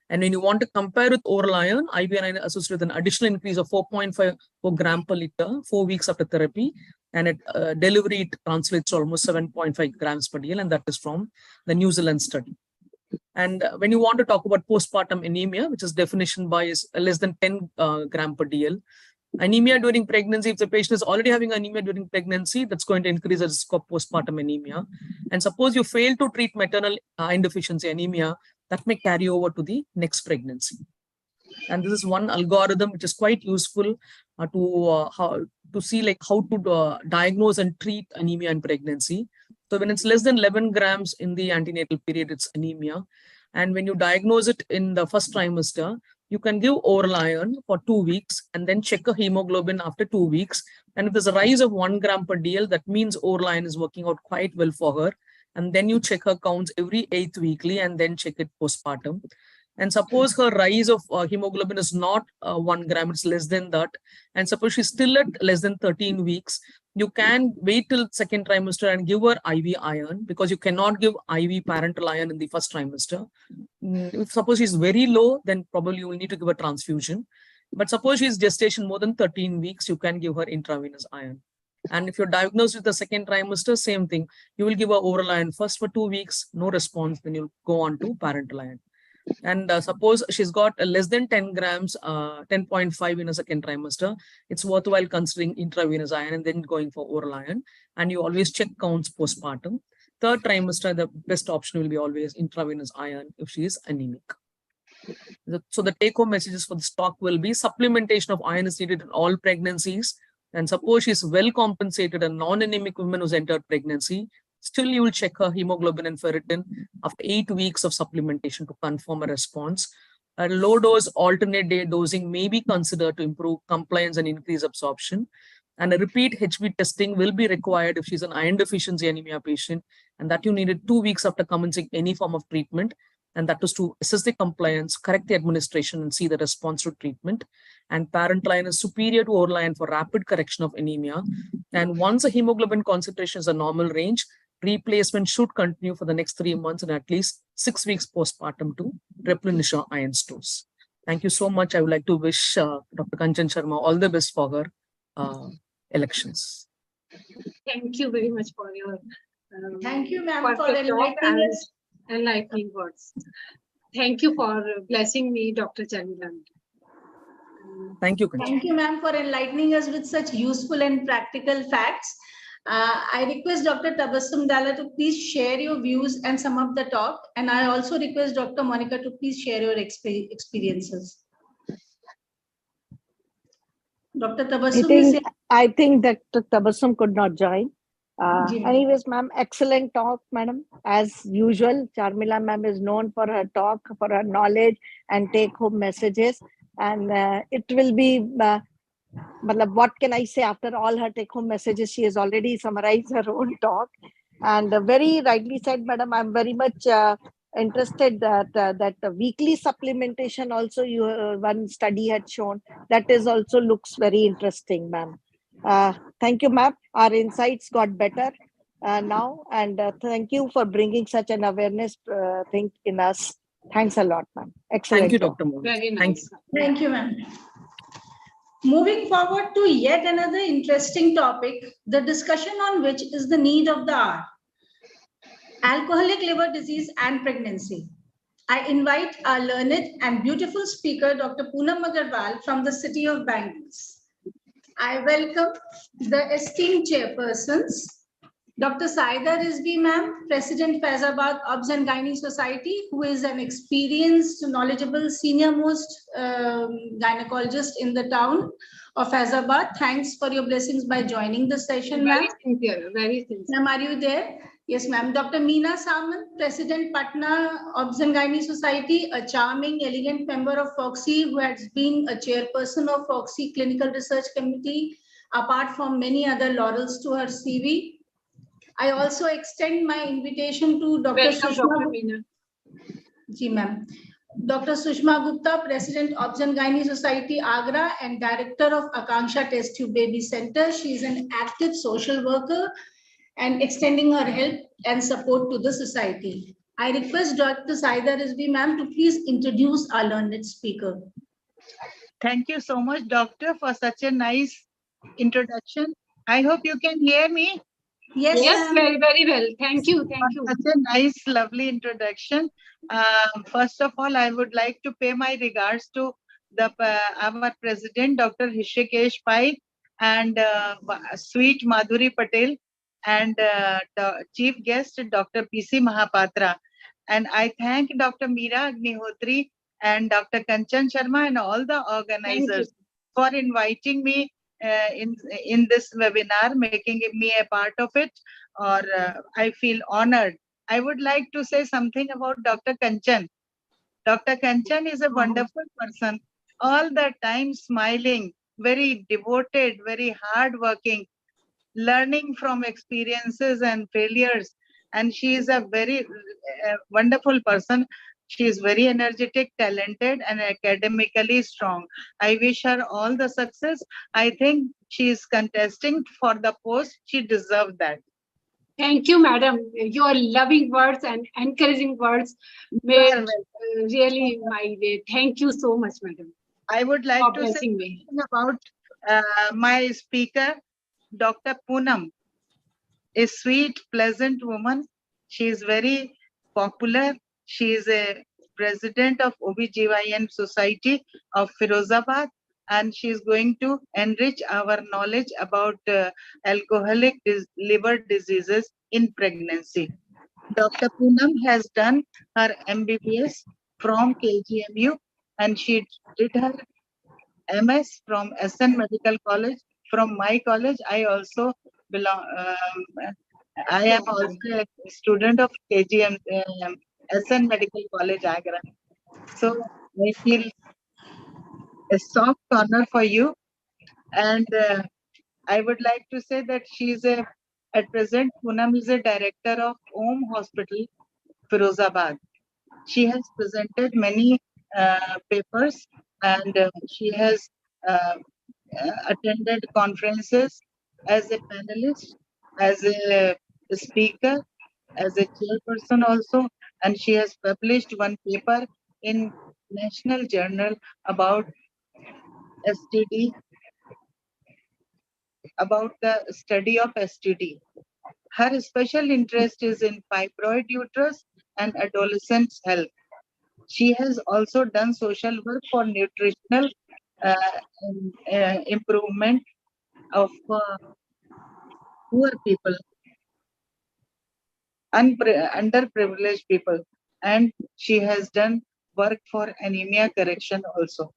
And when you want to compare with oral iron, IV iron is associated with an additional increase of 4.5 gram per liter 4 weeks after therapy. And at delivery, it translates to almost 7.5 grams per DL, and that is from the New Zealand study. And when you want to talk about postpartum anemia, which is definition by is less than 10 gram per DL, anemia during pregnancy, if the patient is already having anemia during pregnancy, that's going to increase the risk of postpartum anemia. And suppose you fail to treat maternal iron deficiency anemia, that may carry over to the next pregnancy. And this is one algorithm which is quite useful to see like how to diagnose and treat anemia in pregnancy. So when it's less than 11 grams in the antenatal period, it's anemia. And when you diagnose it in the first trimester, you can give oral iron for 2 weeks and then check a hemoglobin after 2 weeks. And if there's a rise of 1 gram per DL, that means oral iron is working out quite well for her. And then you check her counts every 8th weekly and then check it postpartum. And suppose her rise of hemoglobin is not 1 gram, it's less than that. And suppose she's still at less than 13 weeks, you can wait till second trimester and give her IV iron, because you cannot give IV parental iron in the first trimester. If suppose she's very low, then probably you will need to give a transfusion. But suppose she's gestation more than 13 weeks, you can give her intravenous iron. And if you're diagnosed with the second trimester, same thing. You will give her oral iron first for 2 weeks, no response, then you'll go on to parental iron. And suppose she's got less than 10 grams, 10.5 in a second trimester, it's worthwhile considering intravenous iron and then going for oral iron. And you always check counts postpartum. Third trimester, the best option will be always intravenous iron if she is anemic. So the take-home messages for this talk will be supplementation of iron is needed in all pregnancies. And suppose she's well compensated and non-anemic woman who's entered pregnancy, still you will check her hemoglobin and ferritin after 8 weeks of supplementation to confirm a response. A low dose alternate day dosing may be considered to improve compliance and increase absorption. And a repeat HB testing will be required if she's an iron deficiency anemia patient, and that you needed 2 weeks after commencing any form of treatment. And that was to assess the compliance, correct the administration, and see the response to treatment. And parental iron is superior to oral iron for rapid correction of anemia. And once the hemoglobin concentration is a normal range, replacement should continue for the next 3 months and at least 6 weeks postpartum to replenish our iron stores. Thank you so much. I would like to wish Dr. Kanchan Sharma all the best for her elections. Thank you very much for your thank you, ma'am, for enlightening us. Enlightening words. Thank you for blessing me, Dr. Chanilan. Thank you. Thank you, ma'am, for enlightening us with such useful and practical facts. I request Dr. Tabassum Dalla to please share your views and sum up the talk. And I also request Dr. Monica to please share your experiences. Dr. Tabassum, I think that Tabassum could not join. Anyways, ma'am, excellent talk, madam. As usual, Charmila ma'am is known for her talk, for her knowledge and take-home messages. And it will be, what can I say, after all her take-home messages, she has already summarized her own talk. And very rightly said, madam, I'm very much interested that the weekly supplementation also, one study had shown, that is also looks very interesting, ma'am. Thank you, ma'am. Our insights got better now, and thank you for bringing such an awareness thing in us. Thanks a lot, ma'am. Excellent. Thank you, Dr. Mohan. Very nice. Thank you, ma'am. Moving forward to yet another interesting topic, the discussion on which is the need of the hour: alcoholic liver disease and pregnancy. I invite our learned and beautiful speaker, Dr. Poonam Agarwal from the city of Bangals. I welcome the esteemed chairpersons, Dr. Saida Rizvi ma'am, President Faizabad Obs and Gynae Society, who is an experienced, knowledgeable, senior-most gynecologist in the town of Faizabad. Thanks for your blessings by joining the session, ma'am. Very sincere, very sincere. Ma'am, are you there? Yes, ma'am. Dr. Meena Samant, President Patna Obs and Gynae Society, a charming, elegant member of FOXY who has been a chairperson of FOXY Clinical Research Committee, apart from many other laurels to her CV. I also extend my invitation to Dr. Welcome, Sushma. Dr. Meena. Ji, ma'am. Dr. Sushma Gupta, President Obs and Gynae Society, Agra, and Director of Akanksha Test Tube Baby Center. She is an active social worker and extending her help and support to the society. I request Dr. Saida Rizvi ma'am to please introduce our learned speaker. Thank you so much, doctor, for such a nice introduction. I hope you can hear me. Yes, very, very well. Thank you. Thank you. Such a nice, lovely introduction. First of all, I would like to pay my regards to our president, Dr. Hrishikesh Pai, and sweet Madhuri Patel, and the chief guest, Dr. PC Mahapatra. And I thank Dr. Meera Agnihotri and Dr. Kanchan Sharma and all the organizers for inviting me in this webinar, making me a part of it, or I feel honored. I would like to say something about Dr. Kanchan. Dr. Kanchan is a wonderful person, all the time smiling, very devoted, very hardworking, learning from experiences and failures. And she is a very wonderful person. She is very energetic, talented, and academically strong. I wish her all the success. I think she is contesting for the post. She deserves that. Thank you, madam. Your loving words and encouraging words made really my day. Thank you so much, madam. I would like to say something about my speaker, Dr. Poonam, a sweet, pleasant woman. She is very popular. She is a president of OBGYN Society of Firozabad, and she is going to enrich our knowledge about alcoholic liver diseases in pregnancy. Dr. Poonam has done her MBBS from KGMU, and she did her MS from SN Medical College. From my college, I also belong. I am also a student of KGM SN Medical College, Agra. So I feel a soft corner for you, and I would like to say that she is at present Poonam is a director of Om Hospital, Firozabad. She has presented many papers, and she has attended conferences as a panelist, as a speaker, as a chairperson also, and she has published one paper in National Journal about STD, about the study of STD. Her special interest is in fibroid uterus and adolescents' health. She has also done social work for nutritional improvement of poor people, underprivileged people, and she has done work for anemia correction also.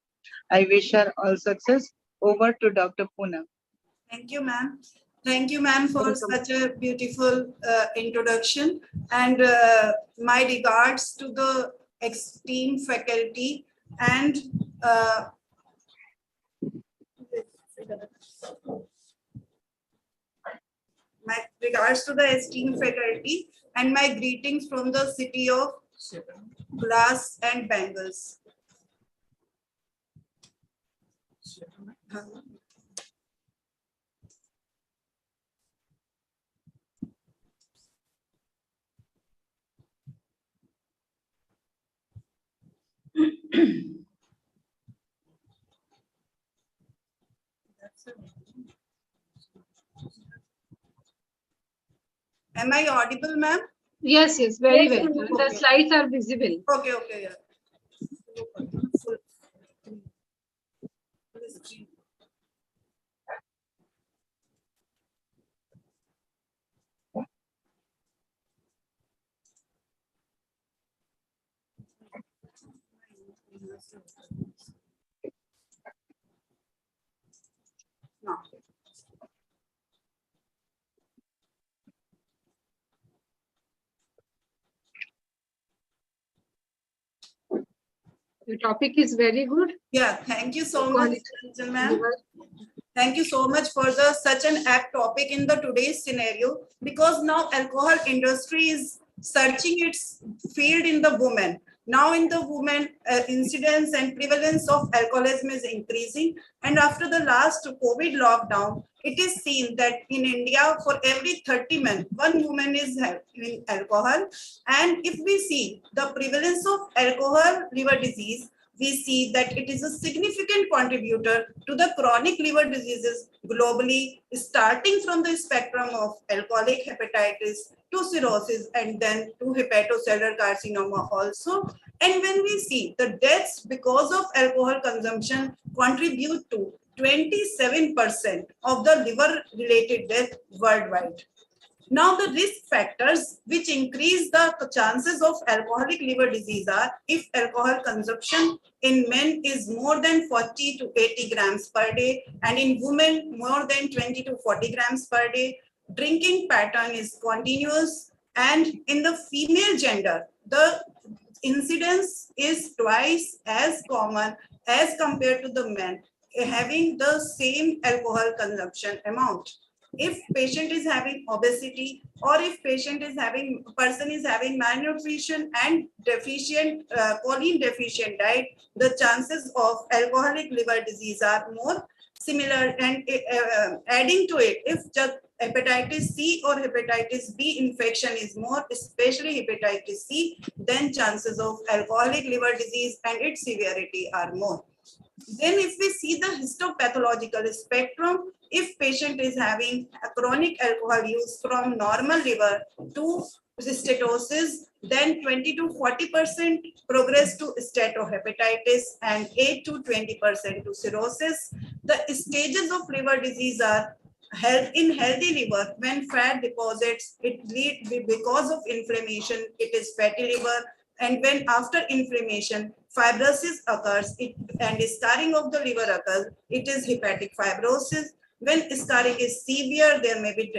I wish her all success. Over to Dr. Poonam. Thank you, ma'am. Thank you, ma'am, for such a beautiful introduction. And my regards to the esteemed faculty and my regards to the esteemed faculty and my greetings from the city of glass and bangles. Am I audible, ma'am? Yes, yes, very Yes, well. ma'am. The slides are visible. Okay, okay, yeah. No. The topic is very good. Yeah, thank you so much, ma'am. Thank you so much for such an apt topic in the today's scenario, because now alcohol industry is searching its field in the women. Now in the women, incidence and prevalence of alcoholism is increasing. And after the last COVID lockdown, it is seen that in India, for every 30 men, 1 woman is having alcohol. And if we see the prevalence of alcohol liver disease, we see that it is a significant contributor to the chronic liver diseases globally, starting from the spectrum of alcoholic hepatitis to cirrhosis and then to hepatocellular carcinoma also. And when we see the deaths because of alcohol consumption contribute to 27% of the liver related death worldwide. Now, the risk factors which increase the chances of alcoholic liver disease are if alcohol consumption in men is more than 40 to 80 grams per day, and in women more than 20 to 40 grams per day. Drinking pattern is continuous, and in the female gender, the incidence is twice as common as compared to the men having the same alcohol consumption amount. If patient is having obesity, or if person is having malnutrition and deficient choline deficient diet, the chances of alcoholic liver disease are more similar. And adding to it, if just hepatitis C or hepatitis B infection is more, especially hepatitis C, then chances of alcoholic liver disease and its severity are more. Then if we see the histopathological spectrum, if patient is having a chronic alcohol use from normal liver to steatosis, then 20 to 40% progress to steatohepatitis and 8 to 20% to cirrhosis. The stages of liver disease are in healthy liver, when fat deposits, it lead because of inflammation, it is fatty liver. And when after inflammation, fibrosis occurs and scarring of the liver occurs, it is hepatic fibrosis. When scarring is severe, there may be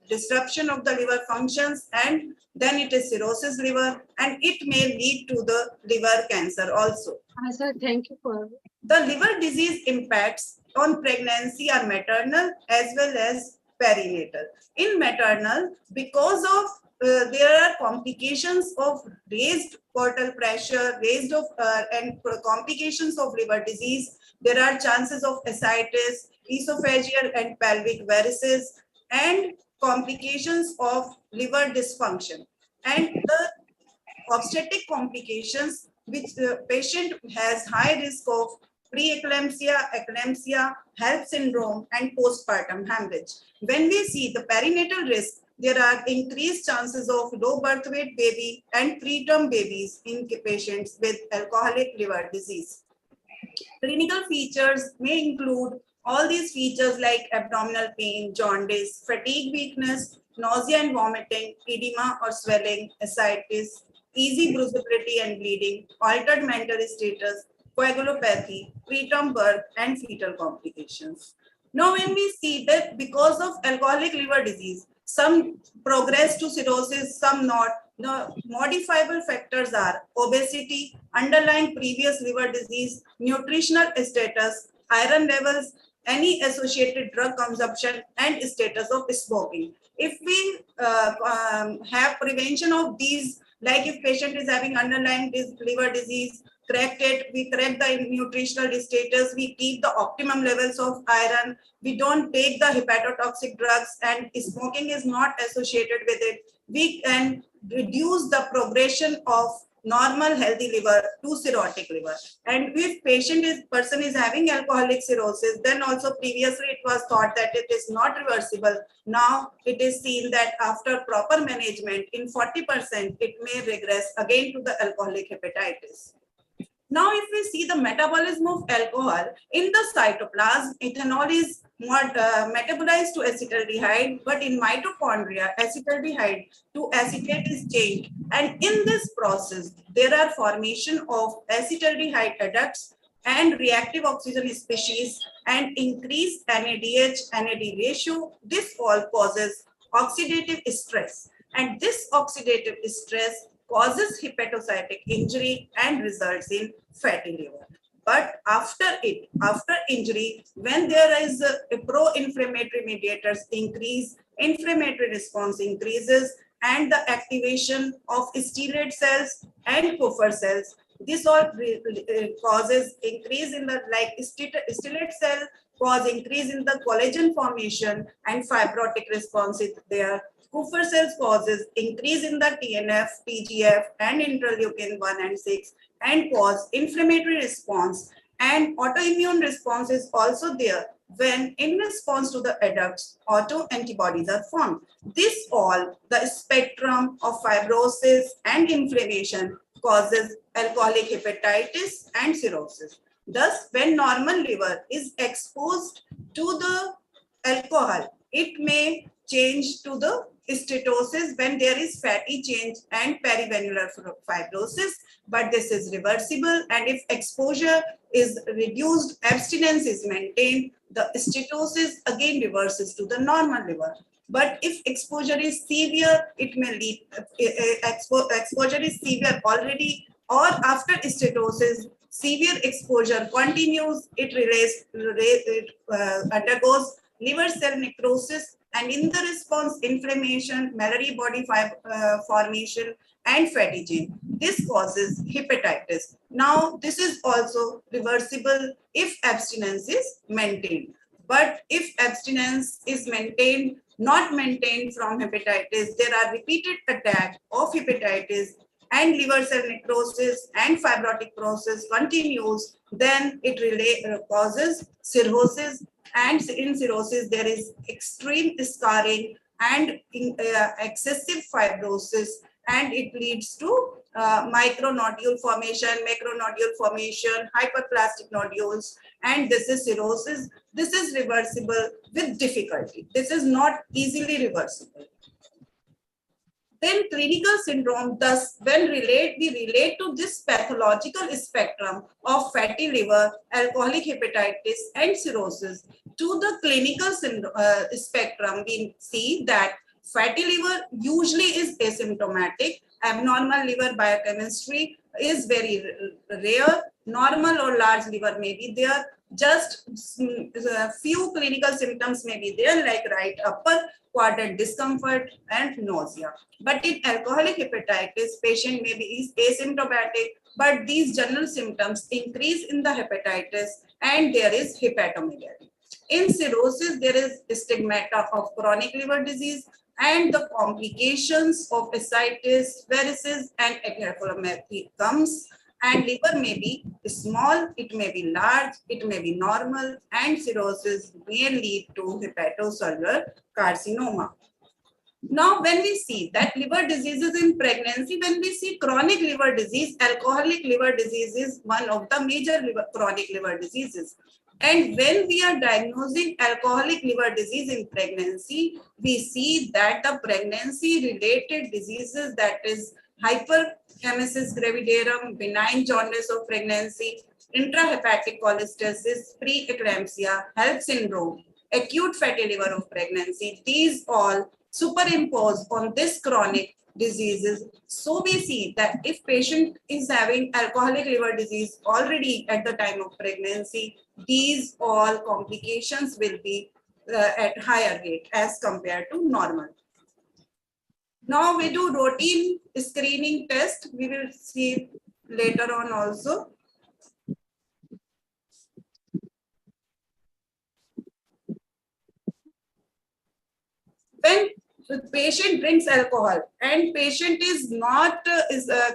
disruption of the liver functions, and then it is cirrhosis liver, and it may lead to the liver cancer also. Sir, thank you for the liver disease impacts on pregnancy are maternal as well as perinatal. In maternal, because of there are complications of raised portal pressure, and complications of liver disease. There are chances of ascites, esophageal and pelvic varices, and complications of liver dysfunction. And the obstetric complications, which the patient has high risk of preeclampsia, eclampsia, HELLP syndrome, and postpartum hemorrhage. When we see the perinatal risk, there are increased chances of low birth weight baby and preterm babies in patients with alcoholic liver disease. Clinical features may include all these features like abdominal pain, jaundice, fatigue, weakness, nausea and vomiting, edema or swelling, ascites, easy bruisability and bleeding, altered mental status, coagulopathy, preterm birth, and fetal complications. Now, when we see that because of alcoholic liver disease, some progress to cirrhosis, some not, the modifiable factors are obesity, underlying previous liver disease, nutritional status, iron levels, any associated drug consumption, and status of smoking. If we have prevention of these, like if patient is having underlying liver disease, we correct the nutritional status, we keep the optimum levels of iron, we don't take the hepatotoxic drugs, and smoking is not associated with it, we can reduce the progression of normal healthy liver to cirrhotic liver. And if person is having alcoholic cirrhosis, then also previously it was thought that it is not reversible. Now it is seen that after proper management, in 40%, it may regress again to the alcoholic hepatitis. Now, if we see the metabolism of alcohol in the cytoplasm, ethanol is metabolized to acetaldehyde, but in mitochondria, acetaldehyde to acetate is changed. And in this process, there are formation of acetaldehyde adducts and reactive oxygen species and increased NADH-NAD ratio. This all causes oxidative stress. And this oxidative stress causes hepatocytic injury and results in fatty liver. But after injury, when there is a pro-inflammatory mediators increase, inflammatory response increases, and the activation of stellate cells and Kupffer cells, this all causes increase in the stellate cell, cause increase in the collagen formation and fibrotic response is there. Kupffer cells causes increase in the TNF, TGF, and interleukin 1 and 6 and cause inflammatory response. And autoimmune response is also there when in response to the adducts, autoantibodies are formed. This all, the spectrum of fibrosis and inflammation causes alcoholic hepatitis and cirrhosis. Thus, when normal liver is exposed to the alcohol, it may change to the steatosis when there is fatty change and perivenular fibrosis, but this is reversible, and if exposure is reduced, abstinence is maintained, the steatosis again reverses to the normal liver. But if exposure is severe, it may lead, exposure is severe already or after steatosis, severe exposure continues, it undergoes liver cell necrosis, and in the response, inflammation, Mallory body formation, and fatty chain. This causes hepatitis. Now, this is also reversible if abstinence is maintained. But if abstinence is maintained, not maintained from hepatitis, there are repeated attacks of hepatitis and liver cell necrosis and fibrotic process continues, then it causes cirrhosis. And in cirrhosis, there is extreme scarring and excessive fibrosis, and it leads to micronodule formation, macronodule formation, hyperplastic nodules, and this is cirrhosis. This is reversible with difficulty. This is not easily reversible. Then clinical syndrome, thus when we relate to this pathological spectrum of fatty liver, alcoholic hepatitis and cirrhosis to the clinical spectrum, we see that fatty liver usually is asymptomatic, abnormal liver biochemistry is very rare, normal or large liver may be there, just a few clinical symptoms may be there like right upper quadrant discomfort and nausea. But in alcoholic hepatitis, patient may be asymptomatic, but these general symptoms increase in the hepatitis and there is hepatomegaly. In cirrhosis, there is stigmata of chronic liver disease and the complications of ascites, varices, and encephalopathy comes. And liver may be small, it may be large, it may be normal, and cirrhosis may lead to hepatocellular carcinoma. Now, when we see that liver diseases in pregnancy, when we see chronic liver disease, alcoholic liver disease is one of the major chronic liver diseases. And when we are diagnosing alcoholic liver disease in pregnancy, we see that the pregnancy-related diseases, that is hyperemesis gravidarum, benign jaundice of pregnancy, intrahepatic cholestasis, preeclampsia, HELLP syndrome, acute fatty liver of pregnancy, these all superimpose on this chronic diseases. So we see that if patient is having alcoholic liver disease already at the time of pregnancy, these all complications will be at higher rate as compared to normal. Now we do routine screening test. We will see later on also. When the patient drinks alcohol and patient is not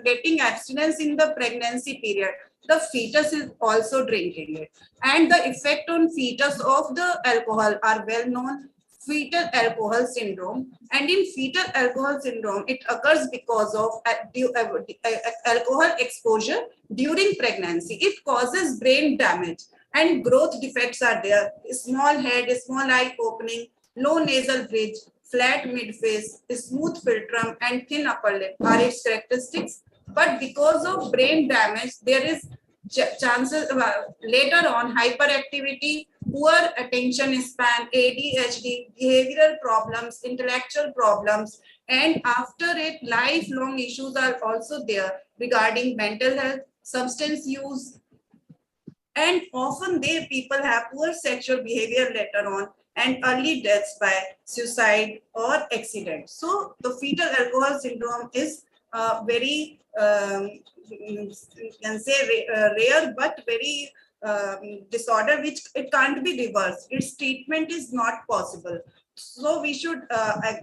getting abstinence in the pregnancy period, the fetus is also drinking it. And the effect on fetus of the alcohol are well known. Fetal alcohol syndrome, and in fetal alcohol syndrome it occurs because of alcohol exposure during pregnancy. It causes brain damage and growth defects are there. Small head, small eye opening, low nasal bridge, flat midface, smooth philtrum and thin upper lip are its characteristics. But because of brain damage, there is chances later on hyperactivity, poor attention span, ADHD, behavioral problems, intellectual problems, and after it, lifelong issues are also there regarding mental health, substance use, and often people have poor sexual behavior later on and early deaths by suicide or accident. So the fetal alcohol syndrome is very you can say rare but very disorder which it can't be reversed. Its treatment is not possible. So we should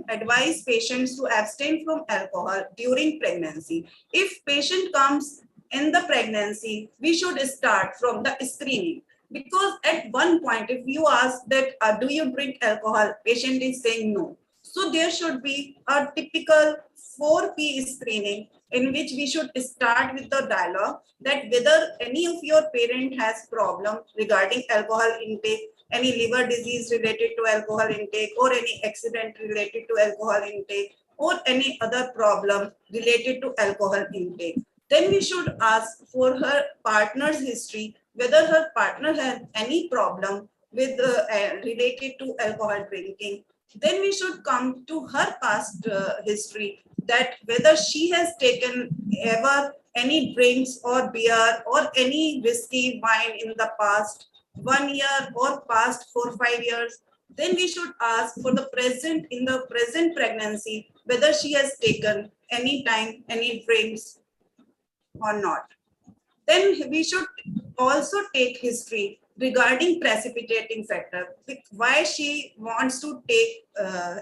advise patients to abstain from alcohol during pregnancy. If patient comes in the pregnancy, we should start from the screening, because at one point if you ask that do you drink alcohol, patient is saying no. So there should be a typical 4P screening in which we should start with the dialogue that whether any of your parent has problem regarding alcohol intake, any liver disease related to alcohol intake, or any accident related to alcohol intake, or any other problem related to alcohol intake. Then we should ask for her partner's history, whether her partner has any problem with related to alcohol drinking. Then we should come to her past history, that whether she has taken ever any drinks or beer or any whiskey, wine in the past 1 year or past 4-5 years. Then we should ask for the present, in the present pregnancy, whether she has taken any time any drinks or not. Then we should also take history regarding precipitating factor, why she wants to take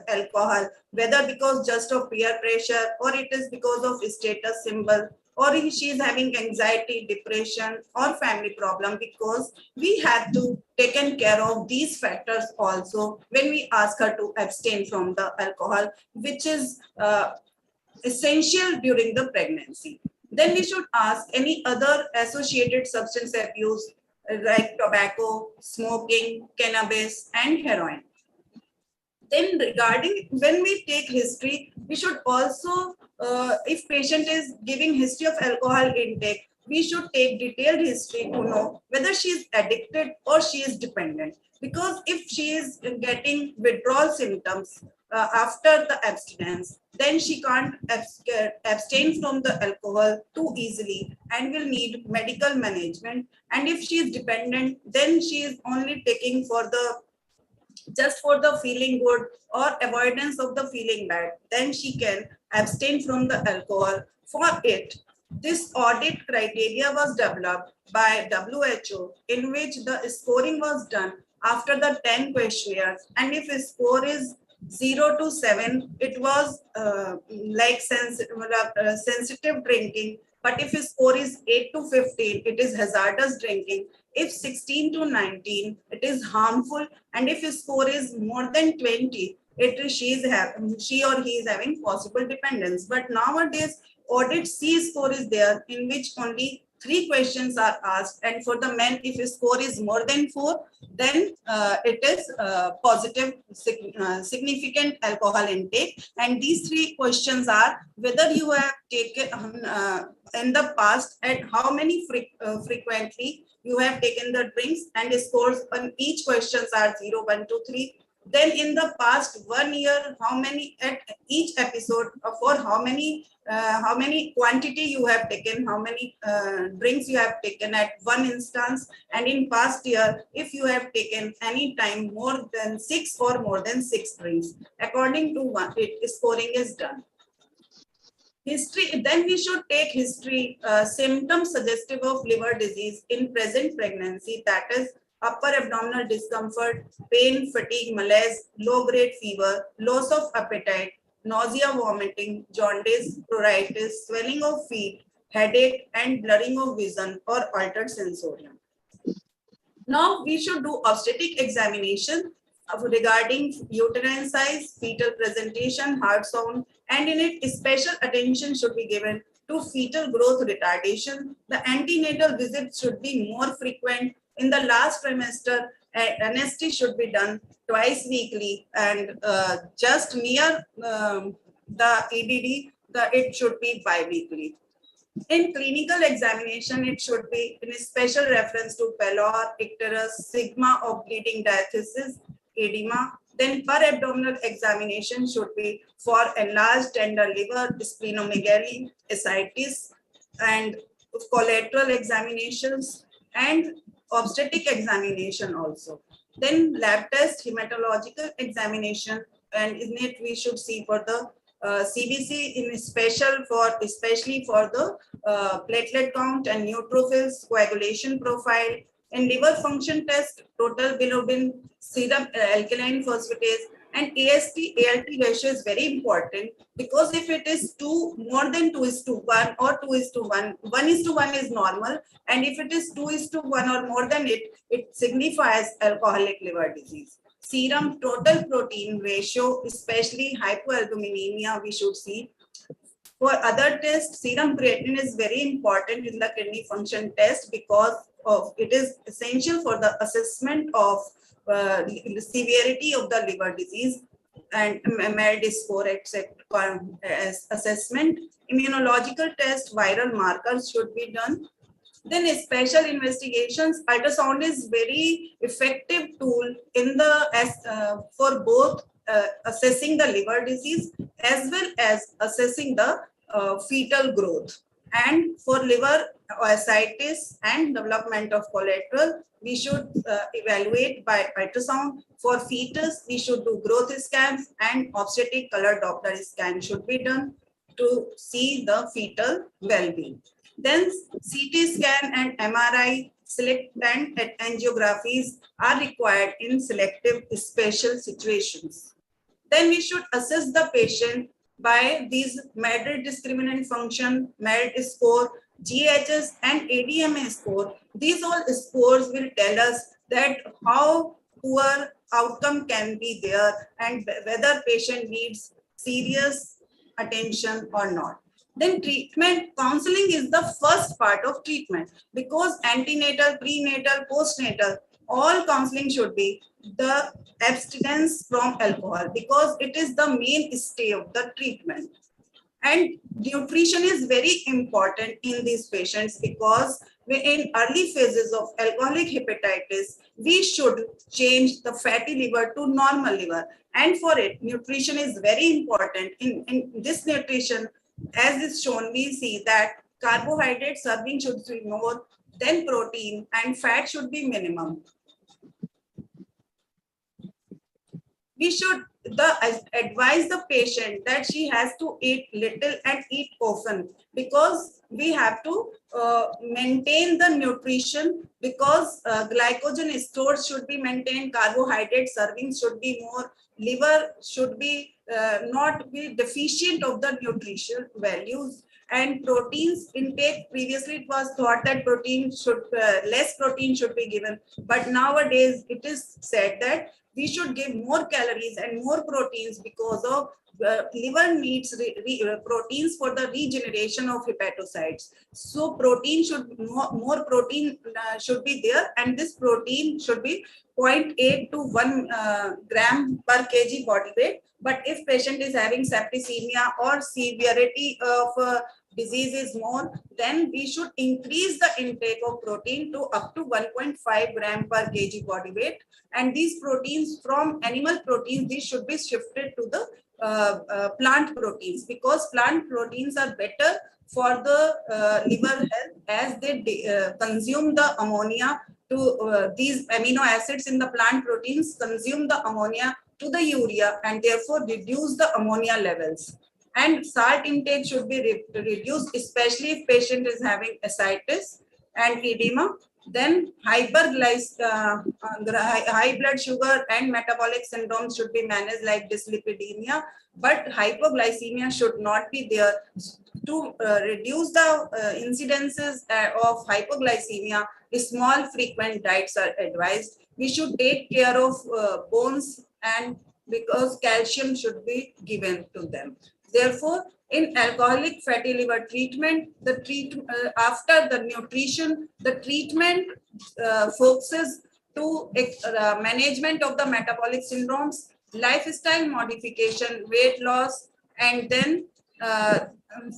alcohol, whether because just of peer pressure or it is because of status symbol, or she is having anxiety, depression or family problem, because we have to taken care of these factors also when we ask her to abstain from the alcohol, which is essential during the pregnancy. Then we should ask any other associated substance abuse like tobacco, smoking, cannabis, and heroin. Then regarding when we take history, we should also, if patient is giving history of alcohol intake, we should take detailed history to know whether she is addicted or she is dependent. Because if she is getting withdrawal symptoms after the abstinence, then she can't abstain from the alcohol too easily and will need medical management. And if she is dependent, then she is only taking for the just for the feeling good or avoidance of the feeling bad, then she can abstain from the alcohol. For it, this audit criteria was developed by WHO, in which the scoring was done after the 10 questionnaires. And if a score is 0 to 7, it was like sensitive drinking. But if a score is 8 to 15, it is hazardous drinking. If 16 to 19, it is harmful. And if a score is more than 20, she or he is having possible dependence. But nowadays, audit C score is there, in which only 3 questions are asked. And for the men, if a score is more than 4, then it is positive, significant alcohol intake. And these 3 questions are whether you have taken in the past and how many frequently you have taken the drinks, and the scores on each questions are 0, 1, 2, 3. Then in the past 1 year, how many at each episode, for how many quantity you have taken, how many drinks you have taken at one instance, and in past year, if you have taken any time more than 6 or more than 6 drinks. According to one, scoring is done. History, then we should take history, symptoms suggestive of liver disease in present pregnancy, that is upper abdominal discomfort, pain, fatigue, malaise, low-grade fever, loss of appetite, nausea, vomiting, jaundice, pruritus, swelling of feet, headache, and blurring of vision or altered sensorium. Now we should do obstetric examination regarding uterine size, fetal presentation, heart sound, and in it special attention should be given to fetal growth retardation. The antenatal visits should be more frequent. In the last trimester, NST should be done twice weekly, and just near the EDD, it should be bi-weekly. In clinical examination, it should be in a special reference to pallor, icterus, sigma of bleeding diathesis, edema. Then per abdominal examination should be for enlarged tender liver, splenomegaly, ascites, and collateral examinations and obstetric examination also. Then lab test, hematological examination, and in it we should see for the CBC in especially for the platelet count and neutrophils, coagulation profile. In liver function test, total bilirubin, serum alkaline phosphatase, and AST ALT ratio is very important, because if it is more than 2:1 or 2:1, 1:1 is normal, and if it is 2:1 or more than it signifies alcoholic liver disease. Serum total protein ratio, especially hypoalbuminemia, we should see. For other tests, serum creatinine is very important in the kidney function test, because it is essential for the assessment of the severity of the liver disease and MELD score, etc. as assessment. Immunological test, viral markers should be done. Then special investigations, ultrasound is very effective tool in the for both assessing the liver disease as well as assessing the fetal growth. And for liver ascites and development of collateral, we should evaluate by ultrasound. For fetus, we should do growth scans, and obstetric color Doppler scan should be done to see the fetal well-being. Then CT scan and MRI and angiographies are required in selective special situations. Then we should assess the patient by these MELD discriminant function, MELD score, GHS and ADMA score. These all scores will tell us that how poor outcome can be there and whether patient needs serious attention or not. Then treatment, counseling is the first part of treatment, because antenatal, prenatal, postnatal, all counseling should be the abstinence from alcohol, because it is the mainstay of the treatment. And nutrition is very important in these patients, because in early phases of alcoholic hepatitis, we should change the fatty liver to normal liver. And for it, nutrition is very important. In this nutrition, as is shown, we see that carbohydrate serving should be more than protein, and fat should be minimum. We should advise the patient that she has to eat little and eat often, because we have to maintain the nutrition, because glycogen stores should be maintained, carbohydrate servings should be more, liver should be not be deficient of the nutritional values, and proteins intake. Previously it was thought that less protein should be given, but nowadays it is said that we should give more calories and more proteins, because of liver needs proteins for the regeneration of hepatocytes. So protein should more protein should be there, and this protein should be 0.8 to 1 gram per kg body weight. But if patient is having septicemia or severity of disease is more, then we should increase the intake of protein to up to 1.5 gram per kg body weight. And these proteins from animal proteins, these should be shifted to the plant proteins, because plant proteins are better for the liver health, as they consume the ammonia to these amino acids in the plant proteins consume the ammonia to the urea, and therefore reduce the ammonia levels. And salt intake should be reduced, especially if patient is having ascites and edema. Then high blood sugar and metabolic syndrome should be managed like dyslipidemia, but hypoglycemia should not be there. To reduce the incidences of hypoglycemia, small frequent diets are advised. We should take care of bones, and because calcium should be given to them. Therefore, in alcoholic fatty liver treatment, after the nutrition, the treatment focuses to management of the metabolic syndromes, lifestyle modification, weight loss, and then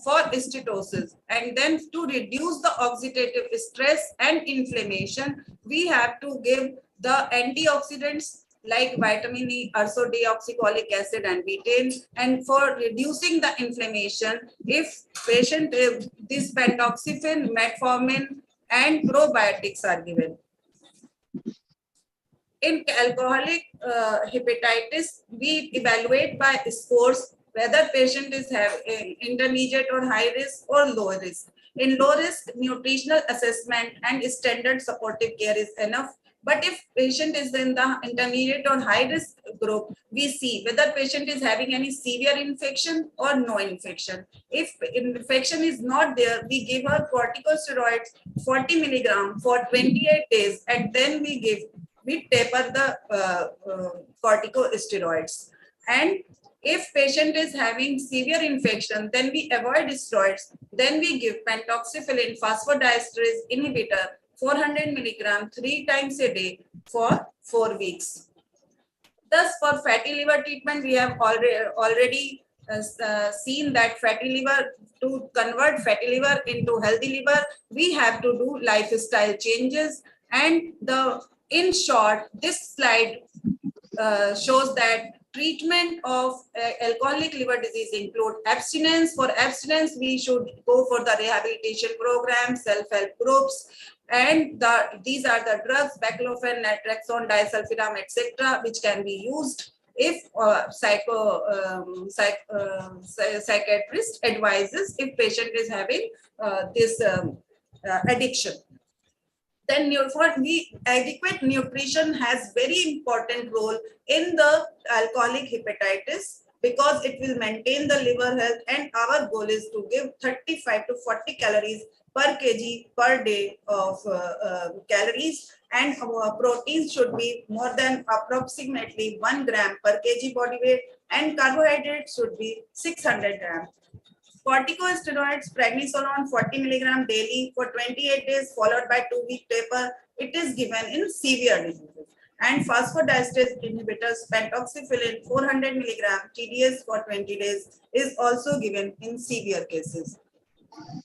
for steatosis. And then to reduce the oxidative stress and inflammation, we have to give the antioxidants like vitamin E, ursodeoxycholic acid, and betaine. And for reducing the inflammation, if patient this pentoxifin, metformin, and probiotics are given. In alcoholic hepatitis, we evaluate by scores whether patient is having intermediate or high risk or low risk. In low risk, nutritional assessment and standard supportive care is enough. But if patient is in the intermediate or high risk group, we see whether patient is having any severe infection or no infection. If infection is not there, we give her corticosteroids 40 milligram for 28 days, and then we taper the corticosteroids. And if patient is having severe infection, then we avoid steroids. Then we give pentoxifylline phosphodiesterase inhibitor 400 milligram 3 times a day for 4 weeks. Thus, for fatty liver treatment, we have already seen that fatty liver, to convert fatty liver into healthy liver, we have to do lifestyle changes. And in short, this slide shows that treatment of alcoholic liver disease include abstinence. For abstinence, we should go for the rehabilitation program, self-help groups, and these are the drugs, baclofen, naltrexone, disulfiram, etc., which can be used if psychiatrist advises if patient is having this addiction. Then adequate nutrition has very important role in the alcoholic hepatitis, because it will maintain the liver health, and our goal is to give 35 to 40 calories per kg per day of calories, and proteins should be more than approximately 1 gram per kg body weight, and carbohydrates should be 600 grams. Corticosteroids, prednisolone 40 milligram daily for 28 days followed by 2-week taper. It is given in severe diseases. And phosphodiesterase inhibitors, pentoxifylline 400 milligram TDS for 20 days is also given in severe cases.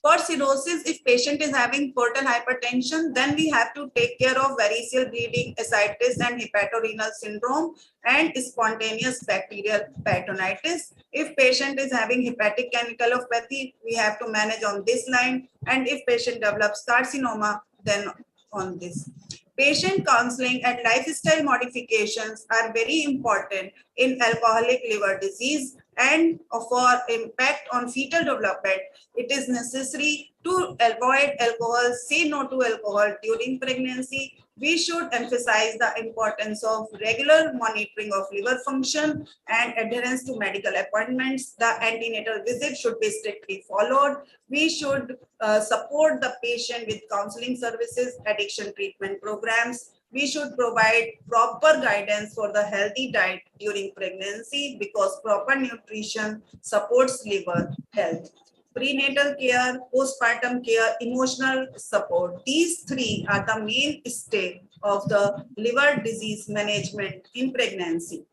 For cirrhosis, if patient is having portal hypertension, then we have to take care of variceal bleeding, ascites, and hepatorenal syndrome, and spontaneous bacterial peritonitis. If patient is having hepatic encephalopathy, we have to manage on this line. And if patient develops carcinoma, then on this. Patient counseling and lifestyle modifications are very important in alcoholic liver disease, and for impact on fetal development, it is necessary to avoid alcohol, say no to alcohol during pregnancy. We should emphasize the importance of regular monitoring of liver function and adherence to medical appointments. The antenatal visit should be strictly followed. We should support the patient with counseling services, addiction treatment programs. We should provide proper guidance for the healthy diet during pregnancy, because proper nutrition supports liver health. Prenatal care, postpartum care, emotional support. These three are the mainstay of the liver disease management in pregnancy.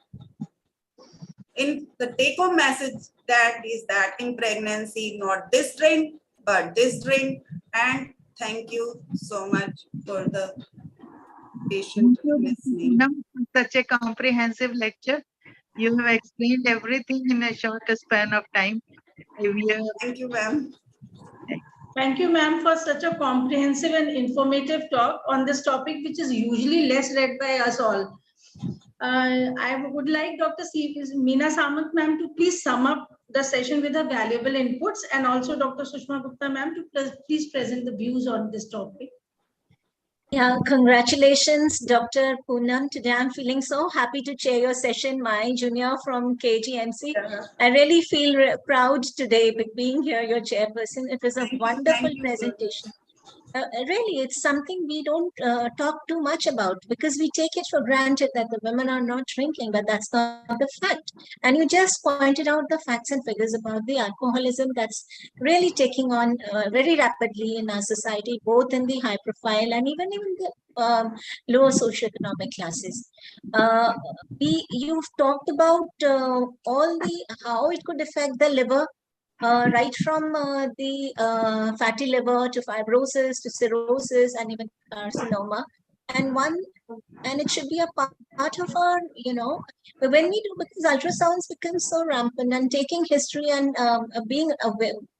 In the take-home message, that is that in pregnancy, not this drink, but this drink. And thank you so much for the patient listening. Such a comprehensive lecture. You have explained everything in a short span of time. Thank you, ma'am. Thank you, ma'am, for such a comprehensive and informative talk on this topic, which is usually less read by us all. I would like Dr. Meena Samant, ma'am, to please sum up the session with her valuable inputs, and also Dr. Sushma Gupta, ma'am, to please present the views on this topic. Yeah, congratulations, Dr. Poonam. Today I'm feeling so happy to chair your session, my junior from KGMC. I really feel proud today with being here, your chairperson. It was a wonderful presentation. Really, it's something we don't talk too much about because we take it for granted that the women are not drinking, but that's not the fact. And you just pointed out the facts and figures about the alcoholism that's really taking on very rapidly in our society, both in the high profile and even the lower socioeconomic classes. You've talked about all the how it could affect the liver, right from the fatty liver to fibrosis to cirrhosis and even carcinoma. And it should be a part of our, but when we do, because ultrasounds become so rampant and taking history and being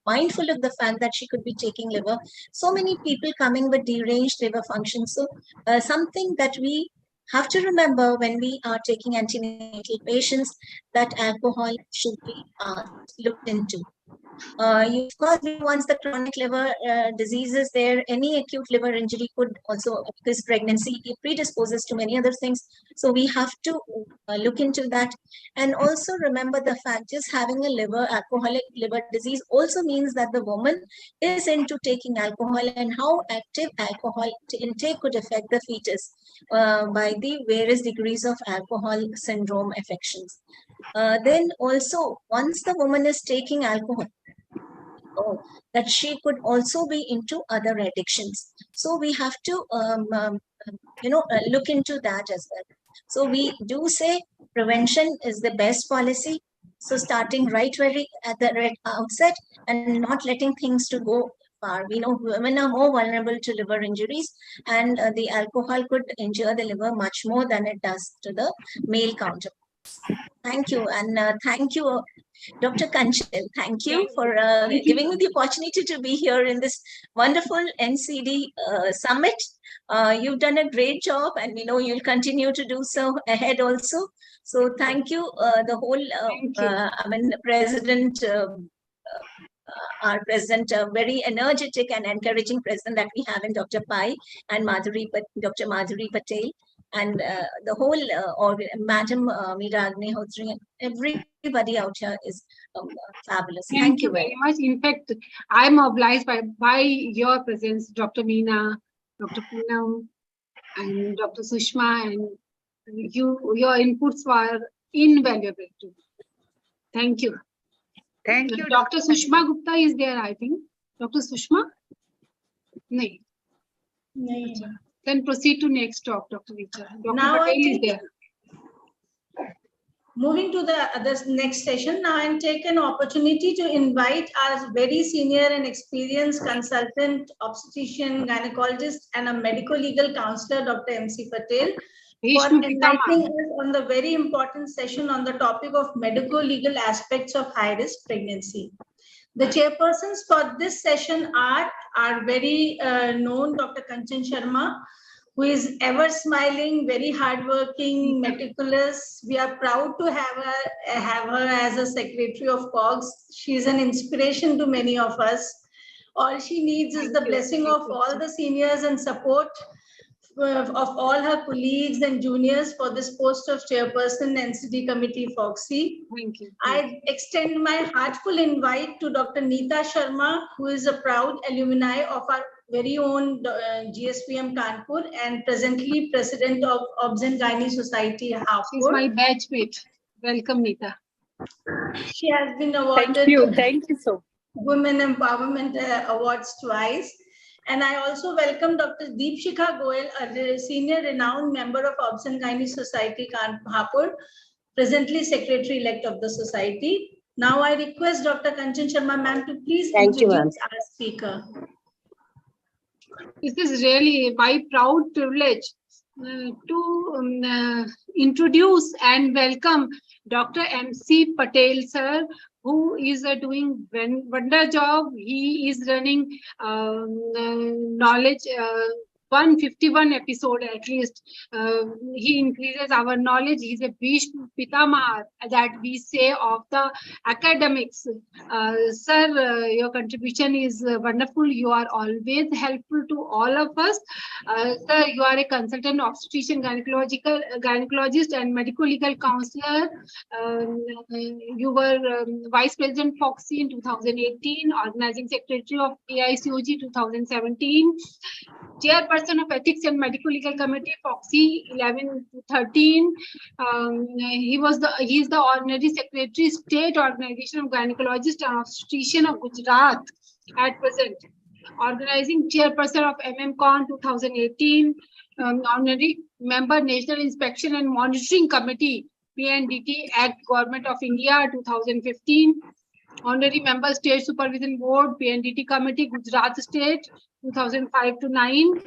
mindful of the fact that she could be taking liver, so many people coming with deranged liver function. So something that we have to remember when we are taking antenatal patients, that alcohol should be looked into. Of course, once the chronic liver disease is there, any acute liver injury could also, because pregnancy predisposes to many other things. So we have to look into that. And also remember the fact just having a alcoholic liver disease also means that the woman is into taking alcohol, and how active alcohol intake could affect the fetus by the various degrees of alcohol syndrome affections. Then also, once the woman is taking alcohol, that she could also be into other addictions. So we have to, look into that as well. So we do say prevention is the best policy. So starting right very at the outset and not letting things to go far. We know women are more vulnerable to liver injuries, and the alcohol could injure the liver much more than it does to the male counterparts. Thank you. And thank you, Dr. Kanchan. Thank you for giving me the opportunity to be here in this wonderful NCD summit. You've done a great job, and we know you'll continue to do so ahead also. So thank you, the whole, President, our president, very energetic and encouraging president that we have in Dr. Pai and Dr. Madhuri Patel, and the whole Madam Meera Agnihotri, and everybody out here is fabulous. Thank you very much. In fact, I'm obliged by your presence, Dr. Meena, Dr. Poonam, and Dr. Sushma, and your inputs were invaluable too. Thank you. Thank you. Dr. Sushma Gupta is there, I think. Dr. Sushma? No. Then proceed to next talk, Dr. Richa. Dr. Now Patel is there. Moving to the next session, now I'll take an opportunity to invite our very senior and experienced consultant, obstetrician, gynecologist, and a medico-legal counselor, Dr. MC Patel, for enlightening us on the very important session on the topic of medico-legal aspects of high-risk pregnancy. The chairpersons for this session are our very known Dr. Kanchan Sharma, who is ever smiling, very hardworking, meticulous. We are proud to have her as a secretary of COGS. She is an inspiration to many of us. All she needs is the blessing of all the seniors and support of all her colleagues and juniors for this post of chairperson NCD committee FOXI. Thank you. I extend my heartful invite to Dr. Neeta Sharma, who is a proud alumni of our very own GSPM Kanpur and presently president of Obs and Gynae Society Hapur. She's my batchmate. Welcome, Neeta. She has been awarded Thank you so much. Women Empowerment Awards twice. And I also welcome Dr. Deepshikha Goyal, a senior renowned member of Obs and Gynae Society Hapur, presently secretary-elect of the society. Now I request Dr. Kanchan Sharma ma'am to please introduce our speaker. This is really my proud privilege to introduce and welcome Dr. MC Patel, sir, who is doing wonder job. He is running knowledge 151 episode at least. He increases our knowledge. He's a Bhishma Pitamaha that we say of the academics. Sir, your contribution is wonderful. You are always helpful to all of us. Sir, you are a consultant obstetrician, gynecologist and medical legal counselor. You were Vice President Foxy in 2018, Organizing Secretary of AICOG 2017, Chairperson of Ethics and Medical Legal Committee, Foxy 11 to 13. He is the Honorary Secretary, State Organization of Gynecologists and Obstetrician of Gujarat at present. Organizing Chairperson of MMCon 2018, Honorary Member, National Inspection and Monitoring Committee, PNDT, Act Government of India 2015. Honorary Member, State Supervision Board, PNDT Committee, Gujarat State 2005 to 9.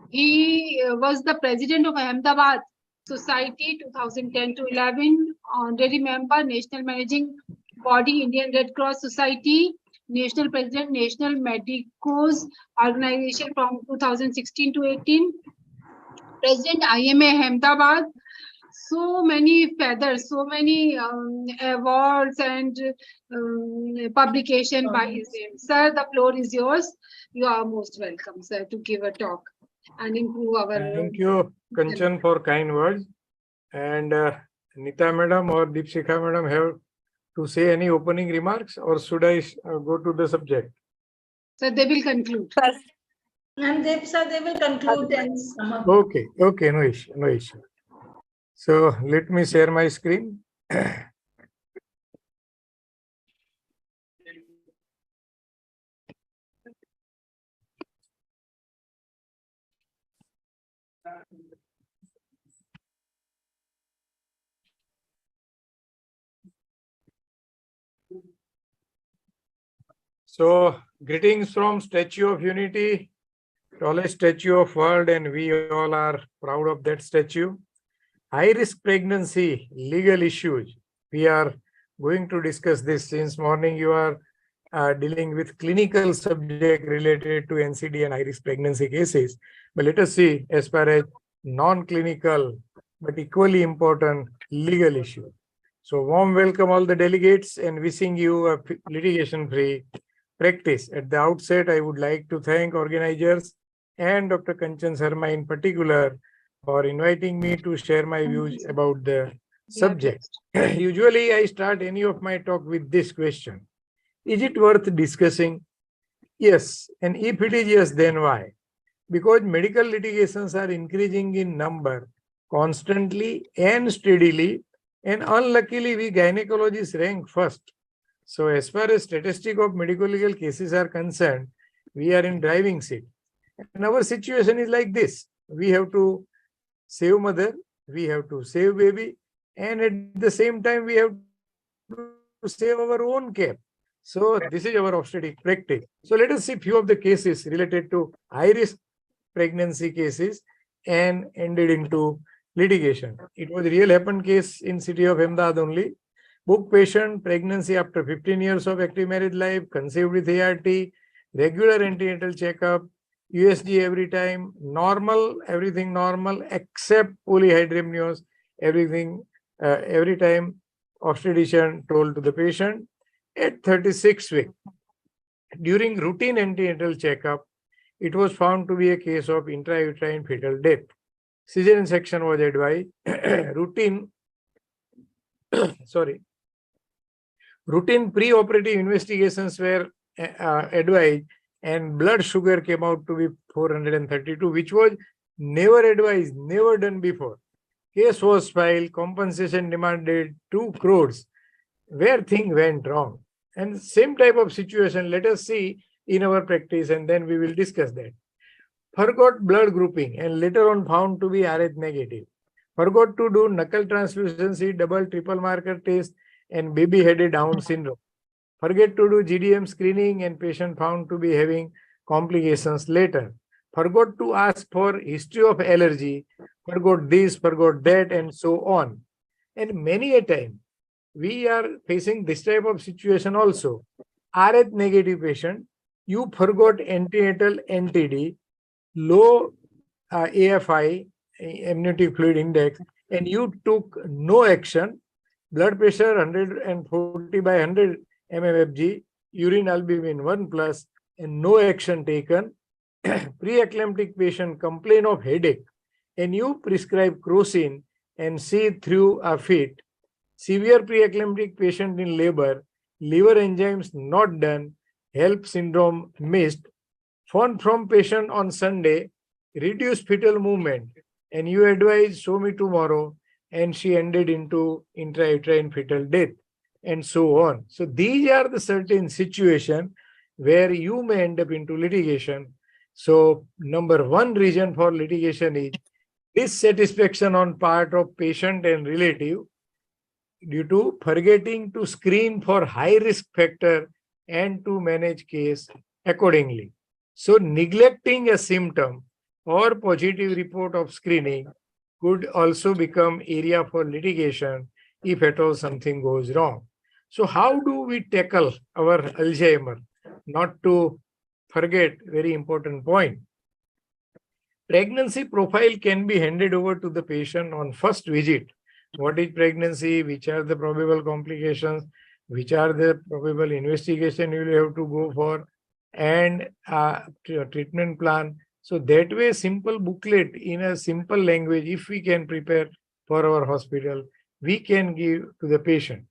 He was the President of Ahmedabad Society 2010 to 11. Honorary Member, National Managing Body, Indian Red Cross Society. National President, National Medicos Organization from 2016 to 18. President, IMA Ahmedabad. So many feathers, so many awards and publication by his name. Sir, the floor is yours. You are most welcome, sir, to give a talk and improve our... Thank you, Kanchan, for kind words. And Nita madam or Deepshikha madam have to say any opening remarks, or should I go to the subject? So they will conclude. And they will conclude and sum up. Okay, no issue, no issue. So let me share my screen. So greetings from Statue of Unity, tallest statue of world, and we all are proud of that statue. High-risk pregnancy, legal issues. We are going to discuss this. Since morning you are dealing with clinical subject related to NCD and high-risk pregnancy cases. But let us see as far as non-clinical but equally important legal issue. So warm welcome all the delegates and wishing you a litigation-free practice. At the outset, I would like to thank organizers and Dr. Kanchan Sharma in particular for inviting me to share my views about the subject. Usually, I start any of my talk with this question. Is it worth discussing? Yes. And if it is yes, then why? Because medical litigations are increasing in number constantly and steadily, and unluckily, we gynecologists rank first. So as far as statistic of medical legal cases are concerned, we are in driving seat. And our situation is like this. We have to save mother, we have to save baby, and at the same time, we have to save our own cap. So this is our obstetric practice. So let us see few of the cases related to high-risk pregnancy cases and ended into litigation. It was a real happened case in city of Ahmedabad only. Book patient, pregnancy after 15 years of active married life, conceived with ART, regular antenatal checkup, USG every time, normal, everything normal except polyhydramnios, everything, every time obstetrician told to the patient. At 36 weeks, during routine antenatal checkup, it was found to be a case of intrauterine fetal death. Cesarean section was advised. Routine pre-operative investigations were advised, and blood sugar came out to be 432, which was never advised, never done before. Case was filed, compensation demanded 2 crores, where things went wrong. And same type of situation, let us see in our practice, and then we will discuss that. Forgot blood grouping and later on found to be Rh negative. Forgot to do knuckle translucency, double, triple marker test, and baby had a Down syndrome. Forget to do GDM screening and patient found to be having complications later. Forgot to ask for history of allergy, forgot this, forgot that, and so on. And many a time, we are facing this type of situation also. Rh negative patient, you forgot antenatal NTD, low AFI, amniotic fluid index, and you took no action, blood pressure 140 by 100 mmFg, urine albumin 1 plus, and no action taken, pre-eclamptic patient complain of headache, and you prescribe crocin and see through a fit, severe pre-eclamptic patient in labor, liver enzymes not done, HELP syndrome missed, phone from patient on Sunday, reduced fetal movement, and you advise show me tomorrow, and she ended into intrauterine fetal death, and so on. So these are the certain situation where you may end up into litigation. So number one reason for litigation is dissatisfaction on part of patient and relative due to forgetting to screen for high risk factor and to manage case accordingly. So neglecting a symptom or positive report of screening could also become area for litigation if at all something goes wrong. So how do we tackle our Alzheimer? Not to forget very important point. Pregnancy profile can be handed over to the patient on first visit. What is pregnancy? Which are the probable complications? Which are the probable investigation you will have to go for? And treatment plan. So that way, simple booklet in a simple language, if we can prepare for our hospital, we can give to the patient.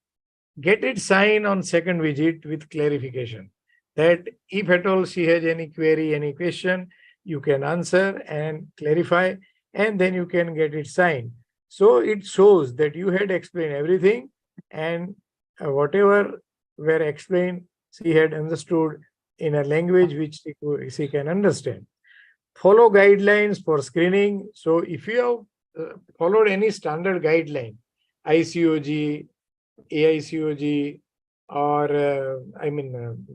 Get it signed on second visit with clarification that if at all she has any query, any question, you can answer and clarify, and then you can get it signed. So it shows that you had explained everything, and whatever were explained, she had understood in a language which she can understand. Follow guidelines for screening. So if you have followed any standard guideline, ICOG, AICOG, or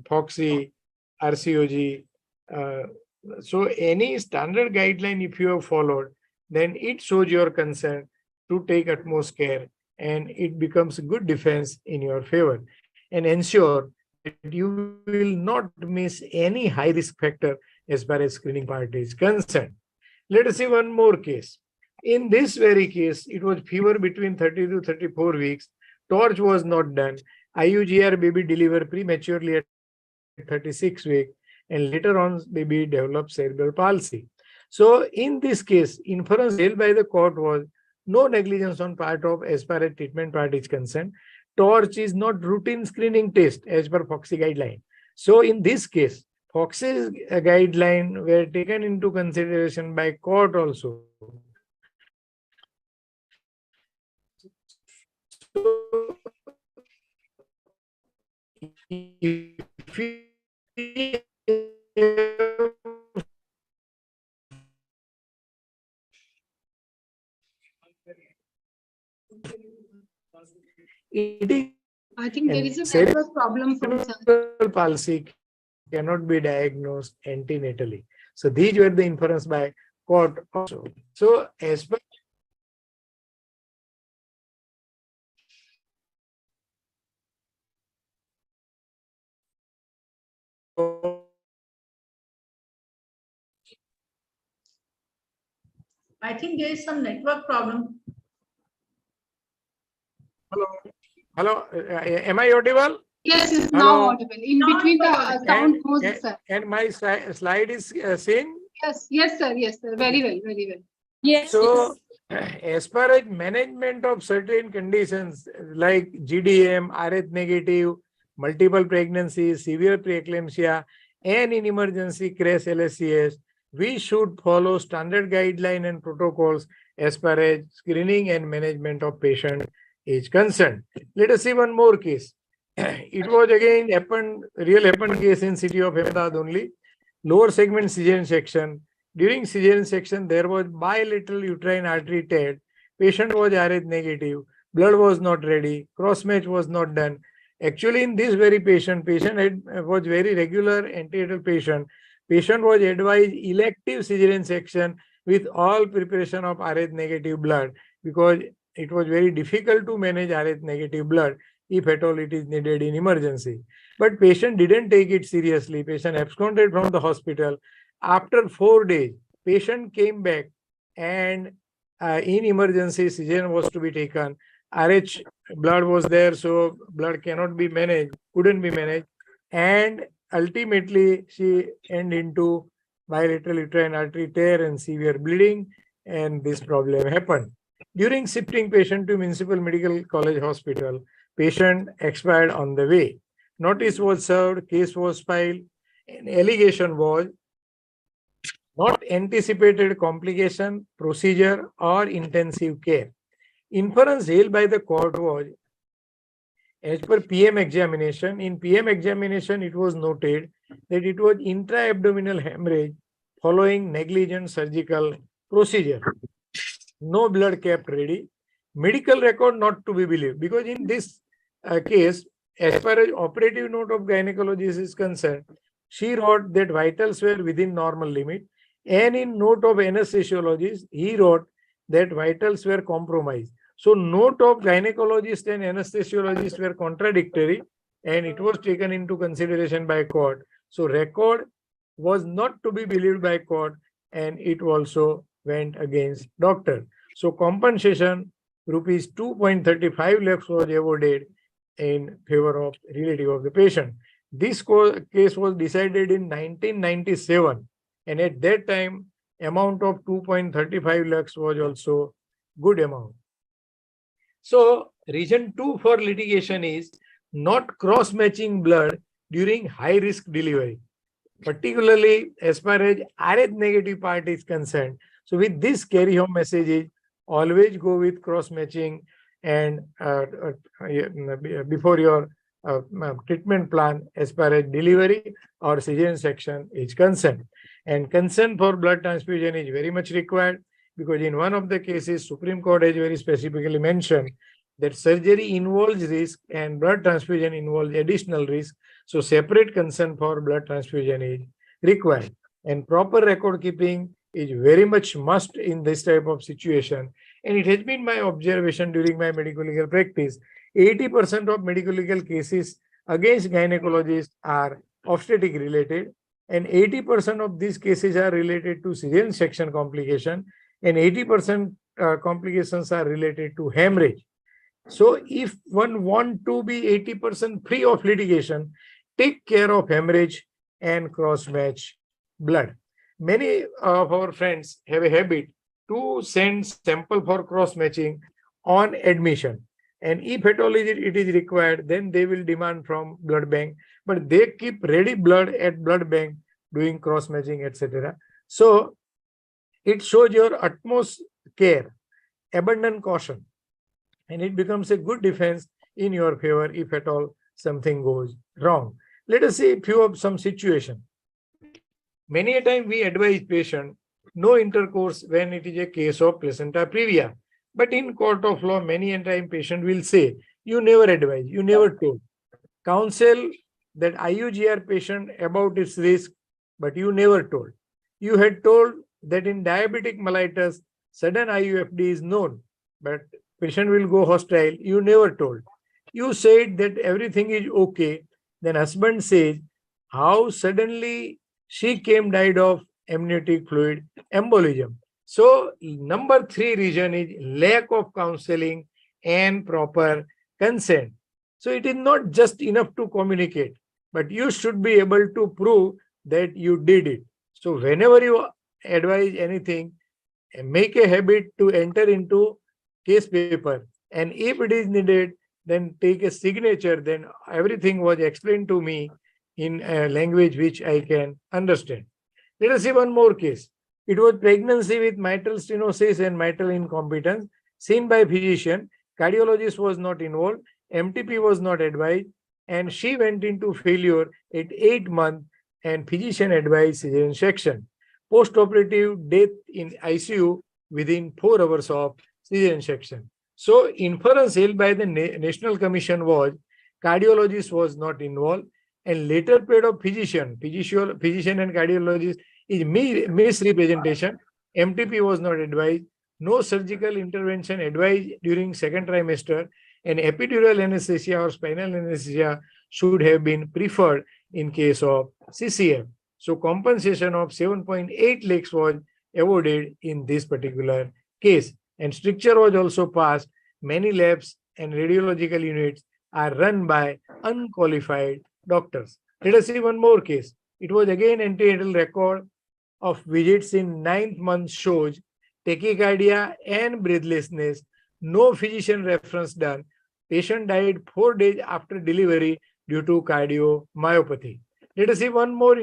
FOXY, RCOG, so any standard guideline, if you have followed, then it shows your concern to take utmost care, and it becomes a good defense in your favor, and ensure that you will not miss any high risk factor as far as screening part is concerned. Let us see one more case. In this very case, it was fever between 30 to 34 weeks. Torch was not done. IUGR baby delivered prematurely at 36 weeks, and later on baby developed cerebral palsy. So in this case, inference held by the court was no negligence on part of as far as treatment part is concerned. Torch is not routine screening test as per FOXY guideline. So in this case, FOXY's guideline were taken into consideration by court also. So if we I think there is a network problem from cerebral palsy cannot be diagnosed antenatally. So these were the inference by court also. So as per I think there is some network problem. hello, am I audible? Yes, it's Hello? now audible. In between the sound goes, sir. And my slide is seen? Yes, yes, sir. Yes, sir. Very well, very well. Yes. So, as far as management of certain conditions like GDM, Rh negative, multiple pregnancies, severe preeclampsia, and in emergency crash LSCS, we should follow standard guideline and protocols as far as screening and management of patient is concerned. Let us see one more case. It was again real happened case in city of Ahmedabad only. Lower segment cesarean section. During cesarean section, there was bilateral uterine artery tear. Patient was Rh negative. Blood was not ready. Cross match was not done. Actually, in this very patient was very regular antenatal patient. Patient was advised elective cesarean section with all preparation of Rh negative blood, because it was very difficult to manage Rh negative blood if at all it is needed in emergency. But patient didn't take it seriously. Patient absconded from the hospital. After 4 days, patient came back and in emergency, cesarean was to be taken. RH blood was there, so blood cannot be managed, couldn't be managed. And ultimately, she ended into bilateral uterine artery tear and severe bleeding, and this problem happened. During shifting patient to Municipal Medical College Hospital, patient expired on the way. Notice was served, case was filed, and allegation was not anticipated complication, procedure, or intensive care. Inference held by the court was, as per PM examination, in PM examination, it was noted that it was intra-abdominal hemorrhage following negligent surgical procedure. No blood kept ready. Medical record not to be believed, because in this case, as far as operative note of gynecologist is concerned, she wrote that vitals were within normal limit, and in note of anesthesiologist, he wrote that vitals were compromised. So note of gynecologist and anesthesiologist were contradictory, and it was taken into consideration by court. So record was not to be believed by court, and it also went against doctor. So compensation rupees 2.35 lakhs was awarded in favor of relative of the patient. This case was decided in 1997, and at that time amount of 2.35 lakhs was also good amount. So reason 2 for litigation is not cross-matching blood during high-risk delivery, particularly as far as RH negative part is concerned. So with this carry-home message is always go with cross-matching and before your treatment plan as far as delivery or cesarean section is concerned. And consent for blood transfusion is very much required, because in one of the cases, Supreme Court has very specifically mentioned that surgery involves risk and blood transfusion involves additional risk. So separate consent for blood transfusion is required. And proper record keeping is very much must in this type of situation. And it has been my observation during my medical legal practice, 80% of medical legal cases against gynecologists are obstetric related, and 80% of these cases are related to cesarean section complication, and 80% complications are related to hemorrhage. So if one want to be 80% free of litigation, take care of hemorrhage and cross-match blood. Many of our friends have a habit to send sample for cross-matching on admission. And if at all it is required, then they will demand from blood bank, but they keep ready blood at blood bank doing cross-matching, etc. So it shows your utmost care, abundant caution, and it becomes a good defense in your favor if at all something goes wrong. Let us see a few of some situation. Many a time we advise patient no intercourse when it is a case of placenta previa. But in court of law, many a time patient will say, you never advise, you never told. Counsel that IUGR patient about its risk, but you never told. You had told that in diabetic mellitus, sudden IUFD is known, but patient will go hostile. You never told. You said that everything is okay. Then husband says, how suddenly she came died of amniotic fluid embolism. So number 3 reason is lack of counseling and proper consent. So it is not just enough to communicate, but you should be able to prove that you did it. So whenever you advise anything, make a habit to enter into case paper. And if it is needed, then take a signature. Then everything was explained to me in a language which I can understand. Let us see one more case. It was pregnancy with mitral stenosis and mitral incompetence seen by physician. Cardiologist was not involved. MTP was not advised. And she went into failure at 8 months and physician advised cesarean section. Post-operative death in ICU within 4 hours of cesarean section. So inference held by the National Commission was cardiologist was not involved, and later period of physician and cardiologist is misrepresentation. MTP was not advised. No surgical intervention advised during second trimester, and epidural anesthesia or spinal anesthesia should have been preferred in case of CCF. So compensation of 7.8 lakhs was avoided in this particular case. And stricture was also passed. Many labs and radiological units are run by unqualified doctors. Let us see one more case. It was again antenatal record of visits in 9th month shows tachycardia and breathlessness. No physician reference done. Patient died 4 days after delivery due to cardiomyopathy. Let us see one more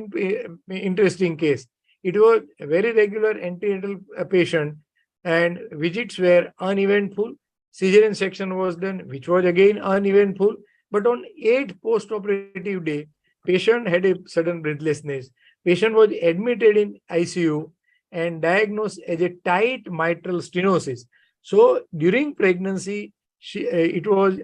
interesting case. It was a very regular antenatal patient and visits were uneventful. Cesarean section was done, which was again uneventful. But on 8th post-operative day, patient had a sudden breathlessness. Patient was admitted in ICU and diagnosed as a tight mitral stenosis. So during pregnancy, it was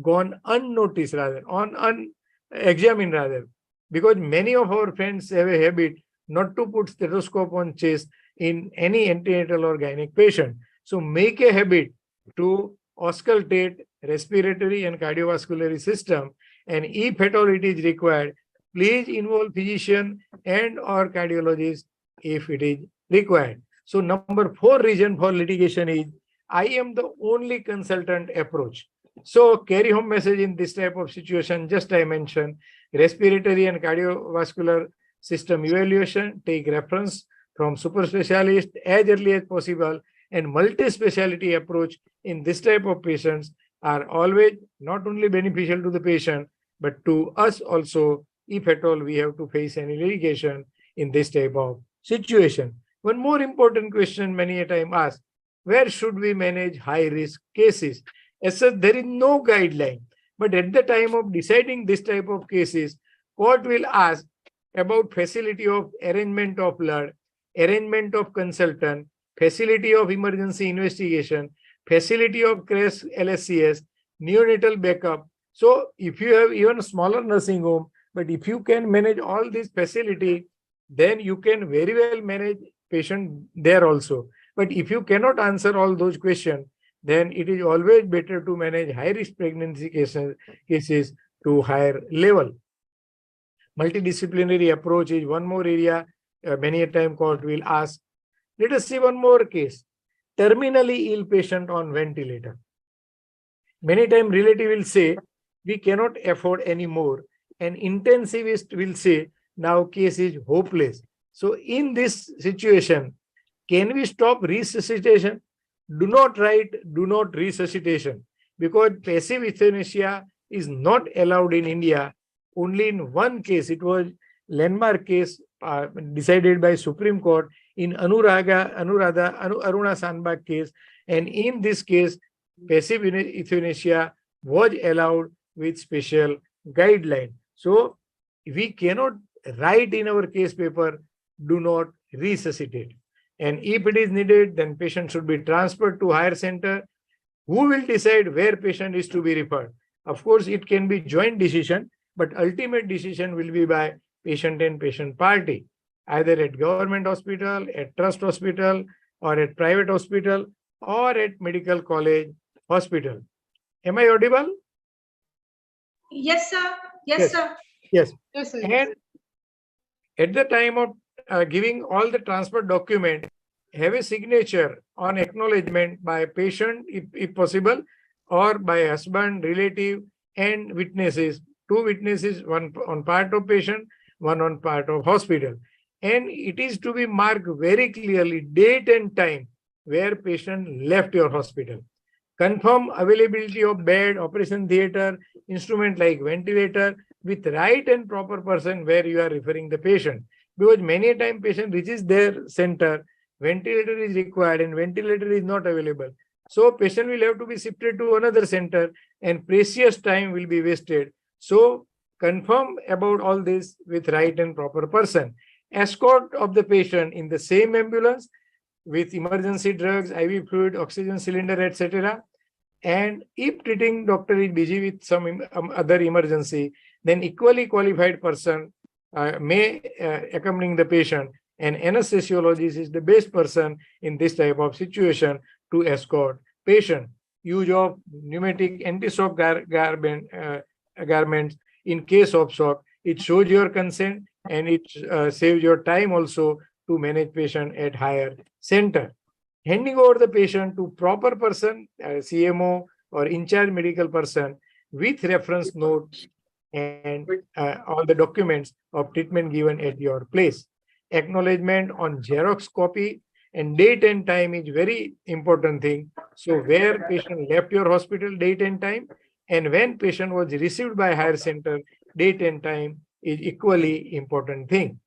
gone unnoticed rather, unexamined rather, because many of our friends have a habit not to put stethoscope on chest in any antenatal or gynec patient. So make a habit to auscultate respiratory and cardiovascular system, and if at all it is required, please involve physician and or cardiologist if it is required. So number 4 reason for litigation is I am the only consultant approach. So carry home message in this type of situation, just I mentioned, respiratory and cardiovascular system evaluation, take reference from super specialist as early as possible, and multi-speciality approach in this type of patients are always not only beneficial to the patient, but to us also, if at all we have to face any litigation in this type of situation. One more important question many a time asked, where should we manage high-risk cases? As such, there is no guideline, but at the time of deciding this type of cases, court will ask about facility of arrangement of blood, arrangement of consultant, facility of emergency investigation, facility of crash LSCS, neonatal backup. So if you have even a smaller nursing home, but if you can manage all these facility, then you can very well manage patient there also. But if you cannot answer all those questions, then it is always better to manage high-risk pregnancy cases to higher level. Multidisciplinary approach is one more area many a time court will ask. Let us see one more case. Terminally ill patient on ventilator. Many times relative will say, we cannot afford any more. An intensivist will say, now case is hopeless. So in this situation, can we stop resuscitation? Do not write, do not resuscitation, because passive euthanasia is not allowed in India. Only in one case, it was landmark case decided by Supreme Court in Aruna Sandbag case. And in this case, passive euthanasia was allowed with special guideline. So we cannot write in our case paper, do not resuscitate. And if it is needed, then patient should be transferred to higher center. Who will decide where patient is to be referred? Of course, it can be joint decision, but ultimate decision will be by patient and patient party, either at government hospital, at trust hospital, or at private hospital, or at medical college hospital. Am I audible? Yes, sir. Yes, sir. Yes. Yes, sir. And at the time of giving all the transport document, have a signature on acknowledgement by patient, if possible, or by husband, relative, and witnesses. 2 witnesses, one on part of patient, one on part of hospital. And it is to be marked very clearly, date and time where patient left your hospital. Confirm availability of bed, operation theater, instrument like ventilator, with right and proper person where you are referring the patient. Because many a time patient reaches their center, ventilator is required and ventilator is not available. So patient will have to be shifted to another center and precious time will be wasted. So confirm about all this with right and proper person. Escort of the patient in the same ambulance with emergency drugs, IV fluid, oxygen cylinder, etc. And if treating doctor is busy with some other emergency, then equally qualified person may accompany the patient, and anesthesiologist is the best person in this type of situation to escort patient. Use of pneumatic anti-shock garments in case of shock. It shows your consent and it saves your time also to manage patient at higher center. Handing over the patient to proper person, CMO or in charge medical person with reference note and all the documents of treatment given at your place. Acknowledgement on Xerox copy and date and time is very important thing. So where patient left your hospital, date and time, and when patient was received by higher center, date and time is equally important thing.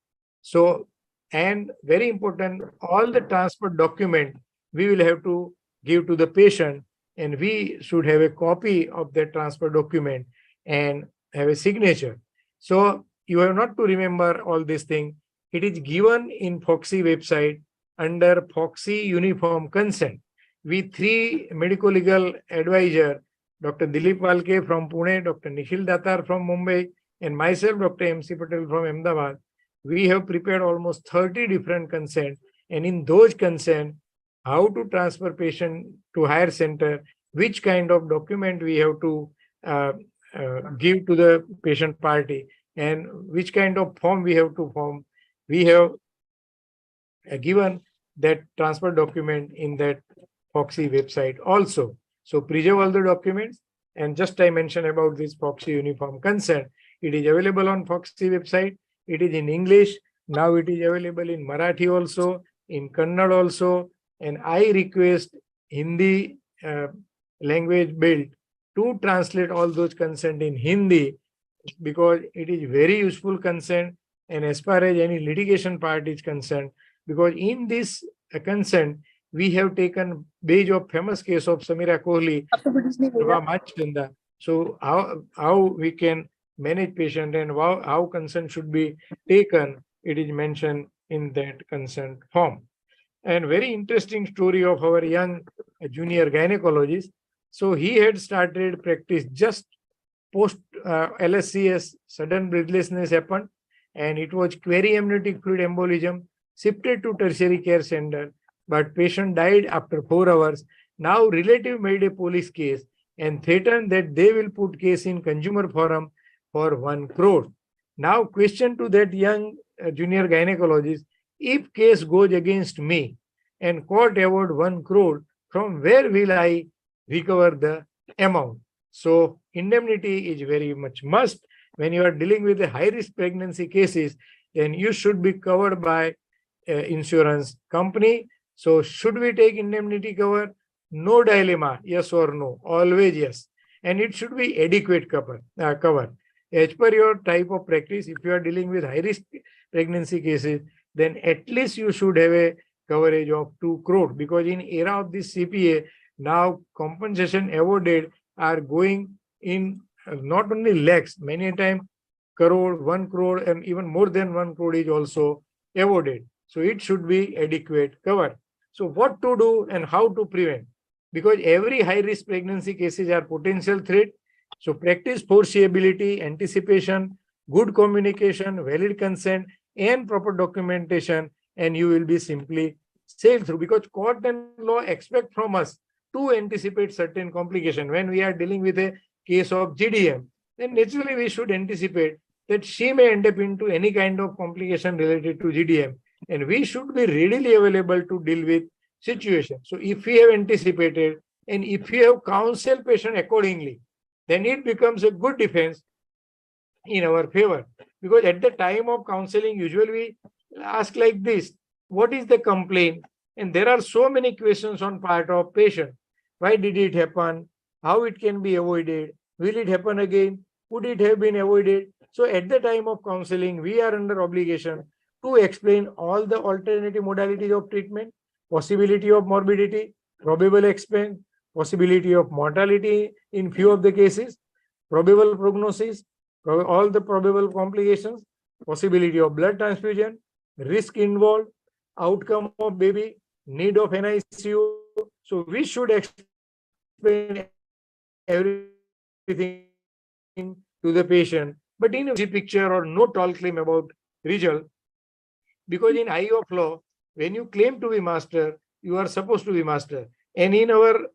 So, and very important, all the transport document we will have to give to the patient, and we should have a copy of that transfer document and have a signature. So you have not to remember all these things. It is given in Foxy website under Foxy Uniform Consent. We three medical legal advisor, Dr. Dilip Walke from Pune, Dr. Nikhil Datar from Mumbai, and myself, Dr. MC Patel from Ahmedabad, we have prepared almost 30 different consent, and in those consent, how to transfer patient to higher center, which kind of document we have to give to the patient party, and which kind of form we have to form. We have given that transfer document in that Foxy website also. So preserve all the documents, and just I mentioned about this Foxy Uniform Consent. It is available on Foxy website. It is in English. Now it is available in Marathi also, in Kannada also, and I request Hindi language build to translate all those consent in Hindi, because it is very useful consent, and as far as any litigation part is concerned, because in this consent we have taken page of famous case of Samira Kohli. So how we can manage patient and how consent should be taken, it is mentioned in that consent form. And very interesting story of our young junior gynecologist. So he had started practice just post LSCS, sudden breathlessness happened, and it was query amniotic fluid embolism, shifted to tertiary care center, but patient died after 4 hours. Now relative made a police case and threatened that they will put case in consumer forum for 1 crore. Now question to that young junior gynecologist, if case goes against me and court award 1 crore, from where will I recover the amount? So indemnity is very much must. When you are dealing with a high risk pregnancy cases, then you should be covered by insurance company. So should we take indemnity cover? No dilemma, yes or no, always yes. And it should be adequate cover. As per your type of practice, if you are dealing with high risk pregnancy cases, then at least you should have a coverage of 2 crore, because in era of this CPA, now compensation awarded are going in not only lakhs, many a time crore, 1 crore, and even more than 1 crore is also awarded. So it should be adequate cover. So what to do and how to prevent? Because every high risk pregnancy cases are potential threat. So practice foreseeability, anticipation, good communication, valid consent, and proper documentation, and you will be simply sailed through, because court and law expect from us to anticipate certain complication. When we are dealing with a case of GDM, then naturally we should anticipate that she may end up into any kind of complication related to GDM, and we should be readily available to deal with situation. So if we have anticipated and if we have counseled patient accordingly, then it becomes a good defense in our favor. Because at the time of counseling, usually we ask like this, what is the complaint? And there are so many questions on part of patient. Why did it happen? How it can be avoided? Will it happen again? Would it have been avoided? So at the time of counseling, we are under obligation to explain all the alternative modalities of treatment, possibility of morbidity, probable expense, possibility of mortality in few of the cases, probable prognosis, all the probable complications, possibility of blood transfusion, risk involved, outcome of baby, need of NICU. So we should explain everything to the patient, but in a picture or no tall claim about result, because in eye of law, when you claim to be master, you are supposed to be master. And in our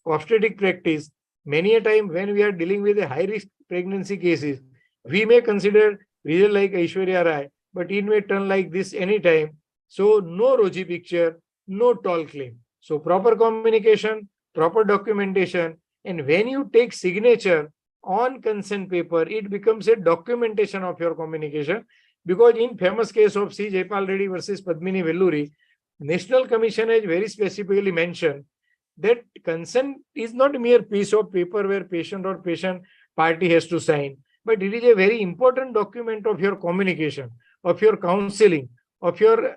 obstetric practice, many a time when we are dealing with a high risk pregnancy cases, we may consider result like Aishwarya Rai, but it may turn like this anytime. So no rosy picture, no tall claim. So proper communication, proper documentation, and when you take signature on consent paper, it becomes a documentation of your communication. Because in famous case of C. Jaipal Reddy versus Padmini Velluri, National Commission has very specifically mentioned that consent is not a mere piece of paper where patient or patient party has to sign, but it is a very important document of your communication, of your counseling, of your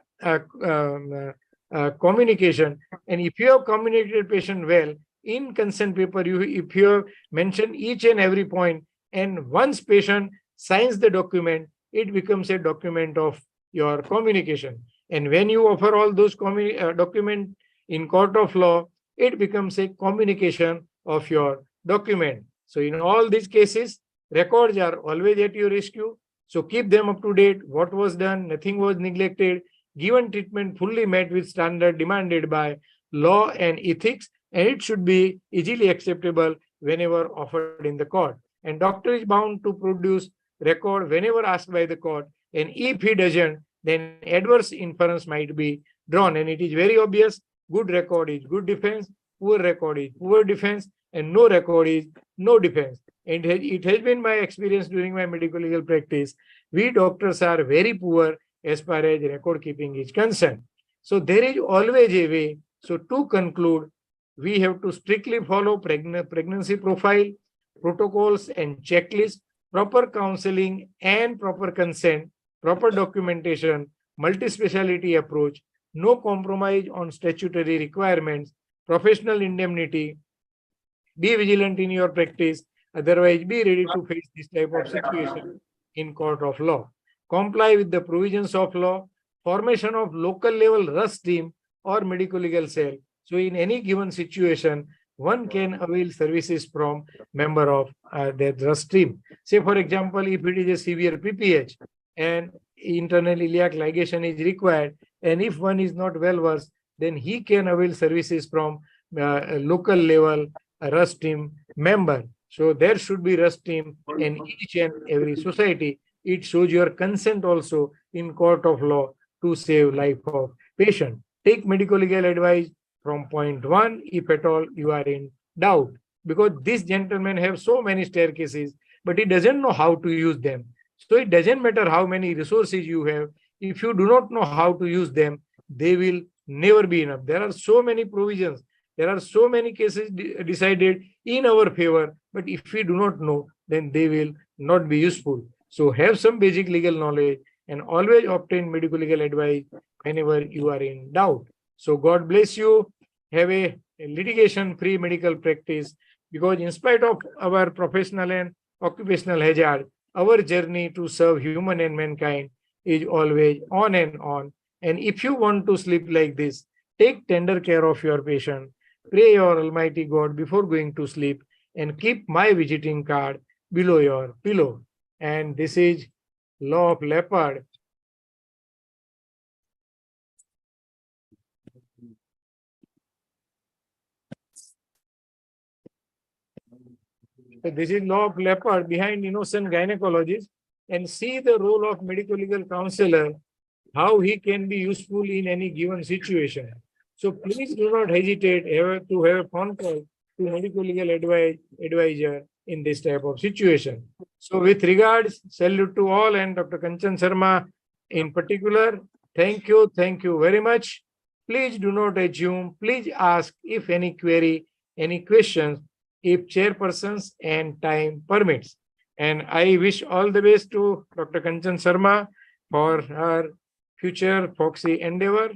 communication. And if you have communicated patient well in consent paper, if you have mentioned each and every point, and once patient signs the document, it becomes a document of your communication. And when you offer all those document in court of law, it becomes a communication of your document. So in all these cases, records are always at your rescue. So keep them up to date. What was done, nothing was neglected, given treatment fully met with standard demanded by law and ethics, and it should be easily acceptable whenever offered in the court. And doctor is bound to produce record whenever asked by the court. And if he doesn't, then adverse inference might be drawn. And it is very obvious, good record is good defense, poor record is poor defense, and no record is no defense. And it has been my experience during my medical legal practice. We doctors are very poor as far as record keeping is concerned. So there is always a way. So to conclude, we have to strictly follow pregnancy profile, protocols and checklists, proper counseling and proper consent, proper documentation, multi-speciality approach, no compromise on statutory requirements, professional indemnity, be vigilant in your practice, otherwise be ready to face this type of situation in court of law. Comply with the provisions of law, formation of local level RUS team or medical legal cell. So in any given situation, one can avail services from member of that RUS team. Say for example, if it is a severe PPH and internal iliac ligation is required, and if one is not well versed, then he can avail services from local level RUS team member. So there should be RUS team in each and every society. It shows your consent also in court of law to save life of patient. Take medical legal advice from point 1 if at all you are in doubt, because this gentleman have so many staircases, but he doesn't know how to use them. So it doesn't matter how many resources you have. If you do not know how to use them, they will never be enough. There are so many provisions. There are so many cases decided in our favor, but if we do not know, then they will not be useful. So have some basic legal knowledge and always obtain medical legal advice whenever you are in doubt. So God bless you. Have a litigation-free medical practice, because in spite of our professional and occupational hazard, our journey to serve human and mankind is always on and on. And if you want to sleep like this, take tender care of your patient. Pray your Almighty God before going to sleep, and keep my visiting card below your pillow. And this is Law of Leopard. So this is Law of Leopard behind innocent gynecologist, and see the role of medical legal counselor, how he can be useful in any given situation. So please do not hesitate to have a phone call to medical legal advisor in this type of situation. So with regards, salute to all, and Dr. Kanchan Sharma in particular, thank you very much. Please do not assume, please ask if any query, any questions, if chairpersons and time permits. And I wish all the best to Dr. Kanchan Sharma for her future foxy endeavor.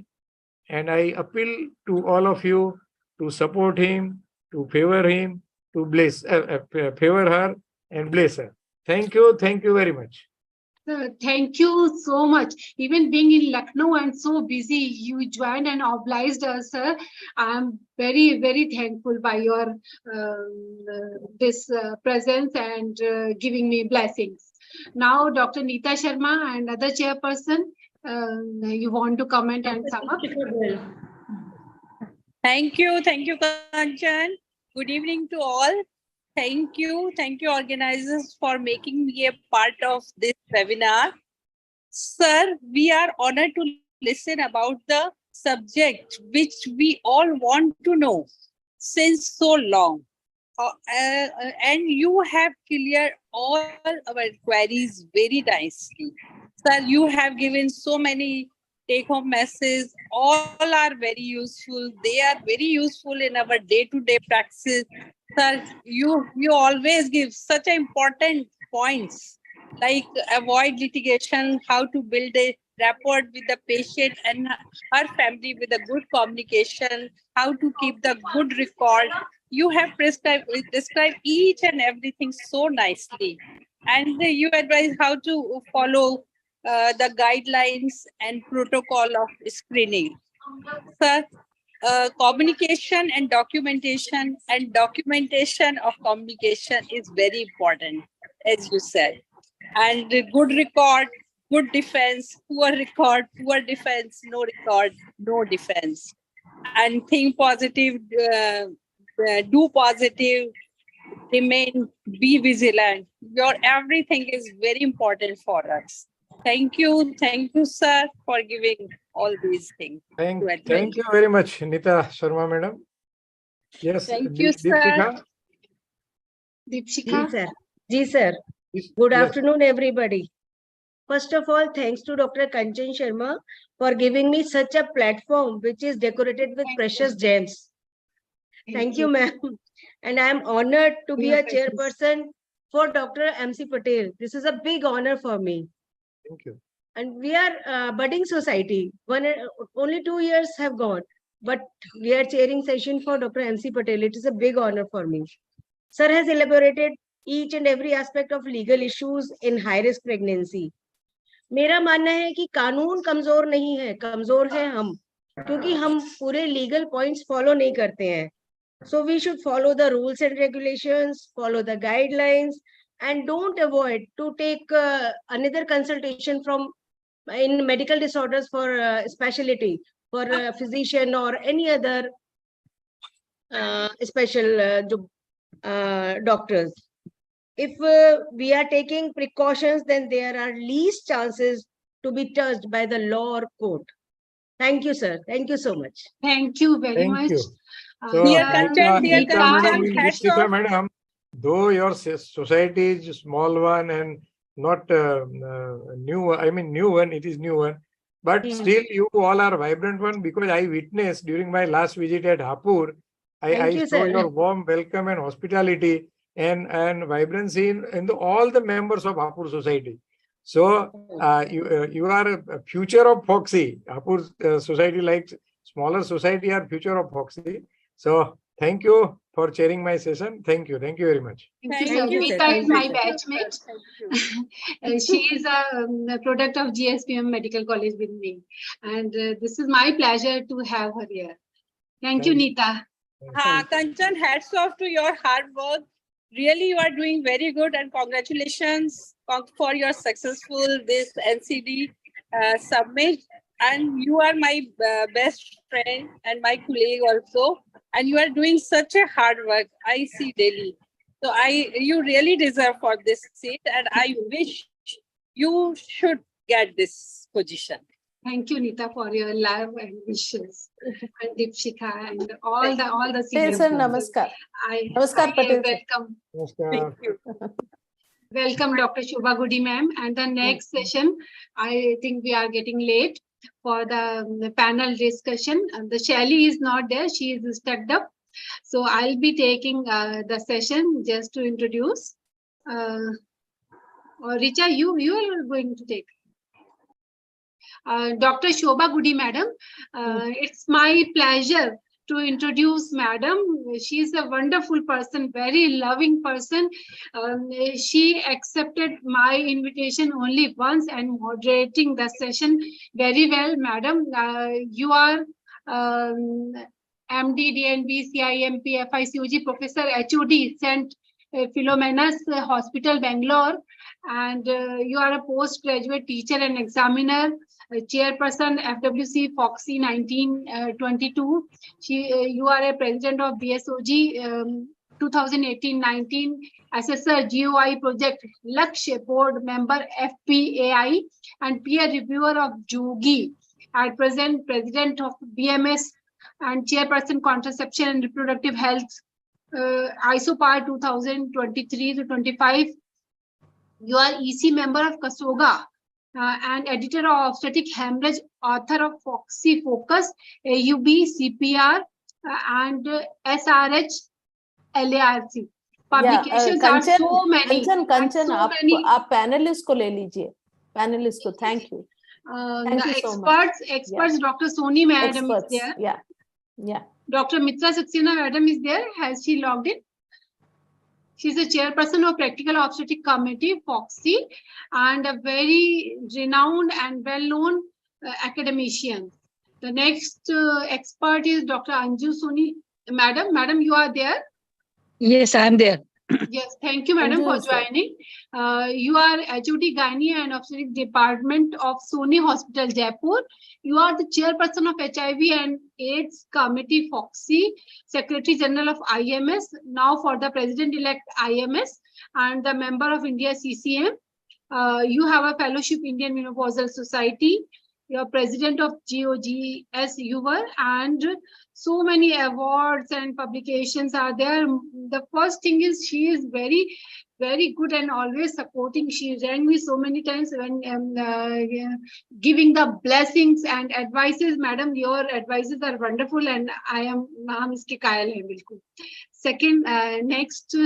And I appeal to all of you to support him, to favor him, to bless, favor her and bless her. Thank you very much. Thank you so much. Even being in Lucknow and so busy, you joined and obliged us, sir. I'm very, very thankful by your this presence and giving me blessings. Now, Dr. Neeta Sharma and other chairperson, you want to comment and sum up? Thank you, Kanchan. Good evening to all. Thank you organizers for making me a part of this webinar. Sir, we are honored to listen about the subject which we all want to know since so long. And you have cleared all our queries very nicely. Sir, you have given so many take-home messages. All are very useful. They are very useful in our day-to-day practice. Sir, you always give such important points like avoid litigation, how to build a rapport with the patient and her family with a good communication, how to keep the good record. You have described each and everything so nicely. And you advise how to follow the guidelines and protocol of screening. Sir, communication and documentation of communication is very important, as you said. And good record, good defense, poor record, poor defense, no record, no defense. And think positive, do positive, remain, be vigilant. Your everything is very important for us. Thank you, sir, for giving all these things. Thank you very much, Nita Sharma madam. Yes, Thank you, sir. Deepika. Deepshika. Ji, sir. Good Yes. afternoon, everybody. First of all, thanks to Dr. Kanchan Sharma for giving me such a platform which is decorated with precious gems. Thank you, ma'am. And I am honored to be a chairperson for Dr. MC Patel. This is a big honor for me. Thank you. And we are a budding society. Only 2 years have gone, but we are chairing session for Dr. MC Patel. It is a big honor for me. Sir has elaborated each and every aspect of legal issues in high-risk pregnancy. मेरा मानना है कि कानून कमजोर नहीं है, कमजोर है हम, क्योंकि हम पूरे लीगल पॉइंट्स फॉलो नहीं करते हैं. So we should follow the rules and regulations, follow the guidelines, and don't avoid to take another consultation from in medical disorders for specialty for a physician or any other special doctors. If we are taking precautions, then there are least chances to be touched by the law or court. Thank you, sir. Thank you so much. Thank you very much. So, Dear Kanchan, Deepika madam, though your society is a small one and not new, I mean new one, it is new one, but still you all are vibrant one, because I witnessed during my last visit at Hapur, I saw your warm welcome and hospitality and vibrancy in all the members of Hapur society. So you are a future of Foxy. Hapur society, like smaller society, are future of Foxy. So thank you for chairing my session. Thank you very much. Thank you, sir. Nita is my batchmate. She is a product of GSPM Medical College with me. And this is my pleasure to have her here. Thank you, Nita. Kanchan, hats off to your hard work. Really, you are doing very good, and congratulations for your successful this NCD summit. And you are my best friend and my colleague also. And you are doing such a hard work. I see daily. So you really deserve for this seat, and I wish you should get this position. Thank you, Nita, for your love and wishes, and Deepshika and all the seniors. Sir, namaskar. Namaskar, Patel. Welcome. Namaskar. Welcome, Dr. Shobha Goody, ma'am. And the next session, I think we are getting late for the panel discussion. And the Shelly is not there; she is stepped up. So I'll be taking the session just to introduce. Or Richa, you are going to take. Dr. Shobha Goody, madam. It's my pleasure to introduce madam. She is a wonderful person, very loving person. She accepted my invitation only once and moderating the session very well, madam. You are MD, DNB, CIMP, FICOG, Professor HOD, St. Philomena's Hospital, Bangalore. And you are a postgraduate teacher and examiner, chairperson FWC Foxy 1922. You are a president of BSOG 2018-19, assessor GOI project, Lakshya board member FPAI, and peer reviewer of JOGI. at present President of BMS and Chairperson Contraception and Reproductive Health, ISOPAR 2023 to 25. You are EC member of Kasoga and editor of Obstetric Hemorrhage, author of Foxy Focus, AUB, CPR, and SRH, LARC. Publications are so many. कंचन आप panelist को ले लीजिए, panelist को. Thank you. Thank you so much. Experts, Dr. Soni madam is there. Yeah. Dr. Mitra Saxena madam is there. Has she logged in? She's the chairperson of Practical Obstetric Committee, FOXY, and a very renowned and well-known academician. The next expert is Dr. Anju Soni madam. Madam, you are there? Yes, I am there. Yes, thank you, madam, for joining. You are HOD Gynae and Obstetric Department of Soni Hospital, Jaipur. You are the chairperson of HIV and AIDS Committee, FOXY, Secretary General of IMS, now for the President-elect IMS, and the member of India CCM. You have a fellowship Indian Menopausal Society. You are president of GOGS UVER, and so many awards and publications are there. The first thing is she is very, very good and always supporting. She rang me so many times when giving the blessings and advices. Madam, your advices are wonderful, and I am iske kayal hai bilkul. Second, next,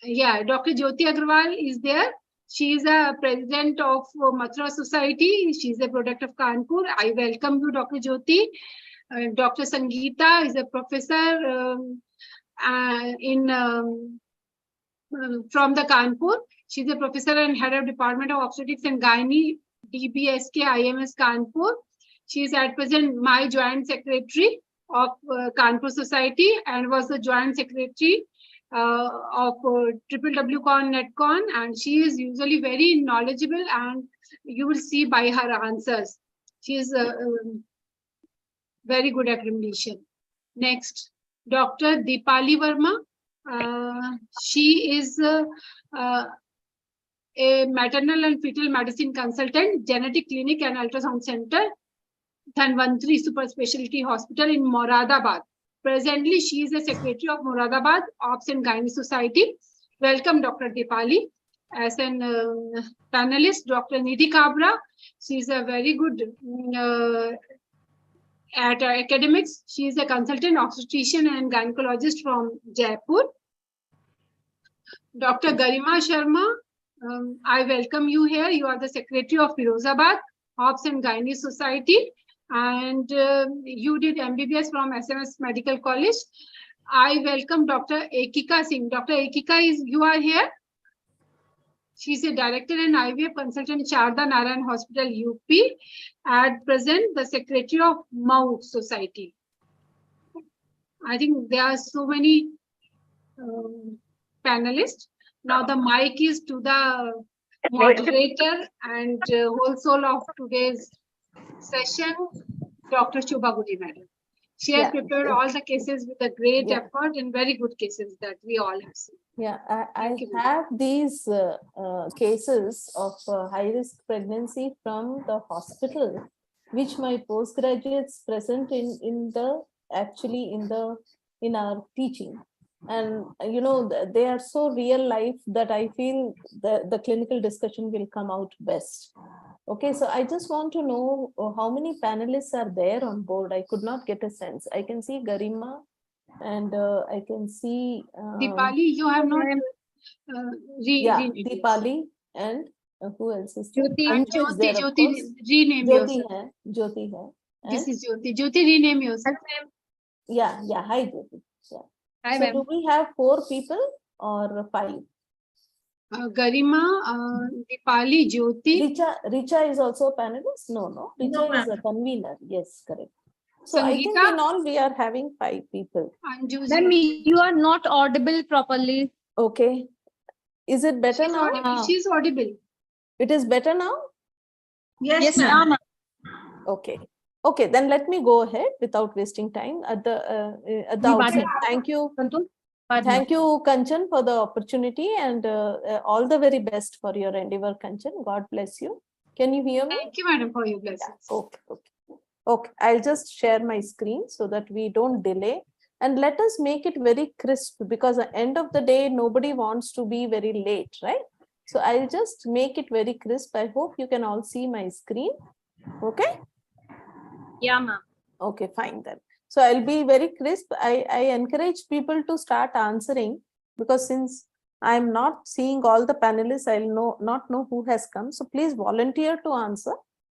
Dr. Jyoti Agarwal is there. She is a president of Mathura Society. She is a product of Kanpur. I welcome you, Dr. Jyoti. Dr. Sangeeta is a professor from the Kanpur. She is a professor and head of Department of Obstetrics and Gynae, DBSK IMS Kanpur. She is at present my joint secretary of Kanpur Society and was the joint secretary of WWCon NetCon, and she is usually very knowledgeable, and you will see by her answers. She is a very good academician. Next, Dr. Deepali Verma. She is a maternal and fetal medicine consultant, genetic clinic and ultrasound center, Dhanvantri Super Specialty Hospital in Moradabad. Presently, she is the secretary of Moradabad Obs and Gynae Society. Welcome, Dr. Deepali. As an panelist, Dr. Nidhi Kabra. She is a very good at academics. She is a consultant obstetrician and gynecologist from Jaipur. Dr. Garima Sharma, I welcome you here. You are the secretary of Firozabad Obs and Gynae Society, and you did MBBS from SMS Medical College. I welcome Dr. Ekika Singh. Dr. Ekika, you are here. She is a director and IVF consultant, Sharda Narayan Hospital, UP. At present, the secretary of MAU Society. I think there are so many panelists. Now the mic is to the moderator and whole soul of today's session, Dr. Shubha Gudi madam. She has prepared all the cases with a great effort and very good cases that we all have seen. Yeah, I have these cases of high-risk pregnancy from the hospital, which my postgraduates present in our teaching. And you know, they are so real life that I feel the clinical discussion will come out best. Okay, so I just want to know how many panelists are there on board. I could not get a sense. I can see Garima and I can see Deepali. You have not Deepali and who else is there? Jyoti, rename yourself. Jyoti hai. This is Jyoti. Jyoti, rename yourself. Yeah. Hi, Jyoti. Yeah. Hi, so do we have 4 people or 5? Garima, Deepali, Jyoti. Richa is also a panelist? No. Richa is a convener. Yes, correct. So Sangeeta? I think in all we are having 5 people. Then you are not audible properly. Okay. Is it better now? She's audible. It is better now? Yes, ma'am. Okay, then let me go ahead without wasting time at the outset. Thank you. Thank you, Kanchan, for the opportunity, and all the very best for your endeavor, Kanchan. God bless you. Can you hear me? Thank you, madam, for your blessings. Okay, okay. Okay, I'll just share my screen so that we don't delay. And let us make it very crisp, because at the end of the day, nobody wants to be very late, right? So I'll just make it very crisp. I hope you can all see my screen. Okay? Yeah, ma'am. Okay, fine then. So I'll be very crisp. I encourage people to start answering, because since I'm not seeing all the panelists, I'll not know who has come. So please volunteer to answer.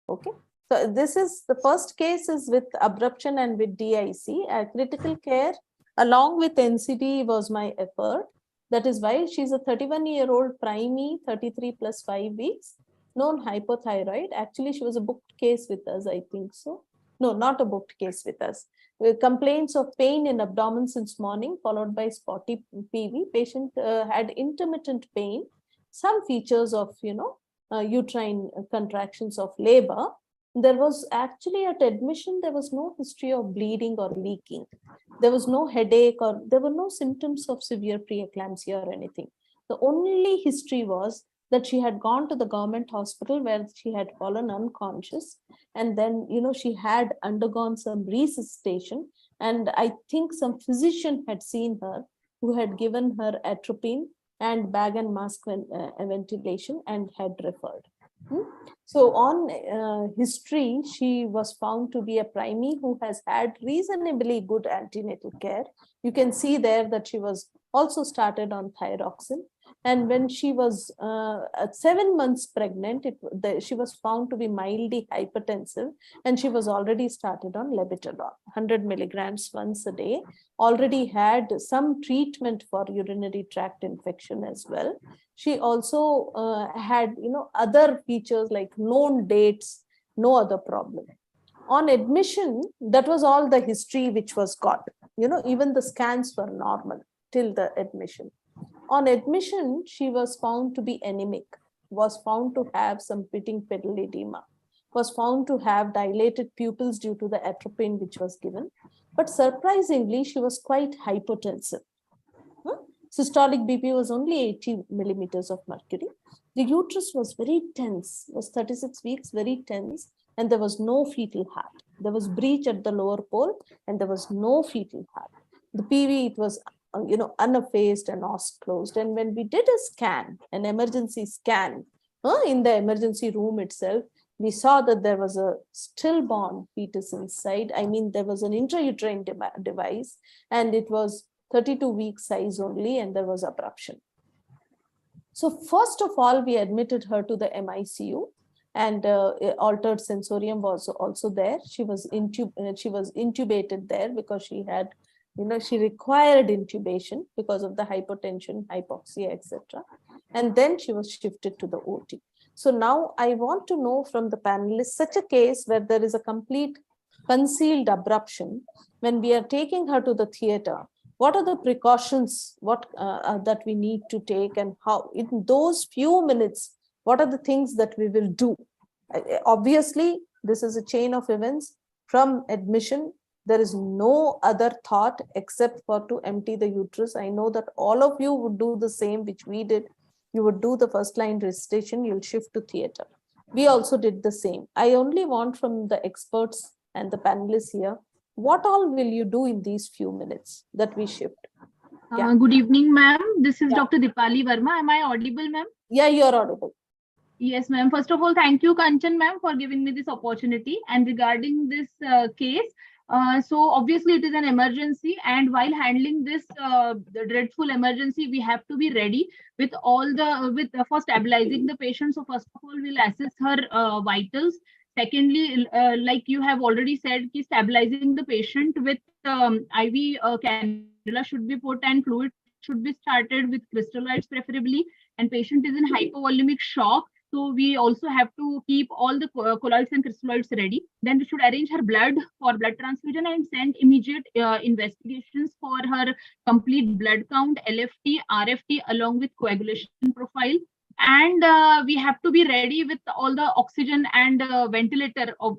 Okay. So this is the first case is with abruption and with DIC. Critical care along with NCD was my effort. That is why she's a 31-year-old primey, 33 plus 5 weeks, known hypothyroid. Actually, she was a booked case with us, I think so. No, not a booked case with us. With complaints of pain in abdomen since morning, followed by spotty PV. Patient had intermittent pain, some features of, uterine contractions of labor. There was actually at admission, there was no history of bleeding or leaking. There was no headache, or there were no symptoms of severe preeclampsia or anything. The only history was that she had gone to the government hospital where she had fallen unconscious. And then, she had undergone some resuscitation. And I think some physician had seen her who had given her atropine and bag and mask ventilation and had referred. So on history, she was found to be a primey who has had reasonably good antenatal care. You can see there that she was also started on thyroxine. And when she was at 7 months pregnant, she was found to be mildly hypertensive, and she was already started on labetalol, 100 milligrams once a day, already had some treatment for urinary tract infection as well. She also had, other features like known dates, no other problem. On admission, that was all the history which was got. Even the scans were normal till the admission. On admission, she was found to be anemic, was found to have some pitting pedal edema, was found to have dilated pupils due to the atropine which was given. But surprisingly, she was quite hypotensive. Systolic BP was only 80 millimeters of mercury. The uterus was very tense, was 36 weeks, very tense, and there was no fetal heart. There was breach at the lower pole, and there was no fetal heart. The PV, it was unaffaced and os closed. And when we did a scan, an emergency scan in the emergency room itself, we saw that there was a stillborn fetus inside. I mean, there was an intrauterine device, and it was 32 week size only, and there was abruption. So first of all, we admitted her to the MICU, and altered sensorium was also there. She was intubated there because she had, she required intubation because of the hypotension, hypoxia, etc. And then she was shifted to the OT. So now I want to know from the panelists, such a case where there is a complete concealed abruption, when we are taking her to the theater, what are the precautions that we need to take, and how in those few minutes, what are the things that we will do? Obviously, this is a chain of events. From admission, there is no other thought except for to empty the uterus. I know that all of you would do the same, which we did. You would do the first line resuscitation, you'll shift to theater. We also did the same. I only want from the experts and the panelists here, what all will you do in these few minutes that we shift? Yeah. Good evening, ma'am. This is Dr. Dipali Verma. Am I audible, ma'am? Yeah, you're audible. Yes, ma'am. First of all, thank you, Kanchan, ma'am, for giving me this opportunity. And regarding this case, so obviously it is an emergency, and while handling this the dreadful emergency, we have to be ready with for stabilizing the patient. So first of all, we'll assess her vitals. Secondly, like you have already said, stabilizing the patient with IV cannula should be put, and fluid should be started with crystalloids preferably, and patient is in hypovolemic shock. So we also have to keep all the colloids and crystalloids ready. Then we should arrange her blood for blood transfusion and send immediate investigations for her complete blood count, LFT, RFT, along with coagulation profile. And we have to be ready with all the oxygen and ventilator of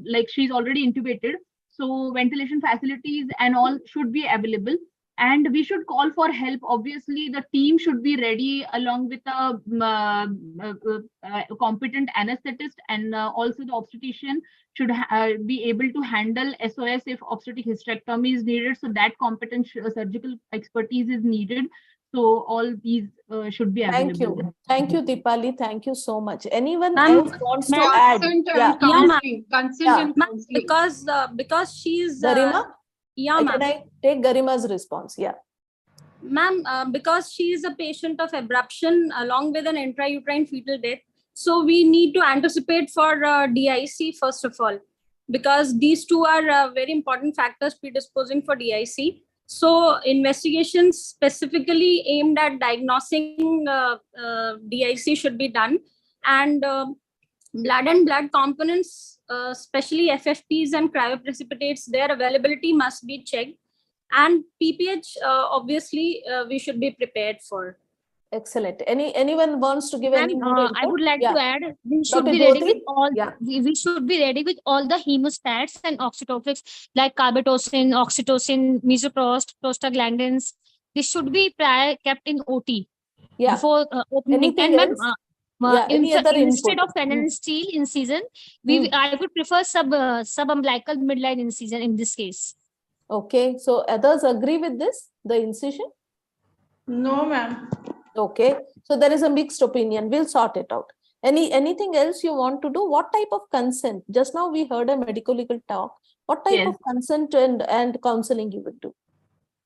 like she's already intubated. So ventilation facilities and all should be available. And we should call for help. Obviously, the team should be ready along with a competent anesthetist, and also the obstetrician should be able to handle SOS if obstetric hysterectomy is needed. So that competent surgical expertise is needed. So all these should be available. Thank you, Deepali. Thank you so much. Anyone Ma'am, else wants to add? Consent Yeah. and counseling. Consent Yeah. and Ma'am, counseling. because she's Garima? yeah, Can ma'am. I take Garima's response? Yeah. Ma'am, because she is a patient of abruption along with an intrauterine fetal death. So we need to anticipate for DIC first of all, because these two are very important factors predisposing for DIC. So investigations specifically aimed at diagnosing DIC should be done, and blood and blood components, especially FFPs and cryoprecipitates, their availability must be checked. And PPH, obviously, we should be prepared for. Excellent. Anyone wants to give any more input? I would like Yeah. to add, we should Dr. be ready Jyoti? with all. Yeah. We should be ready with all the hemostats and oxytocics like carbetocin, oxytocin, mesoprost, prostaglandins. This should be kept in OT before opening. Anything And else? Yeah, any other instead input? of phenylnestyle incision, I would prefer subumbilical midline incision in this case. Okay, so others agree with this, the incision? No, ma'am. Okay, so there is a mixed opinion. We'll sort it out. Anything else you want to do? What type of consent? Just now we heard a medical legal talk. What type of consent and counseling you would do?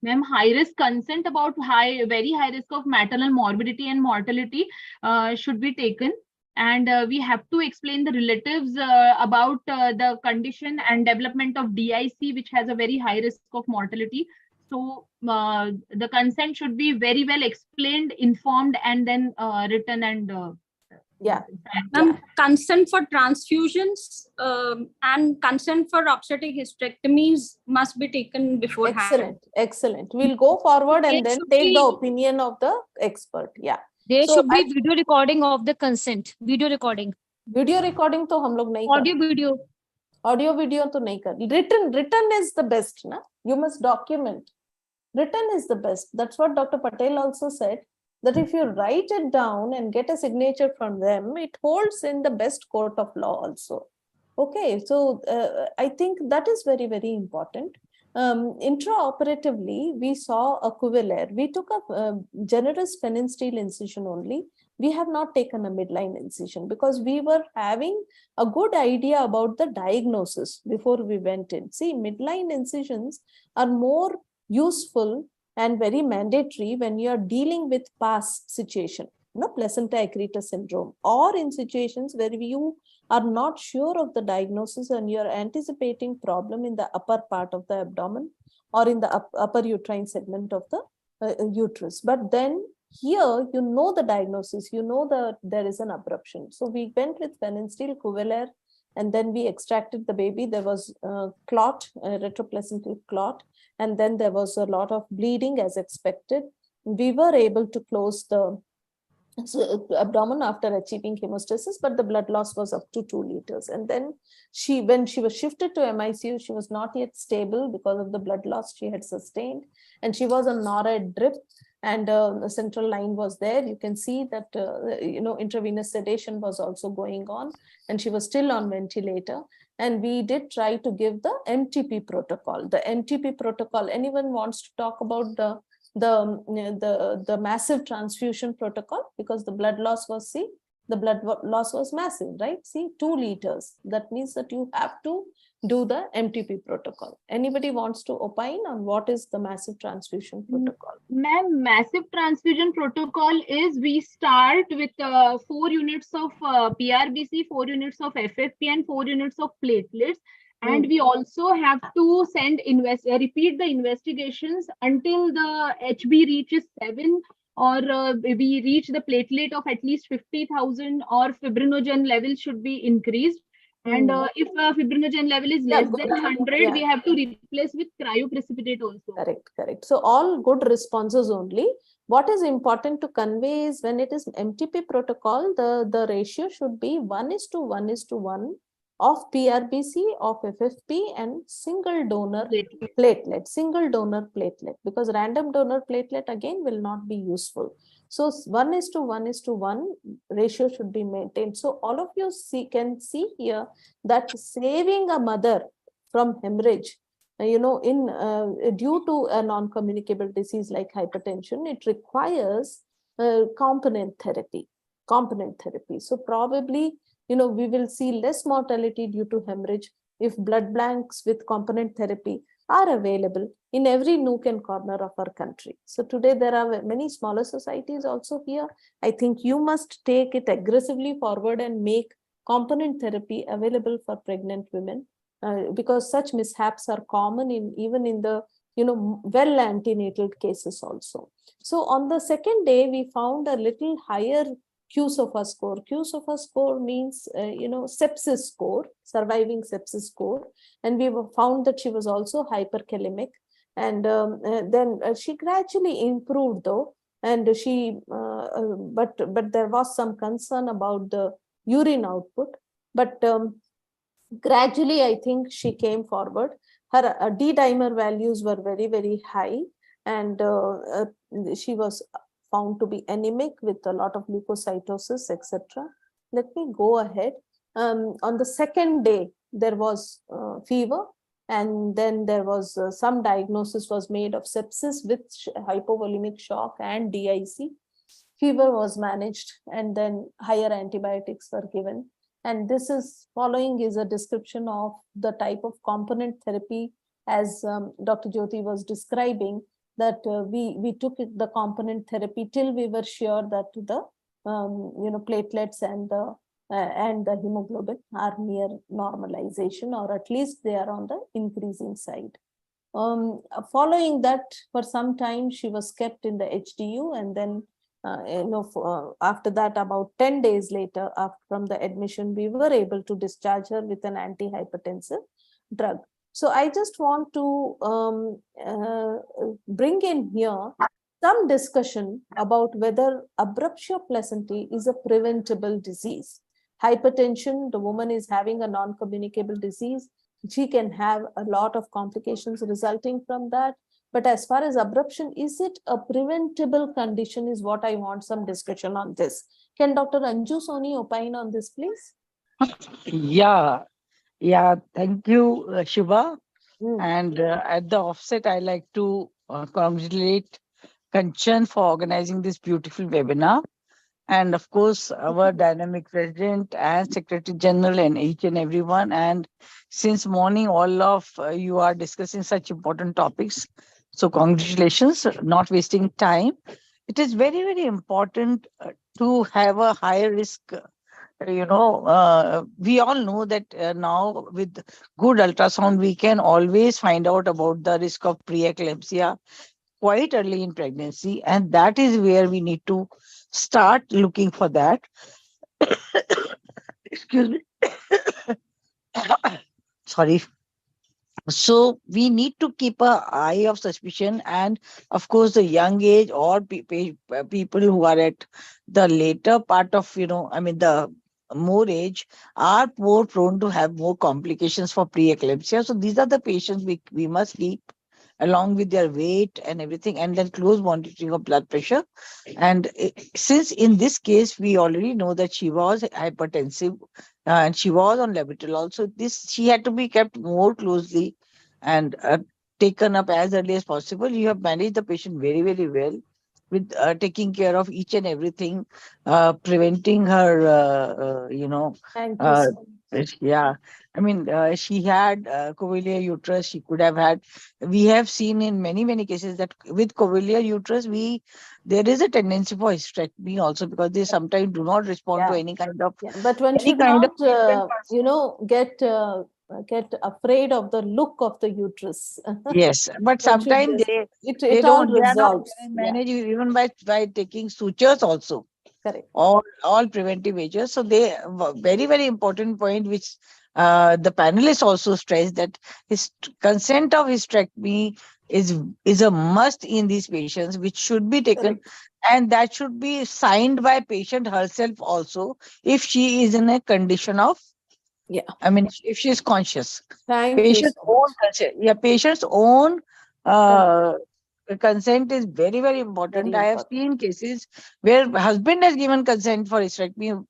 Ma'am, high risk consent about very high risk of maternal morbidity and mortality should be taken. And we have to explain the relatives about the condition and development of DIC, which has a very high risk of mortality. So the consent should be very well explained, informed, and then written and Consent for transfusions and consent for obstetric hysterectomies must be taken beforehand. Excellent. We'll go forward and then take the opinion of the expert. Yeah. There should be video recording of the consent. Video recording. Video recording तो हम लोग नहीं Audio video. Audio video तो नहीं कर. Written is the best, na? You must document. Written is the best. That's what Dr. Patel also said, that if you write it down and get a signature from them, it holds in the best court of law also. Okay, so I think that is very, very important. Intraoperatively, we saw a Cuvelair. We took a generous phenylnestyle incision only. We have not taken a midline incision because we were having a good idea about the diagnosis before we went in. See, midline incisions are more useful and very mandatory when you are dealing with PAS situation, placenta accreta syndrome, or in situations where you are not sure of the diagnosis and you are anticipating problem in the upper part of the abdomen or in the upper uterine segment of the uterus. But then here, you know the diagnosis, you know that there is an abruption. So we went with phenylnestyle, Cuvelair, and then we extracted the baby. There was a clot, a retroplacental clot, and then there was a lot of bleeding as expected. We were able to close the abdomen after achieving hemostasis, but the blood loss was up to 2 liters. And then when she was shifted to MICU, she was not yet stable because of the blood loss she had sustained. And she was on NORAD drip, and the central line was there. You can see that, intravenous sedation was also going on, and she was still on ventilator. And we did try to give the MTP protocol. The MTP protocol, anyone wants to talk about the massive transfusion protocol? Because the blood loss was, the blood loss was massive, right? See, 2 liters. That means that you have to do the MTP protocol. Anybody wants to opine on what is the massive transfusion protocol? Ma'am, massive transfusion protocol is we start with 4 units of PRBC, 4 units of FFP, and 4 units of platelets. And we also have to repeat the investigations until the HB reaches 7, or we reach the platelet of at least 50,000, or fibrinogen level should be increased. And if fibrinogen level is less than 100, we have to replace with cryoprecipitate also. Correct. So all good responses only. What is important to convey is when it is MTP protocol, the ratio should be 1:1:1 of PRBC, of FFP, and single donor platelet, because random donor platelet again will not be useful. So 1:1:1 ratio should be maintained. So all of you can see here that saving a mother from hemorrhage, due to a non-communicable disease like hypertension, it requires component therapy. So probably, we will see less mortality due to hemorrhage if blood banks with component therapy are available in every nook and corner of our country. So today there are many smaller societies also here. I think you must take it aggressively forward and make component therapy available for pregnant women, because such mishaps are common even in the well antenatal cases also. So on the second day, we found a little higher Q-SOFA score. Q-SOFA score means, sepsis score, surviving sepsis score. And we found that she was also hyperkalemic. And then she gradually improved though. And but there was some concern about the urine output. But gradually, I think she came forward. Her D-dimer values were very, very high. And she was found to be anemic with a lot of leukocytosis, etc. Let me go ahead. On the second day, there was fever, and then there was some diagnosis was made of sepsis with hypovolemic shock and DIC. Fever was managed, and then higher antibiotics were given. And this is following is a description of the type of component therapy as Dr. Jyoti was describing, that we took the component therapy till we were sure that the platelets and the hemoglobin are near normalization, or at least they are on the increasing side. Following that, for some time she was kept in the HDU, and then after that, about 10 days later from the admission, we were able to discharge her with an antihypertensive drug. So I just want to bring in here some discussion about whether abruptio placentae is a preventable disease. Hypertension, the woman is having a non-communicable disease. She can have a lot of complications resulting from that. But as far as abruption, is it a preventable condition is what I want some discussion on this. Can Dr. Anju Soni opine on this, please? Yeah, thank you, Shubha. And at the offset, I like to congratulate Kanchan for organizing this beautiful webinar. And of course, our dynamic president and secretary general and each and everyone. And since morning, all of you are discussing such important topics. So congratulations, not wasting time. It is very, very important to have a high risk. We all know that now with good ultrasound, we can always find out about the risk of preeclampsia quite early in pregnancy. And that is where we need to start looking for that. Excuse me. Sorry. So we need to keep an eye of suspicion, and of course the young age or people who are at the later part of the more age are more prone to have more complications for preeclampsia. So these are the patients we must keep along with their weight and everything, and then close monitoring of blood pressure. And since in this case we already know that she was hypertensive and she was on labetalol, so she had to be kept more closely and taken up as early as possible. You have managed the patient very, very well with taking care of each and everything, preventing her, Thank you so yeah. I mean, she had cochlear uterus. She could have had. We have seen in many, many cases that with cochlear uterus, there is a tendency for hysterectomy also, because they sometimes do not respond to any kind of. But one should not, get afraid of the look of the uterus. Yes, but sometimes it all resolves. They manage even by taking sutures also. Correct. All preventive measures. So they very, very important point which the panelists also stress, that his consent of hysterectomy is a must in these patients, which should be taken. Correct. And that should be signed by patient herself also, if she is in a condition of Yeah. I mean, if she is conscious. Thank you Patient's so own much. consent. Yeah, patient's own consent is very, very important. Very I have important. seen cases where husband has given consent for hysterectomy,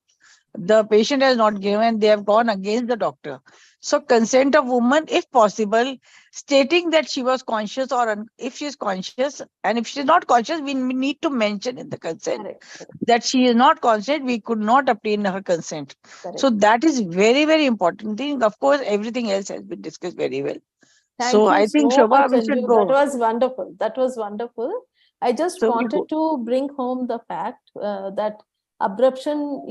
the patient has not given, they have gone against the doctor. So consent of woman, if possible, stating that she was conscious, or if she is conscious, and if she is not conscious, we need to mention in the consent that she is not conscious, we could not obtain her consent. So that is very, very important thing. Of course, everything else has been discussed very well. Thank So you I think, so Shobha, much, we should Anju. That go. was wonderful. That was wonderful. I just So we wanted to bring home the fact that abruption,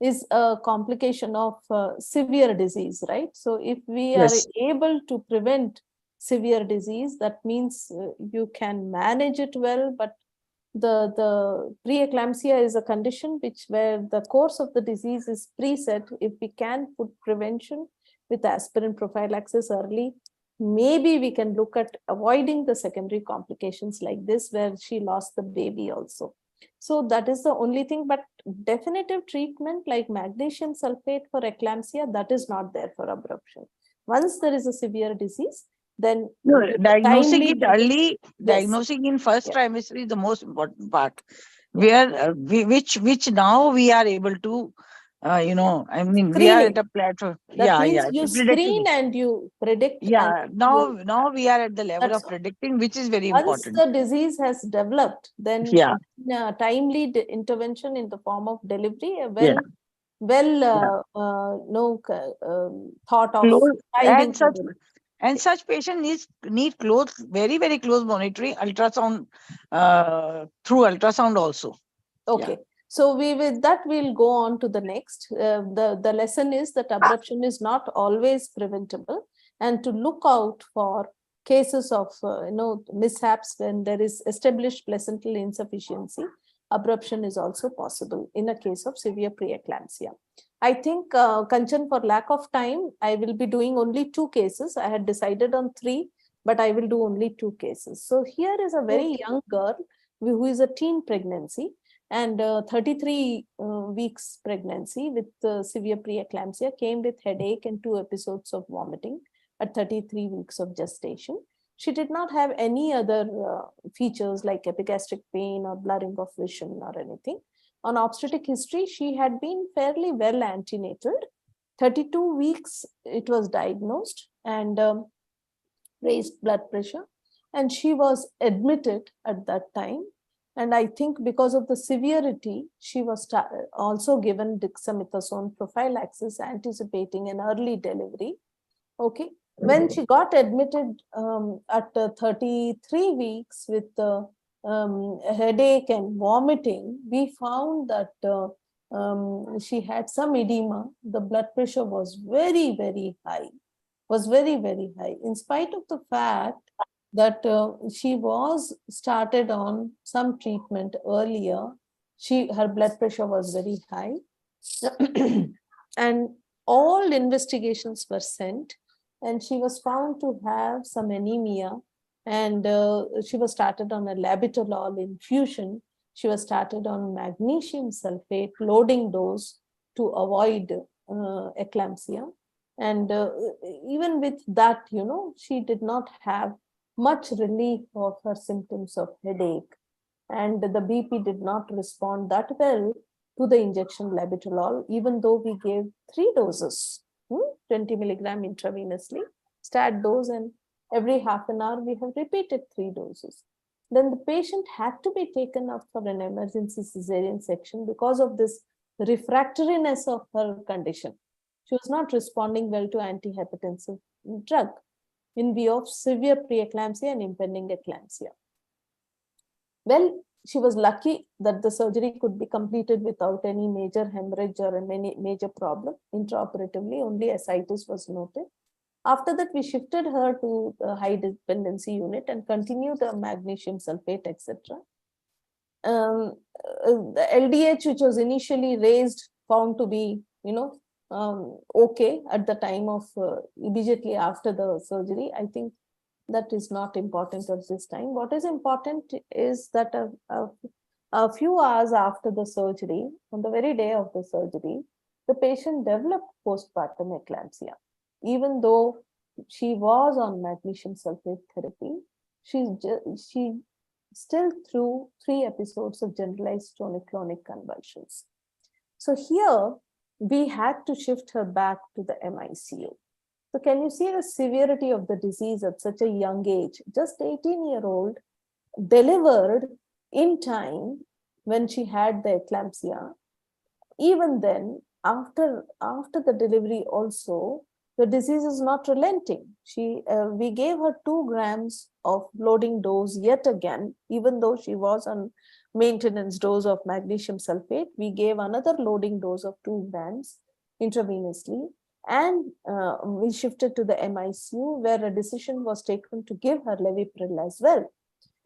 is a complication of severe disease, right? So if we are Yes. able to prevent severe disease, that means you can manage it well, but the preeclampsia is a condition where the course of the disease is preset. If we can put prevention with aspirin prophylaxis early, maybe we can look at avoiding the secondary complications like this, where she lost the baby also. So that is the only thing, but definitive treatment like magnesium sulfate for eclampsia, that is not there for abruption. Once there is a severe disease, then no, diagnosing timely it early, yes. diagnosing in first trimester is the most important part, where which now we are able to, I mean, we are at a platform. That means Yeah, you predicting. screen and you predict. Yeah, And now we are at the level that's of predicting, which is very once important. the disease has developed, then Yeah. timely intervention in the form of delivery, Yeah. thought of Close finding and such patient need close, very, very close monitoring, ultrasound, through ultrasound also. Okay. So with that, we'll go on to the next. The lesson is that abruption is not always preventable, and to look out for cases of mishaps when there is established placental insufficiency. Abruption is also possible in a case of severe preeclampsia. I think, Kanchan, for lack of time, I will be doing only 2 cases. I had decided on 3, but I will do only 2 cases. So here is a very young girl who is a teen pregnancy, and 33 weeks pregnancy with severe preeclampsia, came with headache and 2 episodes of vomiting at 33 weeks of gestation. She did not have any other features like epigastric pain or blurring of vision or anything. On obstetric history, she had been fairly well antenatal. 32 weeks it was diagnosed, and raised blood pressure, and she was admitted at that time. And I think because of the severity, she was also given dexamethasone prophylaxis, anticipating an early delivery. Okay. When she got admitted at 33 weeks with headache and vomiting, we found that she had some edema. The blood pressure was very, very high, in spite of the fact that she was started on some treatment earlier. Her blood pressure was very high. And all investigations were sent, and she was found to have some anemia, and she was started on a labetalol infusion. She was started on magnesium sulfate loading dose to avoid eclampsia. And even with that, she did not have much relief of her symptoms of headache, and the BP did not respond that well to the injection labetalol, even though we gave 3 doses, 20 milligram intravenously, start dose, and every half an hour we have repeated 3 doses. Then the patient had to be taken up for an emergency cesarean section because of this refractoriness of her condition. She was not responding well to antihypertensive drug in view of severe preeclampsia and impending eclampsia. Well, she was lucky that the surgery could be completed without any major hemorrhage or any major problem. Intraoperatively, only ascites was noted. After that, we shifted her to the high dependency unit and continued the magnesium sulfate, etc. The LDH, which was initially raised, found to be, okay at the time of immediately after the surgery. I think that is not important at this time. What is important is that a few hours after the surgery, on the very day of the surgery, the patient developed postpartum eclampsia. Even though she was on magnesium sulfate therapy, she still through 3 episodes of generalized tonic-clonic convulsions. So here we had to shift her back to the MICU. So can you see the severity of the disease at such a young age? Just 18-year-old delivered in time when she had the eclampsia. Even then, after the delivery also, the disease is not relenting. We gave her 2 grams of loading dose yet again, even though she was on maintenance dose of magnesium sulfate. We gave another loading dose of 2 grams intravenously, and we shifted to the MICU, where a decision was taken to give her Levipril as well.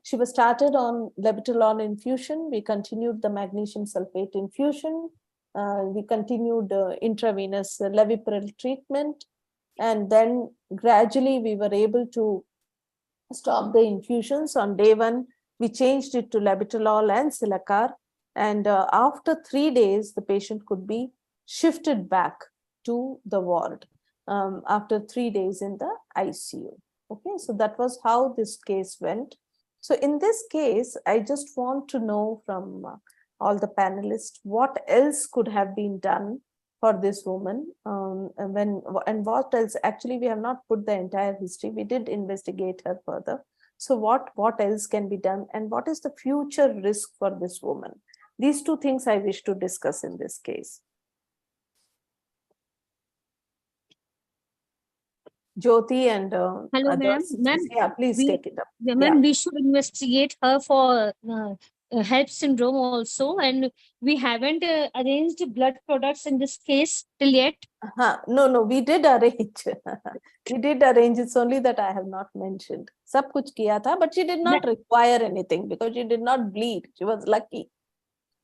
She was started on Levitrolol infusion. We continued the magnesium sulfate infusion. We continued intravenous Levipril treatment. And then gradually we were able to stop the infusions. On day 1, we changed it to Levitrolol and Cilacar. And after 3 days, the patient could be shifted back to the ward after 3 days in the ICU. Okay, so that was how this case went. So in this case, I just want to know from all the panelists, what else could have been done for this woman, and what else. Actually, we have not put the entire history. We did investigate her further. So what else can be done, and what is the future risk for this woman? These 2 things I wish to discuss in this case. Jyoti and hello, ma'am. Yeah, please take it up. Ma'am, we should investigate her for HELLP syndrome also, and we haven't arranged blood products in this case till yet. No, we did arrange. We did arrange. It's only that I have not mentioned. Sab kuch kiya tha, but she did not require anything because she did not bleed. She was lucky.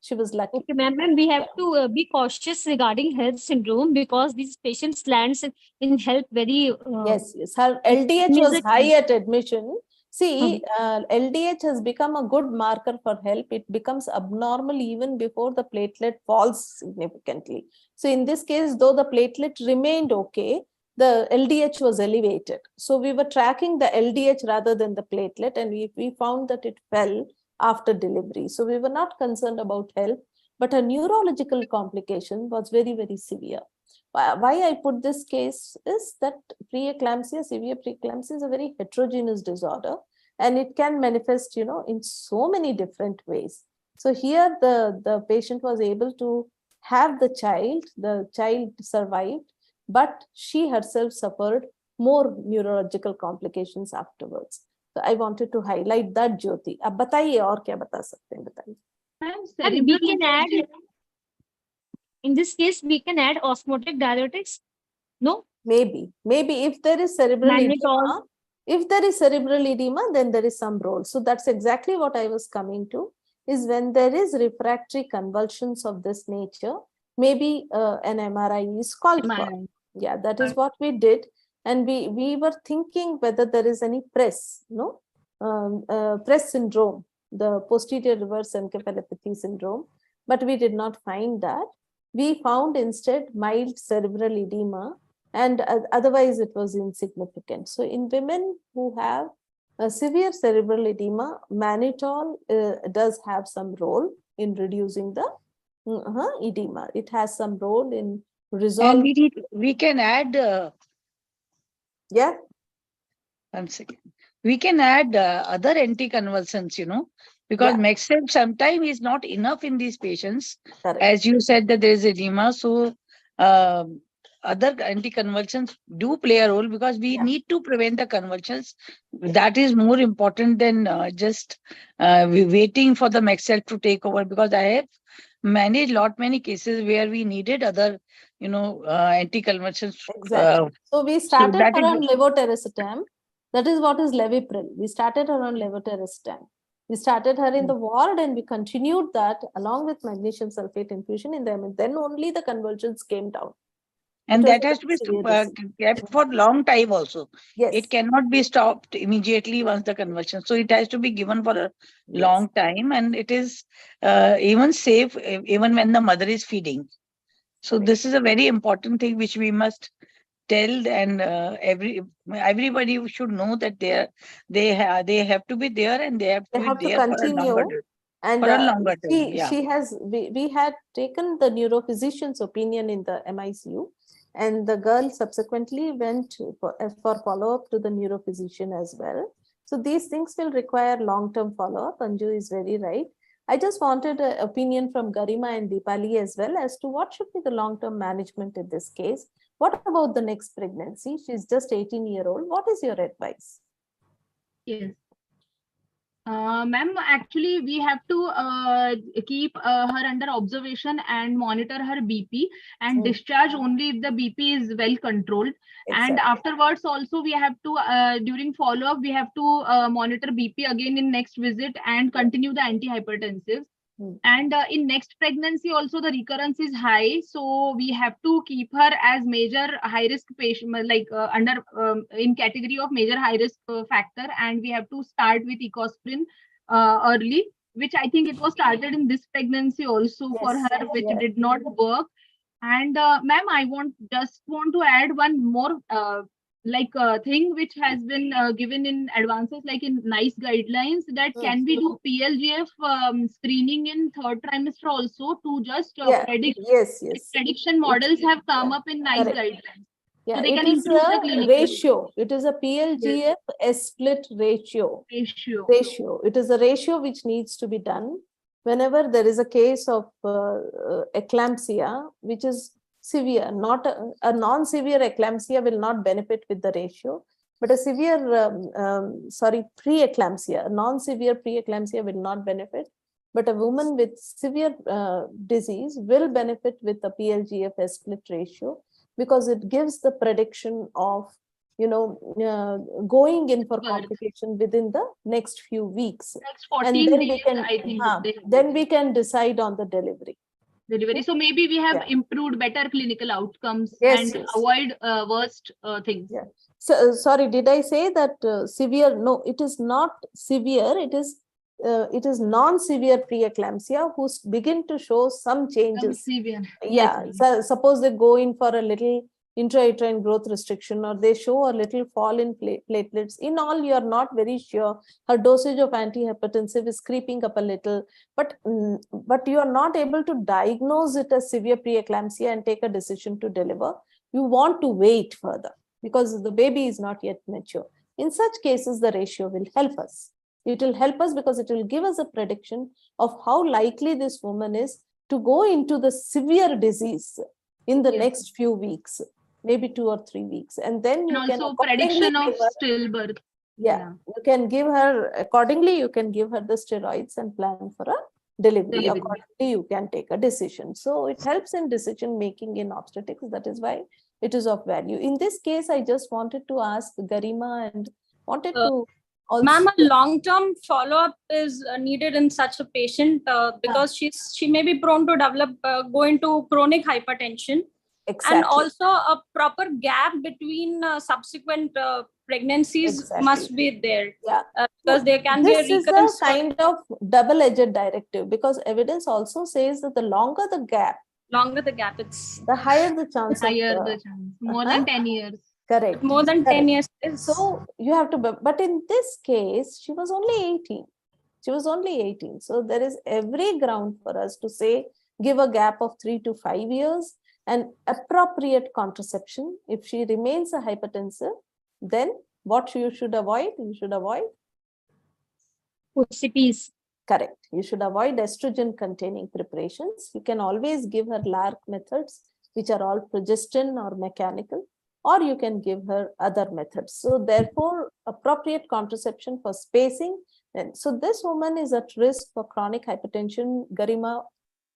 She was lucky. Okay, ma'am, we have to be cautious regarding HELLP syndrome because these patients lands in HELLP very. Yes. Her LDH was high at admission. See, LDH has become a good marker for HELP. It becomes abnormal even before the platelet falls significantly. So in this case, though the platelet remained okay, the LDH was elevated. So we were tracking the LDH rather than the platelet, and we found that it fell after delivery. So we were not concerned about HELP, but her neurological complication was very, very severe. Why I put this case is that preeclampsia, severe preeclampsia is a very heterogeneous disorder, and it can manifest, in so many different ways. So here the patient was able to have the child survived, but she herself suffered more neurological complications afterwards. So I wanted to highlight that, Jyoti. अब बताइए और क्या बता सकते हैं, बताइए. And we can add, in this case, we can add osmotic diuretics. No? Maybe if there is cerebral edema, then there is some role. So that's exactly what I was coming to, is when there is refractory convulsions of this nature, maybe an MRI is called for. Yeah, that is what we did. And we were thinking whether there is any PRESS, PRESS syndrome, the posterior reverse encephalopathy syndrome, but we did not find that. We found instead mild cerebral edema, and otherwise it was insignificant. So in women who have a severe cerebral edema, mannitol does have some role in reducing the edema. It has some role in resolving. And we can add. Yeah. 1 second. We can add other anticonvulsants, because Mexeb sometimes is not enough in these patients. Correct. As you said that there is edema, so other anticonvulsants do play a role because we need to prevent the convulsions. That is more important than just waiting for the Mexeb to take over, because I have managed many cases where we needed other anticonvulsants. Exactly. So we started her on levetiracetam. That is what is Levipril. We started her on levetiracetam. We started her in the ward, and we continued that along with magnesium sulfate infusion in them. And then only the convulsions came down. And that has to be kept for long time also. Yes. It cannot be stopped immediately once the convulsion. So it has to be given for a long time, and it is even safe even when the mother is feeding. So this is a very important thing which we must tell, and everybody should know that they have to be there, and they have to They be have to there for a continue. longer term. And For a longer term, yeah. we had taken the neurophysician's opinion in the MICU, and the girl subsequently went for follow-up to the neurophysician as well. So these things will require long-term follow-up. Anju is very right. I just wanted an opinion from Garima and Deepali as well as to what should be the long-term management in this case. What about the next pregnancy? She's just 18-year-old. What is your advice? Yes. Ma'am, actually, we have to keep her under observation and monitor her BP and discharge only if the BP is well controlled. And afterwards also we have to, during follow-up, we have to monitor BP again in next visit and continue the antihypertensives. And in next pregnancy also the recurrence is high, so we have to keep her as major high risk patient, like under in category of major high risk factor, and we have to start with ecosprin early, which I think it was started in this pregnancy also for her, which did not work. And ma'am, I just want to add one more thing which has been given in advances, like in NICE guidelines, that can we do PLGF screening in third trimester also to just predict? Prediction models have come up in NICE guidelines. Yeah, so they it can is improve the a clinical ratio. It is a PLGF S-split ratio. It is a ratio which needs to be done whenever there is a case of eclampsia, which is severe. Not a non-severe eclampsia will not benefit with the ratio, but a severe, pre-eclampsia, non-severe pre-eclampsia will not benefit. But a woman with severe disease will benefit with the PLGF S-split ratio, because it gives the prediction of, going in for complication within the next few weeks. Next 14 and then days, we can, I think then we can decide on the delivery. So maybe we have improved better clinical outcomes and avoid worst things. So sorry, did I say that severe? No, it is not severe. It is non-severe preeclampsia who begin to show some changes. Severe. So suppose they go in for a little intrauterine growth restriction, or they show a little fall in platelets. In all, you are not very sure. Her dosage of antihypertensive is creeping up a little, but you are not able to diagnose it as severe preeclampsia and take a decision to deliver. You want to wait further because the baby is not yet mature. In such cases, the ratio will help us. It will help us because it will give us a prediction of how likely this woman is to go into the severe disease in the next few weeks, maybe 2 or 3 weeks. And then you can also prediction of stillbirth. You can give her, accordingly, you can give her the steroids and plan for a delivery. Accordingly, you can take a decision. So it helps in decision making in obstetrics. That is why it is of value. In this case, I just wanted to ask Garima and wanted to also... Ma'am, a long-term follow-up is needed in such a patient because she may be prone to develop, go into chronic hypertension. And also a proper gap between subsequent pregnancies must be there. Because there can be a recurrence. This is a kind of double-edged directive, because evidence also says that the longer the gap, it's the higher the chance. More than 10 years. Correct. More than 10 years. So you have to, but in this case, she was only 18. She was only 18. So there is every ground for us to say, give a gap of 3 to 5 years and appropriate contraception. If she remains a hypertensive, then what you should avoid? You should avoid OCPs. Correct. You should avoid estrogen containing preparations. You can always give her LARC methods, which are all progestin or mechanical, or you can give her other methods. So therefore, appropriate contraception for spacing. And so this woman is at risk for chronic hypertension. Garima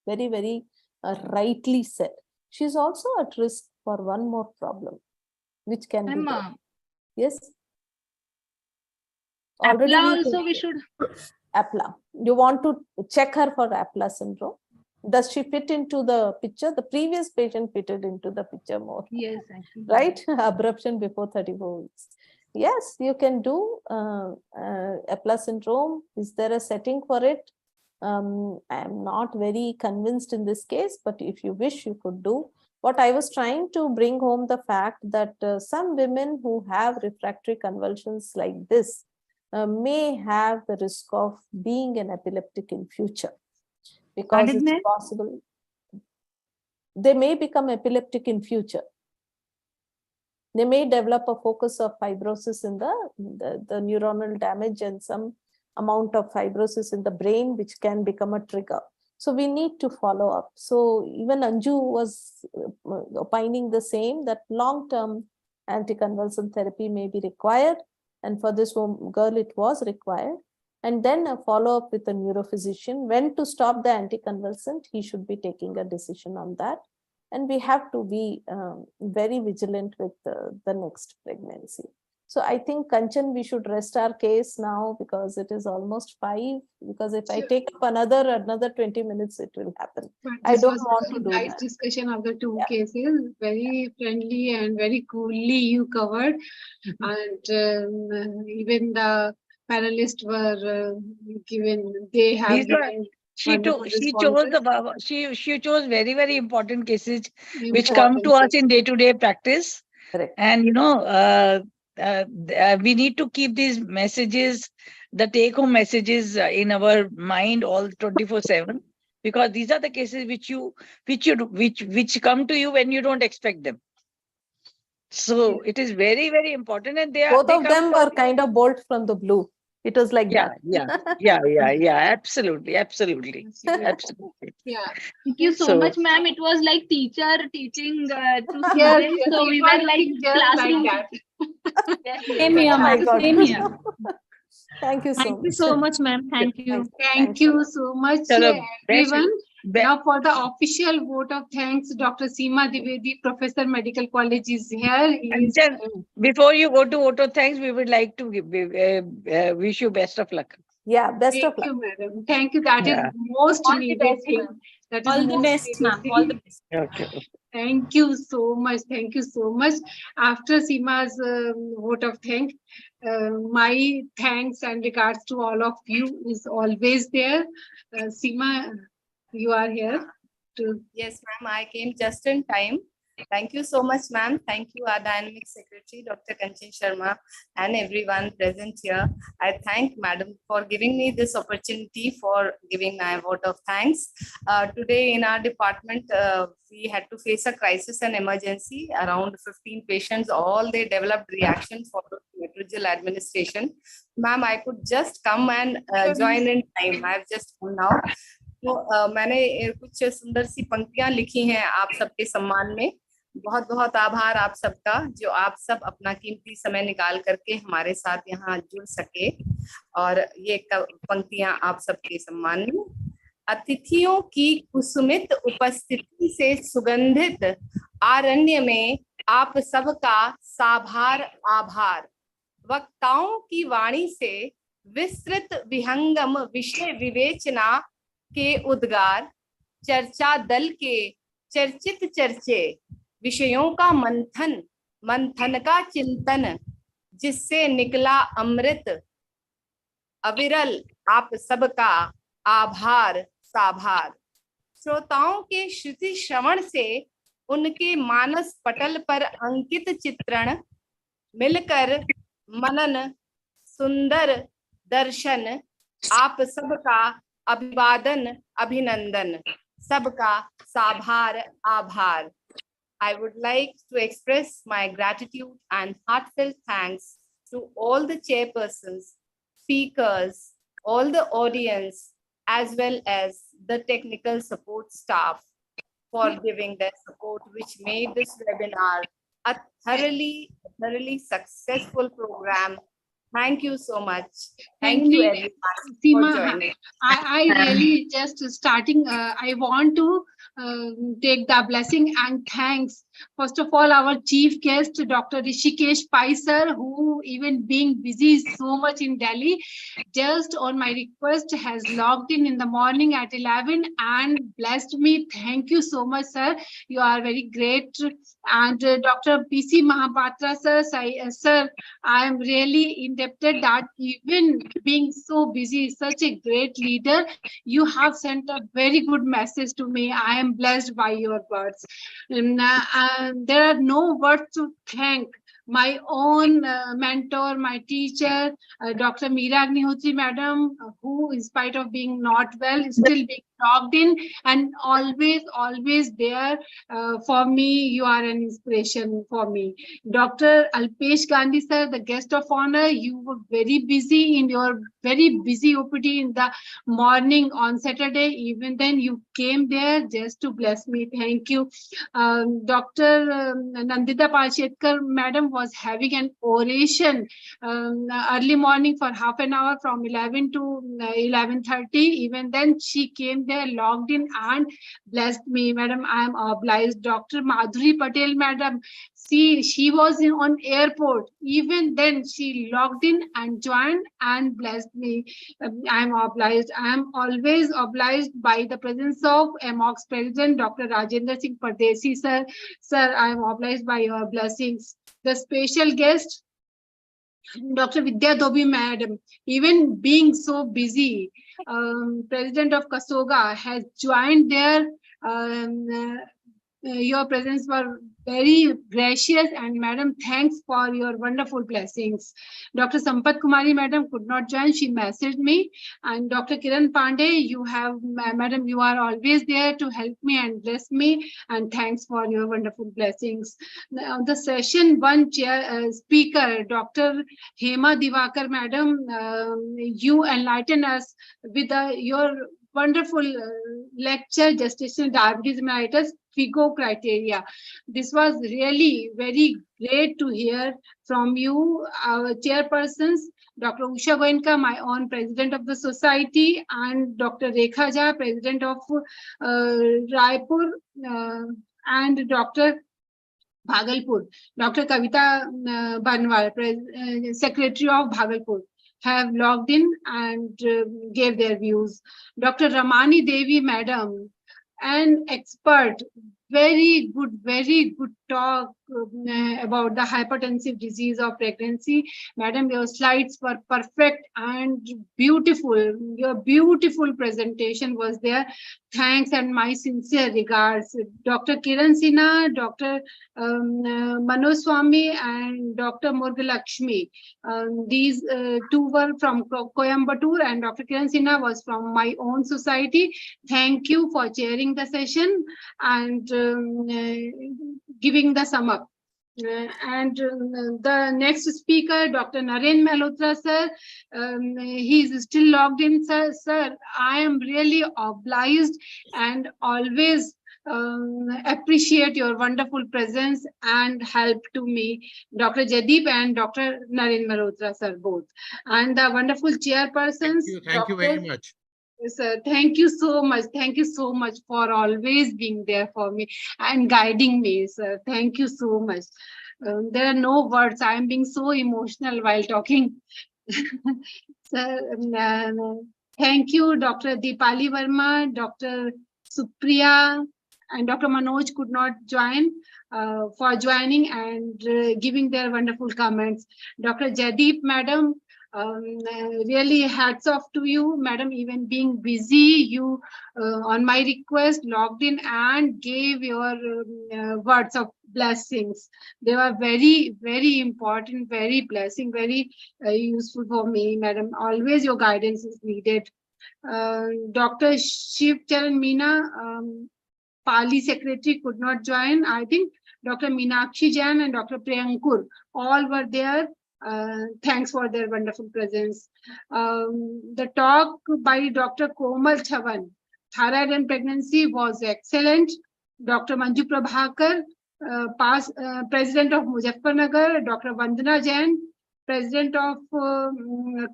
very, very rightly said. She's also at risk for one more problem, which can be there. Yes. APLA also we should. APLA. You want to check her for APLA syndrome. Does she fit into the picture? The previous patient fitted into the picture more. Yes, actually. Right? Abruption before 34 weeks. Yes, you can do APLA syndrome. Is there a setting for it? I am not very convinced in this case, but if you wish, you could do. What I was trying to bring home the fact that some women who have refractory convulsions like this may have the risk of being an epileptic in future, because it's possible they may become epileptic in future. They may develop a focus of fibrosis in the neuronal damage and some amount of fibrosis in the brain, which can become a trigger. So we need to follow up. So even Anju was opining the same, that long-term anticonvulsant therapy may be required. And for this girl, it was required. And then a follow-up with a neurophysician. When to stop the anticonvulsant, he should be taking a decision on that. And we have to be very vigilant with the next pregnancy. So I think, Kanchan, we should rest our case now, because it is almost 5. Because if I take up another 20 minutes, it will happen. I don't want to do nice that. discussion of the two cases. Very friendly and very coolly you covered. And even the panelists were given, they have These were, given she wonderful chose she chose very important cases which come Important to us cases. in day-to-day practice. Correct. And we need to keep these messages, the take-home messages, in our mind all 24/7, because these are the cases which come to you when you don't expect them. So it is very important, and Both of them were kind of bolt from the blue. It was like that. Absolutely. Yeah. Thank you so So- much, ma'am. It was like teacher teaching to students. Yes, so we it were was like just classroom. like that. Same here, Oh my ma'am. God. Same here. Thank you so Thank much. you so much, ma'am. Thank you. Thank you so much, Chalo, everyone. Now for the official vote of thanks, Dr. Seema Dwivedi, Professor Medical College is here. He is Kanchan, before you go to vote of thanks, we would like to wish you best of luck. Yeah, best Thank of luck. you, madam. Thank you. That is Yeah. most All the needed best, thing. ma'am. That is All the most best, needed ma'am. thing. All the best. Okay. Thank you so much. Thank you so much. After Seema's vote of thanks, my thanks and regards to all of you is always there. Seema, you are here to. Yes, ma'am, I came just in time. Thank you so much, ma'am. Thank you, our Dynamic Secretary, Dr. Kanchan Sharma, and everyone present here. I thank Madam for giving me this opportunity for giving my vote of thanks. Today in our department, we had to face a crisis and emergency. Around 15 patients, all they developed reaction for metrogyl administration. Ma'am, I could just come and join in time. I've just come now. तो मैंने कुछ सुंदर सी पंक्तियां लिखी हैं आप सबके सम्मान में. बहुत बहुत आभार आप सबका, जो आप सब अपना कीमती समय निकाल करके हमारे साथ यहाँ जुड़ सके. और ये पंक्तियां आप सबके सम्मान में. अतिथियों की कुसुमित उपस्थिति से सुगंधित आरण्य में आप सबका साभार आभार. वक्ताओं की वाणी से विस्तृत विहंगम विषय विवेचना के उद्गार, चर्चा दल के चर्चित चर्चे, विषयों का मंथन का चिंतन, जिससे निकला अमृत अविरल, आप सबका आभार साभार. श्रोताओं के श्रुति श्रवण से उनके मानस पटल पर अंकित चित्रण मिलकर मनन सुंदर दर्शन, आप सबका अभिवादन अभिनंदन, सबका साभार आभार. I would like to express my gratitude and heartfelt thanks to all the chairpersons, speakers, all the audience, as well as the technical support staff for giving their support, which made this webinar a thoroughly successful program. Thank you so much. Thank you everyone Seema, for joining. I really just starting, I want to take the blessing and thanks. First of all, our chief guest, Dr. Rishikesh Pai sir, who even being busy so much in Delhi, just on my request has logged in the morning at 11 and blessed me. Thank you so much, sir. You are very great. And Dr. PC Mahapatra sir, sir, I am really indebted that even being so busy, such a great leader, you have sent a very good message to me. I I am blessed by your words. There are no words to thank my own mentor, my teacher, Dr. Meera Agnihotri madam, who in spite of being not well, is still being logged in and always there for me. You are an inspiration for me. Dr. Alpesh Gandhi sir, the guest of honor, you were very busy in your very busy OPD in the morning on Saturday. Even then you came there just to bless me. Thank you. Dr. Nandita Palshetkar madam was having an oration early morning for half an hour from 11 to 11:30. Even then she came there, logged in and blessed me. Madam, I am obliged. Dr. Madhuri Patel madam, see, she was on airport. Even then she logged in and joined and blessed me. I am obliged. I am always obliged by the presence of MOX President Dr. Rajendra Singh Pardesi sir. Sir, I am obliged by your blessings. The special guest, Dr. Vidya Dobi madam, even being so busy, President of Kasoga has joined there. Your presence were very gracious, and madam, thanks for your wonderful blessings. Dr. Sampat Kumari madam could not join. She messaged me. And Dr. Kiran Pandey, you have, madam, you are always there to help me and bless me. And thanks for your wonderful blessings. Now, the session one chair speaker, Dr. Hema Divakar madam, you enlighten us with your wonderful lecture, gestational diabetes mellitus, FIGO criteria. This was really very great to hear from you, our chairpersons, Dr. Usha Goenka, my own president of the society, and Dr. Rekha Jha, president of Raipur, and Dr. Bhagalpur, Dr. Kavita Banwal, secretary of Bhagalpur, have logged in and gave their views. Dr. Ramani Devi madam, an expert, very good talk about the hypertensive disease of pregnancy. Madam, your slides were perfect and beautiful. Your beautiful presentation was there. Thanks and my sincere regards. Dr. Kiran Sinha, Dr. Manoj Swami and Dr. Murgalakshmi. These two were from Coimbatore and Dr. Kiran Sinha was from my own society. Thank you for chairing the session and giving the sum up. The next speaker, Dr. Naren Malhotra sir, he is still logged in, sir. Sir, I am really obliged and always appreciate your wonderful presence and help to me, Dr. Jadeep and Dr. Naren Malhotra sir, both. And the wonderful chairpersons. Thank you very much. Sir, thank you so much. Thank you so much for always being there for me and guiding me, sir. Thank you so much. There are no words. I am being so emotional while talking. Sir, thank you, Dr. Deepali Verma, Dr. Supriya, and Dr. Manoj could not join for joining and giving their wonderful comments. Dr. Jadeep, madam, really hats off to you, madam. Even being busy, you on my request logged in and gave your words of blessings. They were very important, very blessing, very useful for me, madam. Always your guidance is needed. Dr. Shiv Charan Meena, Pali secretary, could not join. I think Dr. Meenakshi Jain and Dr. Priyankur all were there. Thanks for their wonderful presence. The talk by Dr. Komal Chavan, thyroid and pregnancy, was excellent. Dr. Manju Prabhakar, president of Muzaffarnagar, Dr. Vandana Jain, president of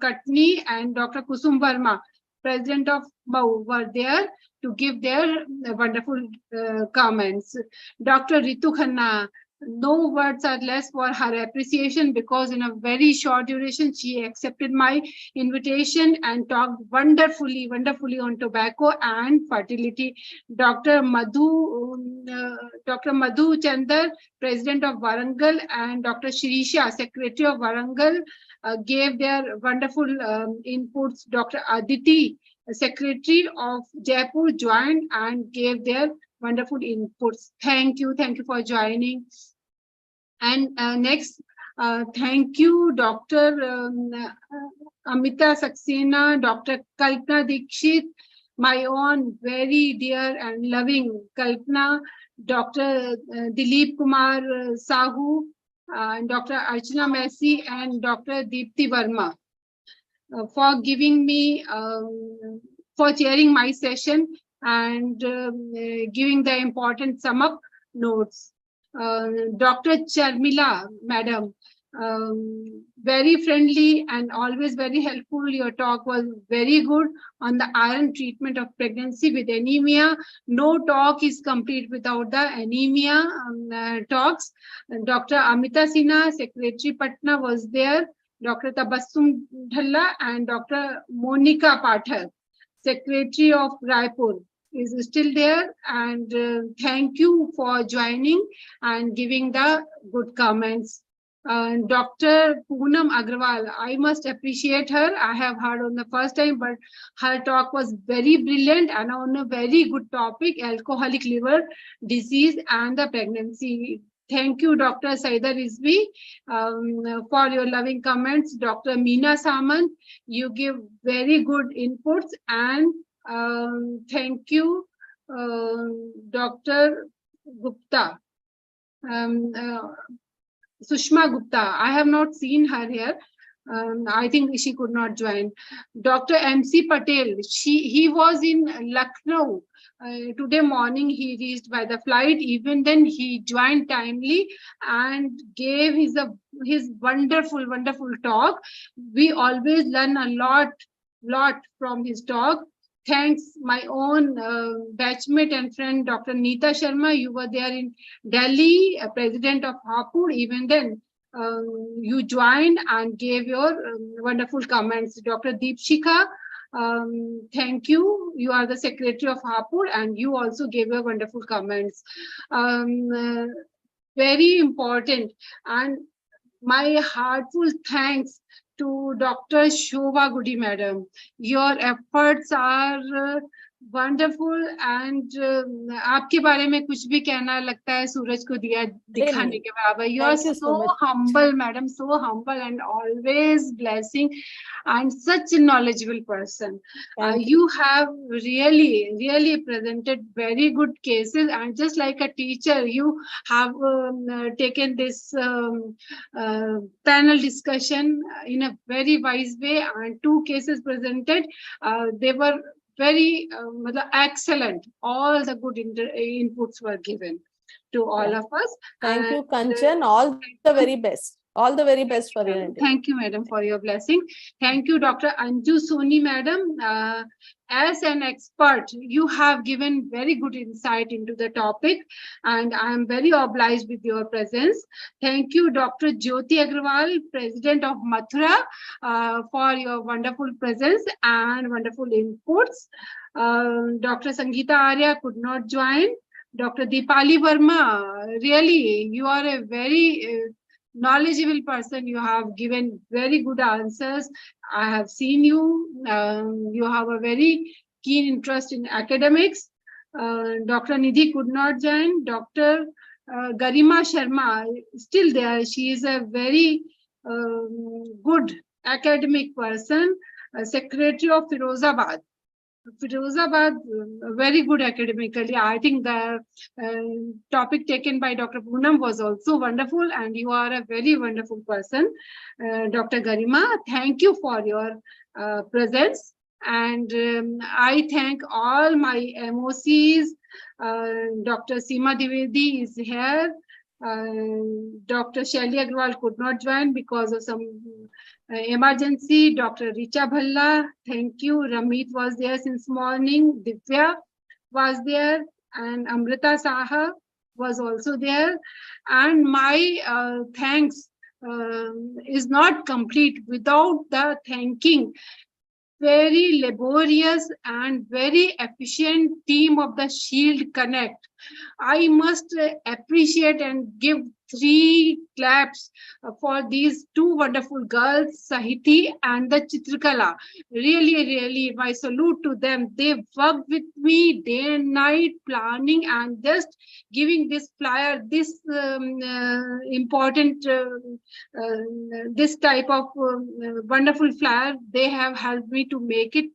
Katni, and Dr. Kusum Verma, president of Mau, were there to give their wonderful comments. Dr. Ritu Khanna, no words are less for her appreciation, because in a very short duration she accepted my invitation and talked wonderfully on tobacco and fertility. Dr. Madhu Chandar, president of Warangal, and Dr. Shirisha, secretary of Warangal, gave their wonderful inputs. Dr. Aditi, secretary of Jaipur, joined and gave their wonderful inputs. Thank you for joining. And next, thank you, Dr. Amita Saxena, Dr. Kalpana Dikshit, my own very dear and loving Kalpana, Dr. Dilip Kumar Sahu, Dr. Archana Messi, and Dr. Deepti Verma for giving me, for chairing my session and giving the important sum up notes. Dr. Charmila, madam, very friendly and always very helpful. Your talk was very good on the iron treatment of pregnancy with anemia. No talk is complete without the anemia talks. Dr. Amita Sinha, Secretary Patna was there. Dr. Tabassum Dhalla and Dr. Monica Pathak, Secretary of Raipur, is still there, and thank you for joining and giving the good comments. Dr. Poonam Agrawal, I must appreciate her. I have heard on the first time, but her talk was very brilliant and on a very good topic, alcoholic liver disease and the pregnancy. Thank you, Dr. Saida Rizvi, for your loving comments. Dr. Meena Samant, you give very good inputs, and thank you, Dr. Gupta, Sushma Gupta. I have not seen her here. I think she could not join. Dr. MC Patel, he was in Lucknow. Today morning he reached by the flight. Even then he joined timely and gave his wonderful talk. We always learn a lot from his talk. Thanks, my own batchmate and friend, Dr. Neeta Sharma. You were there in Delhi, president of Hapur. Even then, you joined and gave your wonderful comments. Dr. Deepshika, thank you. You are the secretary of Hapur, and you also gave your wonderful comments. Very important, and my heartful thanks to Dr. Shobha Gudi madam. Your efforts are wonderful, and आपके बारे में कुछ भी कहना लगता है सूरज को दिया दिखाने के बराबर. You are so humble, madam, so humble and always blessing, and such a knowledgeable person. You have really presented very good cases, and just like a teacher, you have taken this panel discussion in a very wise way, and 2 cases presented. They were very excellent. All the good inputs were given to all of us. Thank you, Kanchan. All the very best. All the very best for your. Thank you, madam, for your blessing. Thank you, Dr. Anju Soni, madam. As an expert, you have given very good insight into the topic, and I am very obliged with your presence. Thank you, Dr. Jyoti Agrawal, President of Mathura, for your wonderful presence and wonderful inputs. Dr. Sangeeta Arya could not join. Dr. Deepali Verma, really, you are a very knowledgeable person. You have given very good answers. I have seen you. You have a very keen interest in academics. Dr. Nidhi could not join. Dr. Garima Sharma still there. She is a very good academic person, secretary of Firozabad. Firozabad, very good academically. I think the topic taken by Dr. Poonam was also wonderful, and you are a very wonderful person. Dr. Garima, thank you for your presence. And I thank all my MOCs. Dr. Seema Dwivedi is here. Dr. Shaili Agrawal could not join because of some emergency. Dr. Richa Bhalla, thank you. Ramit was there since morning. Divya was there, and Amrita Saha was also there. And my thanks is not complete without the thanking very laborious and very efficient team of the Shield Connect. I must appreciate and give 3 claps for these 2 wonderful girls, Sahiti and the Chitrikala. Really, my salute to them. They worked with me day and night, planning and just giving this flyer, this important, this type of wonderful flyer. They have helped me to make it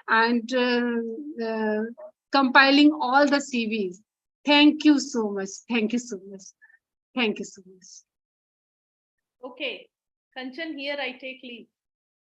and compiling all the CVs. Thank you so much. Thank you so much. Thank you so much. Okay, Kanchan, here I take leave.